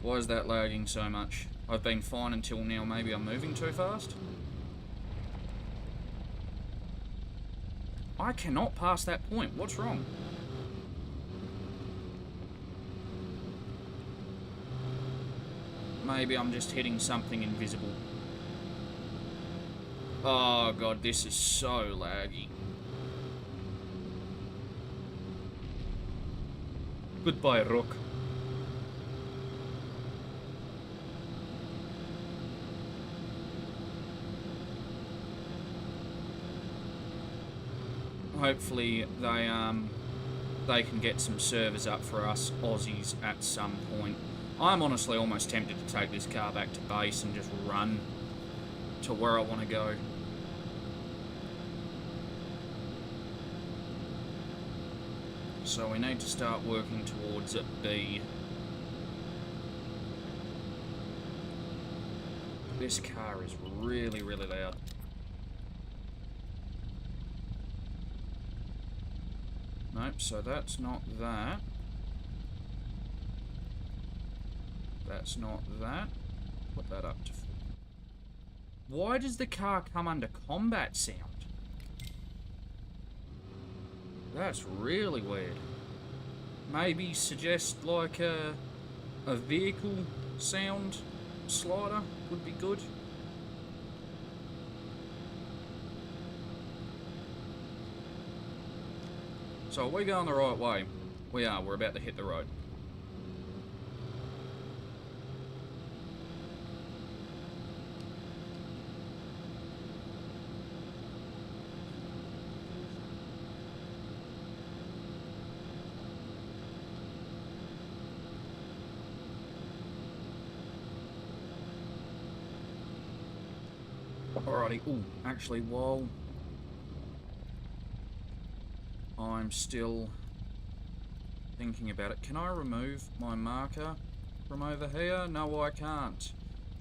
Why is that lagging so much? I've been fine until now, maybe I'm moving too fast? I cannot pass that point, what's wrong? Maybe I'm just hitting something invisible. Oh god, this is so laggy. Goodbye, Rook. Hopefully they can get some servers up for us Aussies at some point. I'm honestly almost tempted to take this car back to base and just run to where I want to go. So we need to start working towards a B. This car is really, really loud. Nope, so that's not that. That's not that. put that up to... Why does the car come under combat sound? That's really weird. Maybe suggest like a vehicle sound slider would be good. So are we going the right way? We are. We're about to hit the road. Alrighty. Ooh, actually, while I'm still thinking about it, can I remove my marker from over here? No, I can't.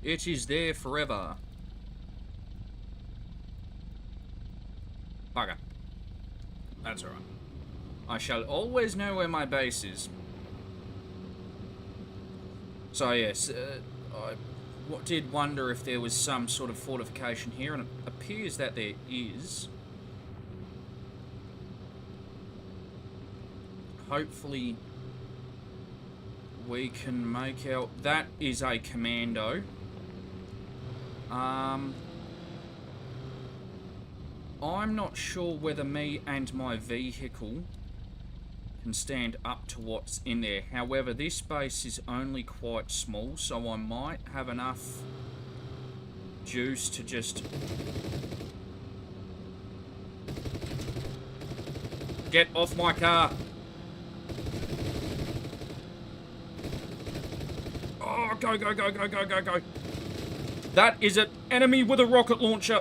It is there forever. Bugger. That's alright. I shall always know where my base is. So yes, I did wonder if there was some sort of fortification here, and it appears that there is. Hopefully we can make out... That is a commando. I'm not sure whether me and my vehicle can stand up to what's in there. However, this base is only quite small, so I might have enough juice to just... Get off my car! Oh, go, go, go, go, go, go, go! That is an enemy with a rocket launcher!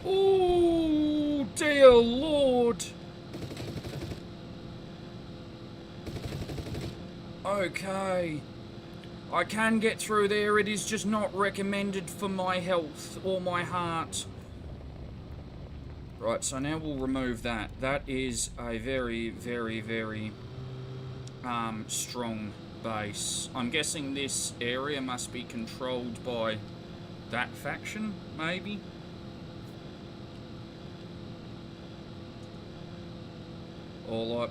Oh, dear Lord! Okay. I can get through there, it is just not recommended for my health or my heart. Right, so now we'll remove that. That is a very, very, very strong base. I'm guessing this area must be controlled by that faction, maybe? Or like,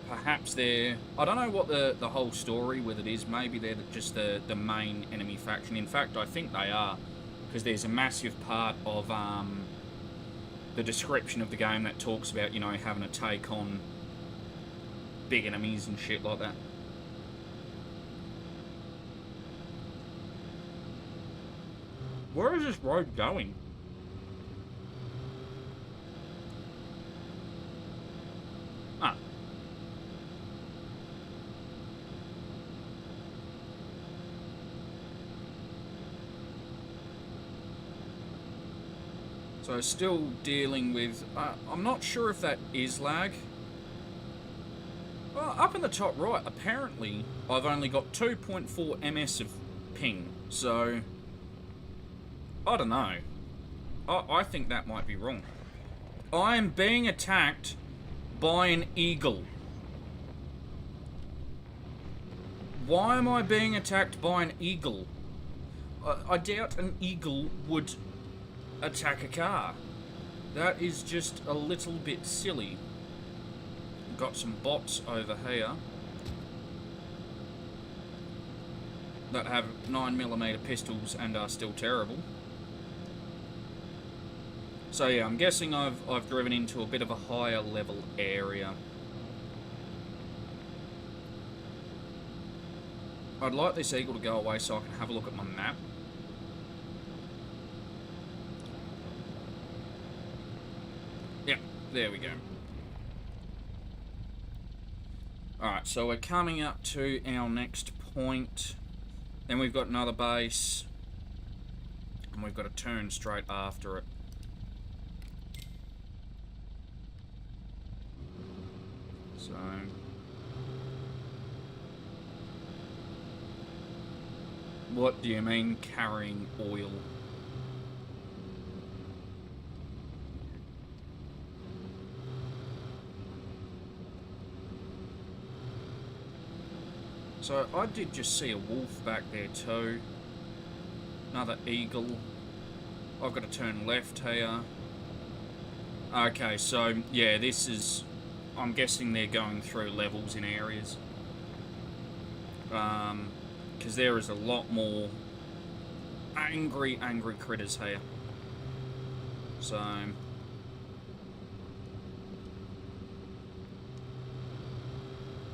perhaps they're... I don't know what the whole story with it is. Maybe they're just the main enemy faction. In fact, I think they are. Because there's a massive part of the description of the game that talks about, you know, having to take on big enemies and shit like that. Where is this road going? Ah. So still dealing with... I'm not sure if that is lag. Well, up in the top right, apparently I've only got 2.4 ms of ping. So, I don't know. I think that might be wrong. I am being attacked by an eagle. Why am I being attacked by an eagle? I doubt an eagle would attack a car. That is just a little bit silly. Got some bots over here that have 9mm pistols and are still terrible. So yeah, I'm guessing I've driven into a bit of a higher level area. I'd like this eagle to go away so I can have a look at my map. Yeah, there we go. Alright, so we're coming up to our next point. Then we've got another base. And we've got to turn straight after it. So... What do you mean carrying oil? So I did just see a wolf back there too. Another eagle. I've got to turn left here. Okay, so yeah, this is... I'm guessing they're going through levels in areas. Because there is a lot more angry critters here. So...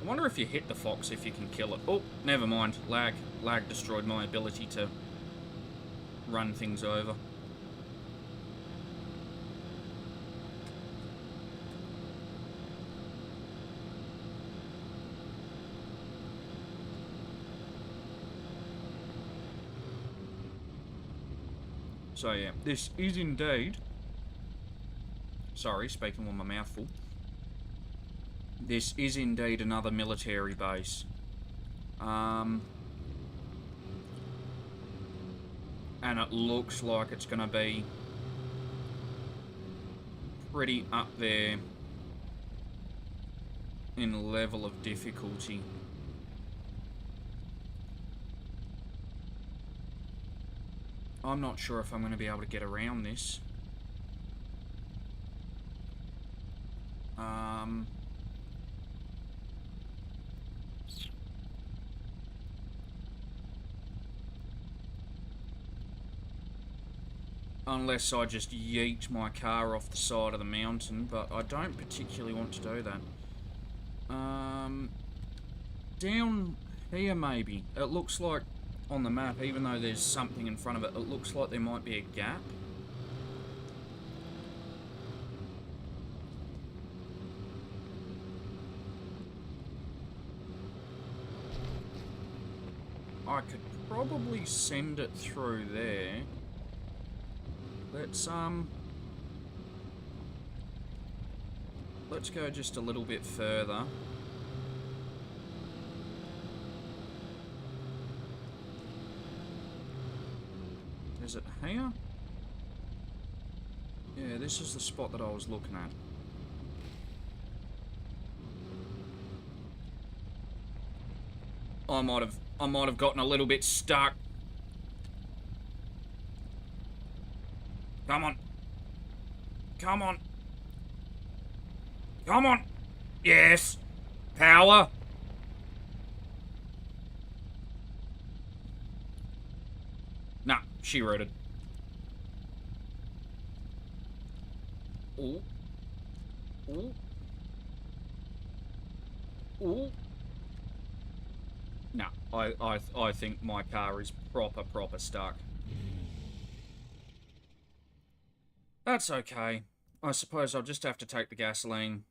I wonder if you hit the fox, if you can kill it. Oh, never mind. Lag destroyed my ability to run things over. So yeah, this is indeed... Sorry, speaking with my mouth full. This is indeed another military base. And it looks like it's going to be pretty up there in level of difficulty. I'm not sure if I'm going to be able to get around this. Unless I just yeet my car off the side of the mountain, but I don't particularly want to do that. Down here maybe. It looks like on the map, even though there's something in front of it, it looks like there might be a gap. I could probably send it through there. Let's go just a little bit further. Is it here? Yeah, this is the spot that I was looking at. I might have gotten a little bit stuck. Come on. Come on. Come on. Yes. Power. Nah, she rooted. Ooh. Ooh. Ooh. Nah, I think my car is proper stuck. That's okay. I suppose I'll just have to take the gasoline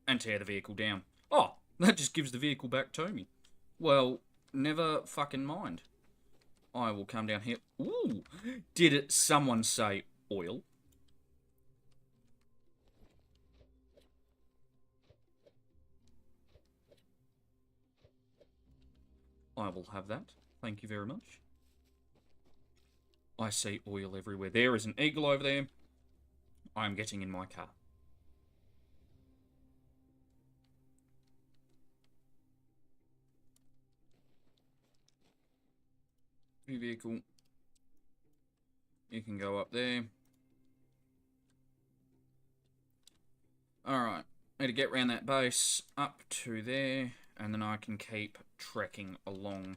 and tear the vehicle down. Oh, that just gives the vehicle back to me. Well, never fucking mind. I will come down here. Ooh, did someone say oil? I will have that. Thank you very much. I see oil everywhere. There is an eagle over there. I'm getting in my car. New vehicle. You can go up there. Alright. Need to get around that base up to there. And then I can keep trekking along.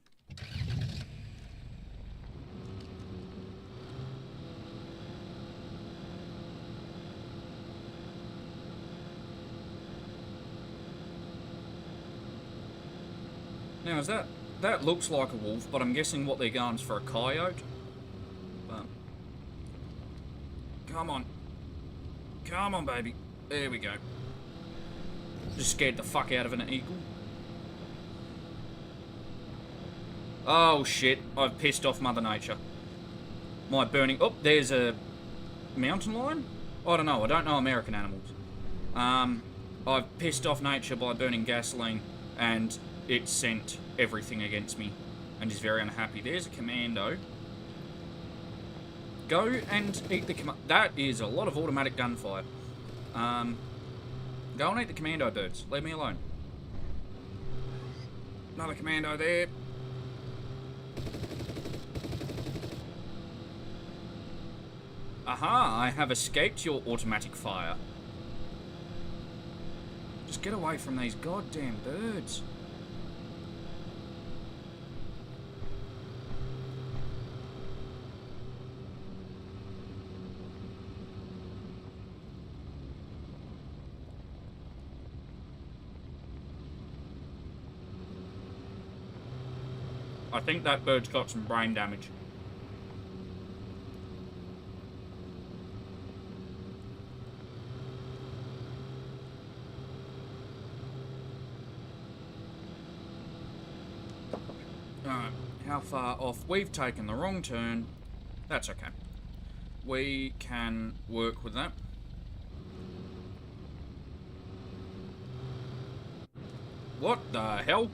Now, is that looks like a wolf, but I'm guessing what they're going is for a coyote. But come on. Come on, baby. There we go. Just scared the fuck out of an eagle. Oh, shit. I've pissed off Mother Nature. My burning... Oh, there's a mountain lion? I don't know. I don't know American animals. I've pissed off nature by burning gasoline, and it sent everything against me, and is very unhappy. There's a commando. Go and eat the that is a lot of automatic gunfire. Go and eat the commando birds. Leave me alone. Another commando there. Aha, I have escaped your automatic fire. Just get away from these goddamn birds. I think that bird's got some brain damage. Alright, how far off? We've taken the wrong turn. That's okay. We can work with that. What the hell?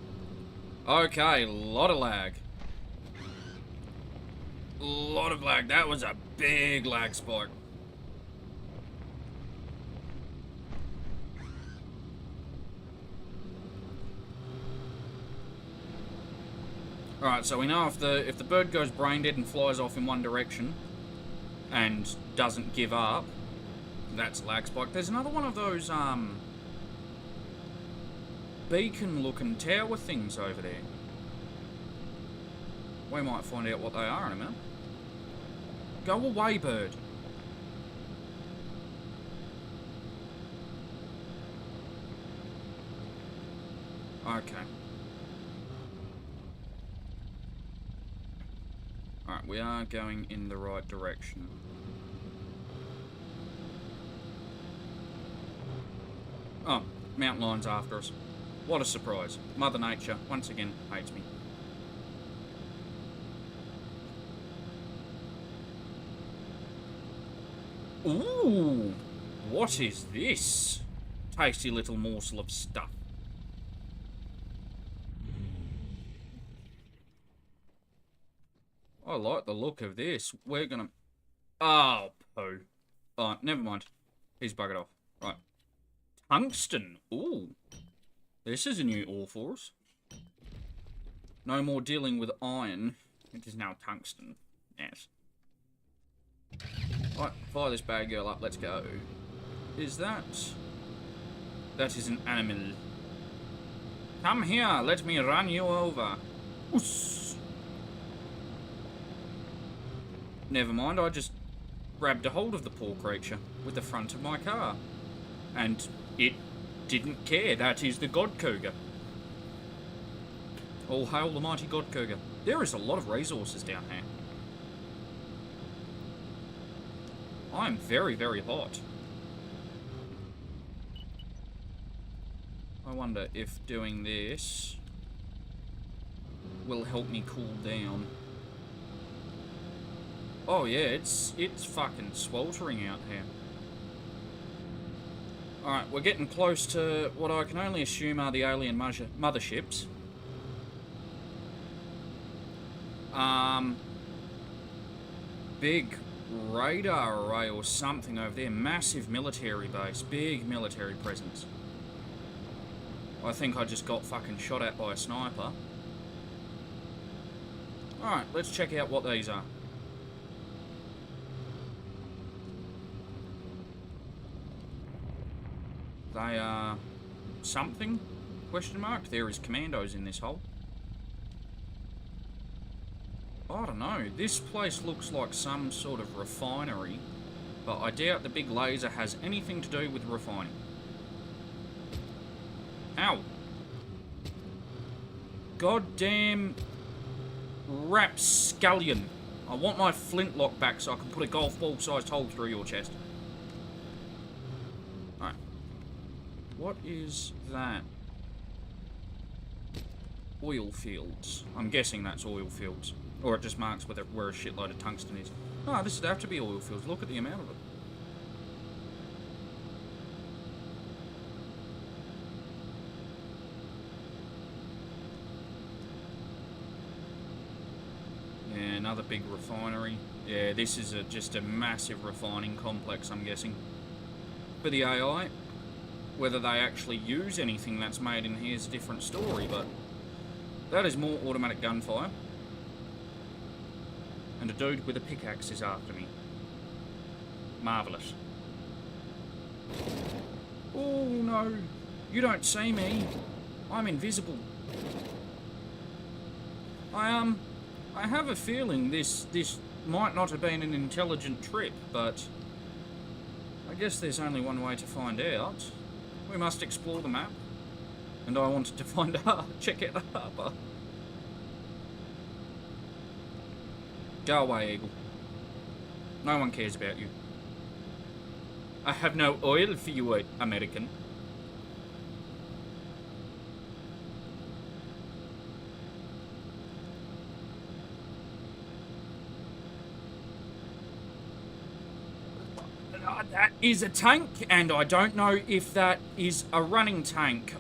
Okay, lot of lag. Lot of lag. That was a big lag spike. Alright, so we know if the bird goes brain dead and flies off in one direction and doesn't give up, that's lag spike. There's another one of those beacon-looking tower things over there. We might find out what they are in a minute. Go away, bird. Okay. Alright, we are going in the right direction. Oh, mountain lion's after us. What a surprise. Mother Nature, once again, hates me. Ooh! What is this? Tasty little morsel of stuff. I like the look of this. We're gonna... Oh, poo. Oh, never mind. He's buggered off. Right. Tungsten. Ooh. This is a new ore for us. No more dealing with iron. It is now tungsten. Yes. Right, fire this bad girl up. Let's go. Is that... That is an animal. Come here. Let me run you over. Oos. Never mind. I just grabbed a hold of the poor creature with the front of my car. And it didn't care. That is the God Cougar. All hail the mighty God Cougar. There is a lot of resources down here. I am very, very hot. I wonder if doing this will help me cool down. Oh yeah, it's fucking sweltering out here. Alright, we're getting close to what I can only assume are the alien motherships. Big radar array or something over there. Massive military base. Big military presence. I think I just got fucking shot at by a sniper. Alright, let's check out what these are. They are something? Question mark. There is commandos in this hole. I don't know. This place looks like some sort of refinery, but I doubt the big laser has anything to do with refining. Ow. Goddamn rapscallion. I want my flintlock back so I can put a golf ball sized hole through your chest. Alright. What is that? Oil fields. I'm guessing that's oil fields. Or it just marks where a shitload of tungsten is. Ah, this would have to be oil fields. Look at the amount of it. Yeah, another big refinery. Yeah, this is just a massive refining complex, I'm guessing. For the AI, whether they actually use anything that's made in here is a different story, but that is more automatic gunfire. And a dude with a pickaxe is after me. Marvellous. Oh no, you don't see me. I'm invisible. I have a feeling this might not have been an intelligent trip, but I guess there's only one way to find out. We must explore the map. And I wanted to find out, check out the harbour. Go away, Eagle. No one cares about you. I have no oil for you, American. That is a tank, and I don't know if that is a running tank.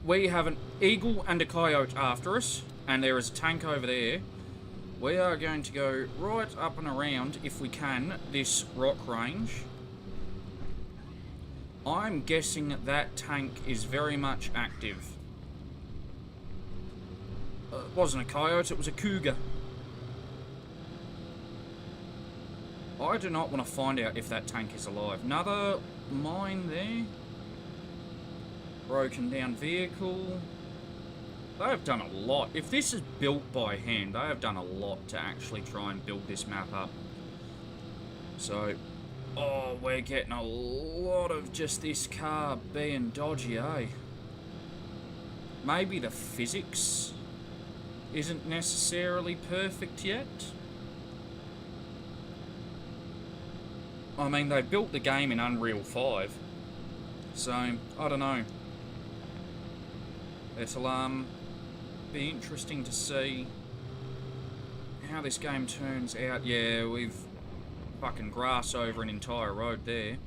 We have an eagle and a coyote after us, and there is a tank over there. We are going to go right up and around, if we can, this rock range. I'm guessing that tank is very much active. It wasn't a coyote, it was a cougar. I do not want to find out if that tank is alive. Another mine there. Broken down vehicle. They have done a lot. If this is built by hand, they have done a lot to actually try and build this map up. So, oh, we're getting a lot of just this car being dodgy, eh? Maybe the physics isn't necessarily perfect yet. I mean, they built the game in Unreal 5. So, I don't know. It'll, be interesting to see how this game turns out. Yeah, we've fucking grass over an entire road there.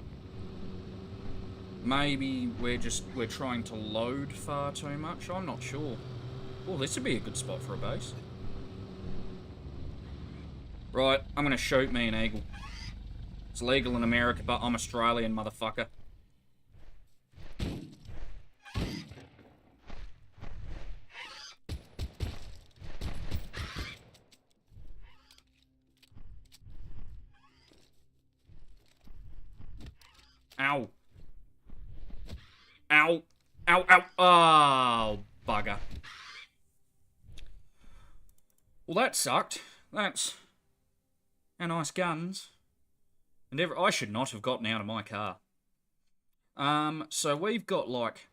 Maybe we're trying to load far too much. I'm not sure. Oh, this would be a good spot for a base. Right, I'm gonna shoot me an eagle. It's legal in America, but I'm Australian, motherfucker. Ow. Ow. Ow, ow. Oh, bugger. Well, that sucked. That's... How nice guns. And I should not have gotten out of my car. So we've got like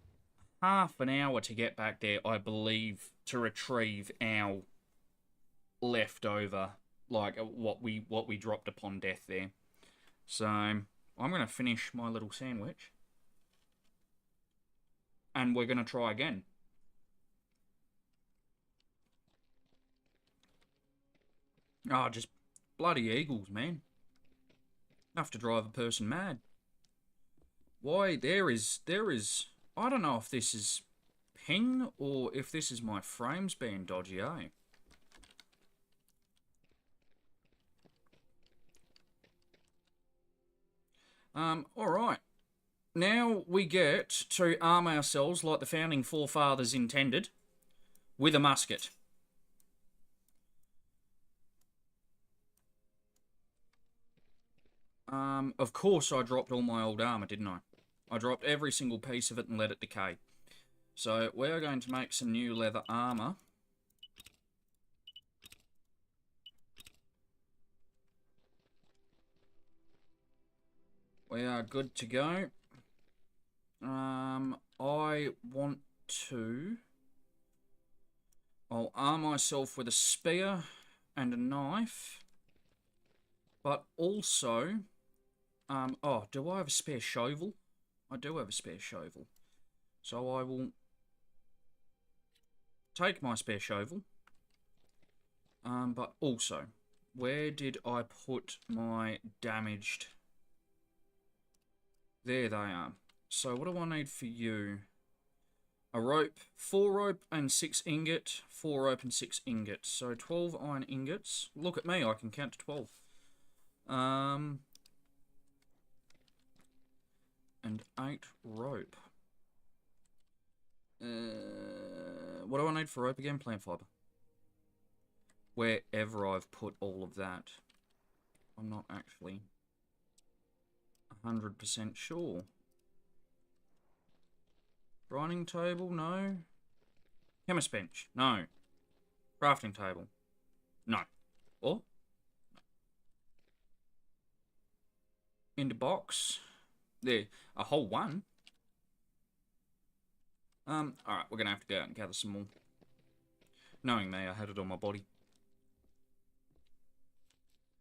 half an hour to get back there, I believe, to retrieve our leftover, like what we dropped upon death there. So I'm gonna finish my little sandwich, and we're gonna try again. Oh, just bloody eagles, man. Enough to drive a person mad. Why, there is... I don't know if this is ping or if this is my frames being dodgy, eh? Alright. Now we get to arm ourselves like the founding forefathers intended, with a musket. Of course I dropped all my old armor, didn't I? I dropped every single piece of it and let it decay. So we're going to make some new leather armor. We are good to go. I want to... I'll arm myself with a spear and a knife. But also... oh, do I have a spare shovel? I do have a spare shovel. So I will take my spare shovel. But also, where did I put my damaged... There they are. So what do I need for you? A rope, 4 rope and 6 ingot, 4 rope and 6 ingot. So 12 iron ingots. Look at me, I can count to 12. And 8 rope. What do I need for rope again? Plant fiber. Wherever I've put all of that. I'm not actually 100% sure. Grinding table? No. Chemist bench? No. Crafting table? No. Or? Into box? There. A whole one? Alright, we're gonna have to go out and gather some more. Knowing me, I had it on my body.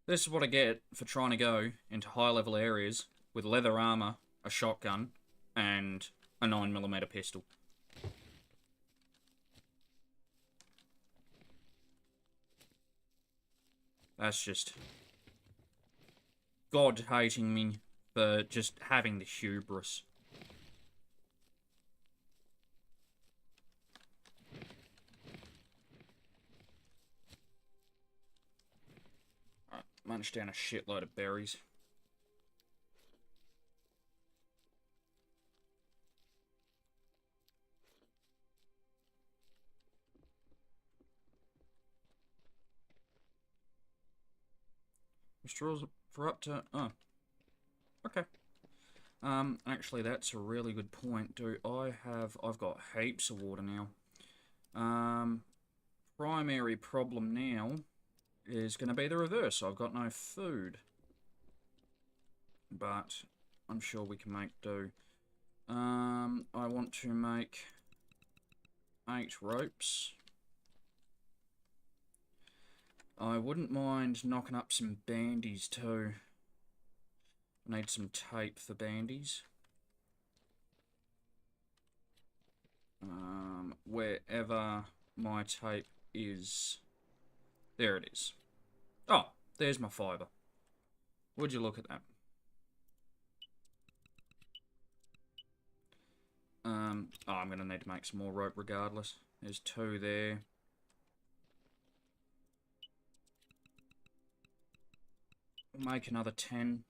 This is what I get for trying to go into high-level areas with leather armor, a shotgun, and a 9mm pistol. That's just God hating me for just having the hubris. Alright, munch down a shitload of berries. Straws for up to... Oh. Okay. Actually, that's a really good point. I've got heaps of water now. Primary problem now is going to be the reverse. I've got no food. But I'm sure we can make do. I want to make 8 ropes. I wouldn't mind knocking up some bandies too. I need some tape for bandies. Wherever my tape is. There it is. Oh, there's my fibre. Would you look at that? Oh, I'm going to need to make some more rope regardless. There's 2 there. We'll make another 10.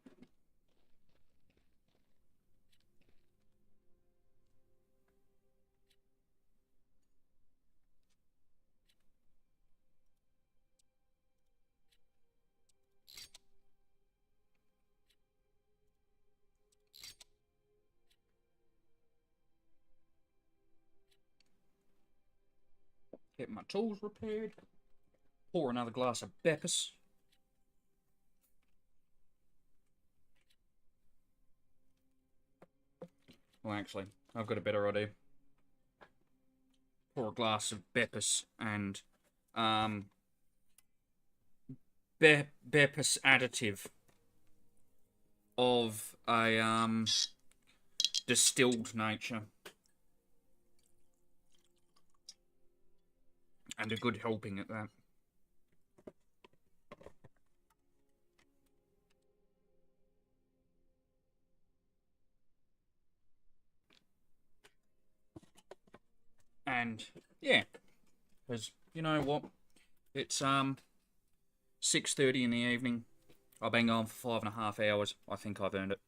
Get my tools repaired. Pour another glass of Beppis. Well, actually, I've got a better idea. Pour a glass of Beppis and Beppis additive of a distilled nature. And a good helping at that. And yeah, because you know what, it's 6:30 in the evening. I've been going for 5.5 hours. I think I've earned it.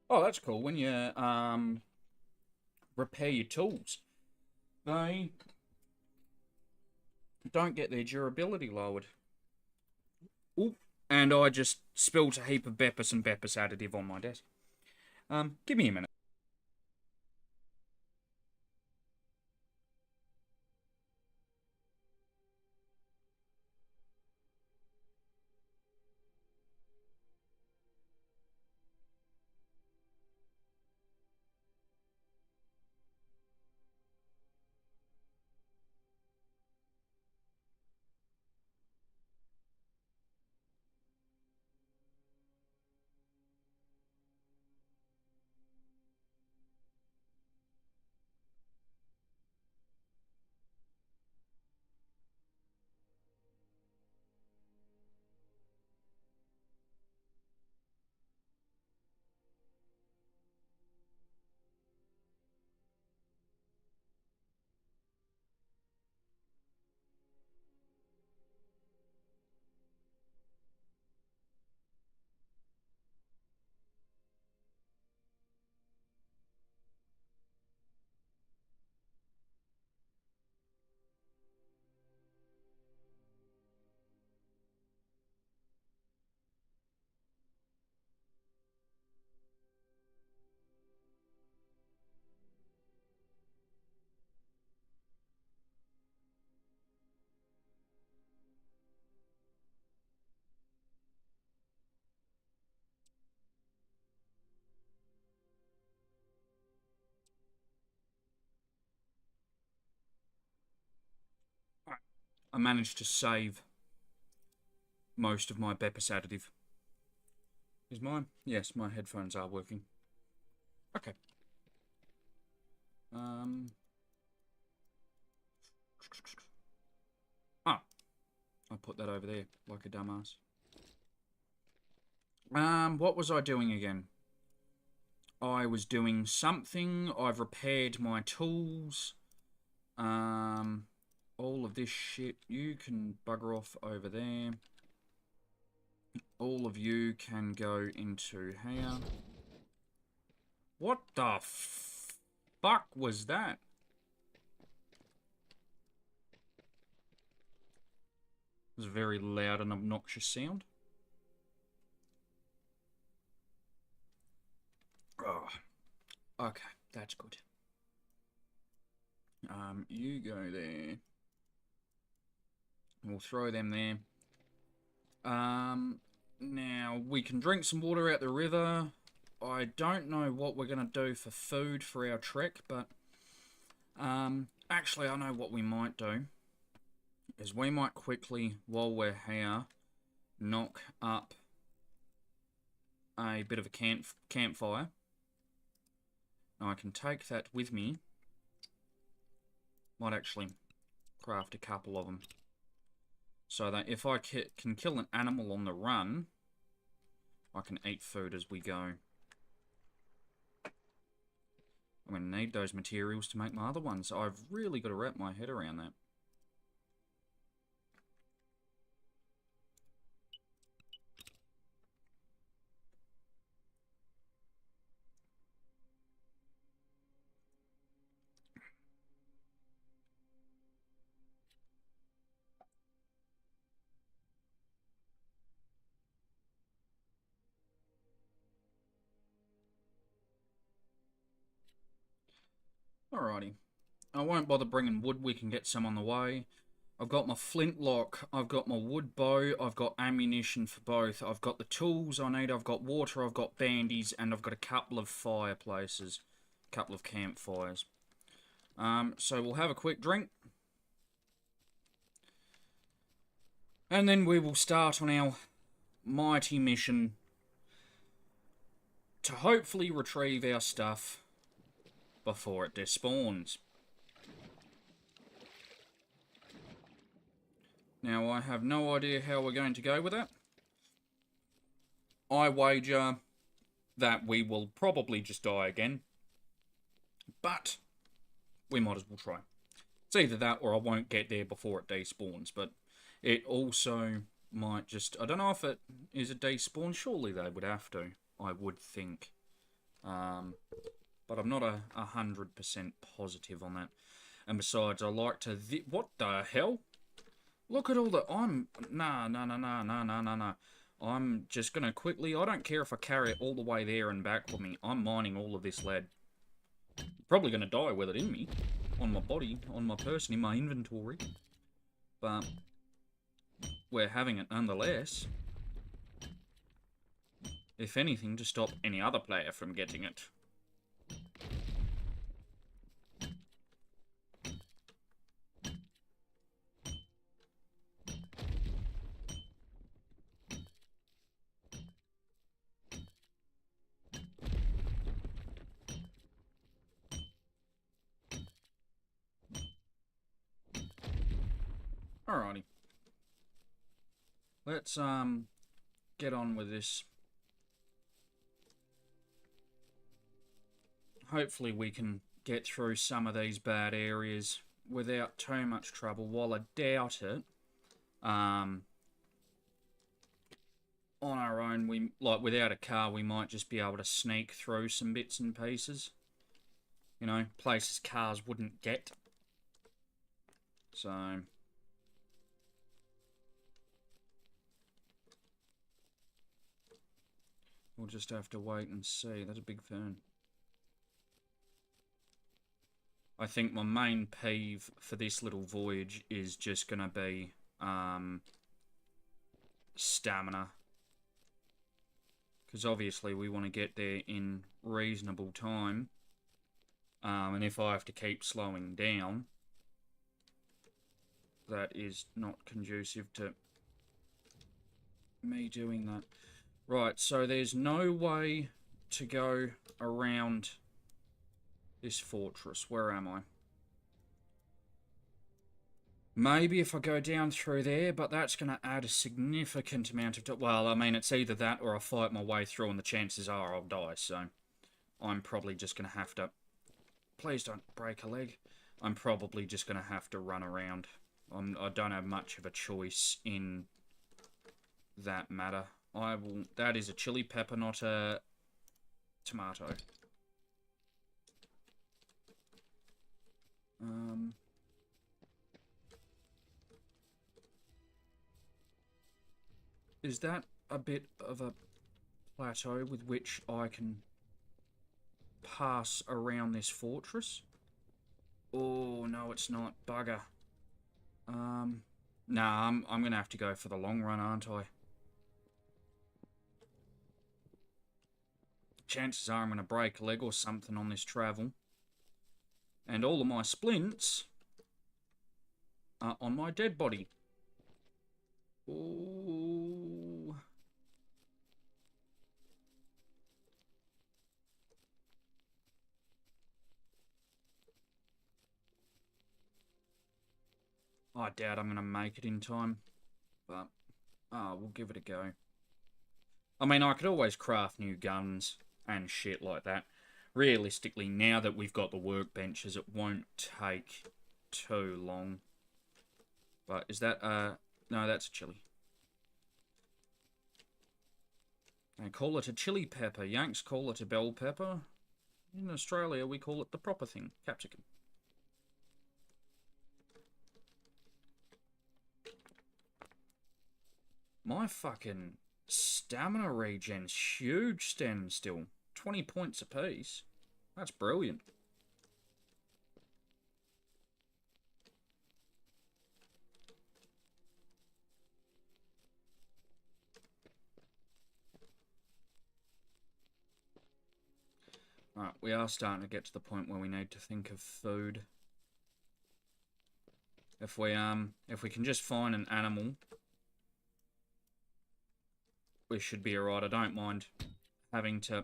Oh, that's cool. When you repair your tools, they don't get their durability lowered. Oop. And I just spilled a heap of Beppis and Beppis additive on my desk. Give me a minute. I managed to save most of my Beppis additive. Is mine? Yes, my headphones are working. Okay. Ah, I put that over there like a dumbass. What was I doing again? I was doing something. I've repaired my tools. All of this shit. You can bugger off over there. All of you can go into here. What the fuck was that? It was a very loud and obnoxious sound. Oh, okay, that's good. You go there. We'll throw them there. Now we can drink some water out the river. I don't know what we're gonna do for food for our trek, but actually I know what we might do. Is we might quickly, while we're here, knock up a bit of a campfire. Now I can take that with me. Might actually craft a couple of them. So that if I can kill an animal on the run, I can eat food as we go. I'm going to need those materials to make my other ones. I've really got to wrap my head around that. Alrighty. I won't bother bringing wood. We can get some on the way. I've got my flintlock. I've got my wood bow. I've got ammunition for both. I've got the tools I need. I've got water. I've got bandies. And I've got a couple of fireplaces. A couple of campfires. So we'll have a quick drink. And then we will start on our mighty mission to hopefully retrieve our stuff before it despawns. Now, I have no idea how we're going to go with it. I wager that we will probably just die again. But we might as well try. It's either that or I won't get there before it despawns. But it also might just... I don't know if it is a despawn. Surely they would have to, I would think. But I'm not 100% positive on that. And besides, I like to... What the hell? Look at all the... Nah. I'm just going to quickly... I don't care if I carry it all the way there and back with me. I'm mining all of this lead. Probably going to die with it in me. On my body, on my person, in my inventory. But we're having it nonetheless. If anything, to stop any other player from getting it. Alrighty. Let's get on with this. Hopefully we can get through some of these bad areas without too much trouble. While I doubt it, on our own, without a car, we might just be able to sneak through some bits and pieces. You know, places cars wouldn't get. So... we'll just have to wait and see. That's a big fern. I think my main peeve for this little voyage is just going to be stamina. Because obviously we want to get there in reasonable time. And if I have to keep slowing down, that is not conducive to me doing that. Right, so there's no way to go around this fortress. Where am I? Maybe if I go down through there, but that's going to add a significant amount of... Well, I mean, it's either that or I fight my way through and the chances are I'll die, so... I'm probably just going to have to... Please don't break a leg. I'm probably just going to have to run around. I don't have much of a choice in that matter. I will... That is a chili pepper, not a tomato. Is that a bit of a plateau with which I can pass around this fortress? Oh, no, it's not. Bugger. Nah, I'm gonna have to go for the long run, aren't I? Chances are I'm gonna break a leg or something on this travel. And all of my splints are on my dead body. Oh. I doubt I'm going to make it in time. But, we'll give it a go. I mean, I could always craft new guns and shit like that. Realistically, now that we've got the workbenches, it won't take too long. But is that, no, that's a chili. They call it a chili pepper. Yanks call it a bell pepper. In Australia, we call it the proper thing, capsicum. My fucking stamina regen's huge still. 20 points apiece. That's brilliant. Right, we are starting to get to the point where we need to think of food. If we can just find an animal, we should be alright. I don't mind having to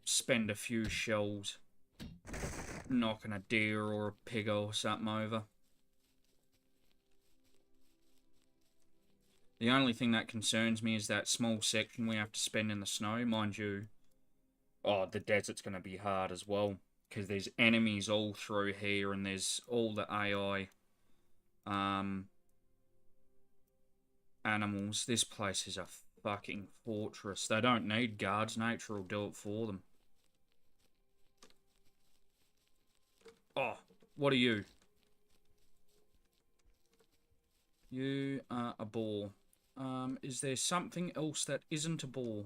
spend a few shells knocking a deer or a pig or something over. The only thing that concerns me is that small section we have to spend in the snow. Mind you, oh, the desert's going to be hard as well, because there's enemies all through here, and there's all the AI animals. This place is a fucking fortress. They don't need guards. Nature will do it for them. Oh, what are you? You are a boar. Is there something else that isn't a boar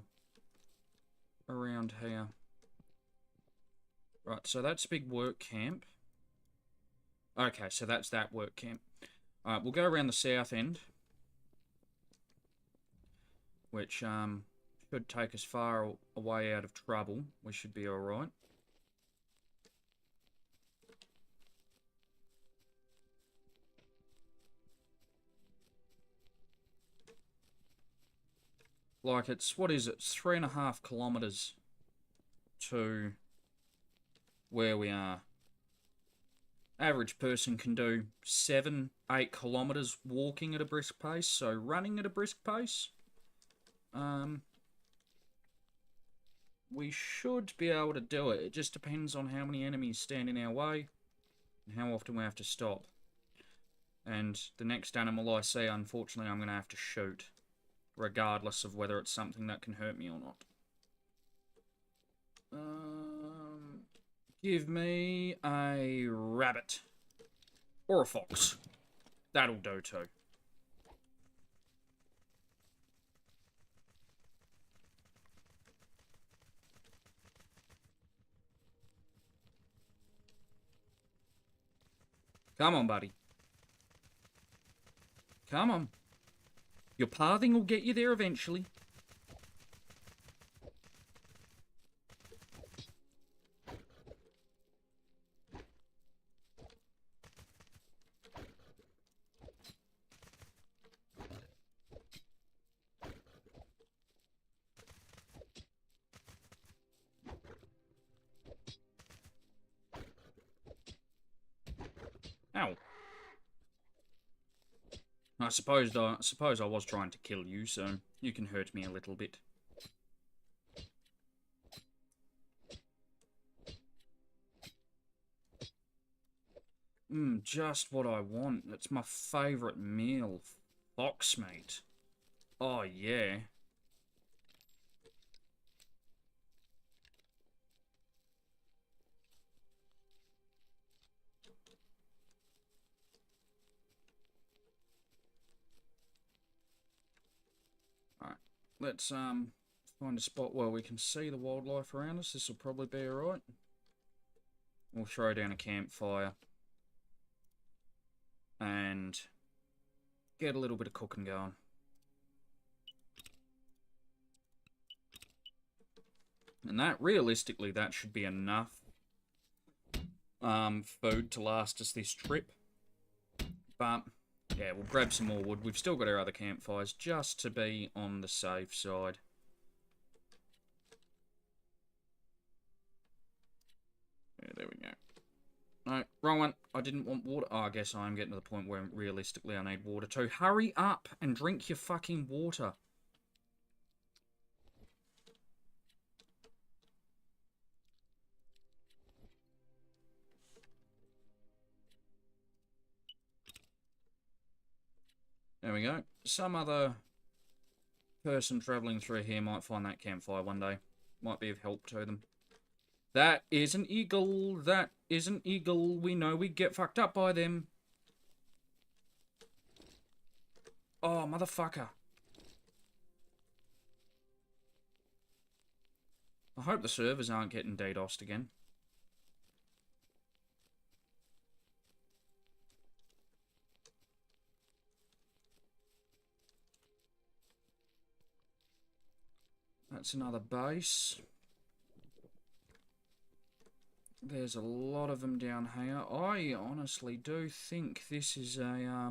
around here? Right, so that's a big work camp. Okay, so that's that work camp. Alright, we'll go around the south end, which should take us far away out of trouble. We should be alright. Like, what is it? It's 3.5 kilometers to where we are. Average person can do 7, 8 kilometers walking at a brisk pace, so running at a brisk pace. We should be able to do it. It just depends on how many enemies stand in our way and how often we have to stop. And the next animal I see, unfortunately, I'm going to have to shoot, regardless of whether it's something that can hurt me or not. Give me a rabbit. Or a fox. That'll do too. Come on, buddy. Come on. Your pathing will get you there eventually. Ow. I suppose I was trying to kill you, so you can hurt me a little bit. Just what I want. That's my favourite meal. Fox meat. Oh, yeah. Alright. Let's, find a spot where we can see the wildlife around us. This will probably be alright. We'll throw down a campfire. And get a little bit of cooking going. And that, realistically, that should be enough food to last us this trip. But, yeah, we'll grab some more wood. We've still got our other campfires, just to be on the safe side. Yeah, there we go. No, wrong one. I didn't want water. Oh, I guess I'm getting to the point where, realistically, I need water too. Hurry up and drink your fucking water. There we go. Some other person travelling through here might find that campfire one day. Might be of help to them. That is an eagle. That is an eagle. We know we get fucked up by them. Oh, motherfucker. I hope the servers aren't getting DDoSed again. That's another base. There's a lot of them down here. I honestly do think this is a,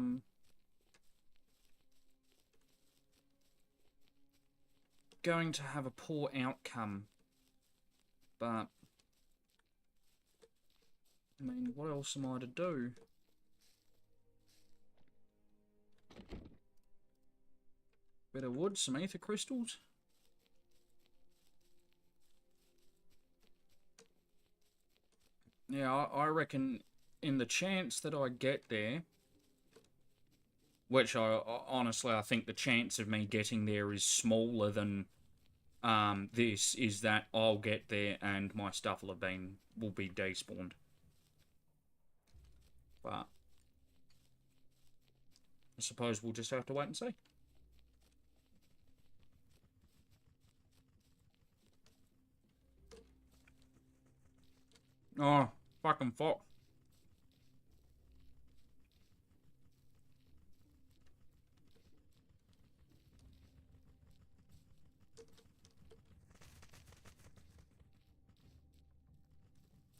going to have a poor outcome. But, I mean, what else am I to do? Bit of wood, some ether crystals. Yeah, I reckon in the chance that I get there, which honestly I think the chance of me getting there is smaller than this, is that I'll get there and my stuff will be despawned. But I suppose we'll just have to wait and see. Oh, fucking fuck.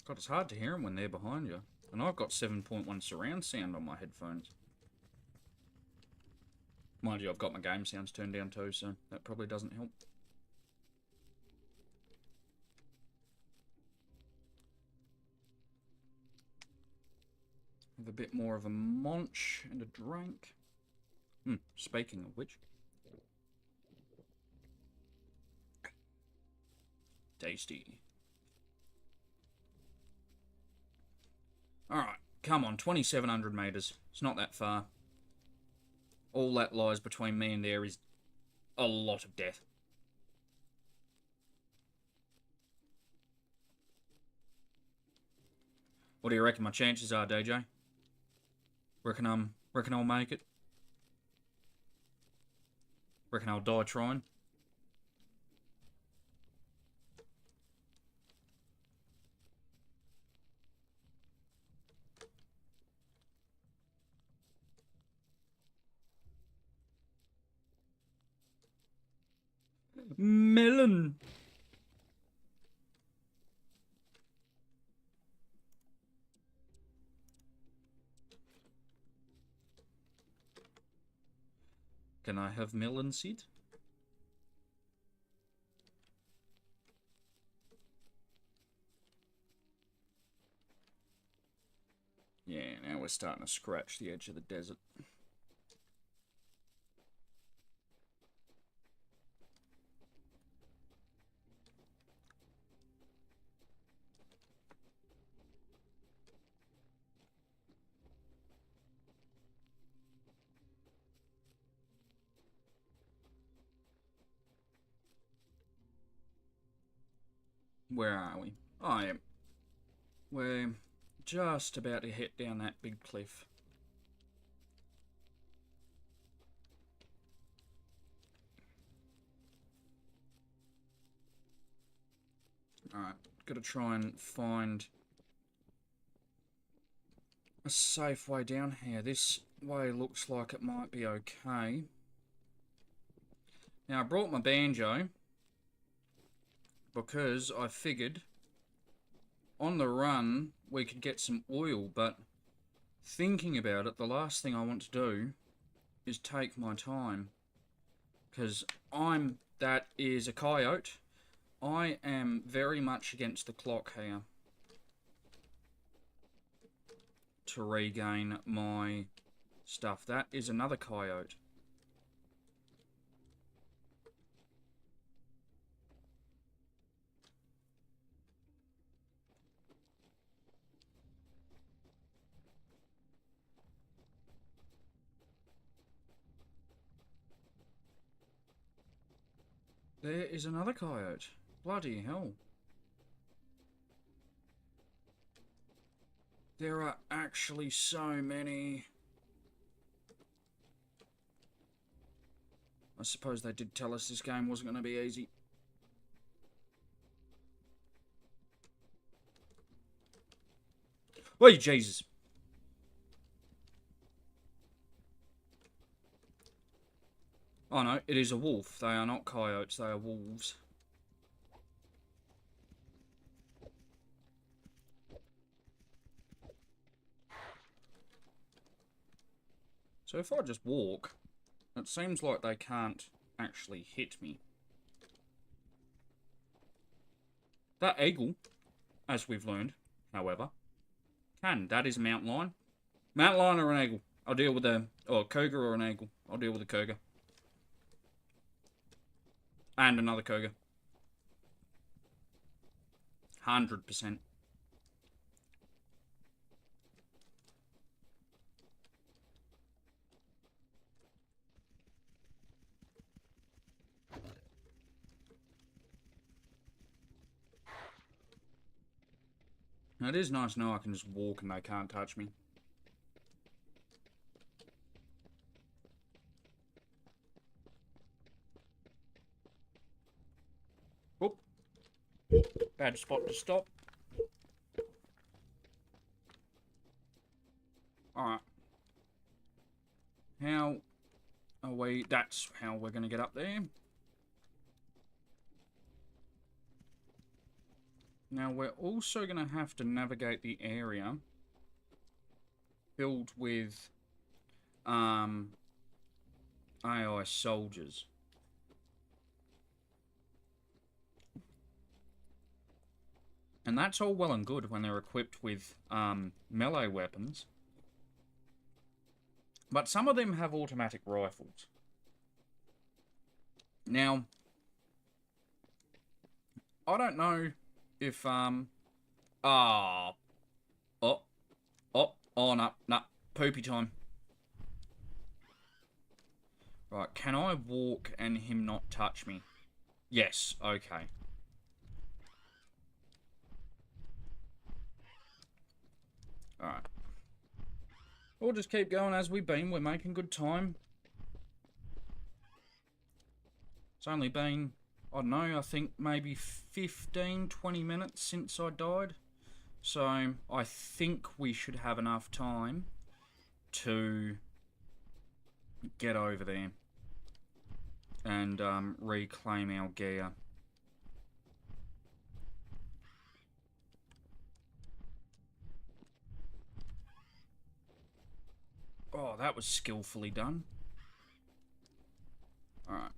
God, it's hard to hear them when they're behind you. And I've got 7.1 surround sound on my headphones. Mind you, I've got my game sounds turned down too, so that probably doesn't help. Have a bit more of a munch and a drink. Speaking of which. Tasty. Alright, come on, 2,700 meters. It's not that far. All that lies between me and there is a lot of death. What do you reckon my chances are, DJ? Reckon I'll make it? Reckon I'll die trying? Melon! Can I have melon seed? Yeah, now we're starting to scratch the edge of the desert. Where are we? Oh, yeah. We're just about to hit down that big cliff. Alright, gotta try and find a safe way down here. This way looks like it might be okay. Now, I brought my banjo because I figured on the run we could get some oil, but thinking about it, the last thing I want to do is take my time, because that is a coyote. I am very much against the clock here to regain my stuff. That is another coyote. There is another coyote. Bloody hell. There are actually so many. I suppose they did tell us this game wasn't going to be easy. Oh, Jesus. Oh no, it is a wolf. They are not coyotes, they are wolves. So if I just walk, it seems like they can't actually hit me. That eagle, as we've learned, however, can. That is a mountain lion. Mountain lion or an eagle? I'll deal with a cougar or an eagle. I'll deal with a cougar. And another cougar. 100%. Now, it is nice to know I can just walk and they can't touch me. Oh. Bad spot to stop. Alright. How are we... That's how we're going to get up there. Now, we're also going to have to navigate the area filled with AI soldiers. And that's all well and good when they're equipped with melee weapons. But some of them have automatic rifles. Now, I don't know if, oh, no, poopy time. Right, can I walk and him not touch me? Yes, okay. Alright. We'll just keep going as we've been. We're making good time. It's only been, I don't know, I think maybe 15, 20 minutes since I died. So I think we should have enough time to get over there and reclaim our gear. Oh, that was skillfully done. Alright.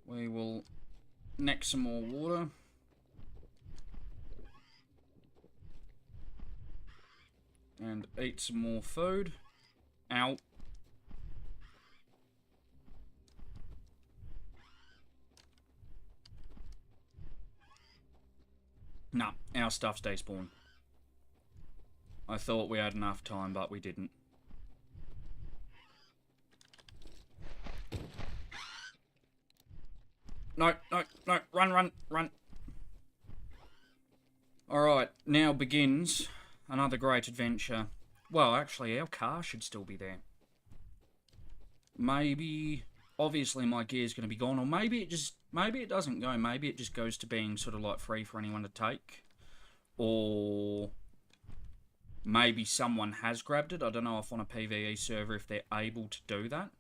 We will neck some more water. And eat some more food. Ow. Nah, our stuff's despawned. I thought we had enough time, but we didn't. No, no, no, run, run, run. Alright, now begins another great adventure. Well, actually, our car should still be there. Maybe, obviously my gear's going to be gone, or maybe it doesn't go. Maybe it just goes to being sort of like free for anyone to take. Or maybe someone has grabbed it. I don't know if on a PvE server if they're able to do that.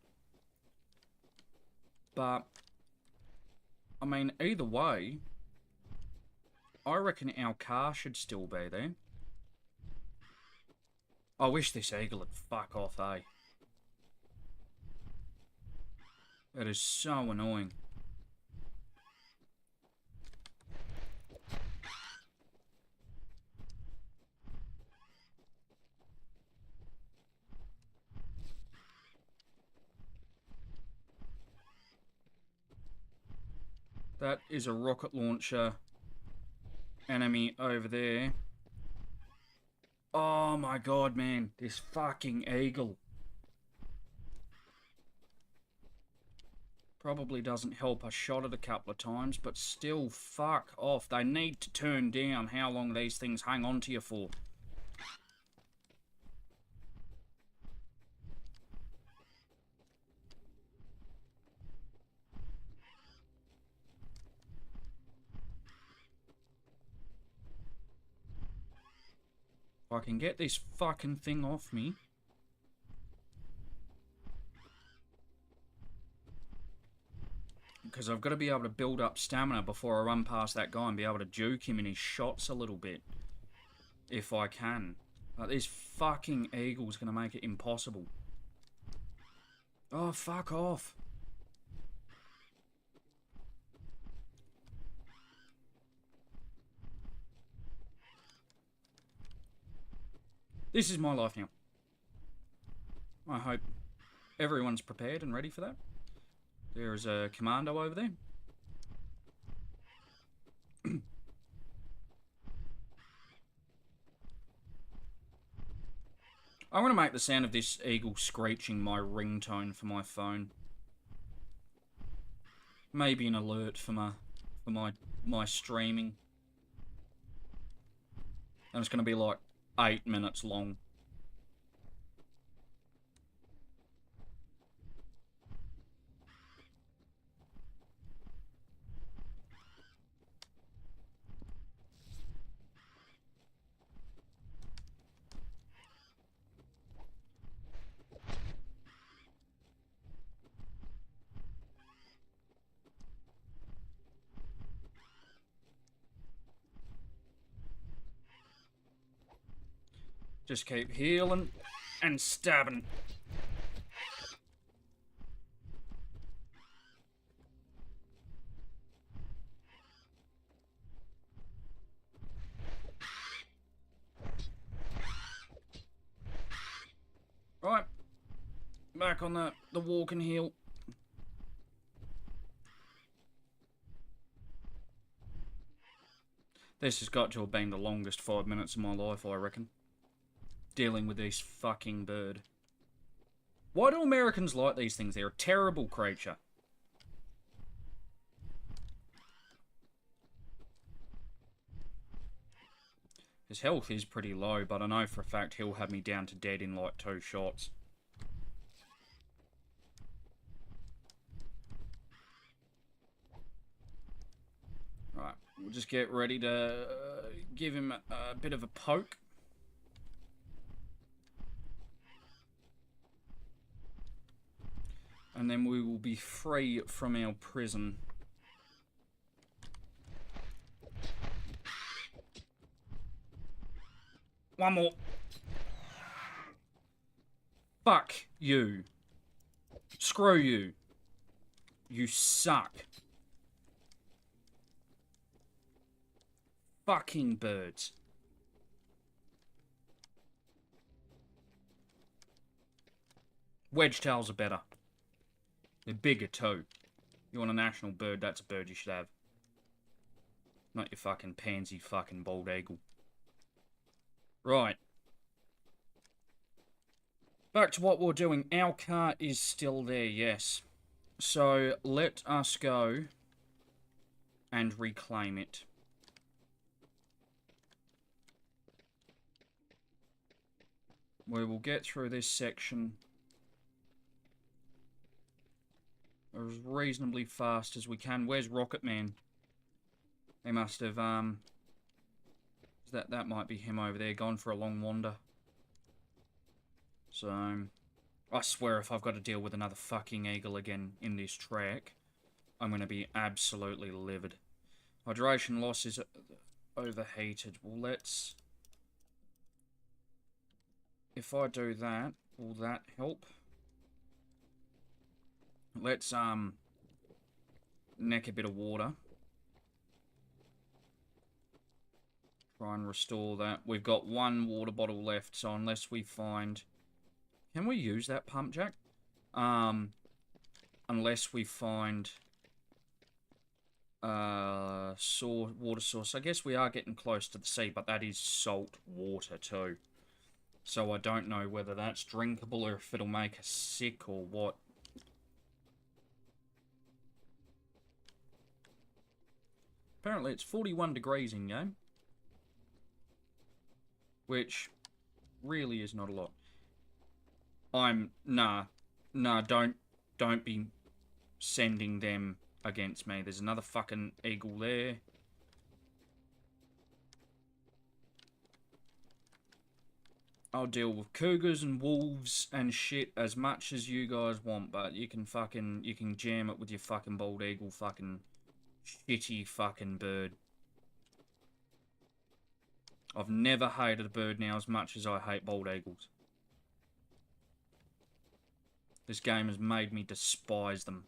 But, I mean, either way, I reckon our car should still be there. I wish this eagle would fuck off, eh? It is so annoying. That is a rocket launcher enemy over there. Oh my god, man. This fucking eagle. Probably doesn't help. I shot it a couple of times, but still, fuck off. They need to turn down how long these things hang on to you for. If I can get this fucking thing off me. Because I've got to be able to build up stamina before I run past that guy and be able to juke him in his shots a little bit. If I can. Like, this fucking eagle's going to make it impossible. Oh, fuck off. This is my life now. I hope everyone's prepared and ready for that. There's a commando over there. I want to make the sound of this eagle screeching my ringtone for my phone. Maybe an alert for my streaming. And it's going to be like 8 minutes long. Just keep healing and stabbing. Right. Back on the walk and heal. This has got to have been the longest 5 minutes of my life, I reckon. Dealing with this fucking bird. Why do Americans like these things? They're a terrible creature. His health is pretty low, but I know for a fact he'll have me down to dead in like 2 shots. Right, we'll just get ready to give him a bit of a poke. And then we will be free from our prison. One more. Fuck you. Screw you. You suck. Fucking birds. Wedge-tails are better. They're bigger too. You want a national bird, that's a bird you should have. Not your fucking pansy fucking bald eagle. Right. Back to what we're doing. Our car is still there, yes. So, let us go and reclaim it. We will get through this section as reasonably fast as we can. Where's Rocket Man? He must have, that might be him over there, gone for a long wander. So, I swear if I've got to deal with another fucking eagle again in this track, I'm going to be absolutely livid. Hydration loss is overheated. Well, let's... If I do that, will that help? Let's, neck a bit of water. Try and restore that. We've got one water bottle left, so unless we find... Can we use that pump jack? Unless we find... water source. I guess we are getting close to the sea, but that is salt water too. So I don't know whether that's drinkable or if it'll make us sick or what. Apparently it's 41 degrees in game. Which really is not a lot. Nah, don't be sending them against me. There's another fucking eagle there. I'll deal with cougars and wolves and shit as much as you guys want, but you can jam it with your fucking bald eagle fucking shitty fucking bird. I've never hated a bird now as much as I hate bald eagles. This game has made me despise them.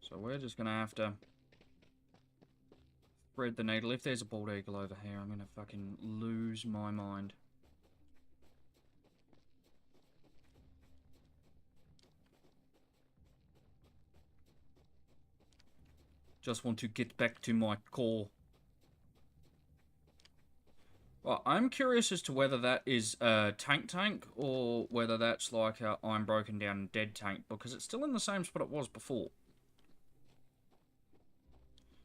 So we're just going to have to thread the needle. If there's a bald eagle over here, I'm going to fucking lose my mind. Just want to get back to my core. Well, I'm curious as to whether that is a tank or whether that's like a I'm broken down dead tank, because it's still in the same spot it was before.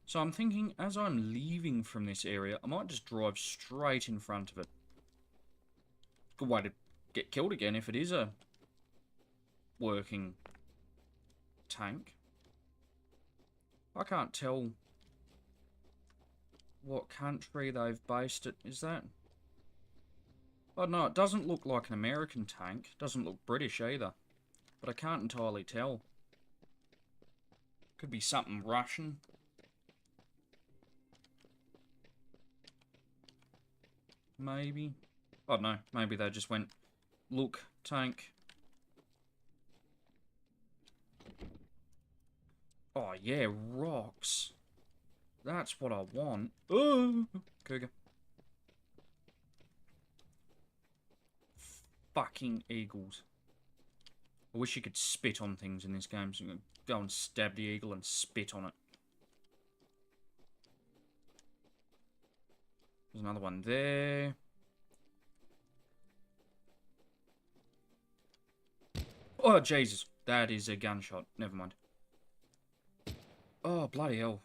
So I'm thinking, as I'm leaving from this area, I might just drive straight in front of it. Good way to get killed again if it is a working tank. I can't tell what country they've based it. Is that? Oh no, it doesn't look like an American tank. It doesn't look British either. But I can't entirely tell. Could be something Russian. Maybe. Oh no, maybe they just went, look, tank. Oh yeah, rocks. That's what I want. Oh, cougar. Fucking eagles. I wish you could spit on things in this game, so you can go and stab the eagle and spit on it. There's another one there. Oh, Jesus. That is a gunshot. Never mind. Oh, bloody hell.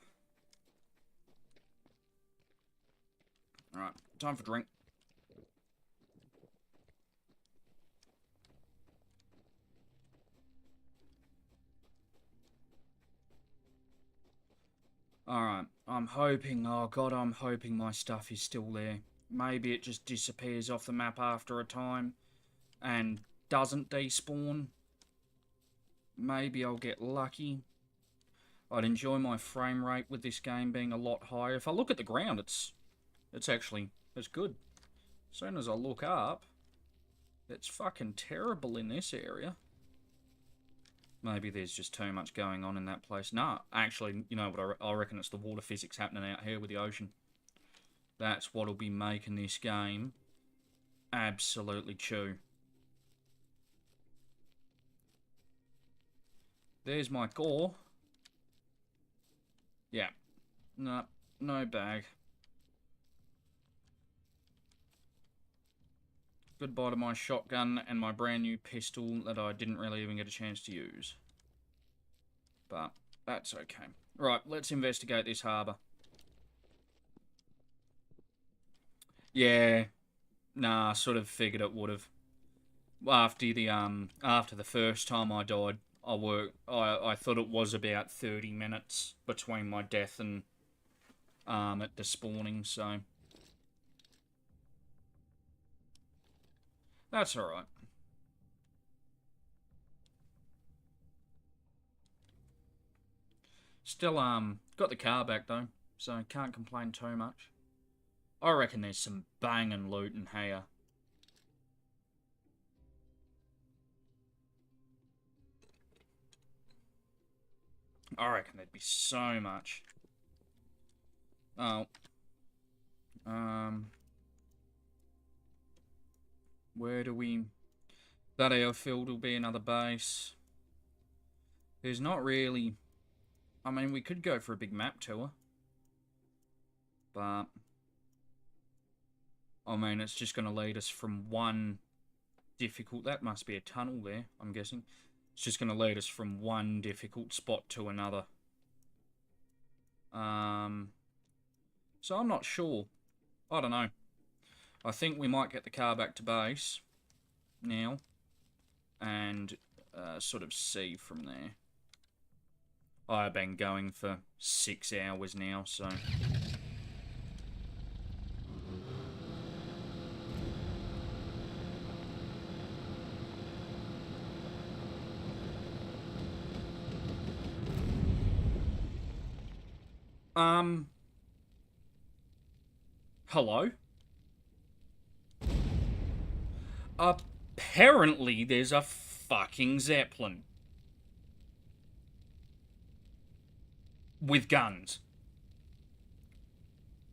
Alright, time for drink. Alright, I'm hoping, oh god, I'm hoping my stuff is still there. Maybe it just disappears off the map after a time and doesn't despawn. Maybe I'll get lucky. I'd enjoy my frame rate with this game being a lot higher. If I look at the ground, it's good. As soon as I look up, it's fucking terrible in this area. Maybe there's just too much going on in that place. Nah, actually, you know what? I reckon it's the water physics happening out here with the ocean. That's what'll be making this game absolutely chew. There's my gore. Yeah. No, no bag. Goodbye to my shotgun and my brand new pistol that I didn't really even get a chance to use. But that's okay. Right, let's investigate this harbour. Yeah. Nah, sort of figured it would have. After the first time I died, I thought it was about 30 minutes between my death and at the spawning, so that's alright. Still got the car back though, so can't complain too much. I reckon there's some banging loot in here. I reckon there'd be so much. Oh. Where do we... That airfield will be another base. There's not really... I mean, we could go for a big map tour. But... I mean, it's just going to lead us from one difficult... That must be a tunnel there, I'm guessing. It's just going to lead us from one difficult spot to another. So I'm not sure. I don't know. I think we might get the car back to base now. And sort of see from there. I've been going for 6 hours now, so... Hello? Apparently there's a fucking Zeppelin. With guns.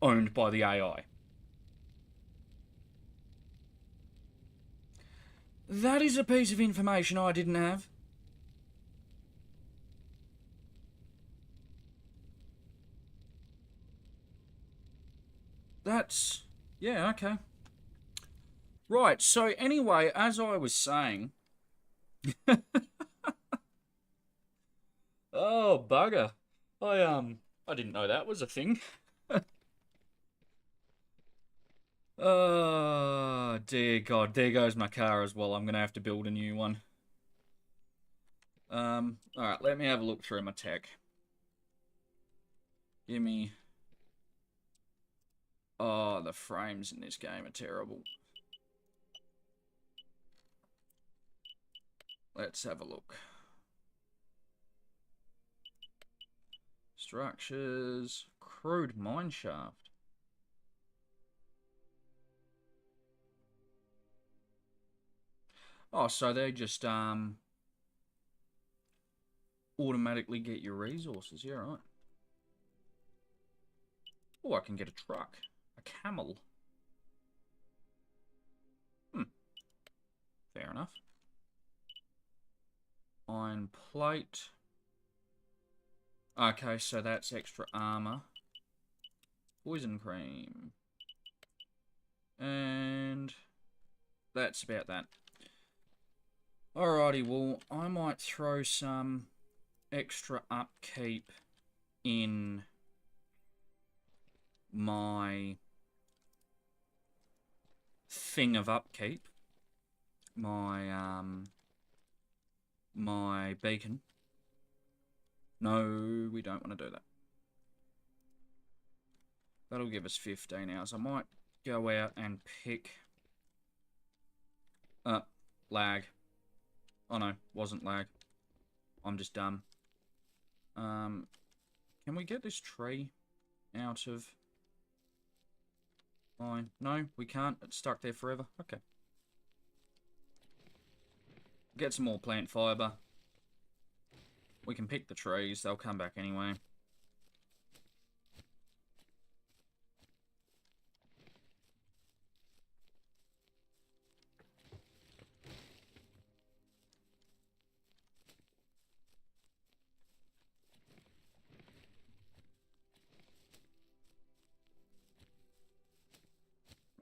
Owned by the AI. That is a piece of information I didn't have. That's... Yeah, okay. Right, so anyway, as I was saying... Oh, bugger. I didn't know that was a thing. Oh, dear God. There goes my car as well. I'm going to have to build a new one. Alright, let me have a look through my tech. Give me... Oh, the frames in this game are terrible. Let's have a look. Structures. Crude mineshaft. Oh, so they just automatically get your resources. Yeah, right. Oh, I can get a truck. A camel. Fair enough. Iron plate. Okay, so that's extra armor. Poison cream. And that's about that. Alrighty, well, I might throw some extra upkeep in my thing of upkeep. My beacon. No, we don't want to do that. That'll give us 15 hours. I might go out and pick... lag. Oh no, wasn't lag. I'm just dumb. Can we get this tree out of... Fine. No, we can't. It's stuck there forever. Okay. Get some more plant fiber. We can pick the trees. They'll come back anyway.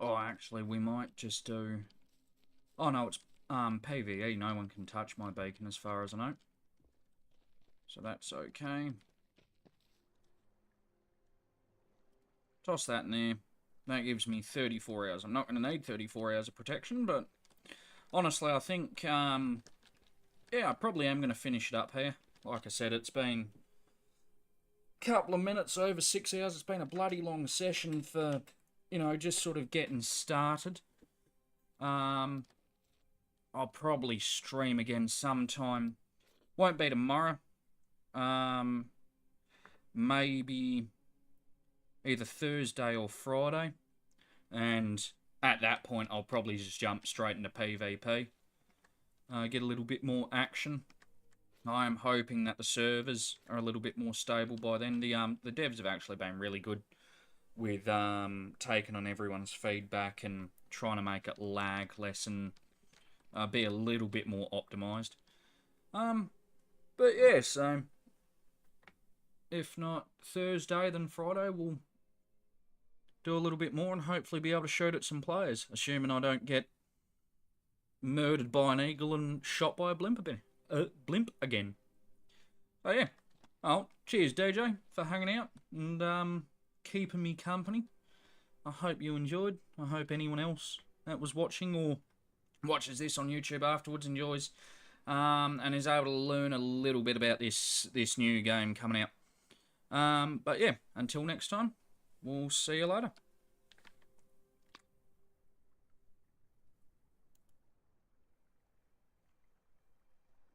Oh, actually, we might just do... Oh, no, it's PvE. No one can touch my beacon as far as I know. So that's okay. Toss that in there. That gives me 34 hours. I'm not going to need 34 hours of protection, but honestly, I think, yeah, I probably am going to finish it up here. Like I said, it's been a couple of minutes, over 6 hours. It's been a bloody long session for, you know, just sort of getting started. I'll probably stream again sometime. Won't be tomorrow. Maybe either Thursday or Friday. And at that point, I'll probably just jump straight into PvP. Get a little bit more action. I am hoping that the servers are a little bit more stable by then. The devs have actually been really good with taking on everyone's feedback and trying to make it lag less and be a little bit more optimized. But yeah, so if not Thursday, then Friday we'll do a little bit more and hopefully be able to shoot at some players, assuming I don't get murdered by an eagle and shot by a blimp again. Oh yeah. Oh, cheers DJ for hanging out and keeping me company. I hope you enjoyed. I hope anyone else that was watching or watches this on YouTube afterwards enjoys and is able to learn a little bit about this new game coming out. But yeah, until next time, we'll see you later.